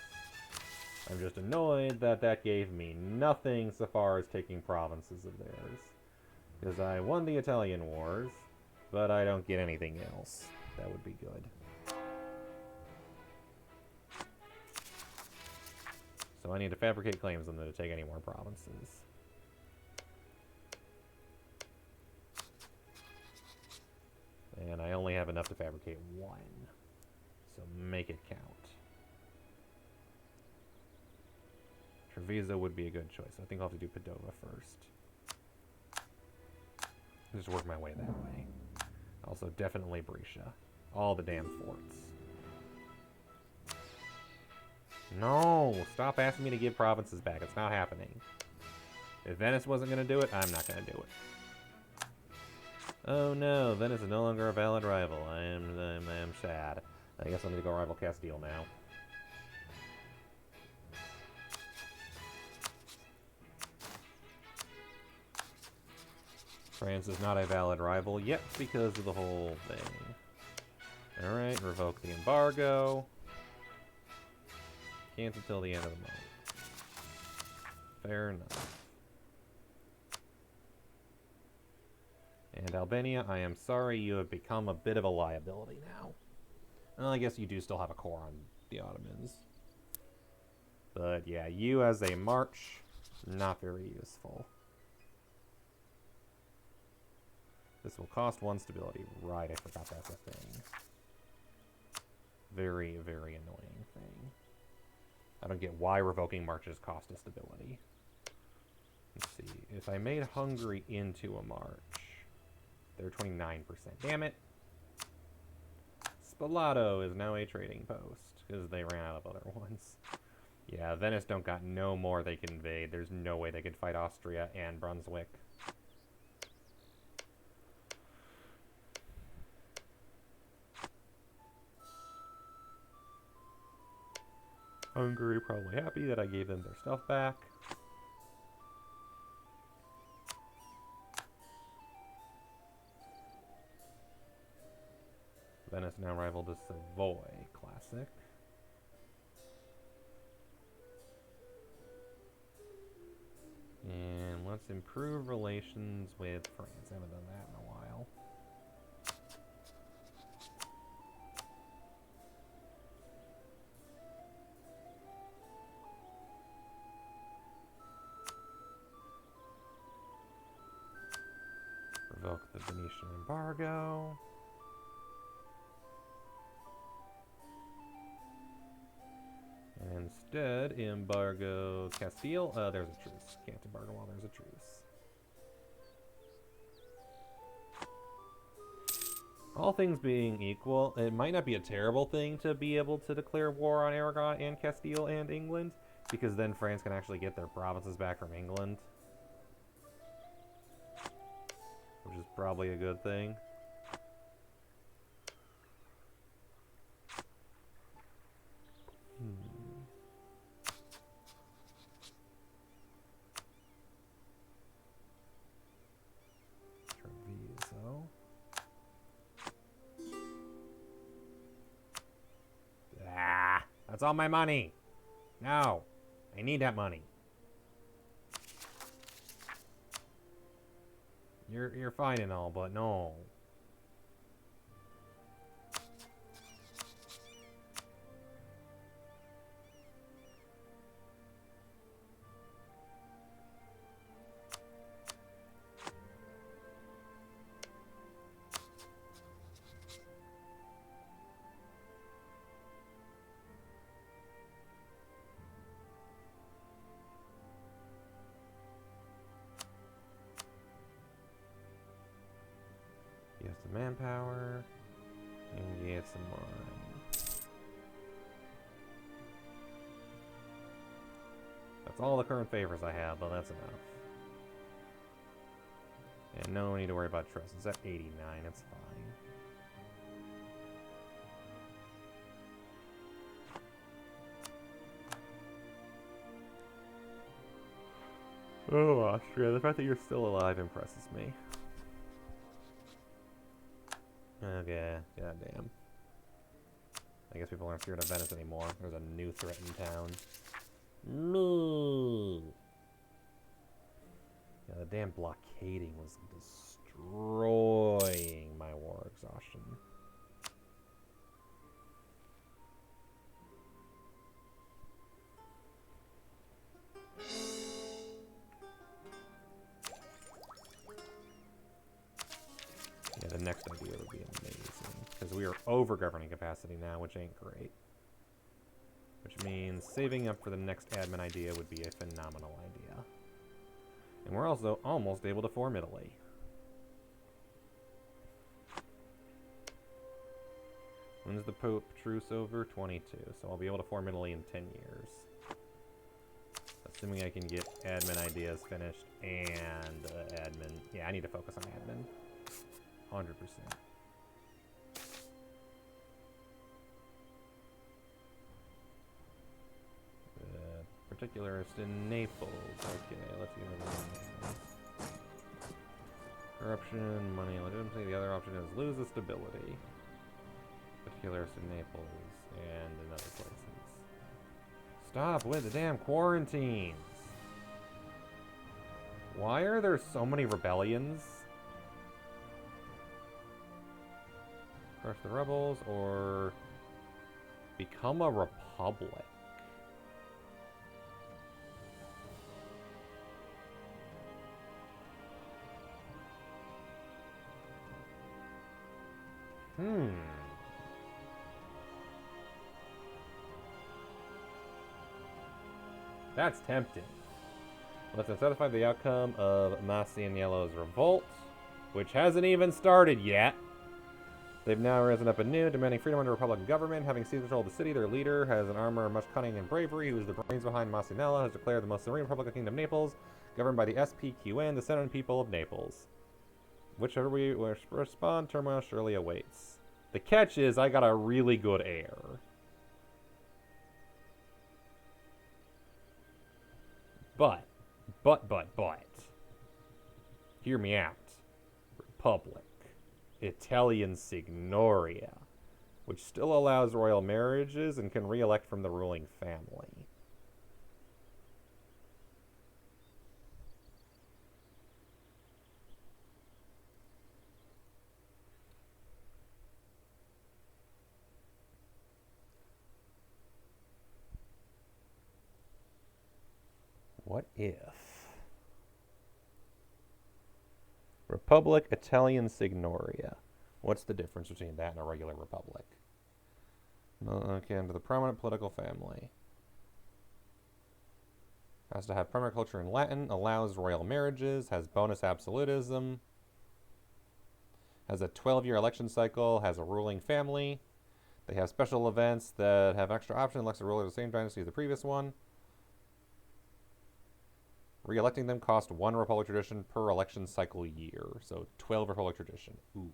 I'm just annoyed that that gave me nothing so far as taking provinces of theirs. Because I won the Italian Wars, but I don't get anything else. That would be good. So I need to fabricate claims on them to take any more provinces. And I only have enough to fabricate one. So make it count. Treviso would be a good choice. I think I'll have to do Padova first. Just work my way that way. Also, definitely Brescia. All the damn forts. No! Stop asking me to give provinces back. It's not happening. If Venice wasn't going to do it, I'm not going to do it. Oh no, Venice is no longer a valid rival. I am sad. I guess I need to go rival Castile now. France is not a valid rival yet because of the whole thing. Alright, revoke the embargo. Can't until the end of the month. Fair enough. And Albania, I am sorry, you have become a bit of a liability now. Well, I guess you do still have a core on the Ottomans. But yeah, you as a march, not very useful. This will cost 1 stability. Right, I forgot that's a thing. Very, very annoying thing. I don't get why revoking marches cost a stability. Let's see. If I made Hungary into a march, they're 29%. Damn it! Spalato is now a trading post, because they ran out of other ones. Yeah, Venice don't got no more they can invade. There's no way they could fight Austria and Brunswick. Hungary probably happy that I gave them their stuff back. Venice now rival to Savoy. Classic. And let's improve relations with France. I haven't done that in a while. Revoke the Venetian embargo. And Instead, embargo Castile. There's a truce. Can't embargo while there's a truce. All things being equal, it might not be a terrible thing to be able to declare war on Aragon and Castile and England, because then France can actually get their provinces back from England. Which is probably a good thing. Treviso. Ah, that's all my money. No, I need that money. You're fine and all, but no. He has the manpower, and he gets some money. That's all the current favors I have, but that's enough. And no need to worry about trust. It's at 89, it's fine. Oh, Austria, the fact that you're still alive impresses me. Okay, goddamn. I guess people aren't scared of Venice anymore. There's a new threat in town. Me. Yeah, the damn blockading was destroying my war exhaustion. Yeah, the next idea would be amazing. Because we are over governing capacity now, which ain't great. Which means saving up for the next admin idea would be a phenomenal idea. And we're also almost able to form Italy. When's the Pope truce over? 22. So I'll be able to form Italy in 10 years. Assuming I can get admin ideas finished and admin. Yeah, I need to focus on admin. 100%. Particularist in Naples. Okay, let's get into that. Corruption, money, legitimacy. The other option is lose the stability. Particularist in Naples and in other places. Stop with the damn quarantines. Why are there so many rebellions? Crush the rebels or become a republic? That's tempting. Let's satisfy the outcome of Masaniello's revolt, which hasn't even started yet. They've now risen up anew, demanding freedom under Republican government. Having seized control of the city, their leader has an armor of much cunning and bravery, who is the brains behind Masaniello, has declared the most serene Republic of Kingdom Naples, governed by the SPQN, the Senate and people of Naples. Which we respond, turmoil surely awaits. The catch is, I got a really good heir. But. Hear me out. Republic. Italian Signoria. Which still allows royal marriages and can re-elect from the ruling family. What if? Republic, Italian Signoria. What's the difference between that and a regular republic? Okay, under the prominent political family. Has to have primary culture in Latin, allows royal marriages, has bonus absolutism, has a 12-year election cycle, has a ruling family. They have special events that have extra option, elects a ruler of the same dynasty as the previous one. Re-electing them cost 1 Republic tradition per election cycle year. So 12 Republic tradition. Oof.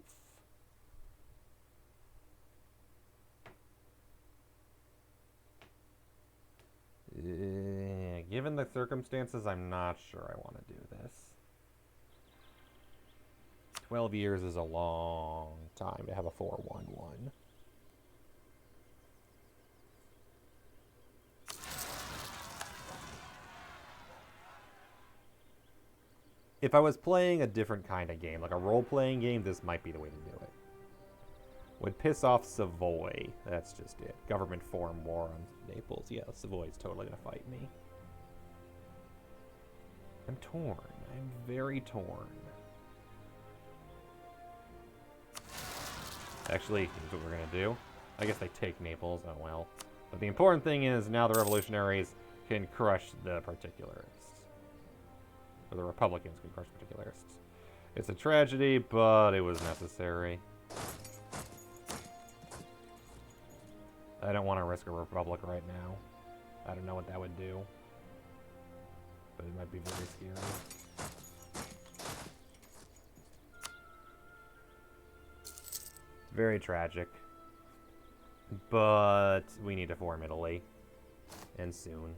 Given the circumstances, I'm not sure I want to do this. 12 years is a long time to have a 4-1-1. If I was playing a different kind of game, like a role-playing game, this might be the way to do it. Would piss off Savoy. That's just it. Government form war on Naples. Yeah, Savoy's totally gonna fight me. I'm torn. I'm very torn. Actually, here's what we're gonna do. I guess they take Naples. Oh well. But the important thing is now the revolutionaries can crush the particularists. Or the Republicans can crush particularists. It's a tragedy, but it was necessary. I don't want to risk a republic right now. I don't know what that would do. But it might be very scary. It's very tragic. But we need to form Italy. And soon.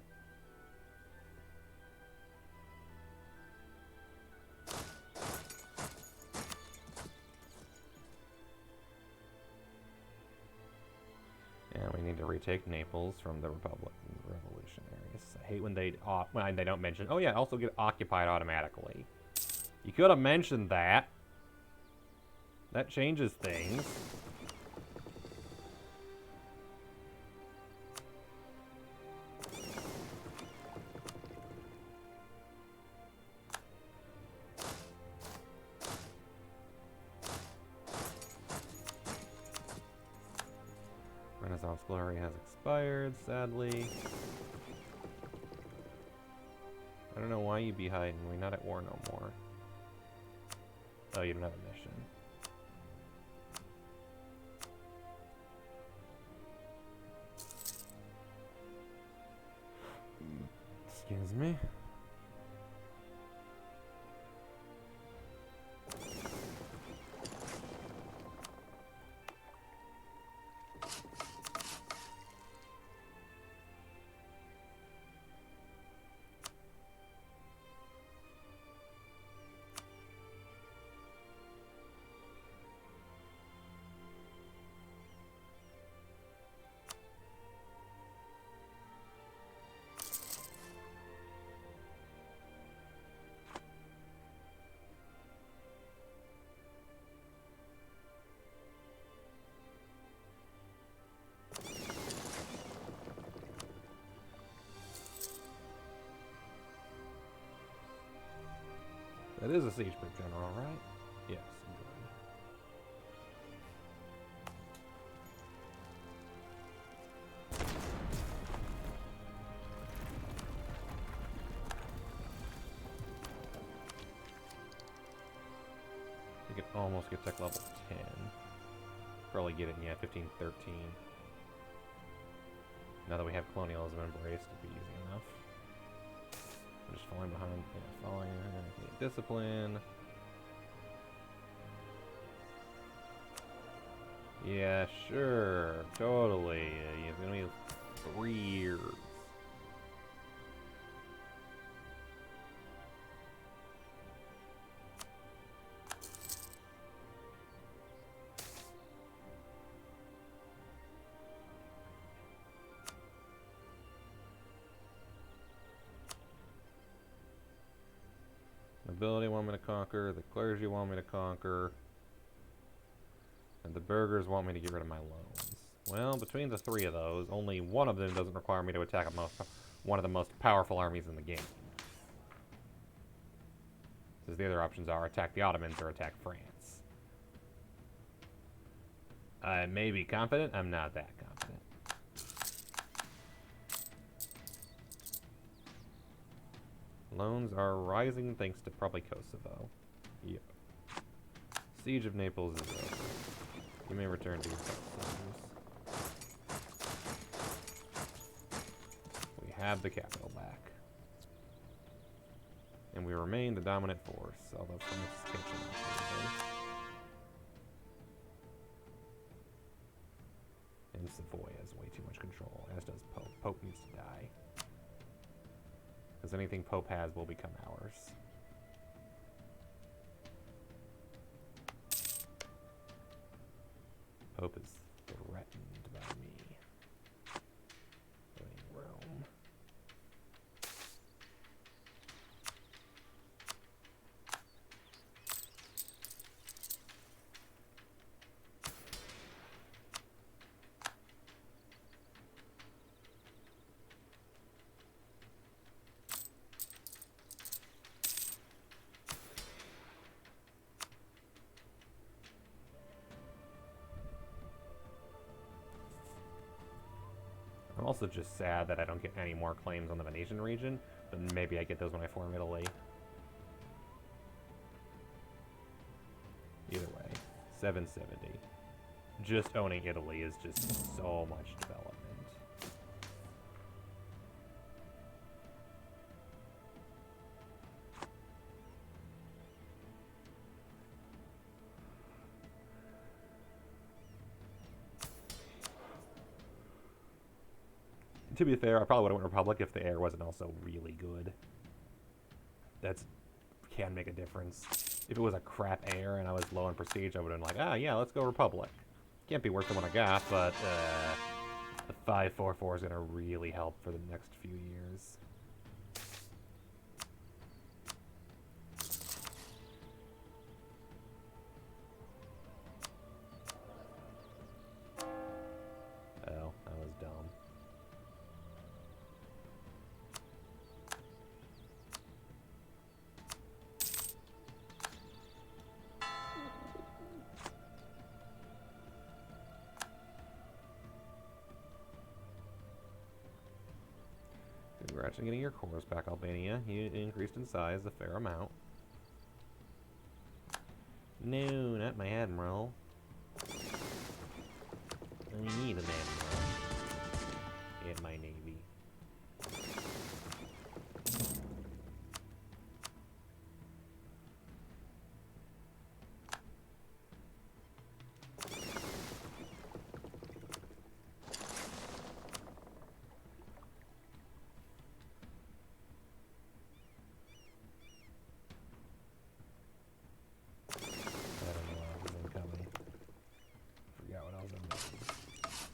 And we need to retake Naples from the revolutionaries. I hate when they don't mention. Oh yeah, also get occupied automatically. You could have mentioned that. That changes things. Renaissance glory has expired, sadly. I don't know why you'd be hiding. We're not at war no more. Oh, you don't have a mission. Excuse me. That is a siege group general, right? Yes. We could almost get tech level 10. Probably get it in, yeah, 15, 13. Now that we have colonialism embraced, it'd be easy enough. I'm just falling behind. Yeah, falling. Discipline. Yeah, sure. Totally. It's gonna be 3 years. Nobility want me to conquer, the clergy want me to conquer, and the burghers want me to get rid of my loans. Well, between the 3 of those, only one of them doesn't require me to attack one of the most powerful armies in the game. Because the other options are attack the Ottomans or attack France. I may be confident, I'm not that confident. Loans are rising thanks to probably Kosovo. Yep. Siege of Naples is over. You may return to your soldiers. We have the capital back. And we remain the dominant force, although France is catching up a little bit. And Savoy has way too much control, as does Pope. Pope needs to die. Because anything Pope has will become ours. Pope is threatened by me. Going Rome. I'm also just sad that I don't get any more claims on the Venetian region, but maybe I get those when I form Italy. Either way, 770. Just owning Italy is just so much development. To be fair, I probably would have went Republic if the air wasn't also really good. That's can make a difference. If it was a crap air and I was low on prestige, I would have been like, ah, yeah, let's go Republic. Can't be worse than what I got, but the 544 is going to really help for the next few years. Oh, that was dumb. Congrats on getting your cores back, Albania. You increased in size a fair amount. No, not my admiral. I need an admiral in my navy.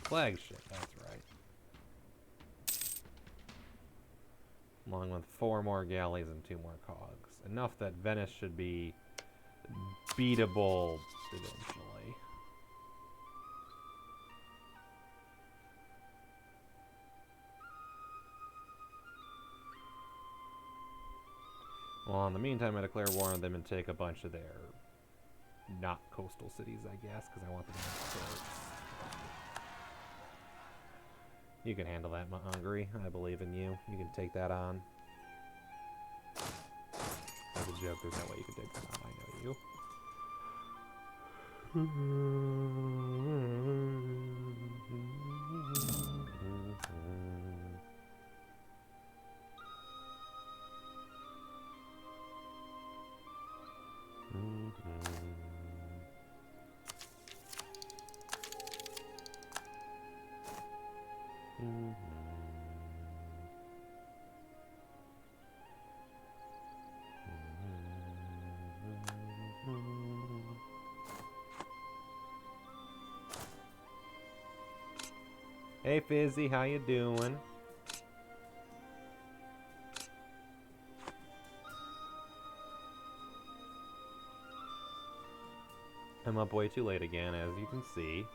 Flagship, that's right. Along with 4 more galleys and 2 more cogs. Enough that Venice should be beatable eventually. Well, in the meantime, I declare war on them and take a bunch of their not coastal cities, I guess, because I want them to have ports. You can handle that, Hungary. I believe in you. You can take that on. As a joke, there's no way you can take that on. I know you. Hey Fizzy, how you doing? I'm up way too late again, as you can see.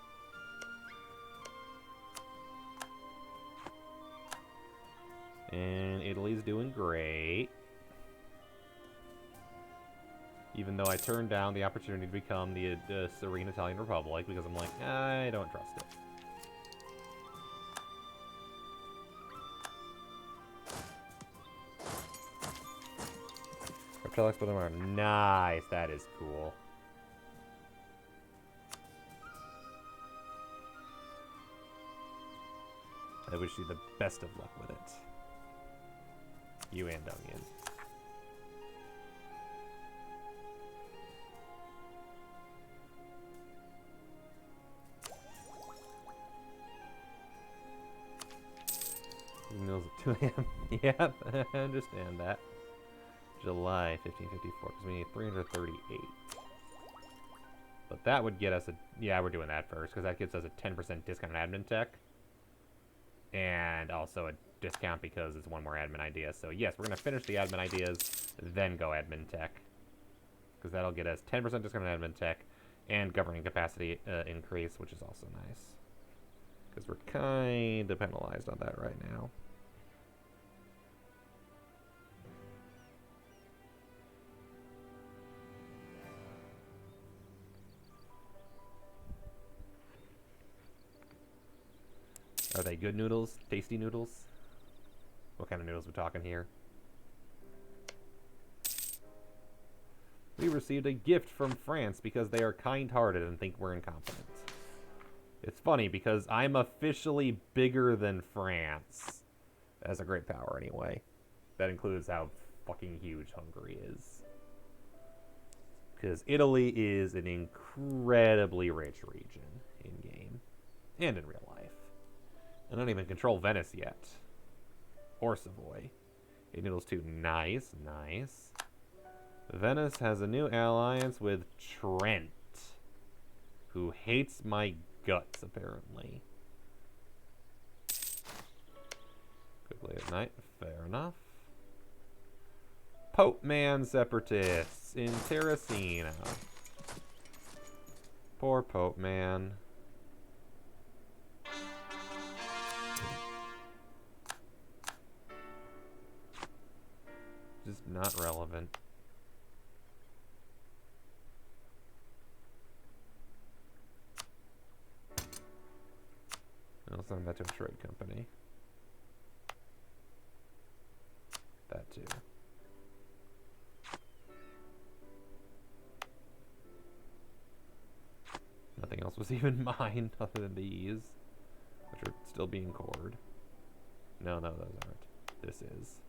And Italy's doing great. Even though I turned down the opportunity to become the Serene Italian Republic because I'm like, I don't trust it. Phil Expo tomorrow. Nice. That is cool. I wish you the best of luck with it. You and Onion. Meals at 2 a.m. Yep, I understand that. July 1554, because we need 338. But that would get us a... Yeah, we're doing that first, because that gets us a 10% discount on admin tech. And also a discount because it's one more admin idea. So yes, we're going to finish the admin ideas, then go admin tech. Because that'll get us 10% discount on admin tech and governing capacity increase, which is also nice. Because we're kind of penalized on that right now. Are they good noodles? Tasty noodles? What kind of noodles we talking here? We received a gift from France because they are kind-hearted and think we're incompetent. It's funny because I'm officially bigger than France. As a great power anyway. That includes how fucking huge Hungary is. Because Italy is an incredibly rich region in-game. And in real life. I don't even control Venice yet. Or Savoy. 8 noodles too. Nice, nice. Venice has a new alliance with Trent. Who hates my guts, apparently. Quickly at night. Fair enough. Pope Man separatists in Terracina. Poor Pope Man. Just not relevant. I'll send that to a trade company. That too. Nothing else was even mine other than these, which are still being cored. No, those aren't. This is.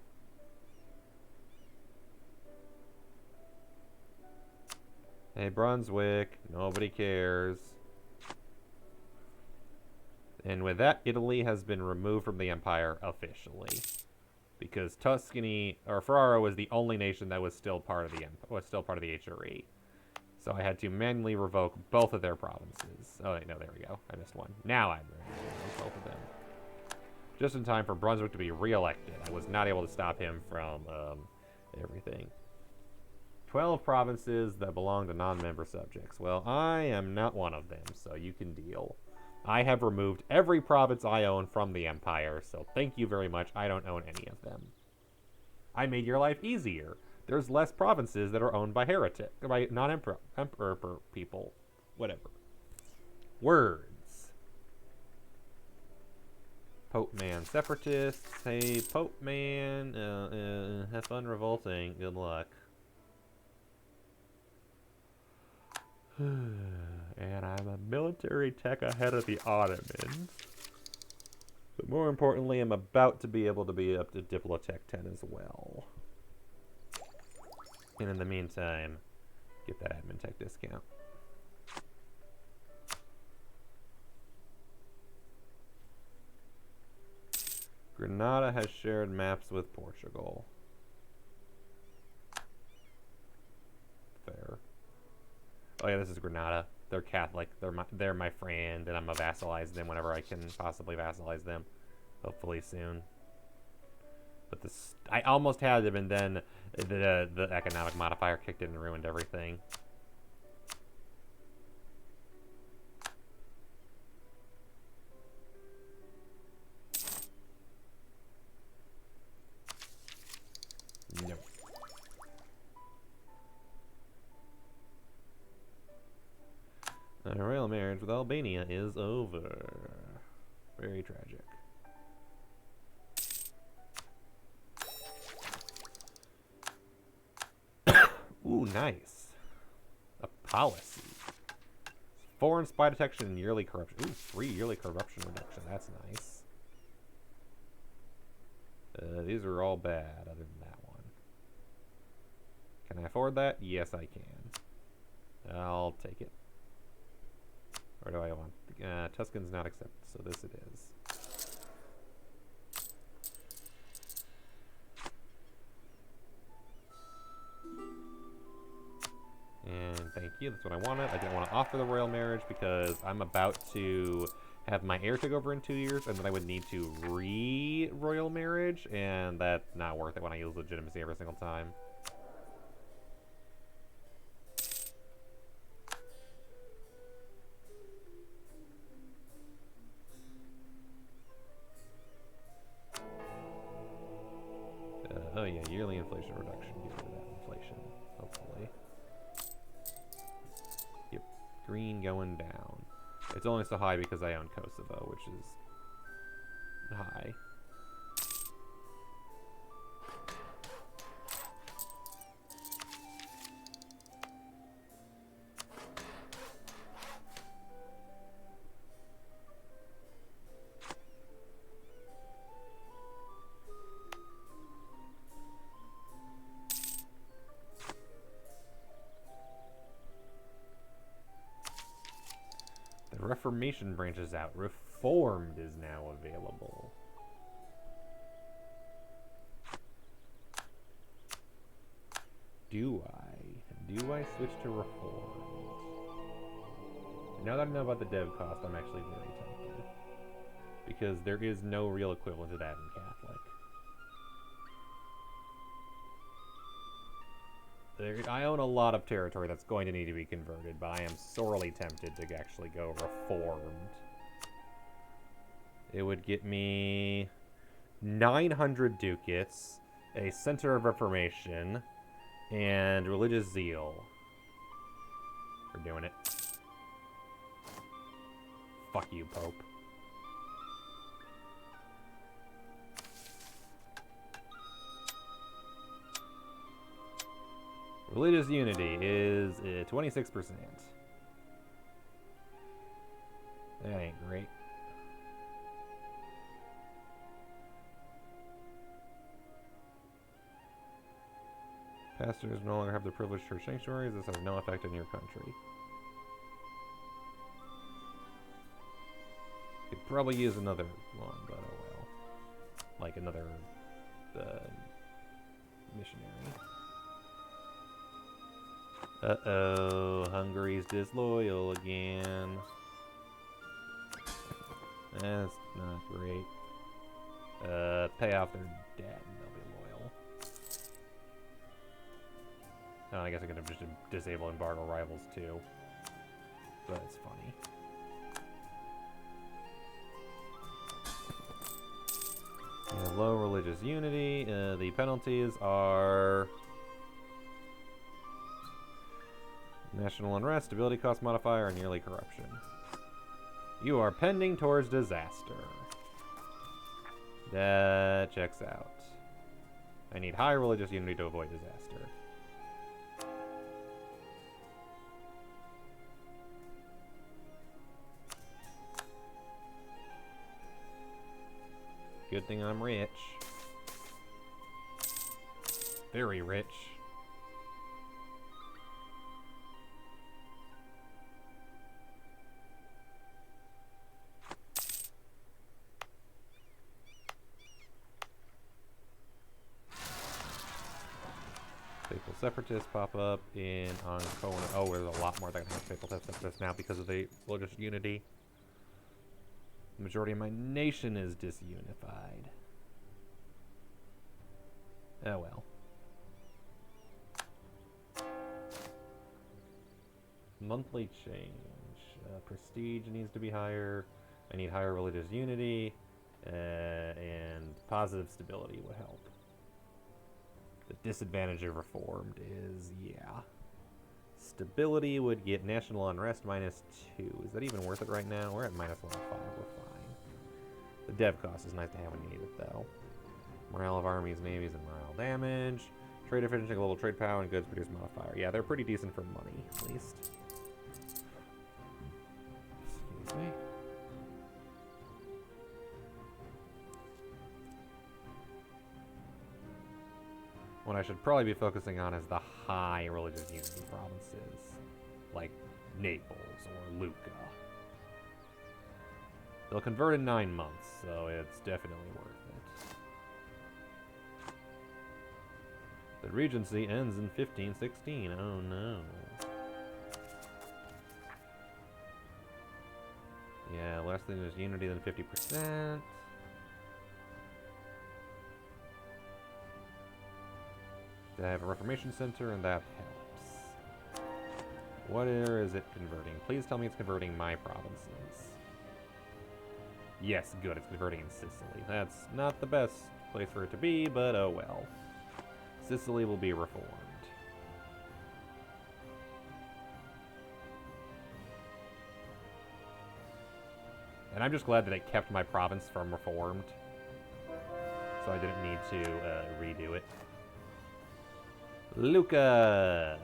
Hey, Brunswick. Nobody cares. And with that, Italy has been removed from the empire officially, because Tuscany or Ferrara was the only nation that was still part of the HRE. So I had to manually revoke both of their provinces. Oh wait, no, there we go. I missed one. Now I'm ready to revoke both of them, just in time for Brunswick to be re-elected. I was not able to stop him from everything. 12 provinces that belong to non-member subjects. Well, I am not one of them, so you can deal. I have removed every province I own from the empire, so thank you very much. I don't own any of them. I made your life easier. There's less provinces that are owned by by non-emperor people. Whatever. Words. Pope Man separatists. Hey, Pope Man, have fun revolting. Good luck. And I'm a military tech ahead of the Ottomans. But more importantly, I'm about to be able to be up to Diplotech 10 as well. And in the meantime, get that admin tech discount. Granada has shared maps with Portugal. Fair. Oh yeah, this is Granada. They're Catholic. They're my friend, and I'm gonna vassalize them whenever I can possibly vassalize them. Hopefully soon. But this, I almost had them, and then the economic modifier kicked in and ruined everything. Nope. A royal marriage with Albania is over. Very tragic. nice. A policy. Foreign spy detection and yearly corruption. Ooh, 3 yearly corruption reduction. That's nice. These are all bad other than that one. Can I afford that? Yes, I can. I'll take it. Or do I want... Tuscan's not accepted, so this it is. And thank you, that's what I wanted. I didn't want to offer the royal marriage because I'm about to have my heir take over in 2 years, and then I would need to re-royal marriage, and that's not worth it when I use legitimacy every single time. Oh yeah, yearly inflation reduction. Get rid of that inflation, hopefully. Yep, green going down. It's only so high because I own Kosovo, which is high. Reformation branches out. Reformed is now available. Do I switch to Reformed? Now that I know about the dev cost, I'm actually very tempted. Because there is no real equivalent to that in Catholic. I own a lot of territory that's going to need to be converted, but I am sorely tempted to actually go Reformed. It would get me 900 ducats, a center of reformation, and religious zeal. We're doing it. Fuck you, Pope. Religious unity is 26%. That ain't great. Pastors no longer have the privileged church sanctuaries. This has no effect on your country. Could probably use another one, but oh well. Like another missionary. Uh-oh, Hungary's disloyal again. That's not great. Pay off their debt and they'll be loyal. Oh, I guess I could have just disable embargo rivals too. But it's funny. Yeah, low religious unity. The penalties are... national unrest, stability cost modifier, and yearly corruption. You are pending towards disaster. That checks out. I need high religious unity to avoid disaster. Good thing I'm rich. Very rich. Faithful Separatists pop up in Ancona. Oh, there's a lot more that can have Faithful Separatists now because of the religious unity. The majority of my nation is disunified. Oh well. Monthly change. Prestige needs to be higher. I need higher religious unity. And positive stability would help. The disadvantage of Reformed is, yeah. Stability would get national unrest -2. Is that even worth it right now? We're at -105. We're fine. The dev cost is nice to have when you need it, though. Morale of armies, navies, and morale damage. Trade efficiency, global trade power, and goods produce modifier. Yeah, they're pretty decent for money, at least. Excuse me. What I should probably be focusing on is the high religious unity provinces, like Naples or Lucca. They'll convert in 9 months, so it's definitely worth it. The Regency ends in 1516. Oh no. Yeah, less than there's unity than 50%. They have a Reformation Center, and that helps. Where is it converting? Please tell me it's converting my provinces. Yes, good, it's converting in Sicily. That's not the best place for it to be, but oh well. Sicily will be reformed. And I'm just glad that it kept my province from reformed. So I didn't need to redo it. Lucca!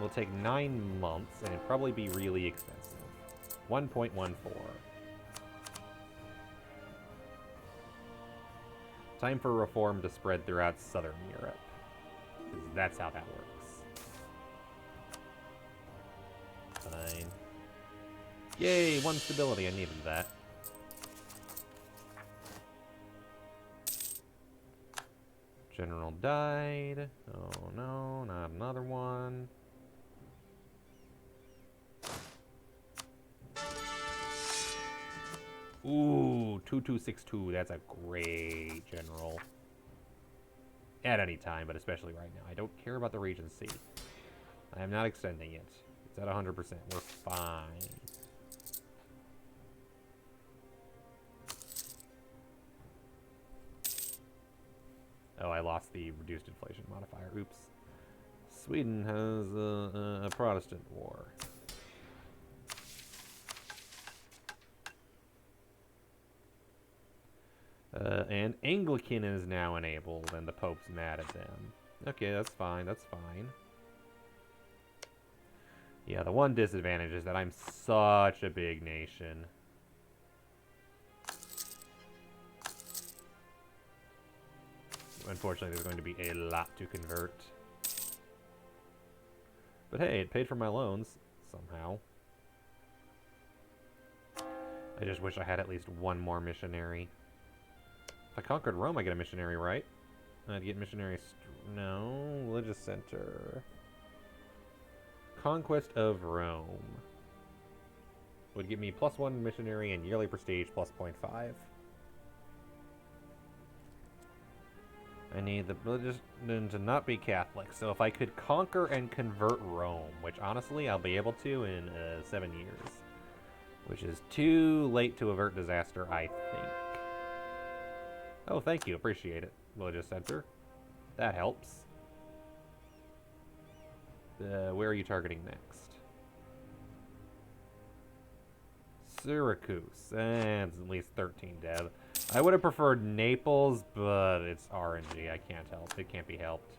Will take 9 months, and it'd probably be really expensive. 1.14. Time for reform to spread throughout southern Europe. Because that's how that works. Fine. Yay, 1 stability. I needed that. General died. Oh no, not another one. Ooh, 2262. That's a great general. At any time, but especially right now. I don't care about the Regency. I am not extending it. It's at 100%. We're fine. Oh, I lost the reduced inflation modifier. Oops. Sweden has a Protestant war. And Anglican is now enabled, and the Pope's mad at them. Okay, that's fine, that's fine. Yeah, the one disadvantage is that I'm such a big nation. Unfortunately, there's going to be a lot to convert. But hey, it paid for my loans, somehow. I just wish I had at least one more missionary. If I conquered Rome, I get a missionary, right? I'd get missionary... No, religious center. Conquest of Rome. Would give me +1 missionary and yearly prestige plus 0.5. I need the religious to not be Catholic. So if I could conquer and convert Rome, which honestly I'll be able to in 7 years, which is too late to avert disaster, I think. Oh, thank you. Appreciate it, religious center. That helps. Where are you targeting next? Syracuse. It's at least 13 dev. I would have preferred Naples, but it's RNG. I can't help. It can't be helped.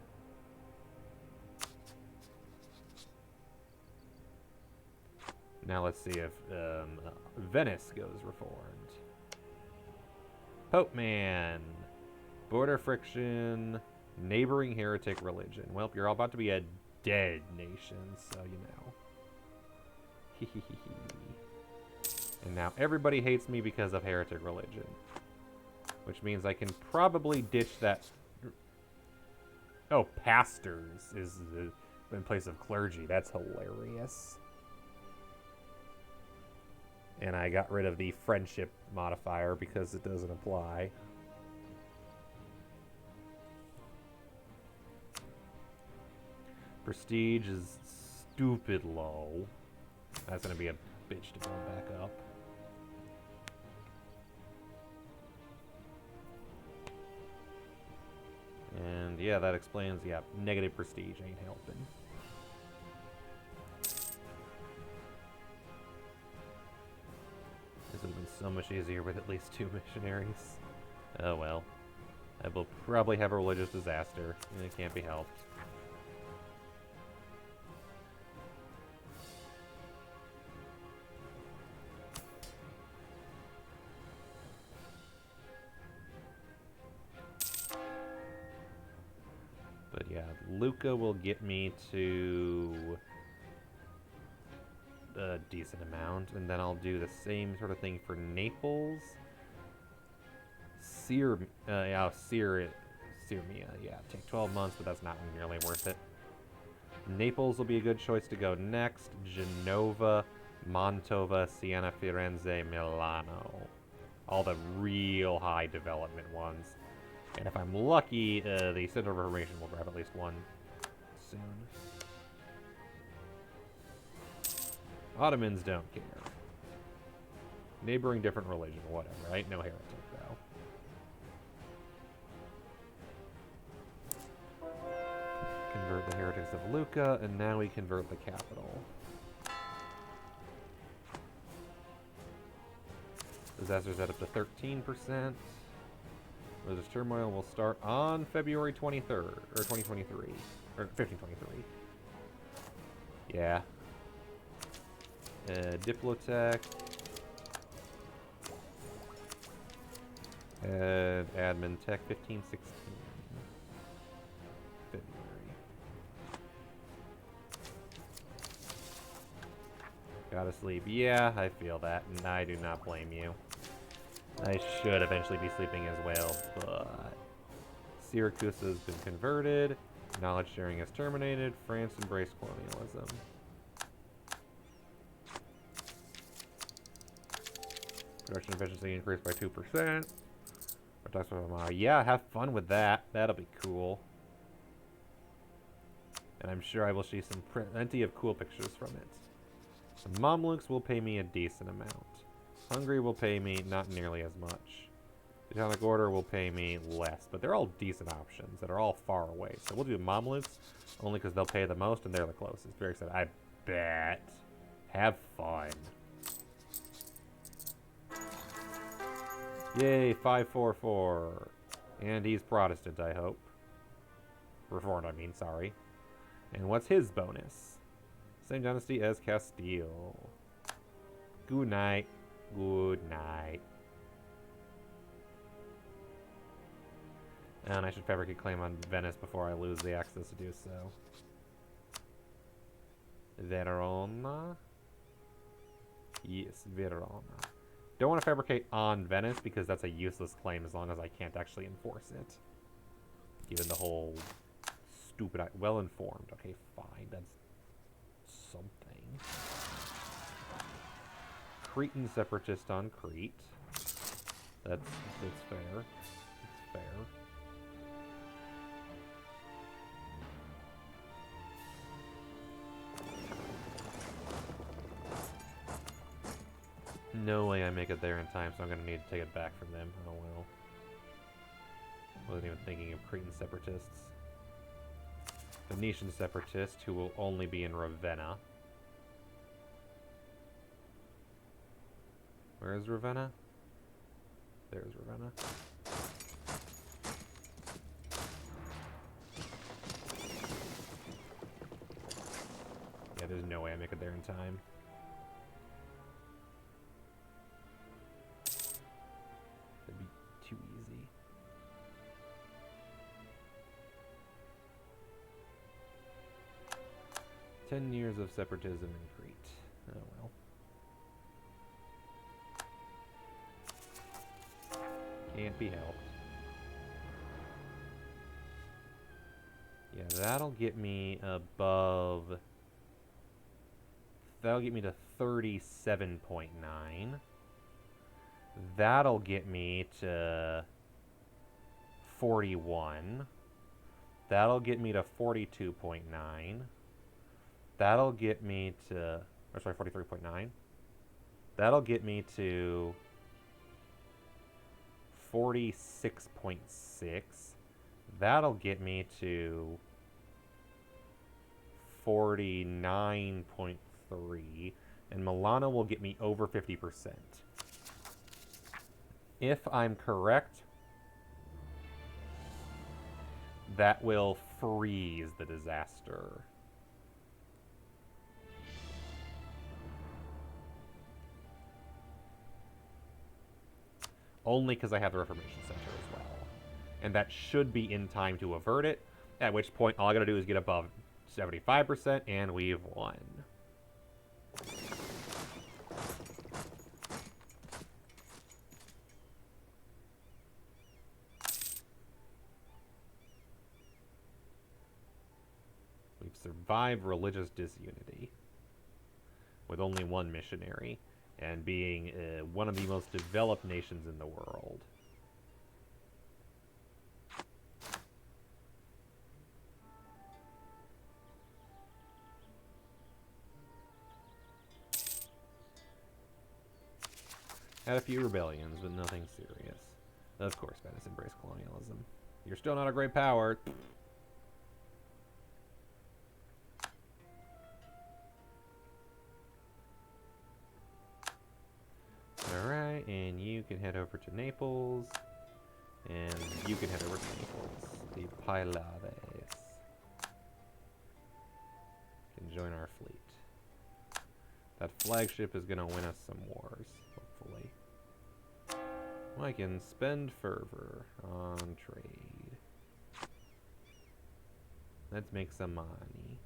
Now let's see if Venice goes reformed. Pope Man. Border friction. Neighboring heretic religion. Well, you're all about to be a dead nation, so you know. And now everybody hates me because of heretic religion. Which means I can probably ditch that... Oh, pastors is in place of clergy. That's hilarious. And I got rid of the friendship modifier because it doesn't apply. Prestige is stupid low. That's going to be a bitch to build back up. And yeah, that explains, yeah, negative prestige ain't helping. This would have been so much easier with at least 2 missionaries. Oh well. I will probably have a religious disaster. It can't be helped. But yeah, Lucca will get me to a decent amount, and then I'll do the same sort of thing for Naples. Sear me, yeah, take 12 months, but that's not nearly worth it. Naples will be a good choice to go next. Genova, Mantova, Siena, Firenze, Milano. All the real high development ones. And if I'm lucky, the Center of Reformation will grab at least one soon. Ottomans don't care. Neighboring different religion, whatever, right? No heretic, though. Convert the heretics of Lucca, and now we convert the capital. Disasters at up to 13%. Religious turmoil will start on February 23rd, or 2023, or 1523. Yeah. Diplotech. And admin tech 1516. February. Gotta sleep. Yeah, I feel that, and I do not blame you. I should eventually be sleeping as well, but Syracuse has been converted. Knowledge sharing has terminated. France embraced colonialism. Production efficiency increased by 2%. Yeah, have fun with that. That'll be cool. And I'm sure I will see some plenty of cool pictures from it. The Mamluks will pay me a decent amount. Hungary will pay me not nearly as much. The Teutonic Order will pay me less, but they're all decent options that are all far away. So we'll do Mamluks, only because they'll pay the most and they're the closest. Very excited. I bet. Have fun. Yay, 544. And he's Protestant, I hope. Reformed, I mean, sorry. And what's his bonus? Same dynasty as Castile. Good night. Good night. And I should fabricate claim on Venice before I lose the access to do so. Verona? Yes, Verona. Don't want to fabricate on Venice because that's a useless claim as long as I can't actually enforce it. Given the whole stupid... Well-informed. Okay, fine. That's something. Cretan separatist on Crete. That's fair. It's fair. No way I make it there in time, so I'm going to need to take it back from them. Oh well. Wasn't even thinking of Cretan separatists. Venetian separatists, who will only be in Ravenna. Where is Ravenna? There's Ravenna. Yeah, there's no way I make it there in time. That'd be too easy. "10 years of separatism in Crete." Oh well. Can't be helped. Yeah, that'll get me above... That'll get me to 37.9. That'll get me to 41. That'll get me to 42.9. That'll get me to... Or sorry, 43.9. That'll get me to 46.6. That'll get me to 49.3. And Milano will get me over 50%. If I'm correct, that will freeze the disaster. Only because I have the Reformation Center as well. And that should be in time to avert it, at which point all I gotta do is get above 75% and we've won. We've survived religious disunity with only one missionary and being one of the most developed nations in the world. Had a few rebellions, but nothing serious. Of course, Venice embraced colonialism. You're still not a great power. Alright, and you can head over to Naples. And you can head over to Naples. The Pylades can join our fleet. That flagship is going to win us some wars, hopefully. I can spend fervor on trade. Let's make some money.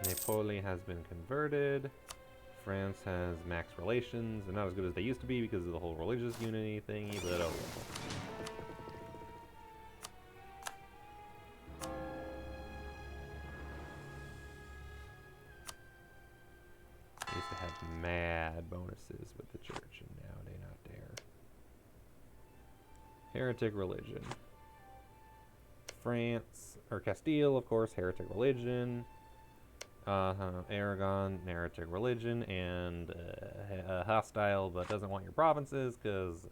Napoli has been converted. France has max relations. They're not as good as they used to be because of the whole religious unity thingy, but oh well. They used to have mad bonuses with the church, and now they not there. Heretic religion. France, or Castile, of course, heretic religion. Aragon, heretic religion, and hostile, but doesn't want your provinces, because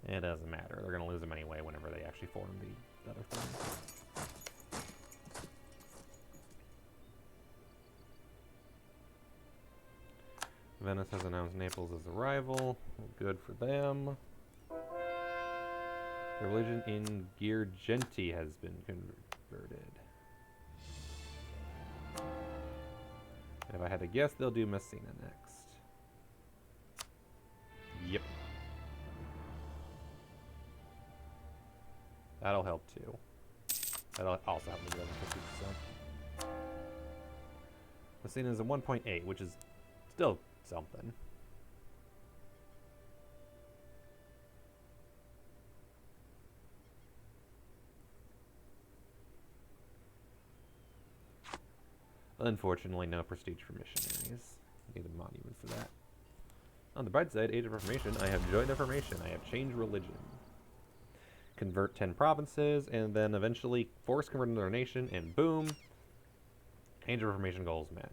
it doesn't matter. They're going to lose them anyway whenever they actually form the other thing. Venice has announced Naples as a rival. Good for them. The religion in Girgenti has been converted. If I had to guess, they'll do Messina next. Yep. That'll help too. That'll also help me get over 50%. Messina is a 1.8, which is still something. Unfortunately, no prestige for missionaries. Need a monument for that. On the bright side, Age of Reformation, I have joined the Reformation. I have changed religion. Convert 10 provinces, and then eventually force convert another nation, and boom, Age of Reformation goals met.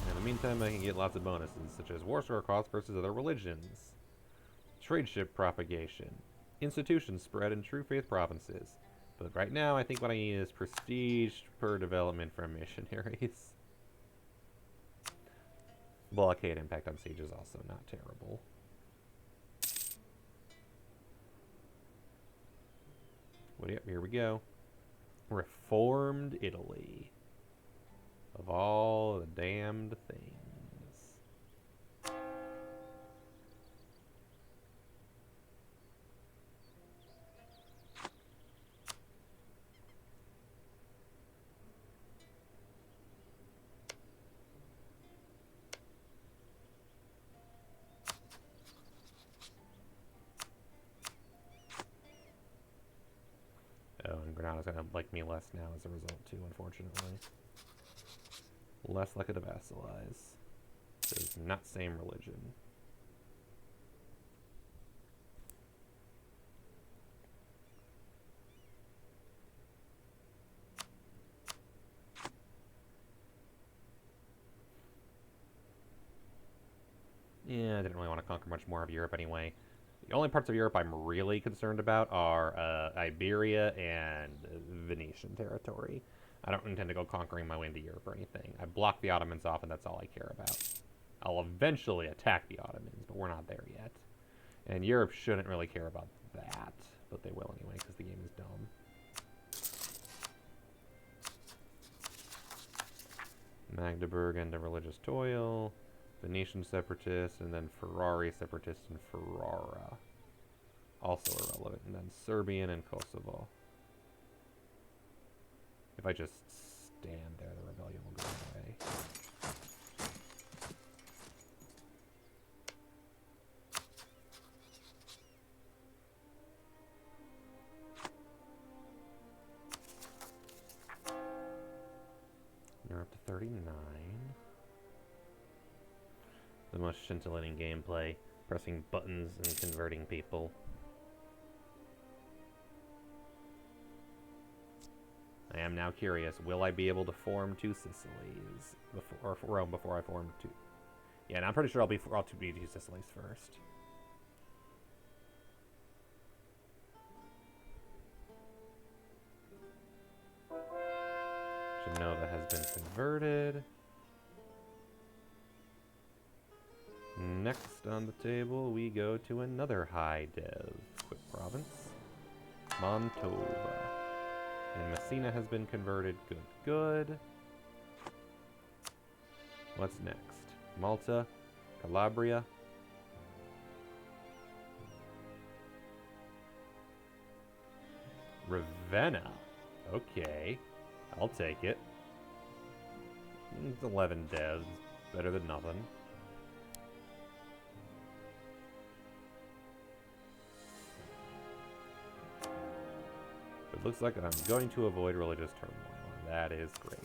In the meantime, I can get lots of bonuses, such as war score costs versus other religions, trade ship propagation, institutions spread in true faith provinces. But right now, I think what I need is prestige per development from missionaries. Blockade impact on siege is also not terrible. Well, yep, here we go. Reformed Italy. Of all the damned things. Oh, and Granada's gonna like me less now as a result too, unfortunately. Less likely to vassalize. Because not same religion. Yeah, I didn't really want to conquer much more of Europe anyway. The only parts of Europe I'm really concerned about are Iberia and Venetian territory. I don't intend to go conquering my way into Europe or anything. I blocked the Ottomans off, and that's all I care about. I'll eventually attack the Ottomans, but we're not there yet. And Europe shouldn't really care about that, but they will anyway, because the game is dumb. Magdeburg and the religious toil, Venetian separatists, and then Ferrari separatists in Ferrara. Also irrelevant. And then Serbian and Kosovo. If I just stand there, the rebellion will go away. You're up to 39. The most scintillating gameplay. Pressing buttons and converting people. I am now curious, will I be able to form two Sicilies before Rome before I form two? Yeah, and I'm pretty sure I'll be two Sicilies first. Genova has been converted. Next on the table, we go to another high dev quick province, Mantova. And Messina has been converted. Good, good. What's next? Malta, Calabria. Ravenna. Okay, I'll take it. It's 11 devs. Better than nothing. It looks like I'm going to avoid religious turmoil. That is great.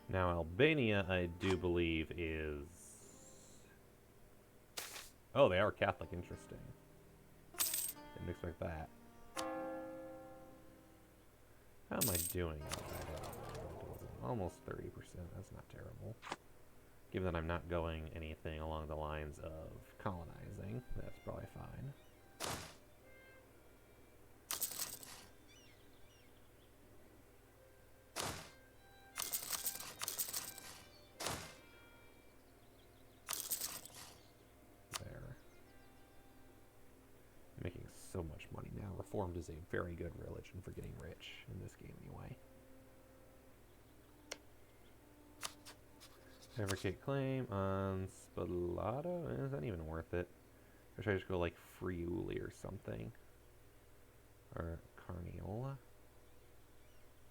Now Albania, I do believe, is... Oh, they are Catholic. Interesting. Didn't expect that. How am I doing? Almost 30%. That's not terrible. Given that I'm not going anything along the lines of colonizing, that's probably fine. There. Making so much money now. Reformed is a very good religion for getting rich in this game anyway. Fabricate claim on Spalato? Is that even worth it? Or should I just go like Friuli or something? Or Carniola?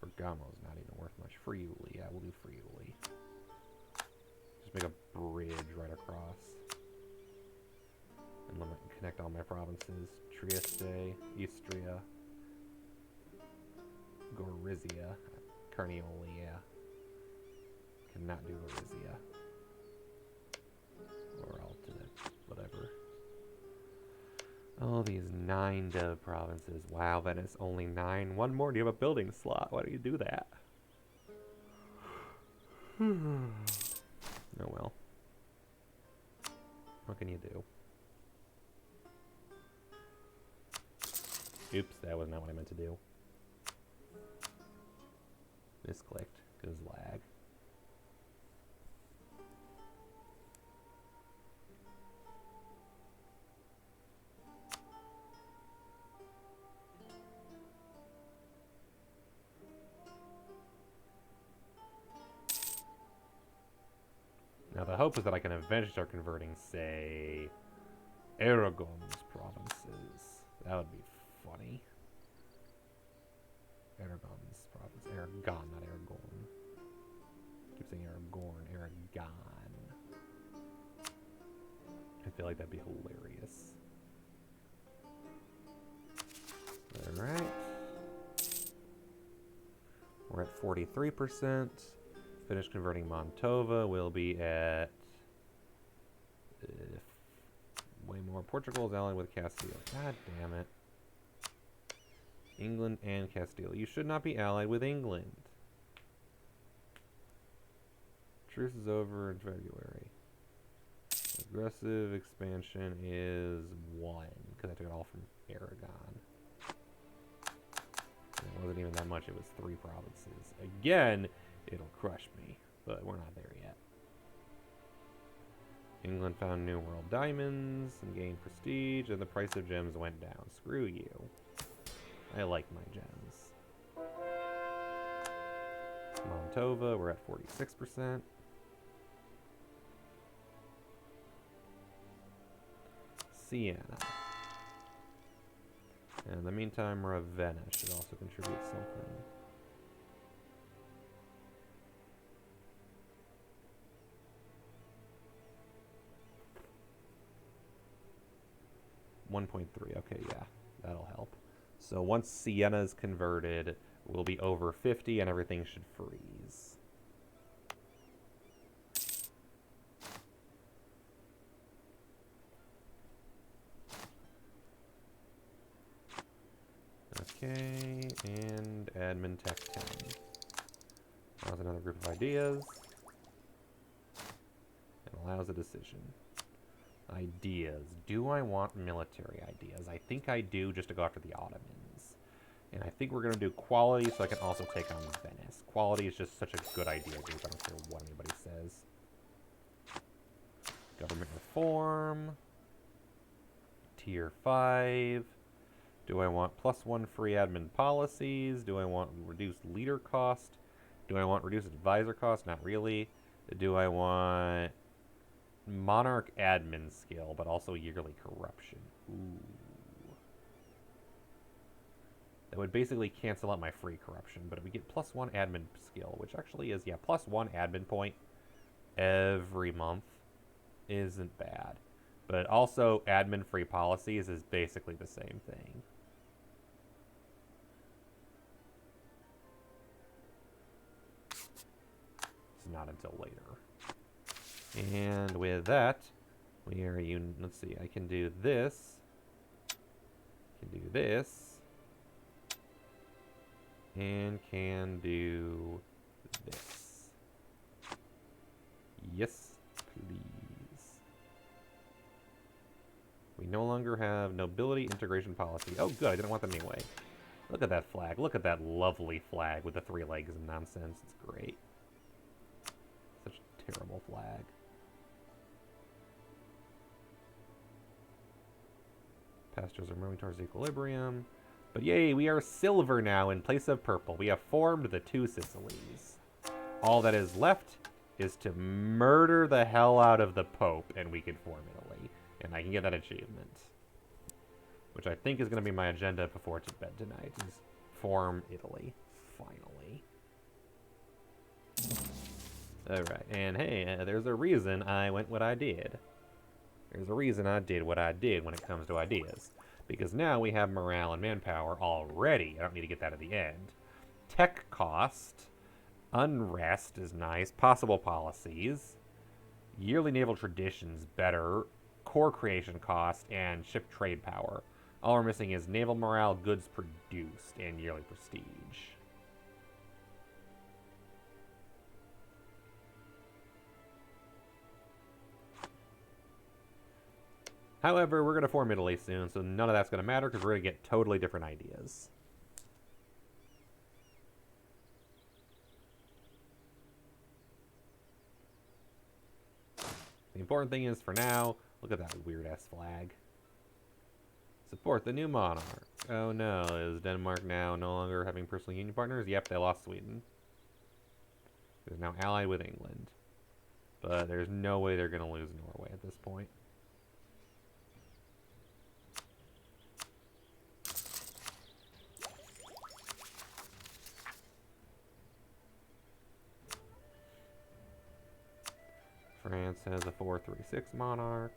Bergamo's not even worth much. Friuli, yeah, we'll do Friuli. Just make a bridge right across. And connect all my provinces. Trieste, Istria, Gorizia, Carniola. Cannot do Gorizia. Or alternate, whatever. Oh, these 9 dev provinces. Wow, Venice, only 9. One more, do you have a building slot? Why do you do that? Oh well. What can you do? Oops, that was not what I meant to do. Misclicked, because lag. Now the hope is that I can eventually start converting, say, Aragon's provinces. That would be funny. Aragon's province. Aragon, not Aragon. I keep saying Aragorn. Aragon. I feel like that'd be hilarious. Alright. We're at 43%. Finish converting Mantova. We'll be at way more. Portugal is allied with Castile. God damn it. England and Castile. You should not be allied with England. Truce is over in February. Aggressive expansion is 1, because I took it all from Aragon. It wasn't even that much, it was 3 provinces. Again, it'll crush me, but we're not there yet. England found New World diamonds and gained prestige, and the price of gems went down. Screw you. I like my gems. Montova, we're at 46%. Siena. And in the meantime, Ravenna should also contribute something. $1.3. Okay, yeah, that'll help. So once Siena is converted, we'll be over 50 and everything should freeze. Okay, and admin tech 10. Allows another group of ideas. And allows a decision. Ideas. Do I want military ideas? I think I do, just to go after the Ottomans. And I think we're going to do quality so I can also take on Venice. Quality is just such a good idea group. I don't care what anybody says. Government reform. Tier 5. Do I want +1 free admin policies? Do I want reduced leader cost? Do I want reduced advisor cost? Not really. Do I want monarch admin skill, but also yearly corruption? Ooh. That would basically cancel out my free corruption, but we get +1 admin skill, which actually is, yeah, +1 admin point every month isn't bad. But also, admin free policies is basically the same thing. It's not until later. And with that, we are, let's see, I can do this. Can do this. And can do this. Yes, please. We no longer have nobility integration policy. Oh, good. I didn't want them anyway. Look at that flag. Look at that lovely flag with the 3 legs and nonsense. It's great. Such a terrible flag. Pastures are moving towards equilibrium. But yay, we are silver now in place of purple. We have formed the 2 Sicilies. All that is left is to murder the hell out of the Pope, and we can form Italy. And I can get that achievement. Which I think is going to be my agenda before to bed tonight, is form Italy. Finally. Alright, and hey, there's a reason I went what I did. There's a reason I did what I did when it comes to ideas. Because now we have morale and manpower already. I don't need to get that at the end. Tech cost. Unrest is nice. Possible policies. Yearly naval traditions, better. Core creation cost, and ship trade power. All we're missing is naval morale, goods produced, and yearly prestige. However, we're going to form Italy soon, so none of that's going to matter because we're going to get totally different ideas. The important thing is, for now, look at that weird-ass flag. Support the new monarch. Oh no, is Denmark now no longer having personal union partners? Yep, they lost Sweden. They're now allied with England. But there's no way they're going to lose Norway at this point. France has a 436 monarch.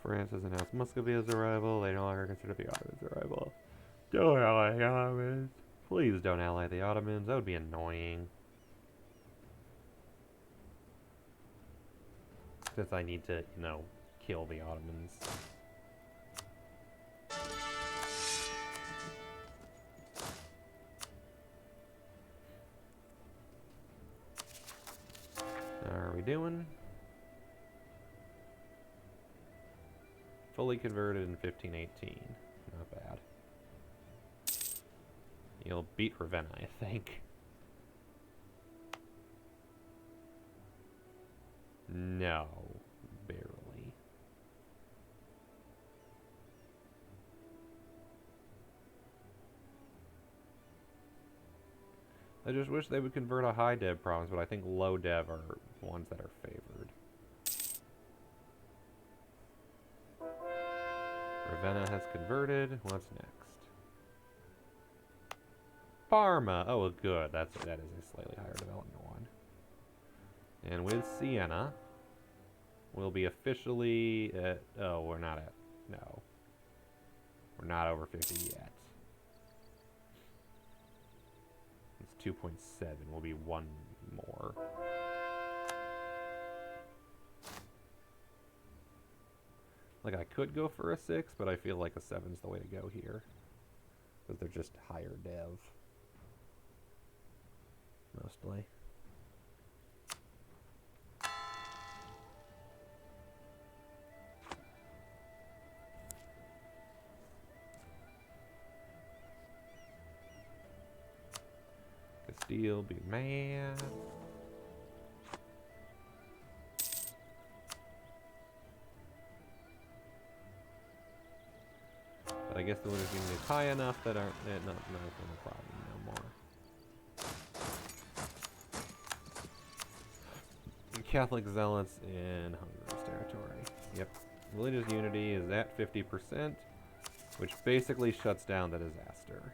France has announced Muscovy's arrival. They no longer consider the Ottomans' arrival. Don't ally the Ottomans. Please don't ally the Ottomans. That would be annoying. because I need to, you know, kill the Ottomans. How are we doing? Fully converted in 1518. Not bad. You'll beat Ravenna, I think. No, barely. I just wish they would convert a high dev province, but I think low dev are ones that are favored. Ravenna has converted. What's next? Parma. Oh, well, good. That is a slightly higher development one. And with Siena, we'll be officially at... Oh, we're not at... No. We're not over 50 yet. It's 2.7. We'll be one more. Like, I could go for a 6, but I feel like a 7's the way to go here. Because they're just higher dev. Mostly. Castile be mad. But I guess the Winter's Union is high enough that aren't not a problem no more. Catholic zealots in Hungary's territory. Yep. Religious unity is at 50%, which basically shuts down the disaster.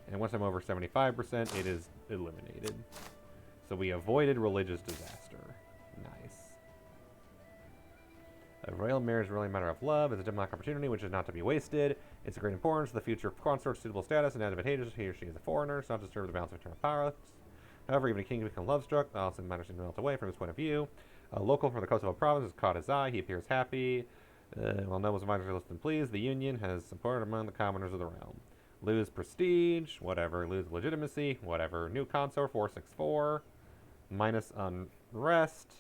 And once I'm over 75%, it is eliminated. So we avoided religious disaster. Nice. A royal marriage is really a matter of love. It's a diplomatic opportunity which is not to be wasted. It's of great importance to the future of consort's suitable status and advantageous he or she is a foreigner, so not to disturb the balance of internal power. However, even a king can become love-struck. Also, matters seem to melt away from his point of view. A local from the Kosovo province has caught his eye. He appears happy. While nobles and minors are less than pleased, the union has support among the commoners of the realm. Lose prestige, whatever. Lose legitimacy, whatever. New consort, 464. Minus unrest.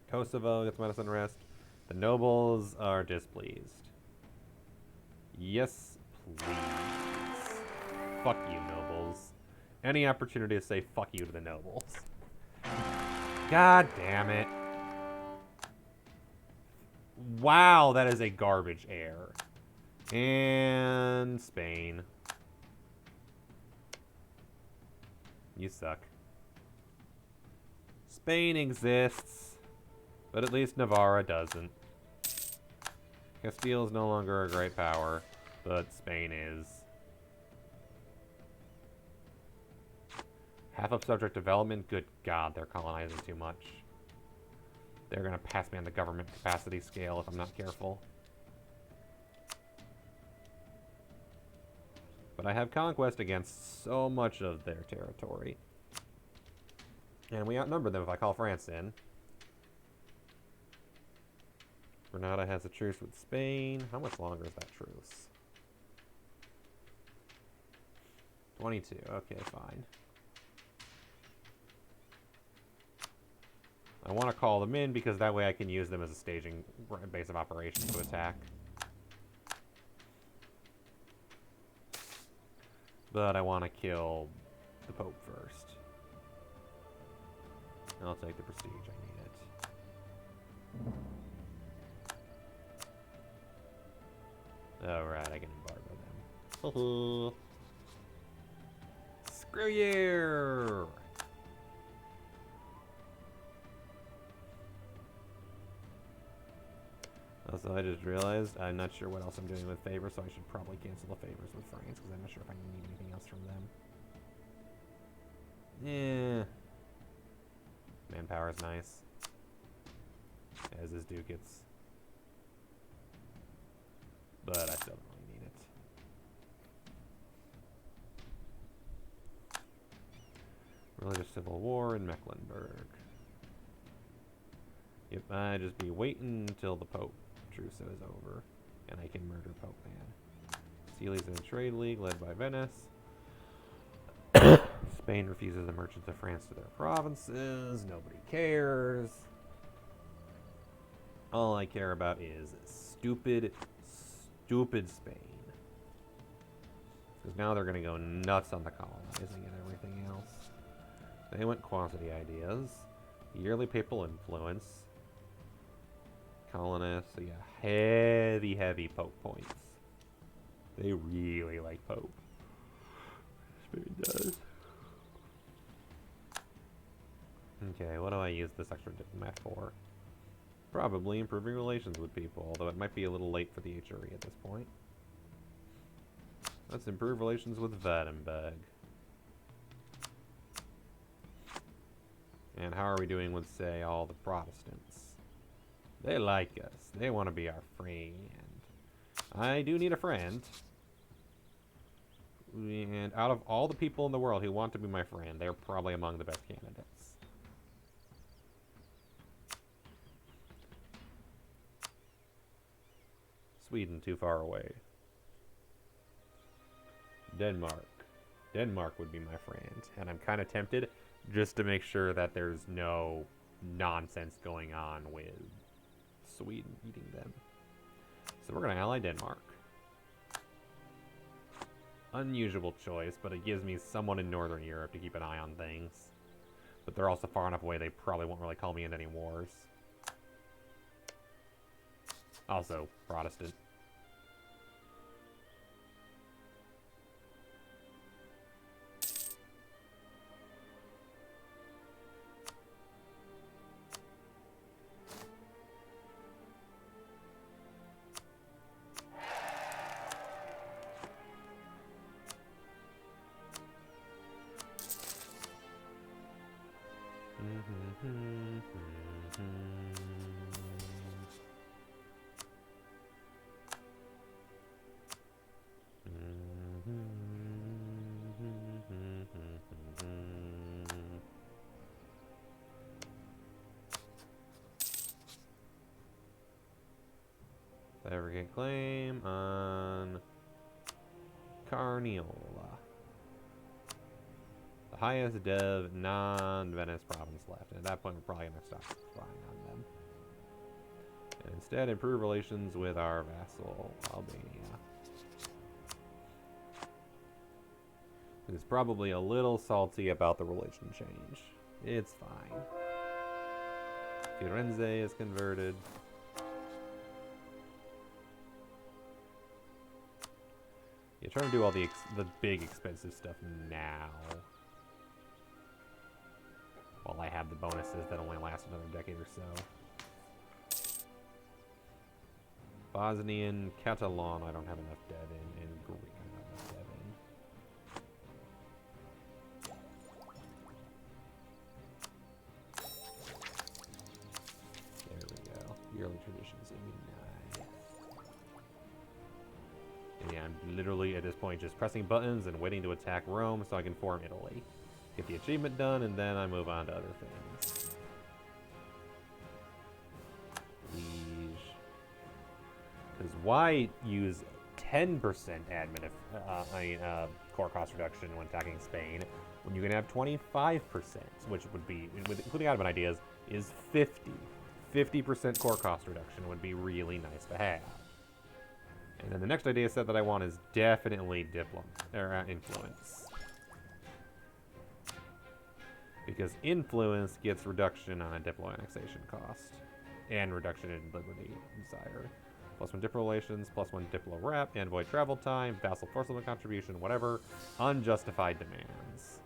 Kosovo gets minus unrest. The nobles are displeased. Yes, please. Fuck you, nobles. Any opportunity to say fuck you to the nobles. God damn it. Wow, that is a garbage error. And Spain. You suck. Spain exists, but at least Navarra doesn't. Castile is no longer a great power, but Spain is. Half of subject development? Good God, they're colonizing too much. They're going to pass me on the government capacity scale if I'm not careful. But I have conquest against so much of their territory. And we outnumber them if I call France in. Granada has a truce with Spain. How much longer is that truce? 22. Okay, fine. I want to call them in because that way I can use them as a staging base of operations to attack. But I want to kill the Pope first. I'll take the prestige, I need it. Alright, I can embargo them. Screw you! Also, I just realized I'm not sure what else I'm doing with favors, so I should probably cancel the favors with France, because I'm not sure if I need anything else from them. Yeah. Manpower is nice. As is ducats. But I still don't really need it. Religious civil war in Mecklenburg. Yep, I just be waiting until the Pope trousseau is over, and I can murder Pope Man. Sealy's in a trade league led by Venice. Spain refuses the merchants of France to their provinces. Nobody cares. All I care about is stupid Spain. Because now they're going to go nuts on the colonizing and everything else. They went quantity ideas. Yearly papal influence. Colonists, so yeah, heavy Pope points. They really like Pope. Spain does. Okay, what do I use this extra diplomat for? Probably improving relations with people, although it might be a little late for the HRE at this point. Let's improve relations with Vattenberg. And how are we doing with, say, all the Protestants? They like us. They want to be our friend. I do need a friend. And out of all the people in the world who want to be my friend, they're probably among the best candidates. Sweden, too far away. Denmark. Denmark would be my friend. And I'm kind of tempted just to make sure that there's no nonsense going on with Sweden eating them. So we're going to ally Denmark. Unusual choice, but it gives me someone in Northern Europe to keep an eye on things. But they're also far enough away they probably won't really call me into any wars. Also, Protestant. Fabricate claim on Carniola. The highest dev non-Venice province left. And at that point, we're probably going to stop spying on them. And instead, improve relations with our vassal, Albania. It's probably a little salty about the religion change. It's fine. Firenze is converted. Yeah, trying to do all the big expensive stuff now. While I have the bonuses that only last another decade or so. Bosnian, Catalan, I don't have enough dev in, and Greek, I don't have enough dev in. There we go. Yearly traditions, it'd be nice. And yeah, I'm literally at this point just pressing buttons and waiting to attack Rome so I can form Italy. Get the achievement done, and then I move on to other things. Liege. Because why use 10% admin, core cost reduction when attacking Spain when you can have 25%, which would be, including admin ideas, is 50. 50% core cost reduction would be really nice to have. And then the next idea set that I want is definitely influence. Because influence gets reduction on a diplo annexation cost. And reduction in liberty desired. +1 diplo relations, +1 diplo rep, envoy travel time, vassal forcible contribution, whatever. Unjustified demands.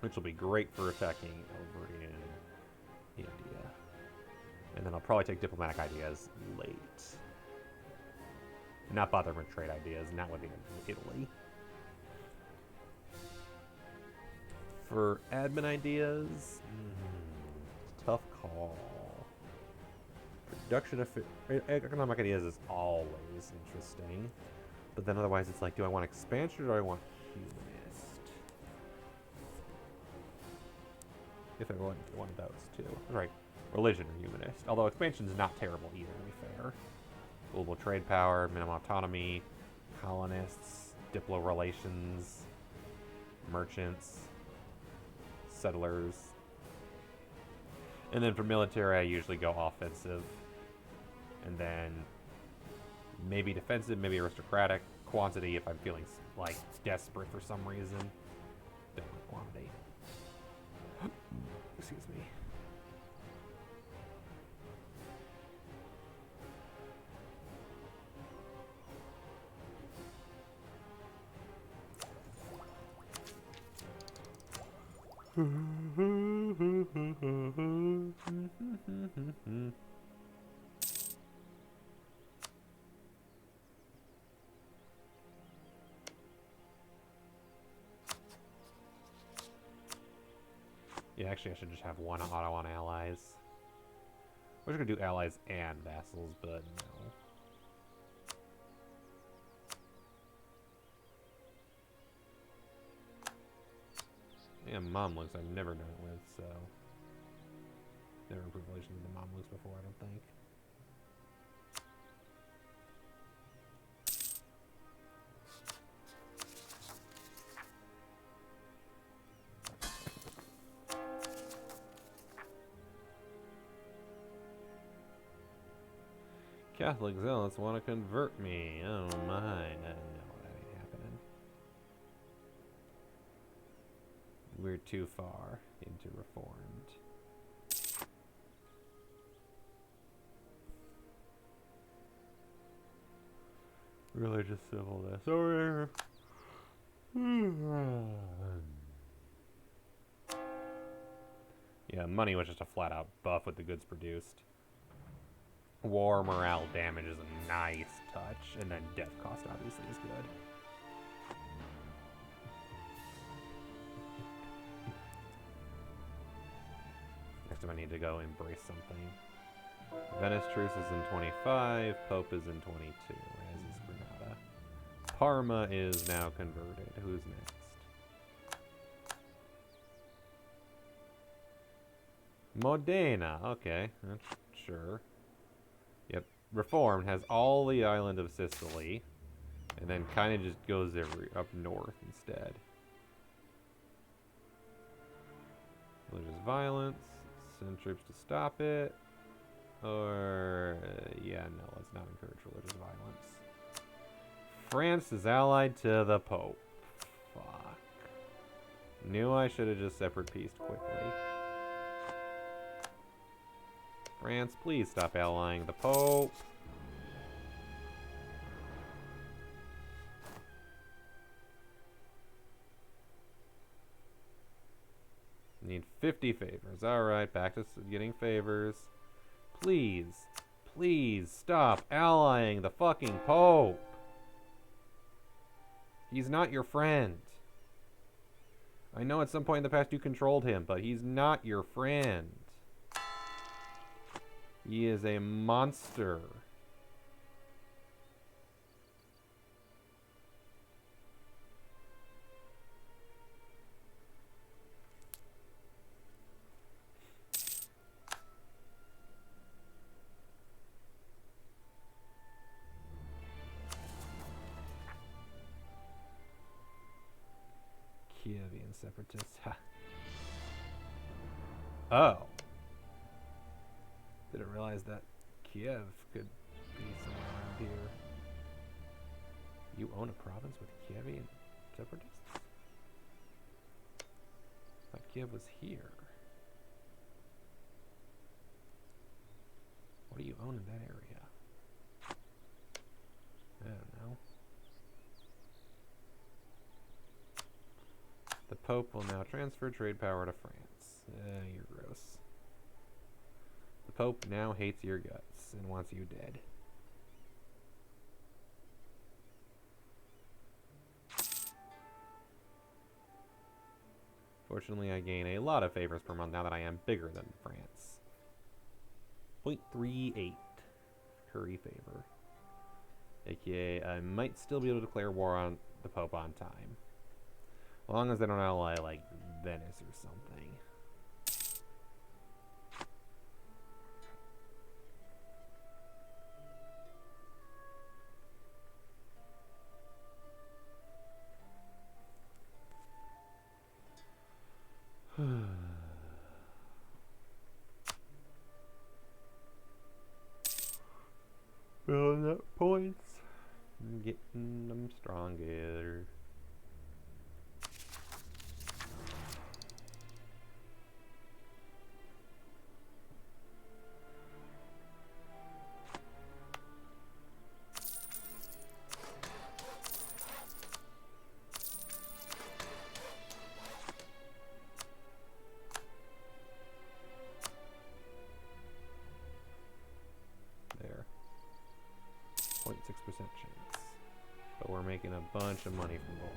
Which will be great for attacking over in India. And then I'll probably take diplomatic ideas late. Not bother with trade ideas, not with Italy. For admin ideas, tough call. Production of economic ideas is always interesting, but then otherwise it's like, do I want expansion or do I want humanist? if it wasn't one of those two. Right. Religion or humanist. Although expansion's not terrible either, to be fair. Global trade power, minimum autonomy, colonists, diplo relations, merchants, settlers. And then for military, I usually go offensive. And then maybe defensive, maybe aristocratic. Quantity if I'm feeling, like, desperate for some reason. Definitely quantity. Excuse me. Yeah, actually I should just have one auto on allies. We're just gonna do allies and vassals, but no. Yeah, Mamluks I've never done it with, so... Never improved relations with the Mamluks before, I don't think. Catholic zealots want to convert me. Oh my, no, that ain't happening. We're too far into Reformed. Religious civil disorder. Yeah, money was just a flat out buff with the goods produced. War morale damage is a nice touch, and then death cost obviously is good. Next time I need to go embrace something. Venice truce is in 25, Pope is in 22, as is Granada. Parma is now converted. Who's next? Modena, okay, that's sure. Yep, Reformed has all the island of Sicily, and then kind of just goes up north instead. Religious violence, send troops to stop it, or, yeah, no, let's not encourage religious violence. France is allied to the Pope. Fuck. Knew I should have just separate peaced quickly. France, please stop allying the Pope. Need 50 favors. Alright, back to getting favors. Please, please stop allying the fucking Pope. He's not your friend. I know at some point in the past you controlled him, but he's not your friend. He is a monster. Kievian separatists. Ha. Oh. Didn't realize that Kiev could be somewhere around here. You own a province with Kievian separatists? I thought Kiev was here. What do you own in that area? I don't know. The Pope will now transfer trade power to France. You're gross. The Pope now hates your guts and wants you dead. Fortunately, I gain a lot of favors per month now that I am bigger than France. 0.38 curry favor. AKA, I might still be able to declare war on the Pope on time. As long as they don't ally, like, Venice or something. Building up points. Getting them stronger. There. 0.6% chance. But we're making a bunch of money from gold.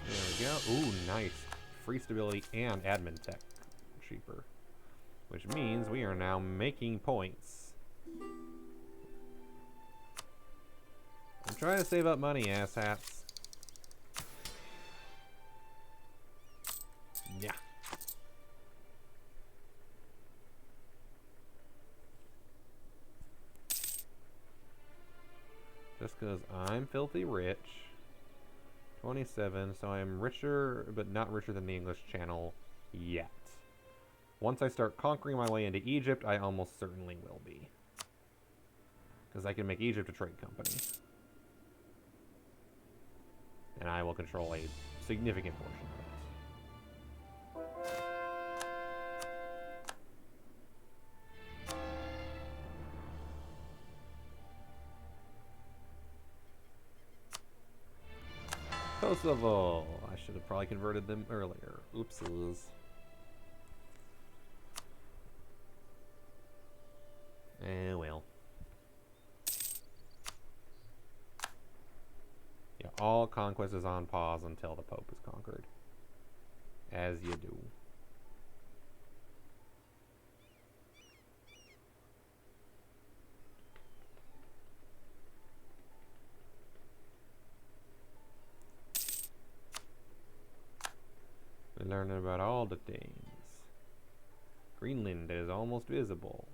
There we go. Ooh, nice. Free stability and admin tech. Cheaper. Which means we are now making points. I'm trying to save up money, asshats. Yeah. Just because I'm filthy rich. 27, so I'm richer, but not richer than the English Channel yet. Once I start conquering my way into Egypt, I almost certainly will be. Because I can make Egypt a trade company. And I will control a significant portion of it. Kosovo! I should have probably converted them earlier. Oopsies. Eh, well. Yeah, all conquest is on pause until the Pope is conquered. As you do. We're learning about all the things. Greenland is almost visible.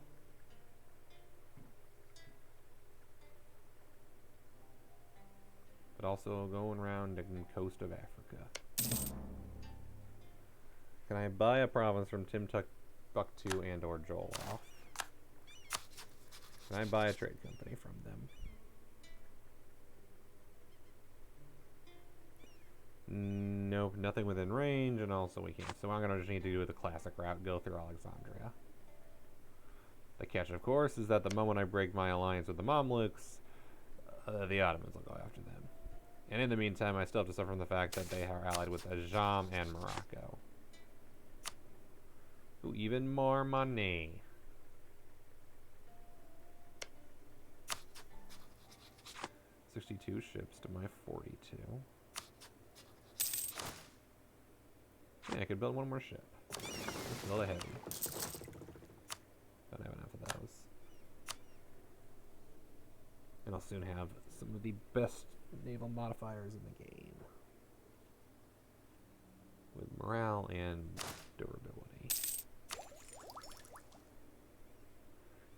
But also going around the coast of Africa. Can I buy a province from Timbuktu and or Joloff? Can I buy a trade company from them? Nope, nothing within range, and also we can't. So I'm gonna just need to do the classic route, go through Alexandria. The catch, of course, is that the moment I break my alliance with the Mamluks, the Ottomans will go after them. And in the meantime, I still have to suffer from the fact that they are allied with Ajam and Morocco. Ooh, even more money. $62 ships to my 42. Yeah, I could build one more ship. Let's build a heavy. Don't have enough of those. And I'll soon have some of the best naval modifiers in the game. With morale and durability.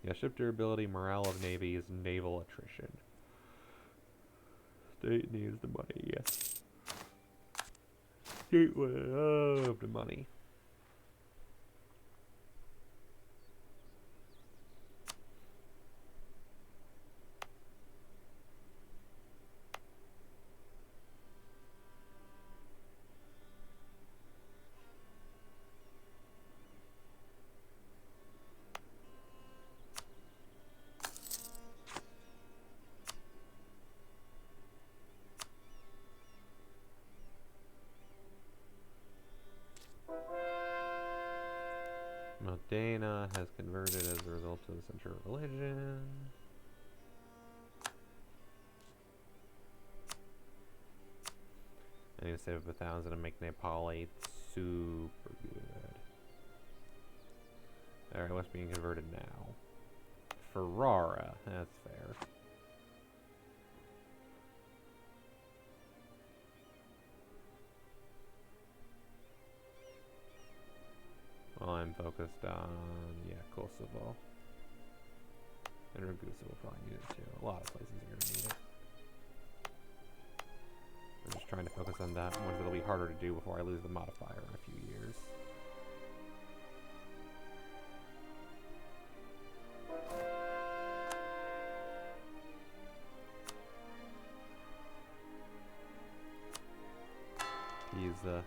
Yeah, ship durability, morale of navies, naval attrition. State needs the money, yes. State would love the money. Modena has converted as a result of the center of religion. I need to save up 1,000 and make Nepali super good. Alright, what's being converted now? Ferrara, that's fair. Well, I'm focused on, yeah, Kosovo. And Ragusa will probably need it too. A lot of places are going to need it. I'm just trying to focus on that ones that'll be harder to do before I lose the modifier in a few years. Pisa.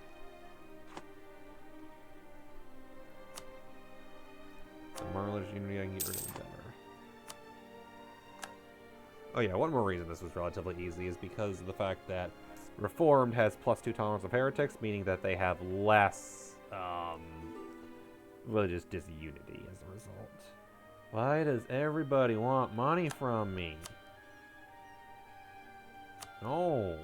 The Marlish Unity, I can get rid of better. Oh yeah, one more reason this was relatively easy is because of the fact that Reformed has +2 tolerance of heretics, meaning that they have less religious disunity as a result. Why does everybody want money from me? No.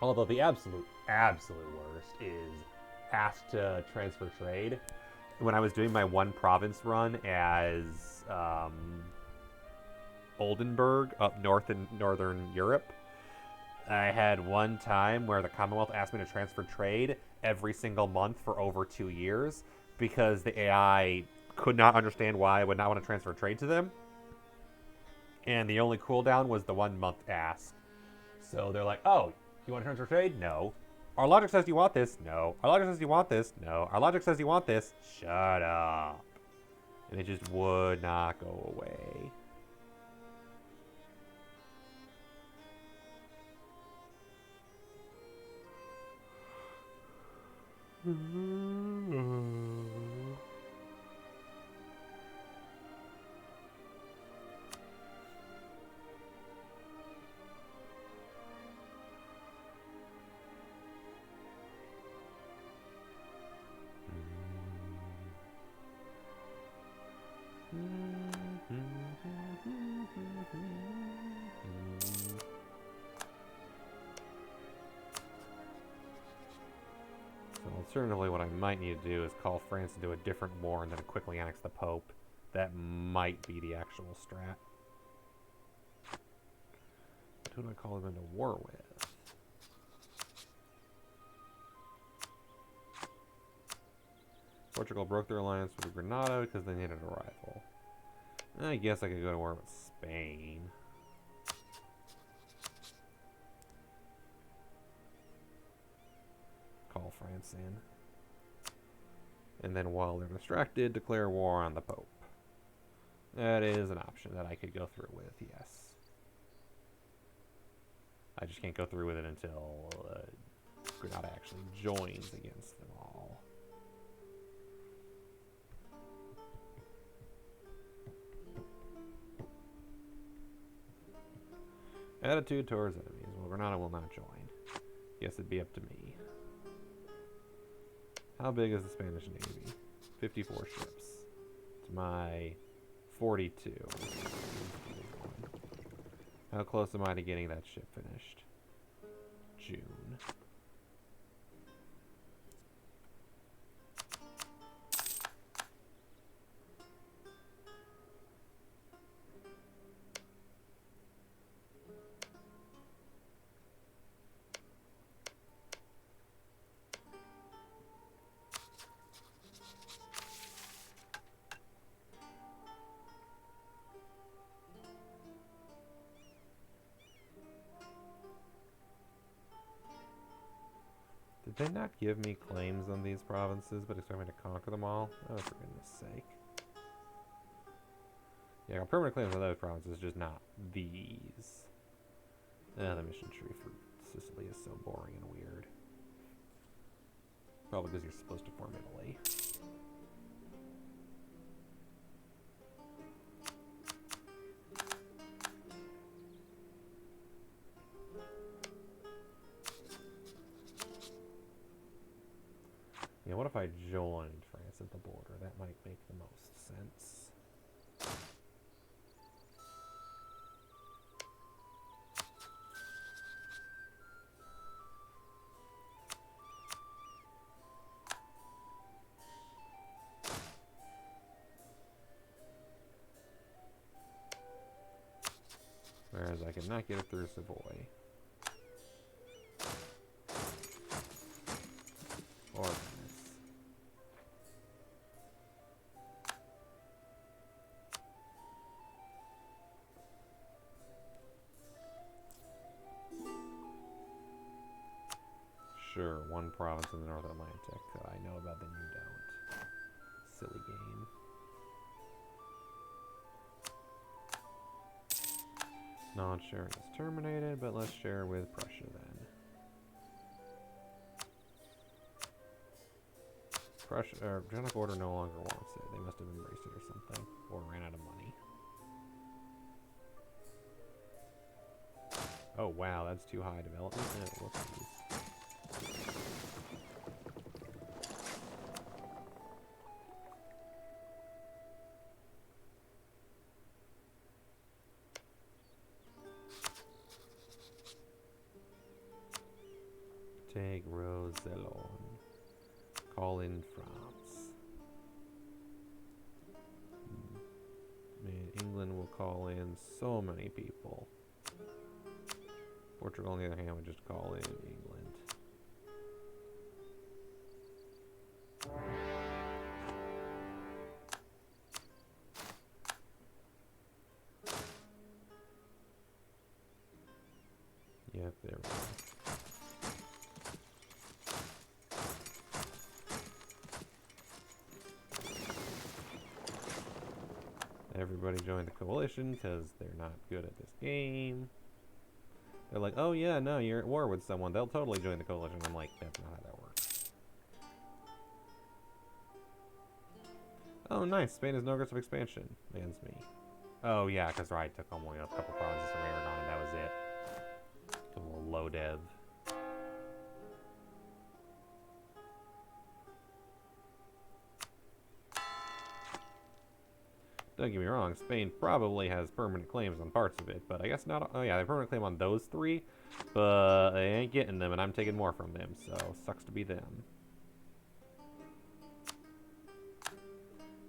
Although the absolute worst is asked to transfer trade. When I was doing my one province run as Oldenburg up north in northern Europe, I had one time where the Commonwealth asked me to transfer trade every single month for over 2 years because the AI could not understand why I would not want to transfer trade to them. And the only cooldown was the 1 month ask. So they're like, oh, you want to transfer trade? No. Our logic says you want this. No. Our logic says you want this. No. Our logic says you want this. Shut up. And it just would not go away. Alternatively, what I might need to do is call France into a different war and then quickly annex the Pope. That might be the actual strat. But who do I call them into war with? Portugal broke their alliance with Granada because they needed a rival. I guess I could go to war with Spain. Call France in. And then while they're distracted, declare war on the Pope. That is an option that I could go through with, yes. I just can't go through with it until Granada actually joins against them all. Attitude towards enemies. Well, Granada will not join. Guess it'd be up to me. How big is the Spanish Navy? 54 ships. To my 42. How close am I to getting that ship finished? June. Did they not give me claims on these provinces, but expect me to conquer them all? Oh, for goodness sake. Yeah, I got permanent claims on those provinces, just not these. The mission tree for Sicily is so boring and weird. Probably because you're supposed to form Italy. Yeah, what if I joined France at the border? That might make the most sense. Whereas I could not get it through Savoy. Or Venice. Sure, one province in the North Atlantic that I know about that you don't. Silly game. Non-sharing is terminated, but let's share with Prussia then. Prussia, Germanic Order no longer wants it. They must have embraced it or something, or ran out of money. Oh wow, that's too high development. Oh, whoopsies. Take Rosellon. Call in France. Man, England will call in so many people. Portugal, on the other hand, would just call in England. Yep, there we go. Everybody joined the coalition because they're not good at this game. They're like, oh yeah, no, you're at war with someone. They'll totally join the coalition. I'm like, that's not how that works. Oh, nice. Spain has no aggressive expansion against me. Oh yeah, because I took only a couple provinces from Aragon and that was it. A little low dev. Don't get me wrong, Spain probably has permanent claims on parts of it, but I guess not. Oh yeah, they have permanent claim on those three, but they ain't getting them, and I'm taking more from them, so sucks to be them.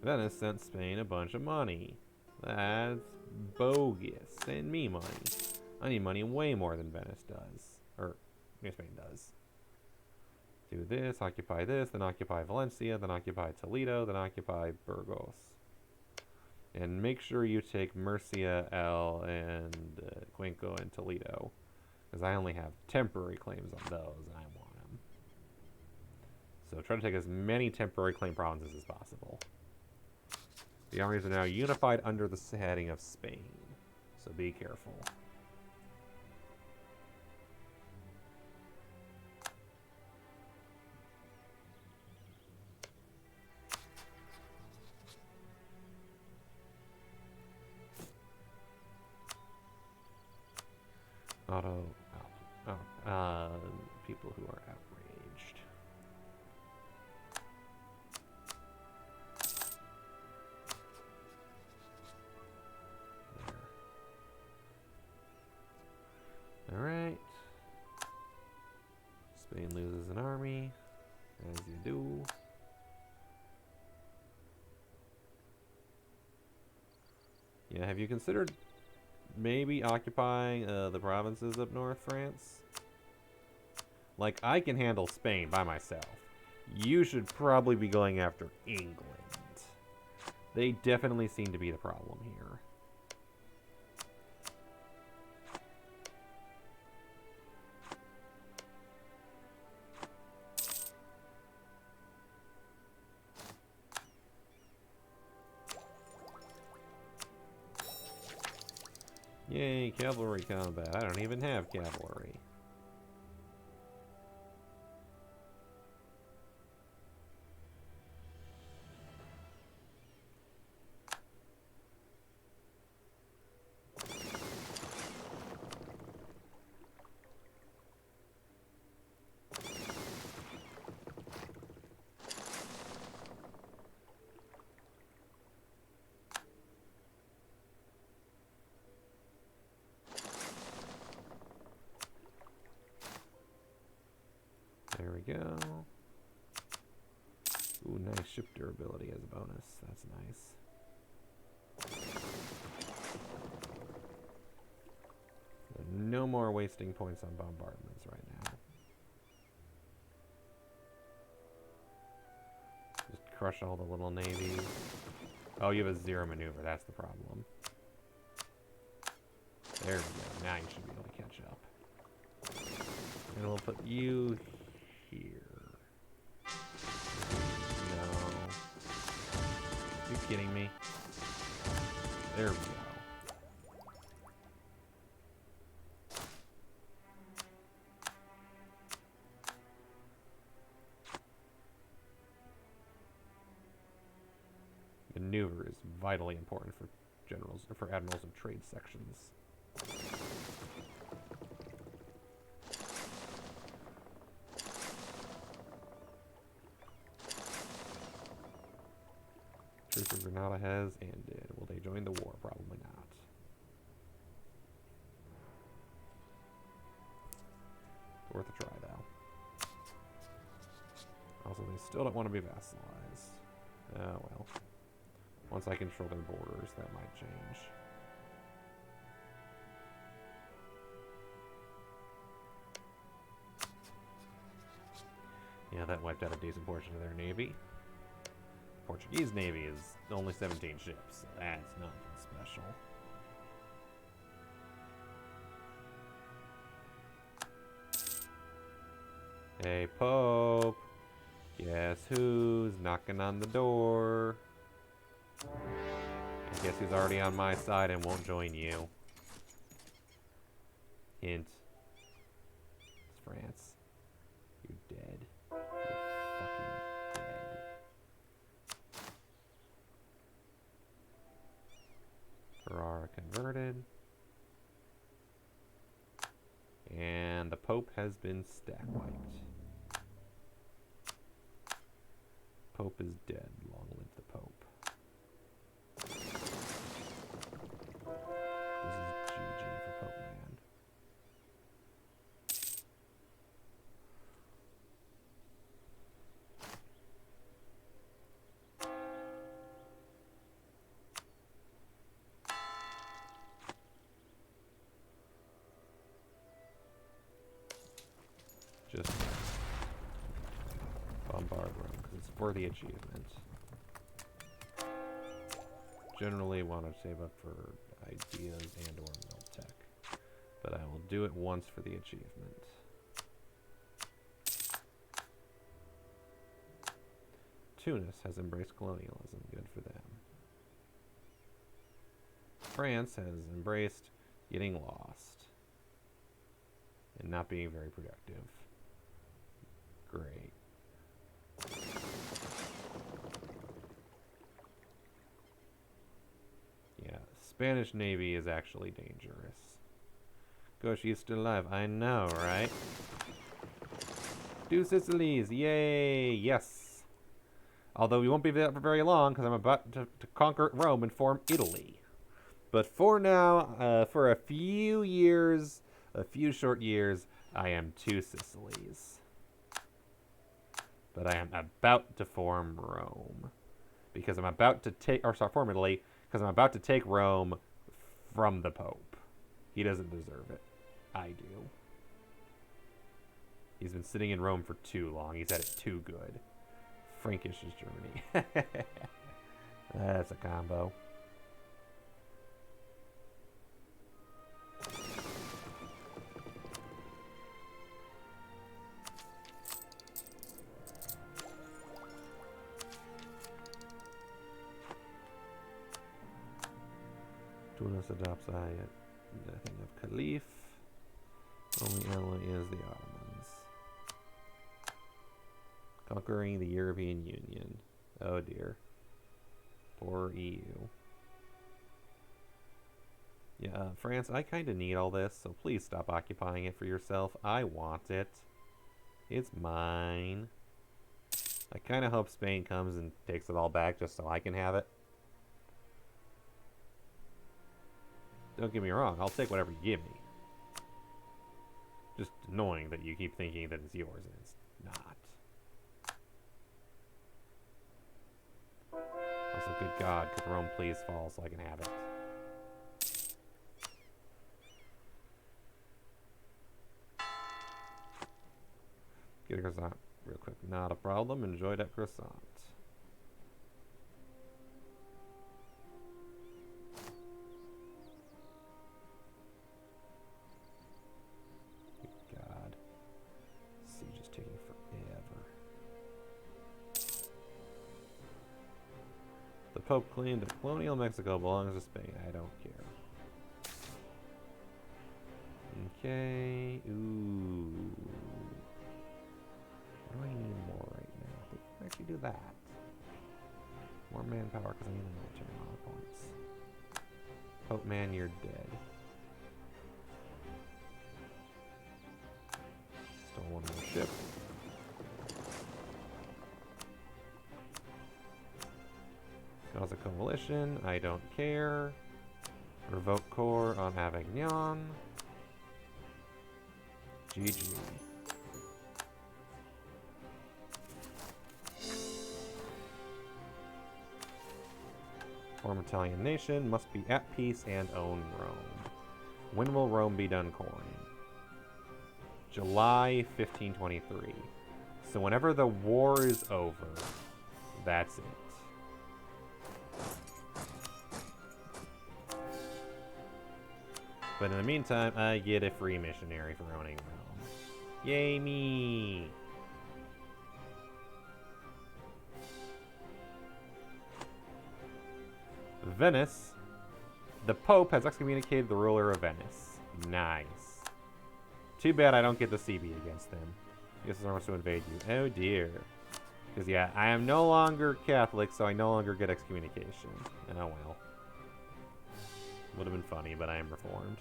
Venice sent Spain a bunch of money. That's bogus. Send me money. I need money way more than Venice does. Or, Spain does. Do this, occupy this, then occupy Valencia, then occupy Toledo, then occupy Burgos. And make sure you take Murcia, El, and Cuenca, and Toledo. Because I only have temporary claims on those, and I want them. So try to take as many temporary claim provinces as possible. The armies are now unified under the heading of Spain. So be careful. People who are outraged. There. Alright. Spain loses an army, as you do. Yeah, have you considered maybe occupying the provinces up north, France? Like, I can handle Spain by myself. You should probably be going after England. They definitely seem to be the problem here. Yay, cavalry combat. I don't even have cavalry. There we go. Ooh, nice ship durability as a bonus. That's nice. No more wasting points on bombardments right now. Just crush all the little navies. Oh, you have a 0 maneuver. That's the problem. There we go. Now you should be able to catch up. And we'll put you here. No. You kidding me? There we go. maneuver is vitally important for generals, or for admirals of trade sections. Truce of Granada has ended. Will they join the war? Probably not. It's worth a try, though. Also, they still don't want to be vassalized. Oh, well. Once I control their borders, that might change. Yeah, that wiped out a decent portion of their navy. Portuguese navy is only 17 ships, so that's nothing special. Hey, Pope. Guess who's knocking on the door? I guess who's already on my side and won't join you. Hint. It's France. You're dead. You're fucking dead. Ferrara converted. And the Pope has been stack wiped. Pope is dead. Long live the Pope. This is GG for Pope Man. Just bombard Rome because it's for the achievement. Generally want to save up for ideas and or mill tech, but I will do it once for the achievement. Tunis has embraced colonialism. Good for them. France has embraced getting lost and not being very productive. Great. Yeah, Spanish Navy is actually dangerous. Gosh, she's still alive. I know, right? 2 Sicilies. Yay! Yes! Although we won't be there for very long because I'm about to conquer Rome and form Italy. But for now, for a few years, a few short years, I am 2 Sicilies. But I am about to form Rome. Because I'm about to take, or sorry, form Italy, because I'm about to take Rome from the Pope. He doesn't deserve it. I do. He's been sitting in Rome for too long. He's had it too good. Frankish is Germany. That's a combo. Tunis adopts Ayat, nothing of Caliph. Only ally is the Ottomans. Conquering the European Union. Oh dear. Poor EU. Yeah, France, I kind of need all this, so please stop occupying it for yourself. I want it. It's mine. I kind of hope Spain comes and takes it all back just so I can have it. Don't get me wrong, I'll take whatever you give me. Just annoying that you keep thinking that it's yours and it's not. Also, good God, could Rome please fall so I can have it? Get a croissant real quick. Not a problem. Enjoy that croissant. Pope claimed that colonial Mexico belongs to Spain. I don't care. Okay. Ooh. What do I need more right now? I think I can actually do that. More manpower because I need the military model points. Pope man, you're dead. Stole one more ship. Cause a coalition, I don't care. Revoke core on Avignon. GG. Form Italian nation must be at peace and own Rome. When will Rome be done coring? July 1523. So whenever the war is over, that's it. But in the meantime, I get a free missionary for owning Rome. Yay me! Venice. The Pope has excommunicated the ruler of Venice. Nice. Too bad I don't get the CB against them. I guess it's almost to invade you. Oh dear. Because yeah, I am no longer Catholic, so I no longer get excommunication. Oh well. Would have been funny, but I am reformed.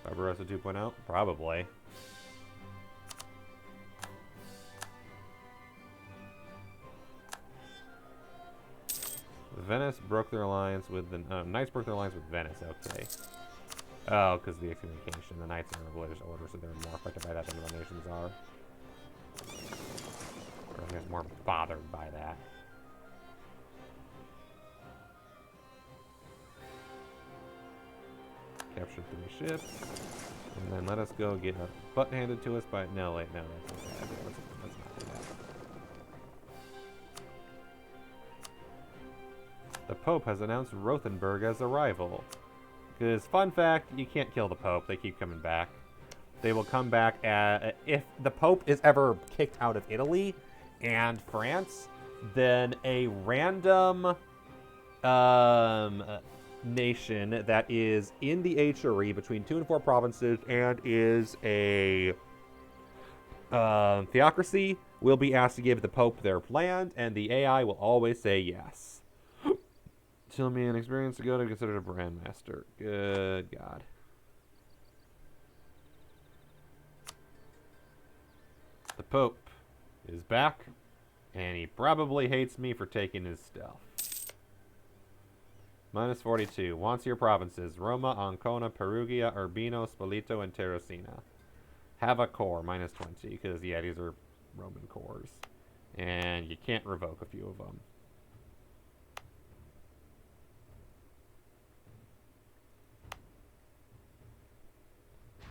Barbarossa 2.0? Probably. Venice broke their alliance with the... Knights broke their alliance with Venice, okay. Oh, because of the excommunication. The Knights are in a religious order, so they're more affected by that than the nations are. Or I guess more bothered by that. Captured 3 ships. And then let us go get a butt handed to us by... No, wait, no, that's not bad. Let's not do that. The Pope has announced Rothenburg as a rival. Because, fun fact, you can't kill the Pope. They keep coming back. They will come back if the Pope is ever kicked out of Italy and France, then a random nation that is in the HRE between 2 and 4 provinces and is a theocracy will be asked to give the Pope their land, and the AI will always say yes. Tell me an experience to go to consider a brand master. Good God. The Pope is back, and he probably hates me for taking his stuff. Minus 42. Wants your provinces. Roma, Ancona, Perugia, Urbino, Spoleto, and Terracina. Have a core. Minus 20. Because, yeah, these are Roman cores. And you can't revoke a few of them.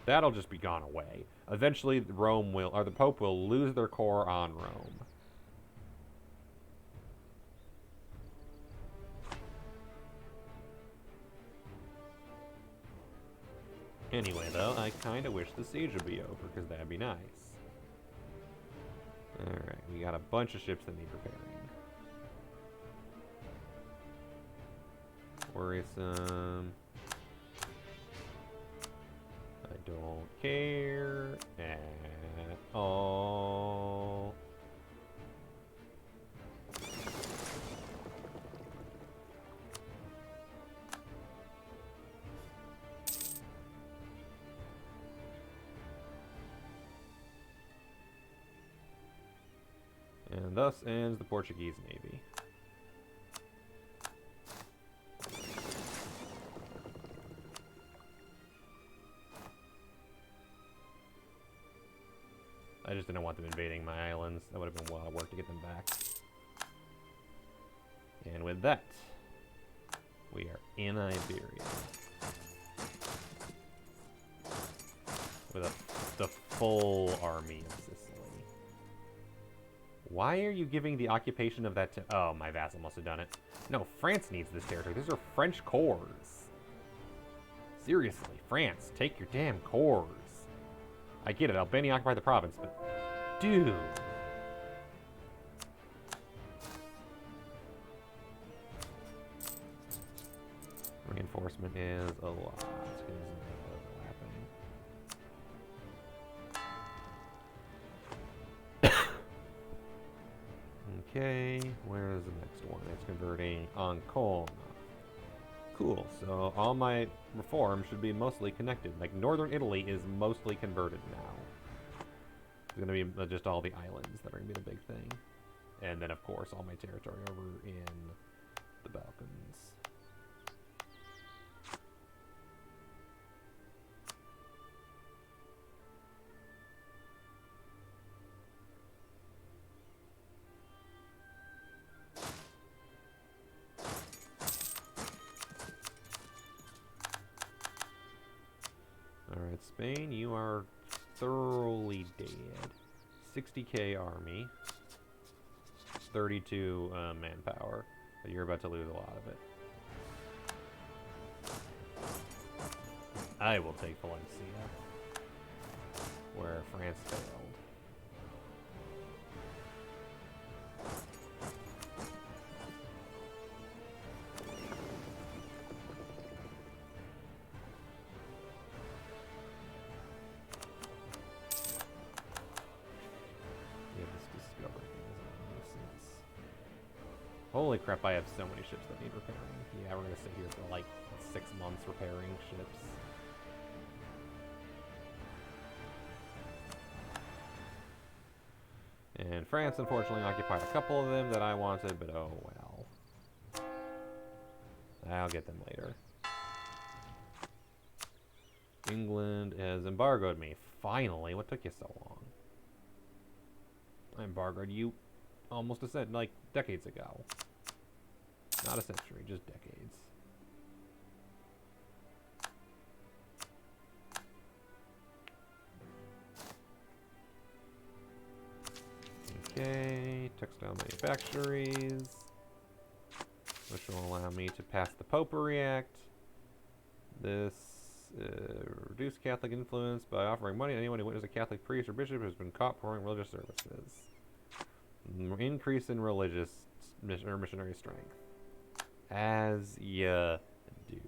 That'll just be gone away. Eventually, Rome will, or the Pope will lose their core on Rome. Anyway, though, I kind of wish the siege would be over, because that'd be nice. Alright, we got a bunch of ships that need repairing. Worrisome. I don't care at all. And thus ends the Portuguese Navy. I just didn't want them invading my islands. That would have been a lot of work to get them back. And with that, we are in Iberia. With the full army of Sicily. Why are you giving the occupation of that to... Oh, my vassal must have done it. No, France needs this territory. These are French cores. Seriously, France, take your damn cores. I get it, Albania occupied the province, but... Dude! Reinforcement is a lot. Okay, where is the next one? I it's converting Ancona. Cool, so all my reforms should be mostly connected. Like, northern Italy is mostly converted now. It's going to be just all the islands that are going to be the big thing. And then, of course, all my territory over in the Balkans. Alright, Spain, you are thoroughly dead. 60k army. 32 manpower. But you're about to lose a lot of it. I will take Valencia, where France failed. Holy crap, I have so many ships that need repairing. Yeah, we're gonna sit here for like 6 months repairing ships. And France, unfortunately, occupied a couple of them that I wanted, but oh well. I'll get them later. England has embargoed me. Finally, what took you so long? I embargoed you almost like decades ago. Not a century, just decades. Okay, textile manufactories, which will allow me to pass the Popery Act. This reduce Catholic influence by offering money to anyone who witnesses a Catholic priest or bishop who has been caught performing religious services. Increase in religious or missionary strength. As ya do.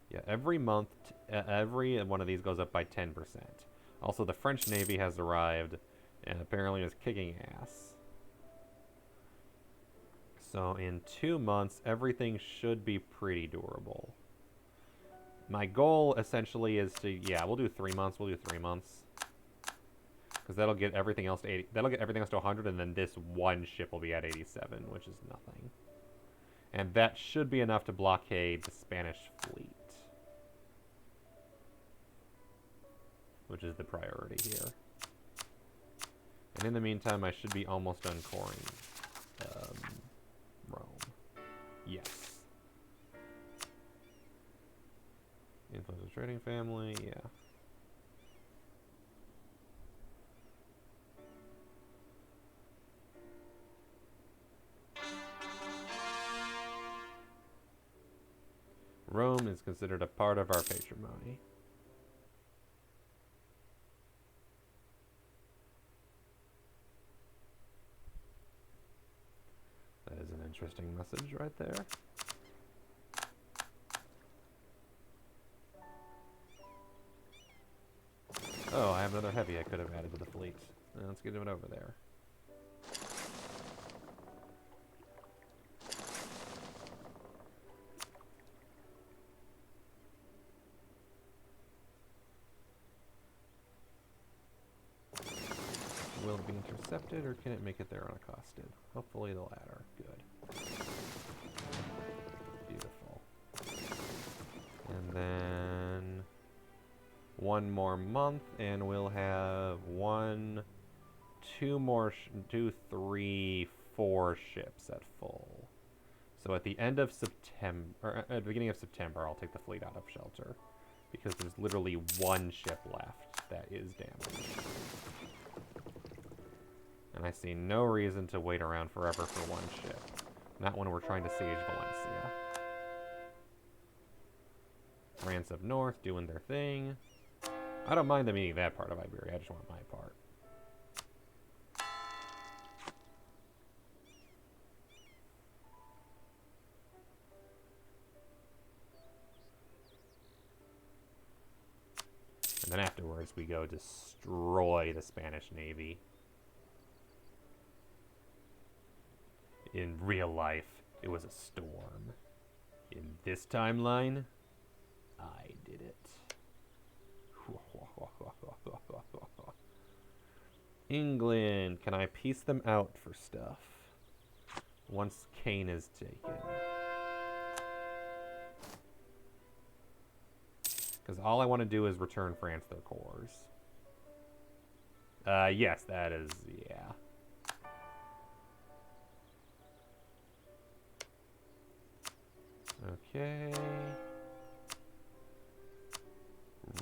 Yeah, every month, every one of these goes up by 10%. Also, the French Navy has arrived and apparently is kicking ass. So in 2 months, everything should be pretty durable. My goal essentially is to, yeah, we'll do 3 months. We'll do 3 months. Because that'll get everything else to 80. That'll get everything else to 100, and then this one ship will be at 87, which is nothing. And that should be enough to blockade the Spanish fleet, which is the priority here. And in the meantime, I should be almost done coring Rome. Yes. Influence of trading family, yeah. Rome is considered a part of our patrimony. That is an interesting message right there. Oh, I have another heavy I could have added to the fleet. Let's get it over there. Will it be intercepted, or can it make it there unaccosted? Hopefully the latter. Good. Beautiful. And then 1 more month, and we'll have 1, 2 more, 2, 3, 4 ships at full. So at the end of September, or at the beginning of September, I'll take the fleet out of shelter, because there's literally 1 ship left that is damaged. And I see no reason to wait around forever for 1 ship. Not when we're trying to siege Valencia. France up north doing their thing. I don't mind them eating that part of Iberia, I just want my part. And then afterwards, we go destroy the Spanish Navy. In real life, it was a storm. In this timeline, I did it. England, can I piece them out for stuff once Cain is taken? Because all I want to do is return France their cores. Yes, that is, yeah. Okay.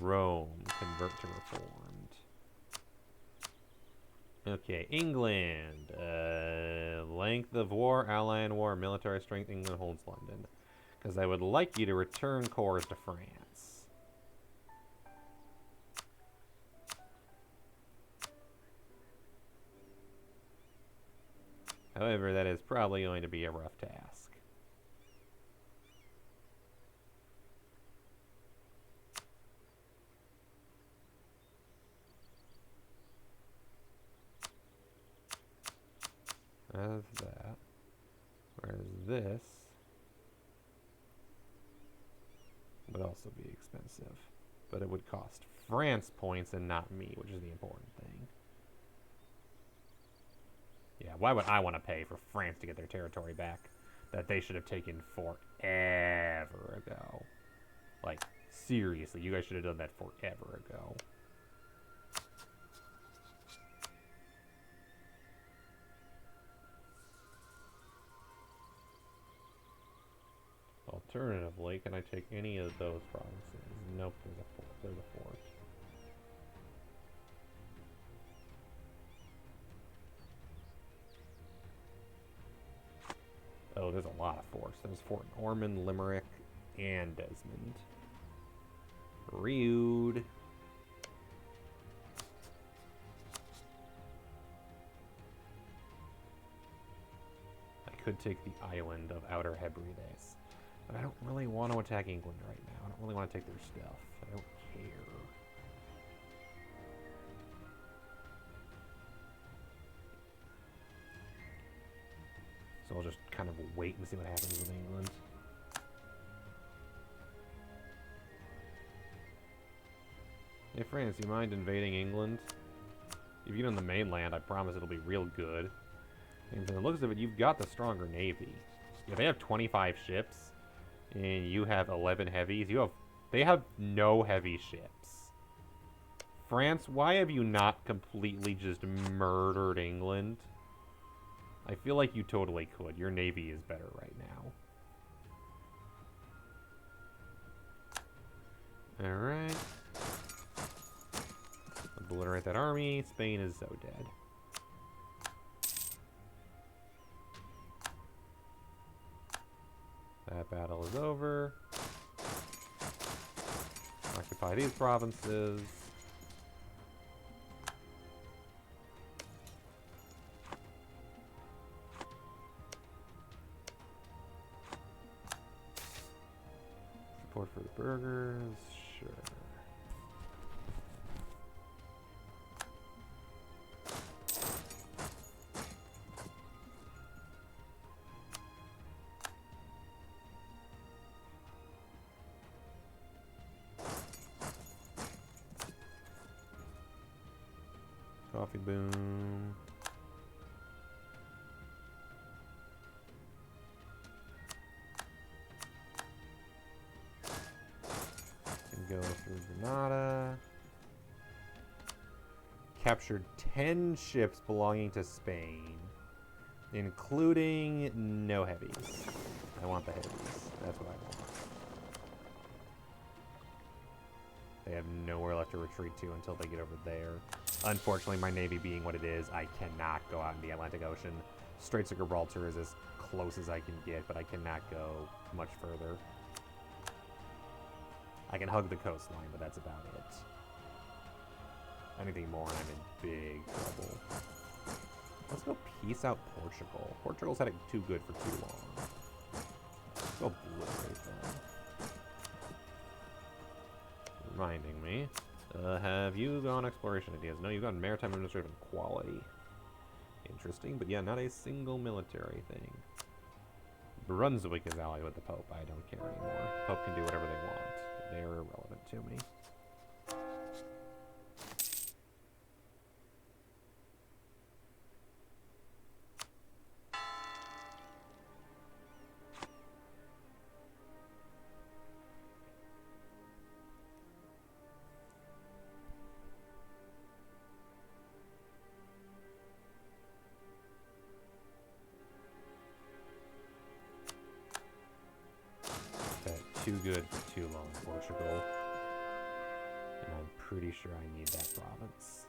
Rome, convert to reformed. Okay, England. Length of war, Allied war, military strength, England holds London. Because I would like you to return cores to France. However, that is probably going to be a rough task. As that. Whereas this would also be expensive. But it would cost France points and not me, which is the important thing. Yeah, why would I want to pay for France to get their territory back that they should have taken forever ago? Like, seriously, you guys should have done that forever ago. Alternatively, can I take any of those provinces? Nope, there's a fort. Oh, there's a lot of forts. There's Fort Ormond, Limerick, and Desmond. Rude. I could take the island of Outer Hebrides. But I don't really want to attack England right now. I don't really want to take their stuff. I don't care. So I'll just kind of wait and see what happens with England. Hey France, you mind invading England? If you get on the mainland, I promise it'll be real good. And from the looks of it, you've got the stronger navy. Yeah, they have 25 ships. And you have 11 heavies. They have no heavy ships. France, why have you not completely just murdered England? I feel like you totally could. Your navy is better right now. Alright. Obliterate that army. Spain is so dead. That battle is over. Occupy these provinces. Support for the burghers, sure. Coffee boom. And go through Granada. Captured 10 ships belonging to Spain, including no heavies. I want the heavies. That's what I want. They have nowhere left to retreat to until they get over there. Unfortunately, my navy being what it is, I cannot go out in the Atlantic Ocean. Straits of Gibraltar is as close as I can get, but I cannot go much further. I can hug the coastline, but that's about it. Anything more and I'm in big trouble. Let's go peace out Portugal. Portugal's had it too good for too long. Let's go obliterate them. Reminding me, Have you gone exploration ideas? No, you've gone maritime administrative and quality. Interesting, but yeah, not a single military thing. Brunswick is allied with the Pope. I don't care anymore. The Pope can do whatever they want. They are irrelevant to me. Too good for too long, Portugal. And I'm pretty sure I need that province.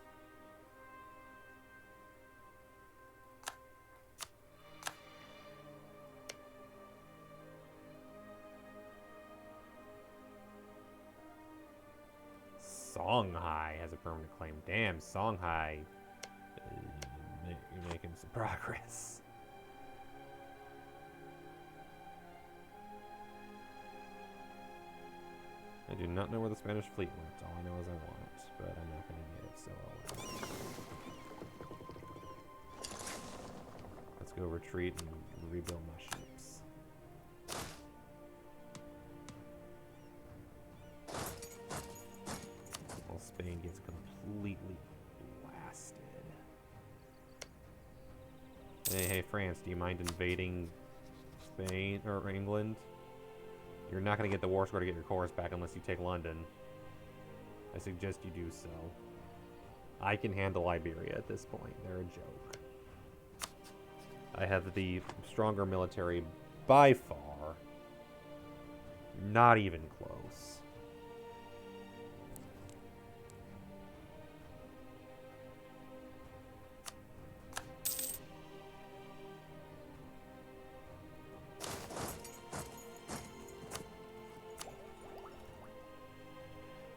Songhai has a permanent claim. Damn, Songhai. You're making some progress. I do not know where the Spanish fleet went. All I know is I want it, but I'm not going to get it, so let's go retreat and rebuild my ships. While Spain gets completely blasted. Hey, France, do you mind invading Spain or England? You're not going to get the war score to get your chorus back unless you take London. I suggest you do so. I can handle Iberia at this point. They're a joke. I have the stronger military by far. Not even close.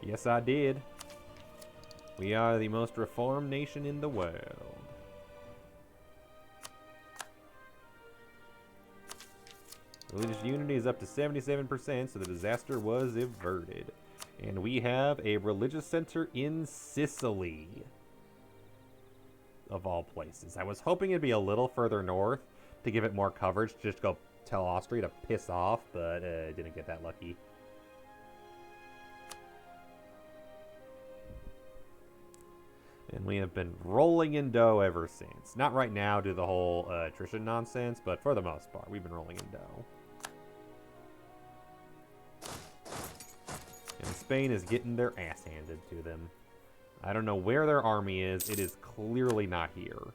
Yes, I did. We are the most reformed nation in the world. Religious unity is up to 77%, so the disaster was averted. And we have a religious center in Sicily. Of all places. I was hoping it'd be a little further north to give it more coverage, just to go tell Austria to piss off, but didn't get that lucky. And we have been rolling in dough ever since. Not right now due to the whole attrition nonsense, but for the most part, we've been rolling in dough. And Spain is getting their ass handed to them. I don't know where their army is. It is clearly not here.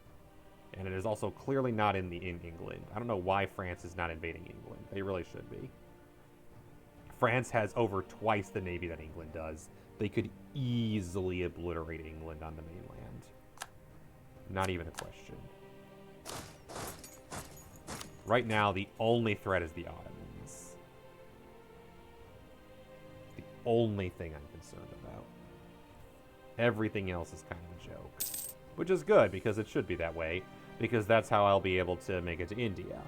And it is also clearly not in England. I don't know why France is not invading England. They really should be. France has over twice the navy that England does. They could easily obliterate England on the mainland. Not even a question. Right now, the only threat is the Ottomans. The only thing I'm concerned about. Everything else is kind of a joke. Which is good, because it should be that way. Because that's how I'll be able to make it to India.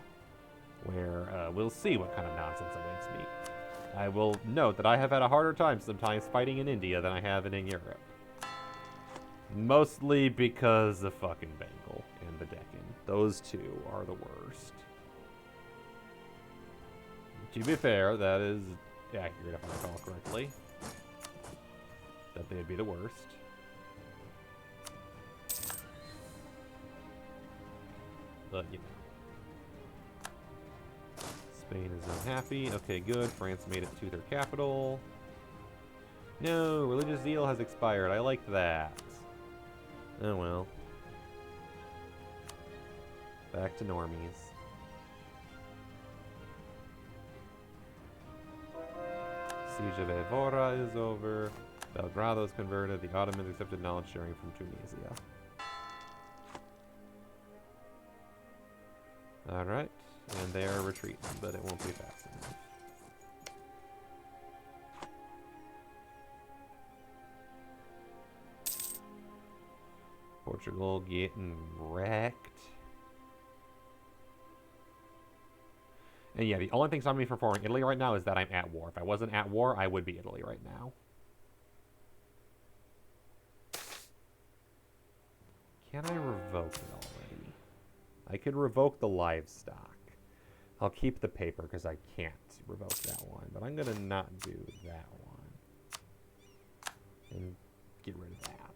Where we'll see what kind of nonsense awaits me. I will note that I have had a harder time sometimes fighting in India than I have in Europe. Mostly because of fucking Bengal and the Deccan. Those two are the worst. To be fair, that is accurate if I recall correctly. That they'd be the worst. But, you know. Spain is unhappy. Okay, good. France made it to their capital. No, religious zeal has expired. I like that. Oh well. Back to normies. Siege of Evora is over. Belgrado is converted. The Ottomans accepted knowledge sharing from Tunisia. Alright. And they are retreating, but it won't be fast enough. Portugal getting wrecked. And yeah, the only thing stopping me from forming Italy right now is that I'm at war. If I wasn't at war, I would be Italy right now. Can I revoke it already? I could revoke the livestock. I'll keep the paper because I can't revoke that one. But I'm going to not do that one. And get rid of that.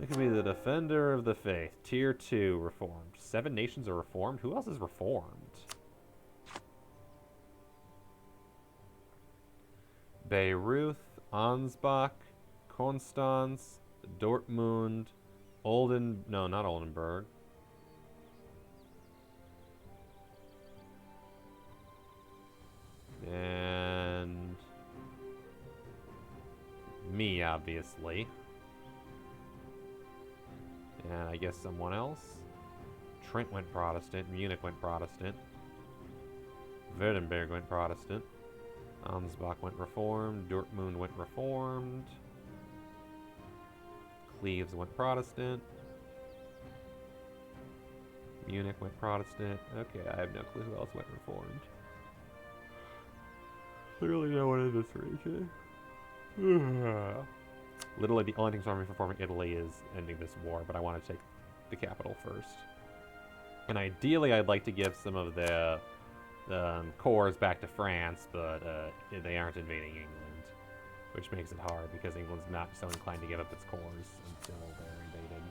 I could be the defender of the faith. Tier 2 reformed. 7 nations are reformed? Who else is reformed? Bayreuth, Ansbach, Konstanz, Dortmund, no, not Oldenburg. And me, obviously. And I guess someone else. Trent went Protestant. Munich went Protestant. Württemberg went Protestant. Ansbach went Reformed. Dortmund went Reformed. Cleves went Protestant. Munich went Protestant. Okay, I have no clue who else went Reformed. Clearly no one in this region. Literally, the only thing stopping me from forming Italy is ending this war, but I want to take the capital first. And ideally, I'd like to give some of the cores back to France, but they aren't invading England, which makes it hard because England's not so inclined to give up its cores until they're invaded.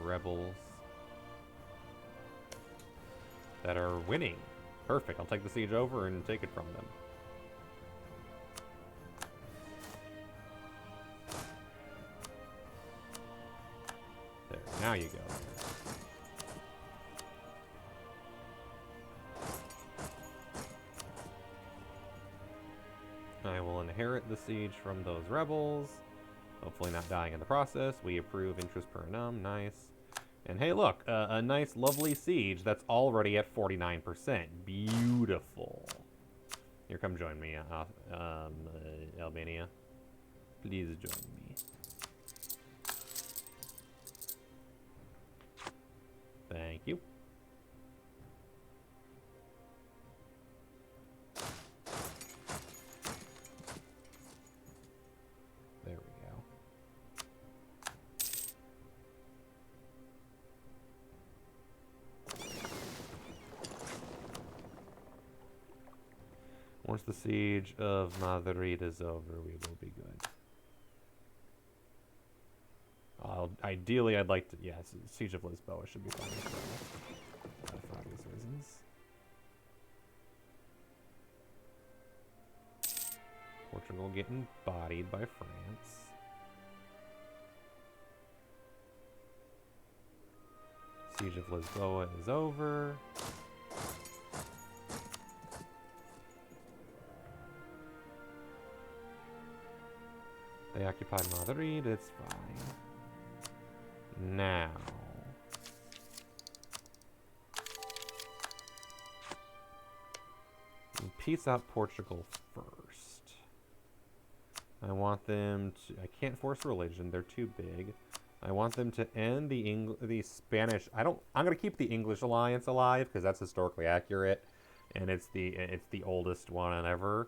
Rebels that are winning. Perfect. I'll take the siege over and take it from them. There. Now you go. I will inherit the siege from those rebels. Hopefully not dying in the process. We approve interest per annum. Nice. And hey, look, a nice, lovely siege that's already at 49%. Beautiful. Here, come join me, Albania. Please join me. Thank you. There we go. Once the siege of Madrid is over, we will be good. Ideally, I'd like to... Yes, Siege of Lisboa should be fine as well. For obvious reasons. Portugal getting bodied by France. Siege of Lisboa is over. They occupied Madrid, it's fine. Now... peace out Portugal first. I want them to... I can't force religion, they're too big. I want them to end the Spanish... I'm going to keep the English alliance alive, because that's historically accurate. And it's the oldest one ever.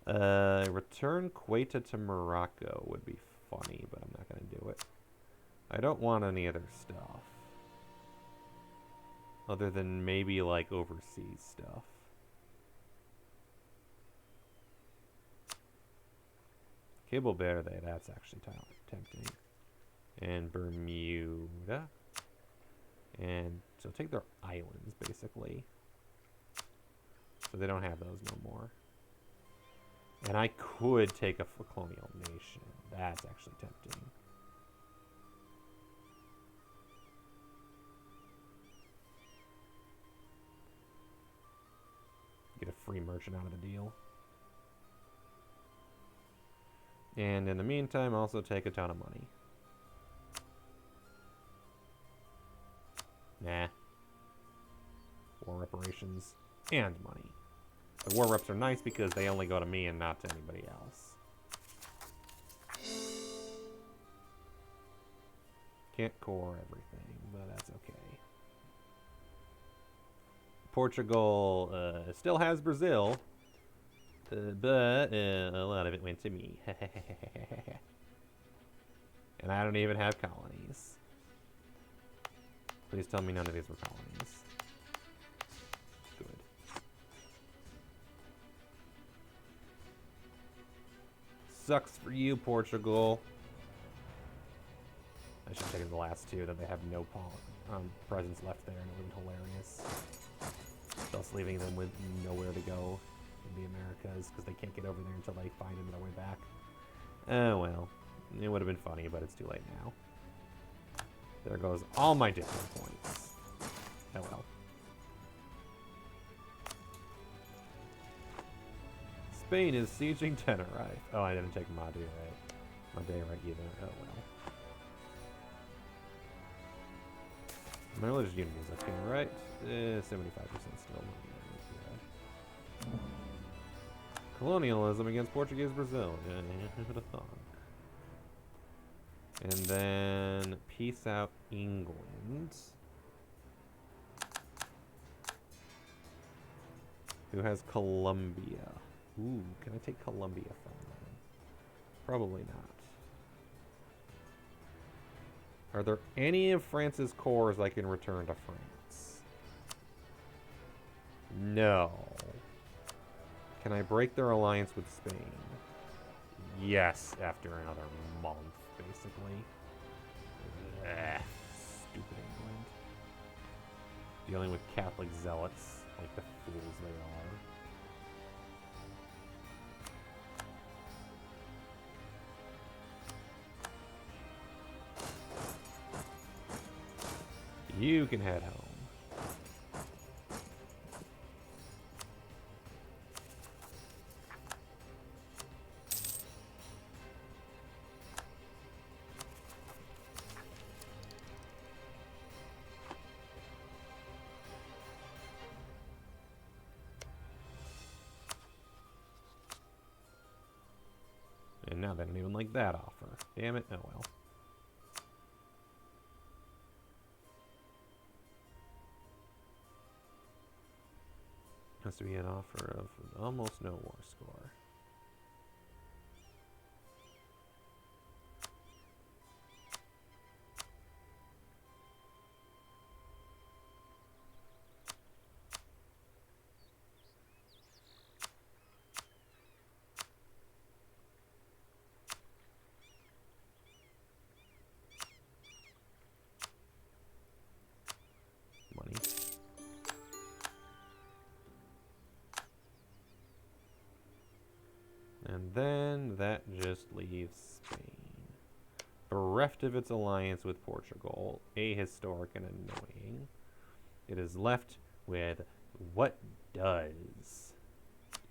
Return Quetta to Morocco would be funny, but I'm not going to do it. I don't want any other stuff. Other than maybe, like, overseas stuff. Cabo Verde, that's actually tempting. And Bermuda. And so take their islands, basically. So they don't have those no more. And I could take a colonial nation. That's actually tempting. Get a free merchant out of the deal. And in the meantime, also take a ton of money. Nah. War reparations and money. The war reps are nice because they only go to me and not to anybody else. Can't core everything, but that's okay. Portugal still has Brazil, but a lot of it went to me. And I don't even have colonies. Please tell me none of these were colonies. Good. Sucks for you, Portugal. I should take the last two, that they have no presence left there, and it would have been hilarious. Thus leaving them with nowhere to go in the Americas, because they can't get over there until they find their way back. Oh well. It would have been funny, but it's too late now. There goes all my different points. Oh well. Spain is sieging Tenerife. Oh, I didn't take Madeira right either. Oh well. My religious unity is up here, right? 75% still. Colonialism against Portuguese Brazil. Yeah, who'd have thought? And then peace out England. Who has Colombia? Ooh, can I take Colombia from them? Probably not. Are there any of France's cores I can return to France? No. Can I break their alliance with Spain? Yes, after another month, basically. Ugh, stupid England. Dealing with Catholic zealots, like the fools they are. You can head home. And now they don't even like that offer. Damn it. Oh well. Has to be an offer of almost no war score. Money. And then that just leaves Spain. Bereft of its alliance with Portugal, ahistoric and annoying. It is left with, what does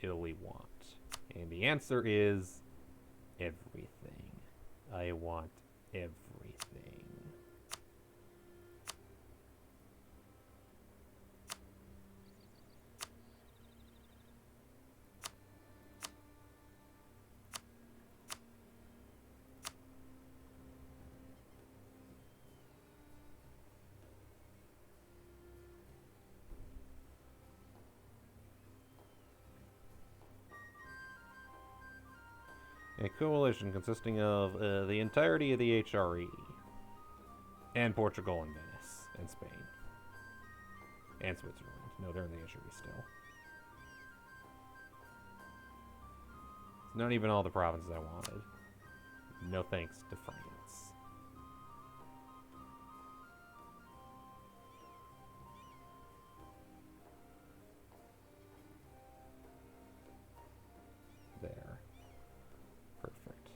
Italy want? And the answer is everything. I want everything. A coalition consisting of the entirety of the HRE, and Portugal and Venice, and Spain, and Switzerland. No, they're in the HRE still. It's not even all the provinces I wanted. No thanks to France. There. Perfect.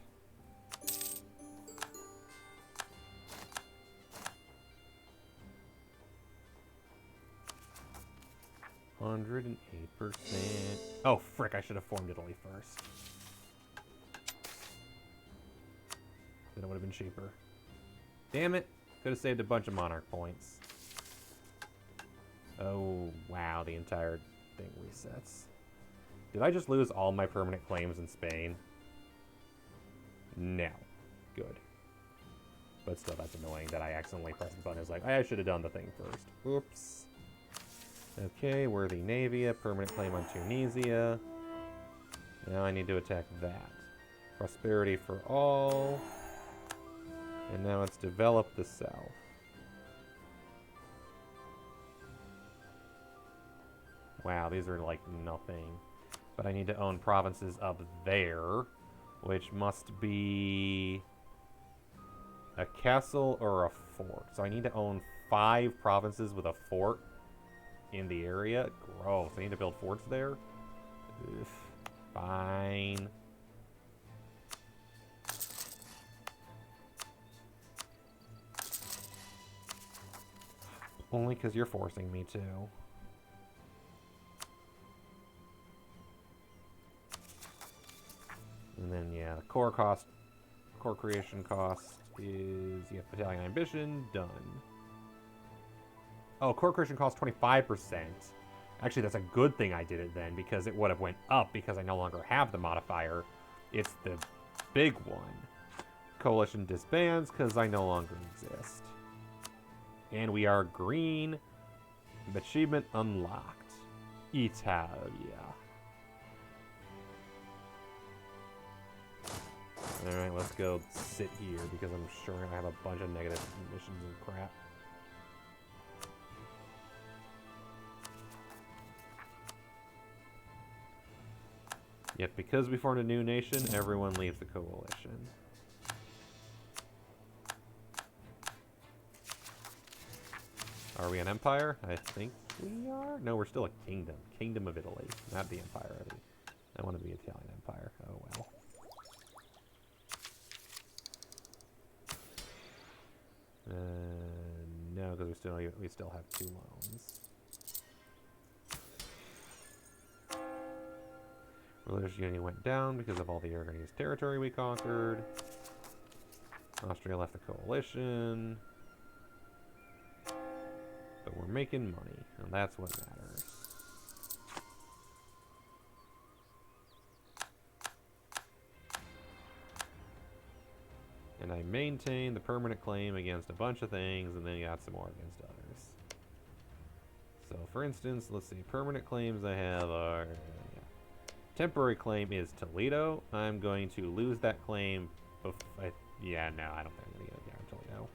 $108%. Oh, frick, I should have formed Italy first. Then it would have been cheaper. Damn it. Could have saved a bunch of monarch points. Oh, wow, the entire thing resets. Did I just lose all my permanent claims in Spain? No. Good. But still, that's annoying that I accidentally pressed the button. It's like, I should have done the thing first. Oops. Okay, Worthy Navia, permanent claim on Tunisia. Now I need to attack that. Prosperity for all. And now let's develop the south. Wow, these are like nothing. But I need to own provinces up there, which must be a castle or a fort. So I need to own 5 provinces with a fort in the area. Gross. I need to build forts there? Ugh. Fine. Only because you're forcing me to. And then, yeah, the core creation cost is, you have battalion ambition, done. Oh, core creation cost 25%. Actually, that's a good thing I did it then, because it would have went up because I no longer have the modifier. It's the big one. Coalition disbands because I no longer exist. And we are green. Achievement unlocked. Italia. Alright, let's go sit here because I'm sure I have a bunch of negative missions and crap. Yet because we formed a new nation, everyone leaves the coalition. Are we an empire? I think we are. No, we're still a kingdom. Kingdom of Italy, not the empire. I want to be Italian empire. Oh well. No, because we still have 2 loans. Religious unity went down because of all the Aragonese territory we conquered. Austria left the coalition. But we're making money, and that's what matters. And I maintain the permanent claim against a bunch of things, and then got some more against others. So, for instance, let's see. Permanent claims I have are... Yeah. Temporary claim is Toledo. I'm going to lose that claim. Yeah, no, I don't think I'm going to get it Toledo.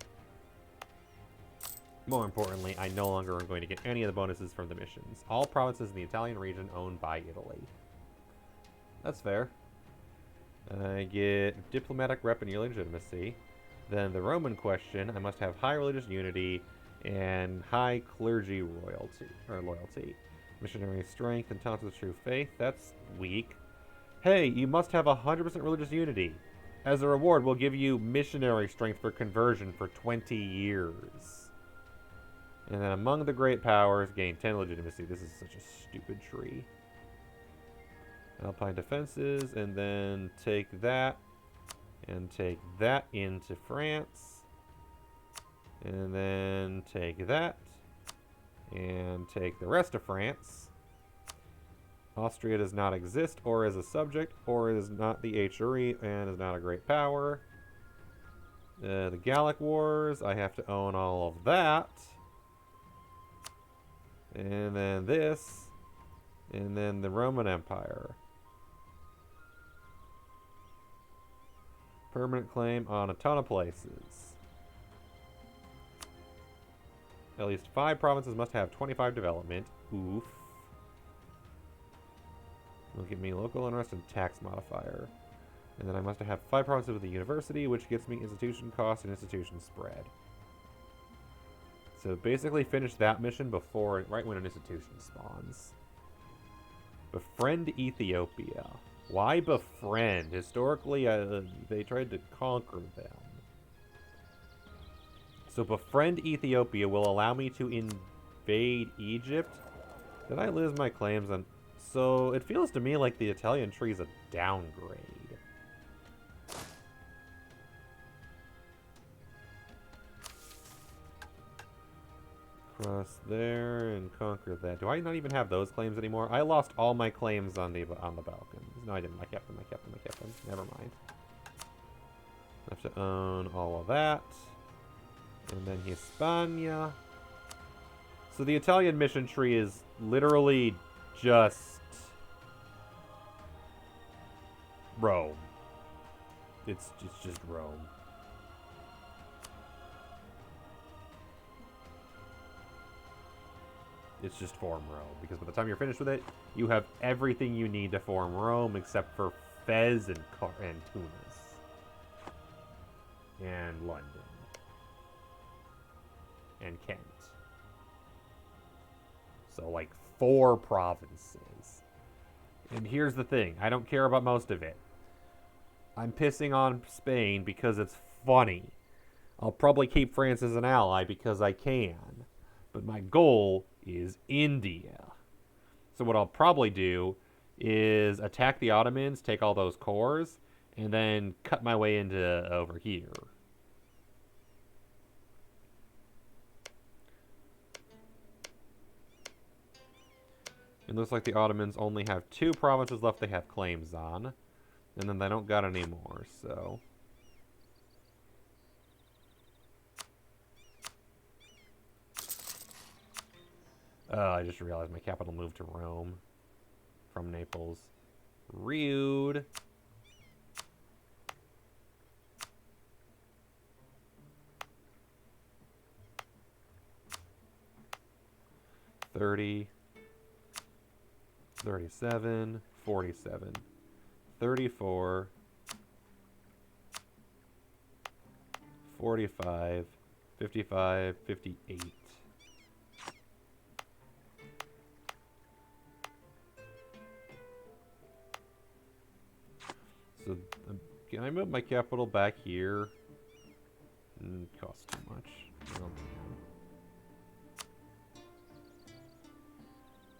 More importantly, I no longer am going to get any of the bonuses from the missions. All provinces in the Italian region owned by Italy. That's fair. I get diplomatic rep and legitimacy. Then the Roman question, I must have high religious unity and high clergy loyalty. Missionary strength and taunts of true faith, that's weak. Hey, you must have 100% religious unity. As a reward, we'll give you missionary strength for conversion for 20 years. And then among the great powers, gain 10 legitimacy. This is such a stupid tree. Alpine defenses, and then take that, and take that into France. And then take that, and take the rest of France. Austria does not exist, or is a subject, or is not the HRE, and is not a great power. The Gallic Wars, I have to own all of that. And then this, and then the Roman Empire. Permanent claim on a ton of places. At least 5 provinces must have 25 development. Oof. Will give me local unrest and tax modifier. And then I must have 5 provinces with a university, which gets me institution cost and institution spread. So basically finish that mission before, right when an institution spawns. Befriend Ethiopia. Why befriend? Historically, they tried to conquer them. So befriend Ethiopia will allow me to invade Egypt. Did I lose my claims on... So it feels to me like the Italian tree is a downgrade. Cross there and conquer that. Do I not even have those claims anymore? I lost all my claims on the Balkans. No, I didn't. I kept them. Never mind. I have to own all of that. And then Hispania. So the Italian mission tree is literally just Rome. It's just Rome. It's just form Rome, because by the time you're finished with it, you have everything you need to form Rome except for Fez and Tunis. And London. And Kent. So, like, 4 provinces. And here's the thing. I don't care about most of it. I'm pissing on Spain because it's funny. I'll probably keep France as an ally because I can. But my goal is India. So what I'll probably do is attack the Ottomans, take all those cores, and then cut my way into over here. It looks like the Ottomans only have 2 provinces left they have claims on. And then they don't got any more, so... I just realized my capital moved to Rome from Naples. Rude. $30, 37, 47, 34, 45, 55, 58. So, can I move my capital back here? Costs too much. Oh,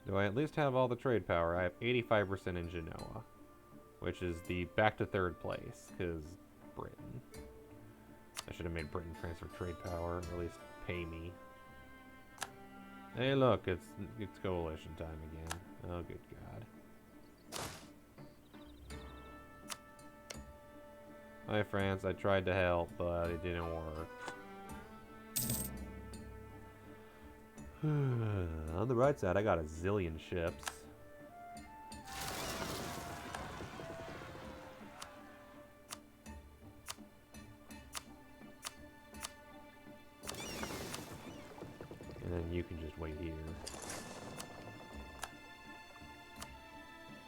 do I at least have all the trade power? I have 85% in Genoa, which is the back to 3rd place, because Britain. I should have made Britain transfer trade power, or at least pay me. Hey, look, it's coalition time again. Oh, good God. Hi, France. I tried to help, but it didn't work. On the right side, I got a zillion ships. And then you can just wait here.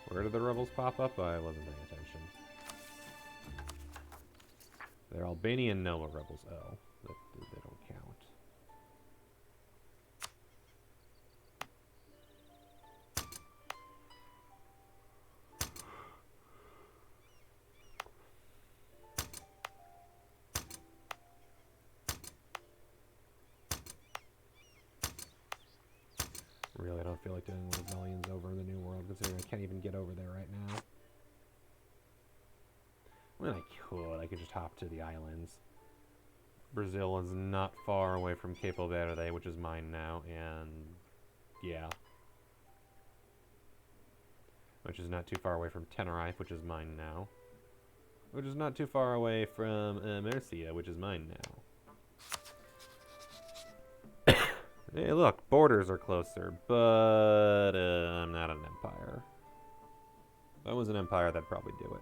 Where did the rebels pop up? I wasn't paying attention. They're Albanian Nova rebels. Oh, they don't count. Really, I don't feel like doing rebellions over the New World, considering I can't even get over there right now. Well, I could just hop to the islands. Brazil is not far away from Capo Verde, which is mine now, and yeah. Which is not too far away from Tenerife, which is mine now. Which is not too far away from Murcia, which is mine now. Hey, look, borders are closer, but I'm not an empire. If I was an empire, that'd probably do it.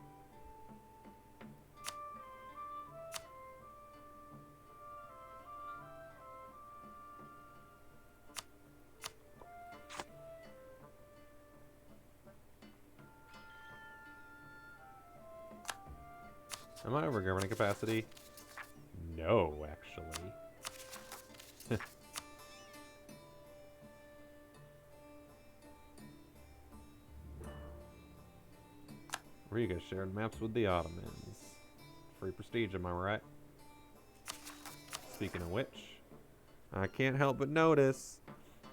Am I over governing capacity? No, actually. Riga shared maps with the Ottomans. Free prestige, am I right? Speaking of which, I can't help but notice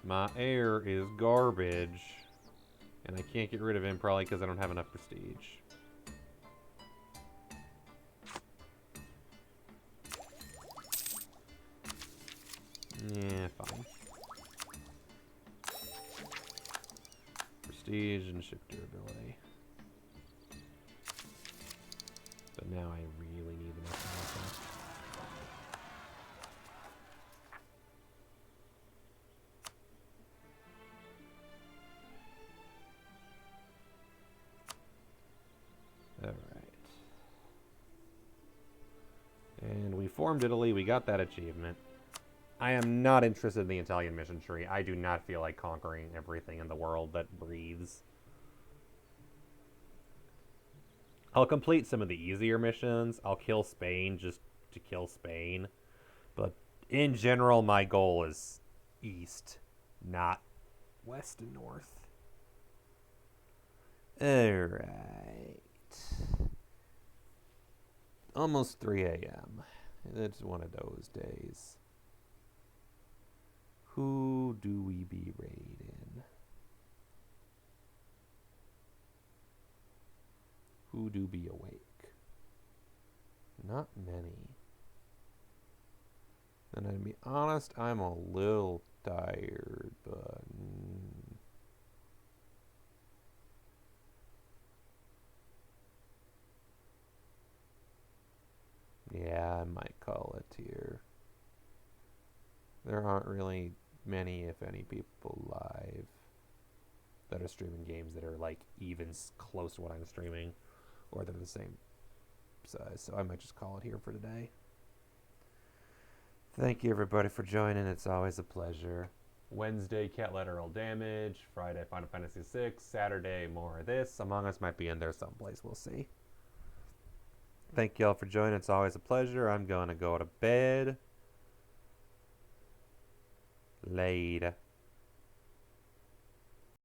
my heir is garbage. And I can't get rid of him probably because I don't have enough prestige. Yeah, fine. prestige and ship durability. But now I really need the next one. Alright. And we formed Italy. We got that achievement. I am not interested in the Italian mission tree. I do not feel like conquering everything in the world that breathes. I'll complete some of the easier missions. I'll kill Spain just to kill Spain. But in general, my goal is east, not west and north. Alright. Almost 3 a.m. It's one of those days. Who do we be raiding? Who do be awake? Not many. And to be honest, I'm a little tired, but... yeah, I might call it here. There aren't really many, if any, people live that are streaming games that are like even close to what I'm streaming, or they're the same size. So I might just call it here for today. Thank you everybody for joining. It's always a pleasure. Wednesday, cat lateral damage. Friday, Final Fantasy VI. Saturday, more of this. Among Us might be in there someplace. We'll see. Thank you all for joining. It's always a pleasure. I'm going to go to bed. Later.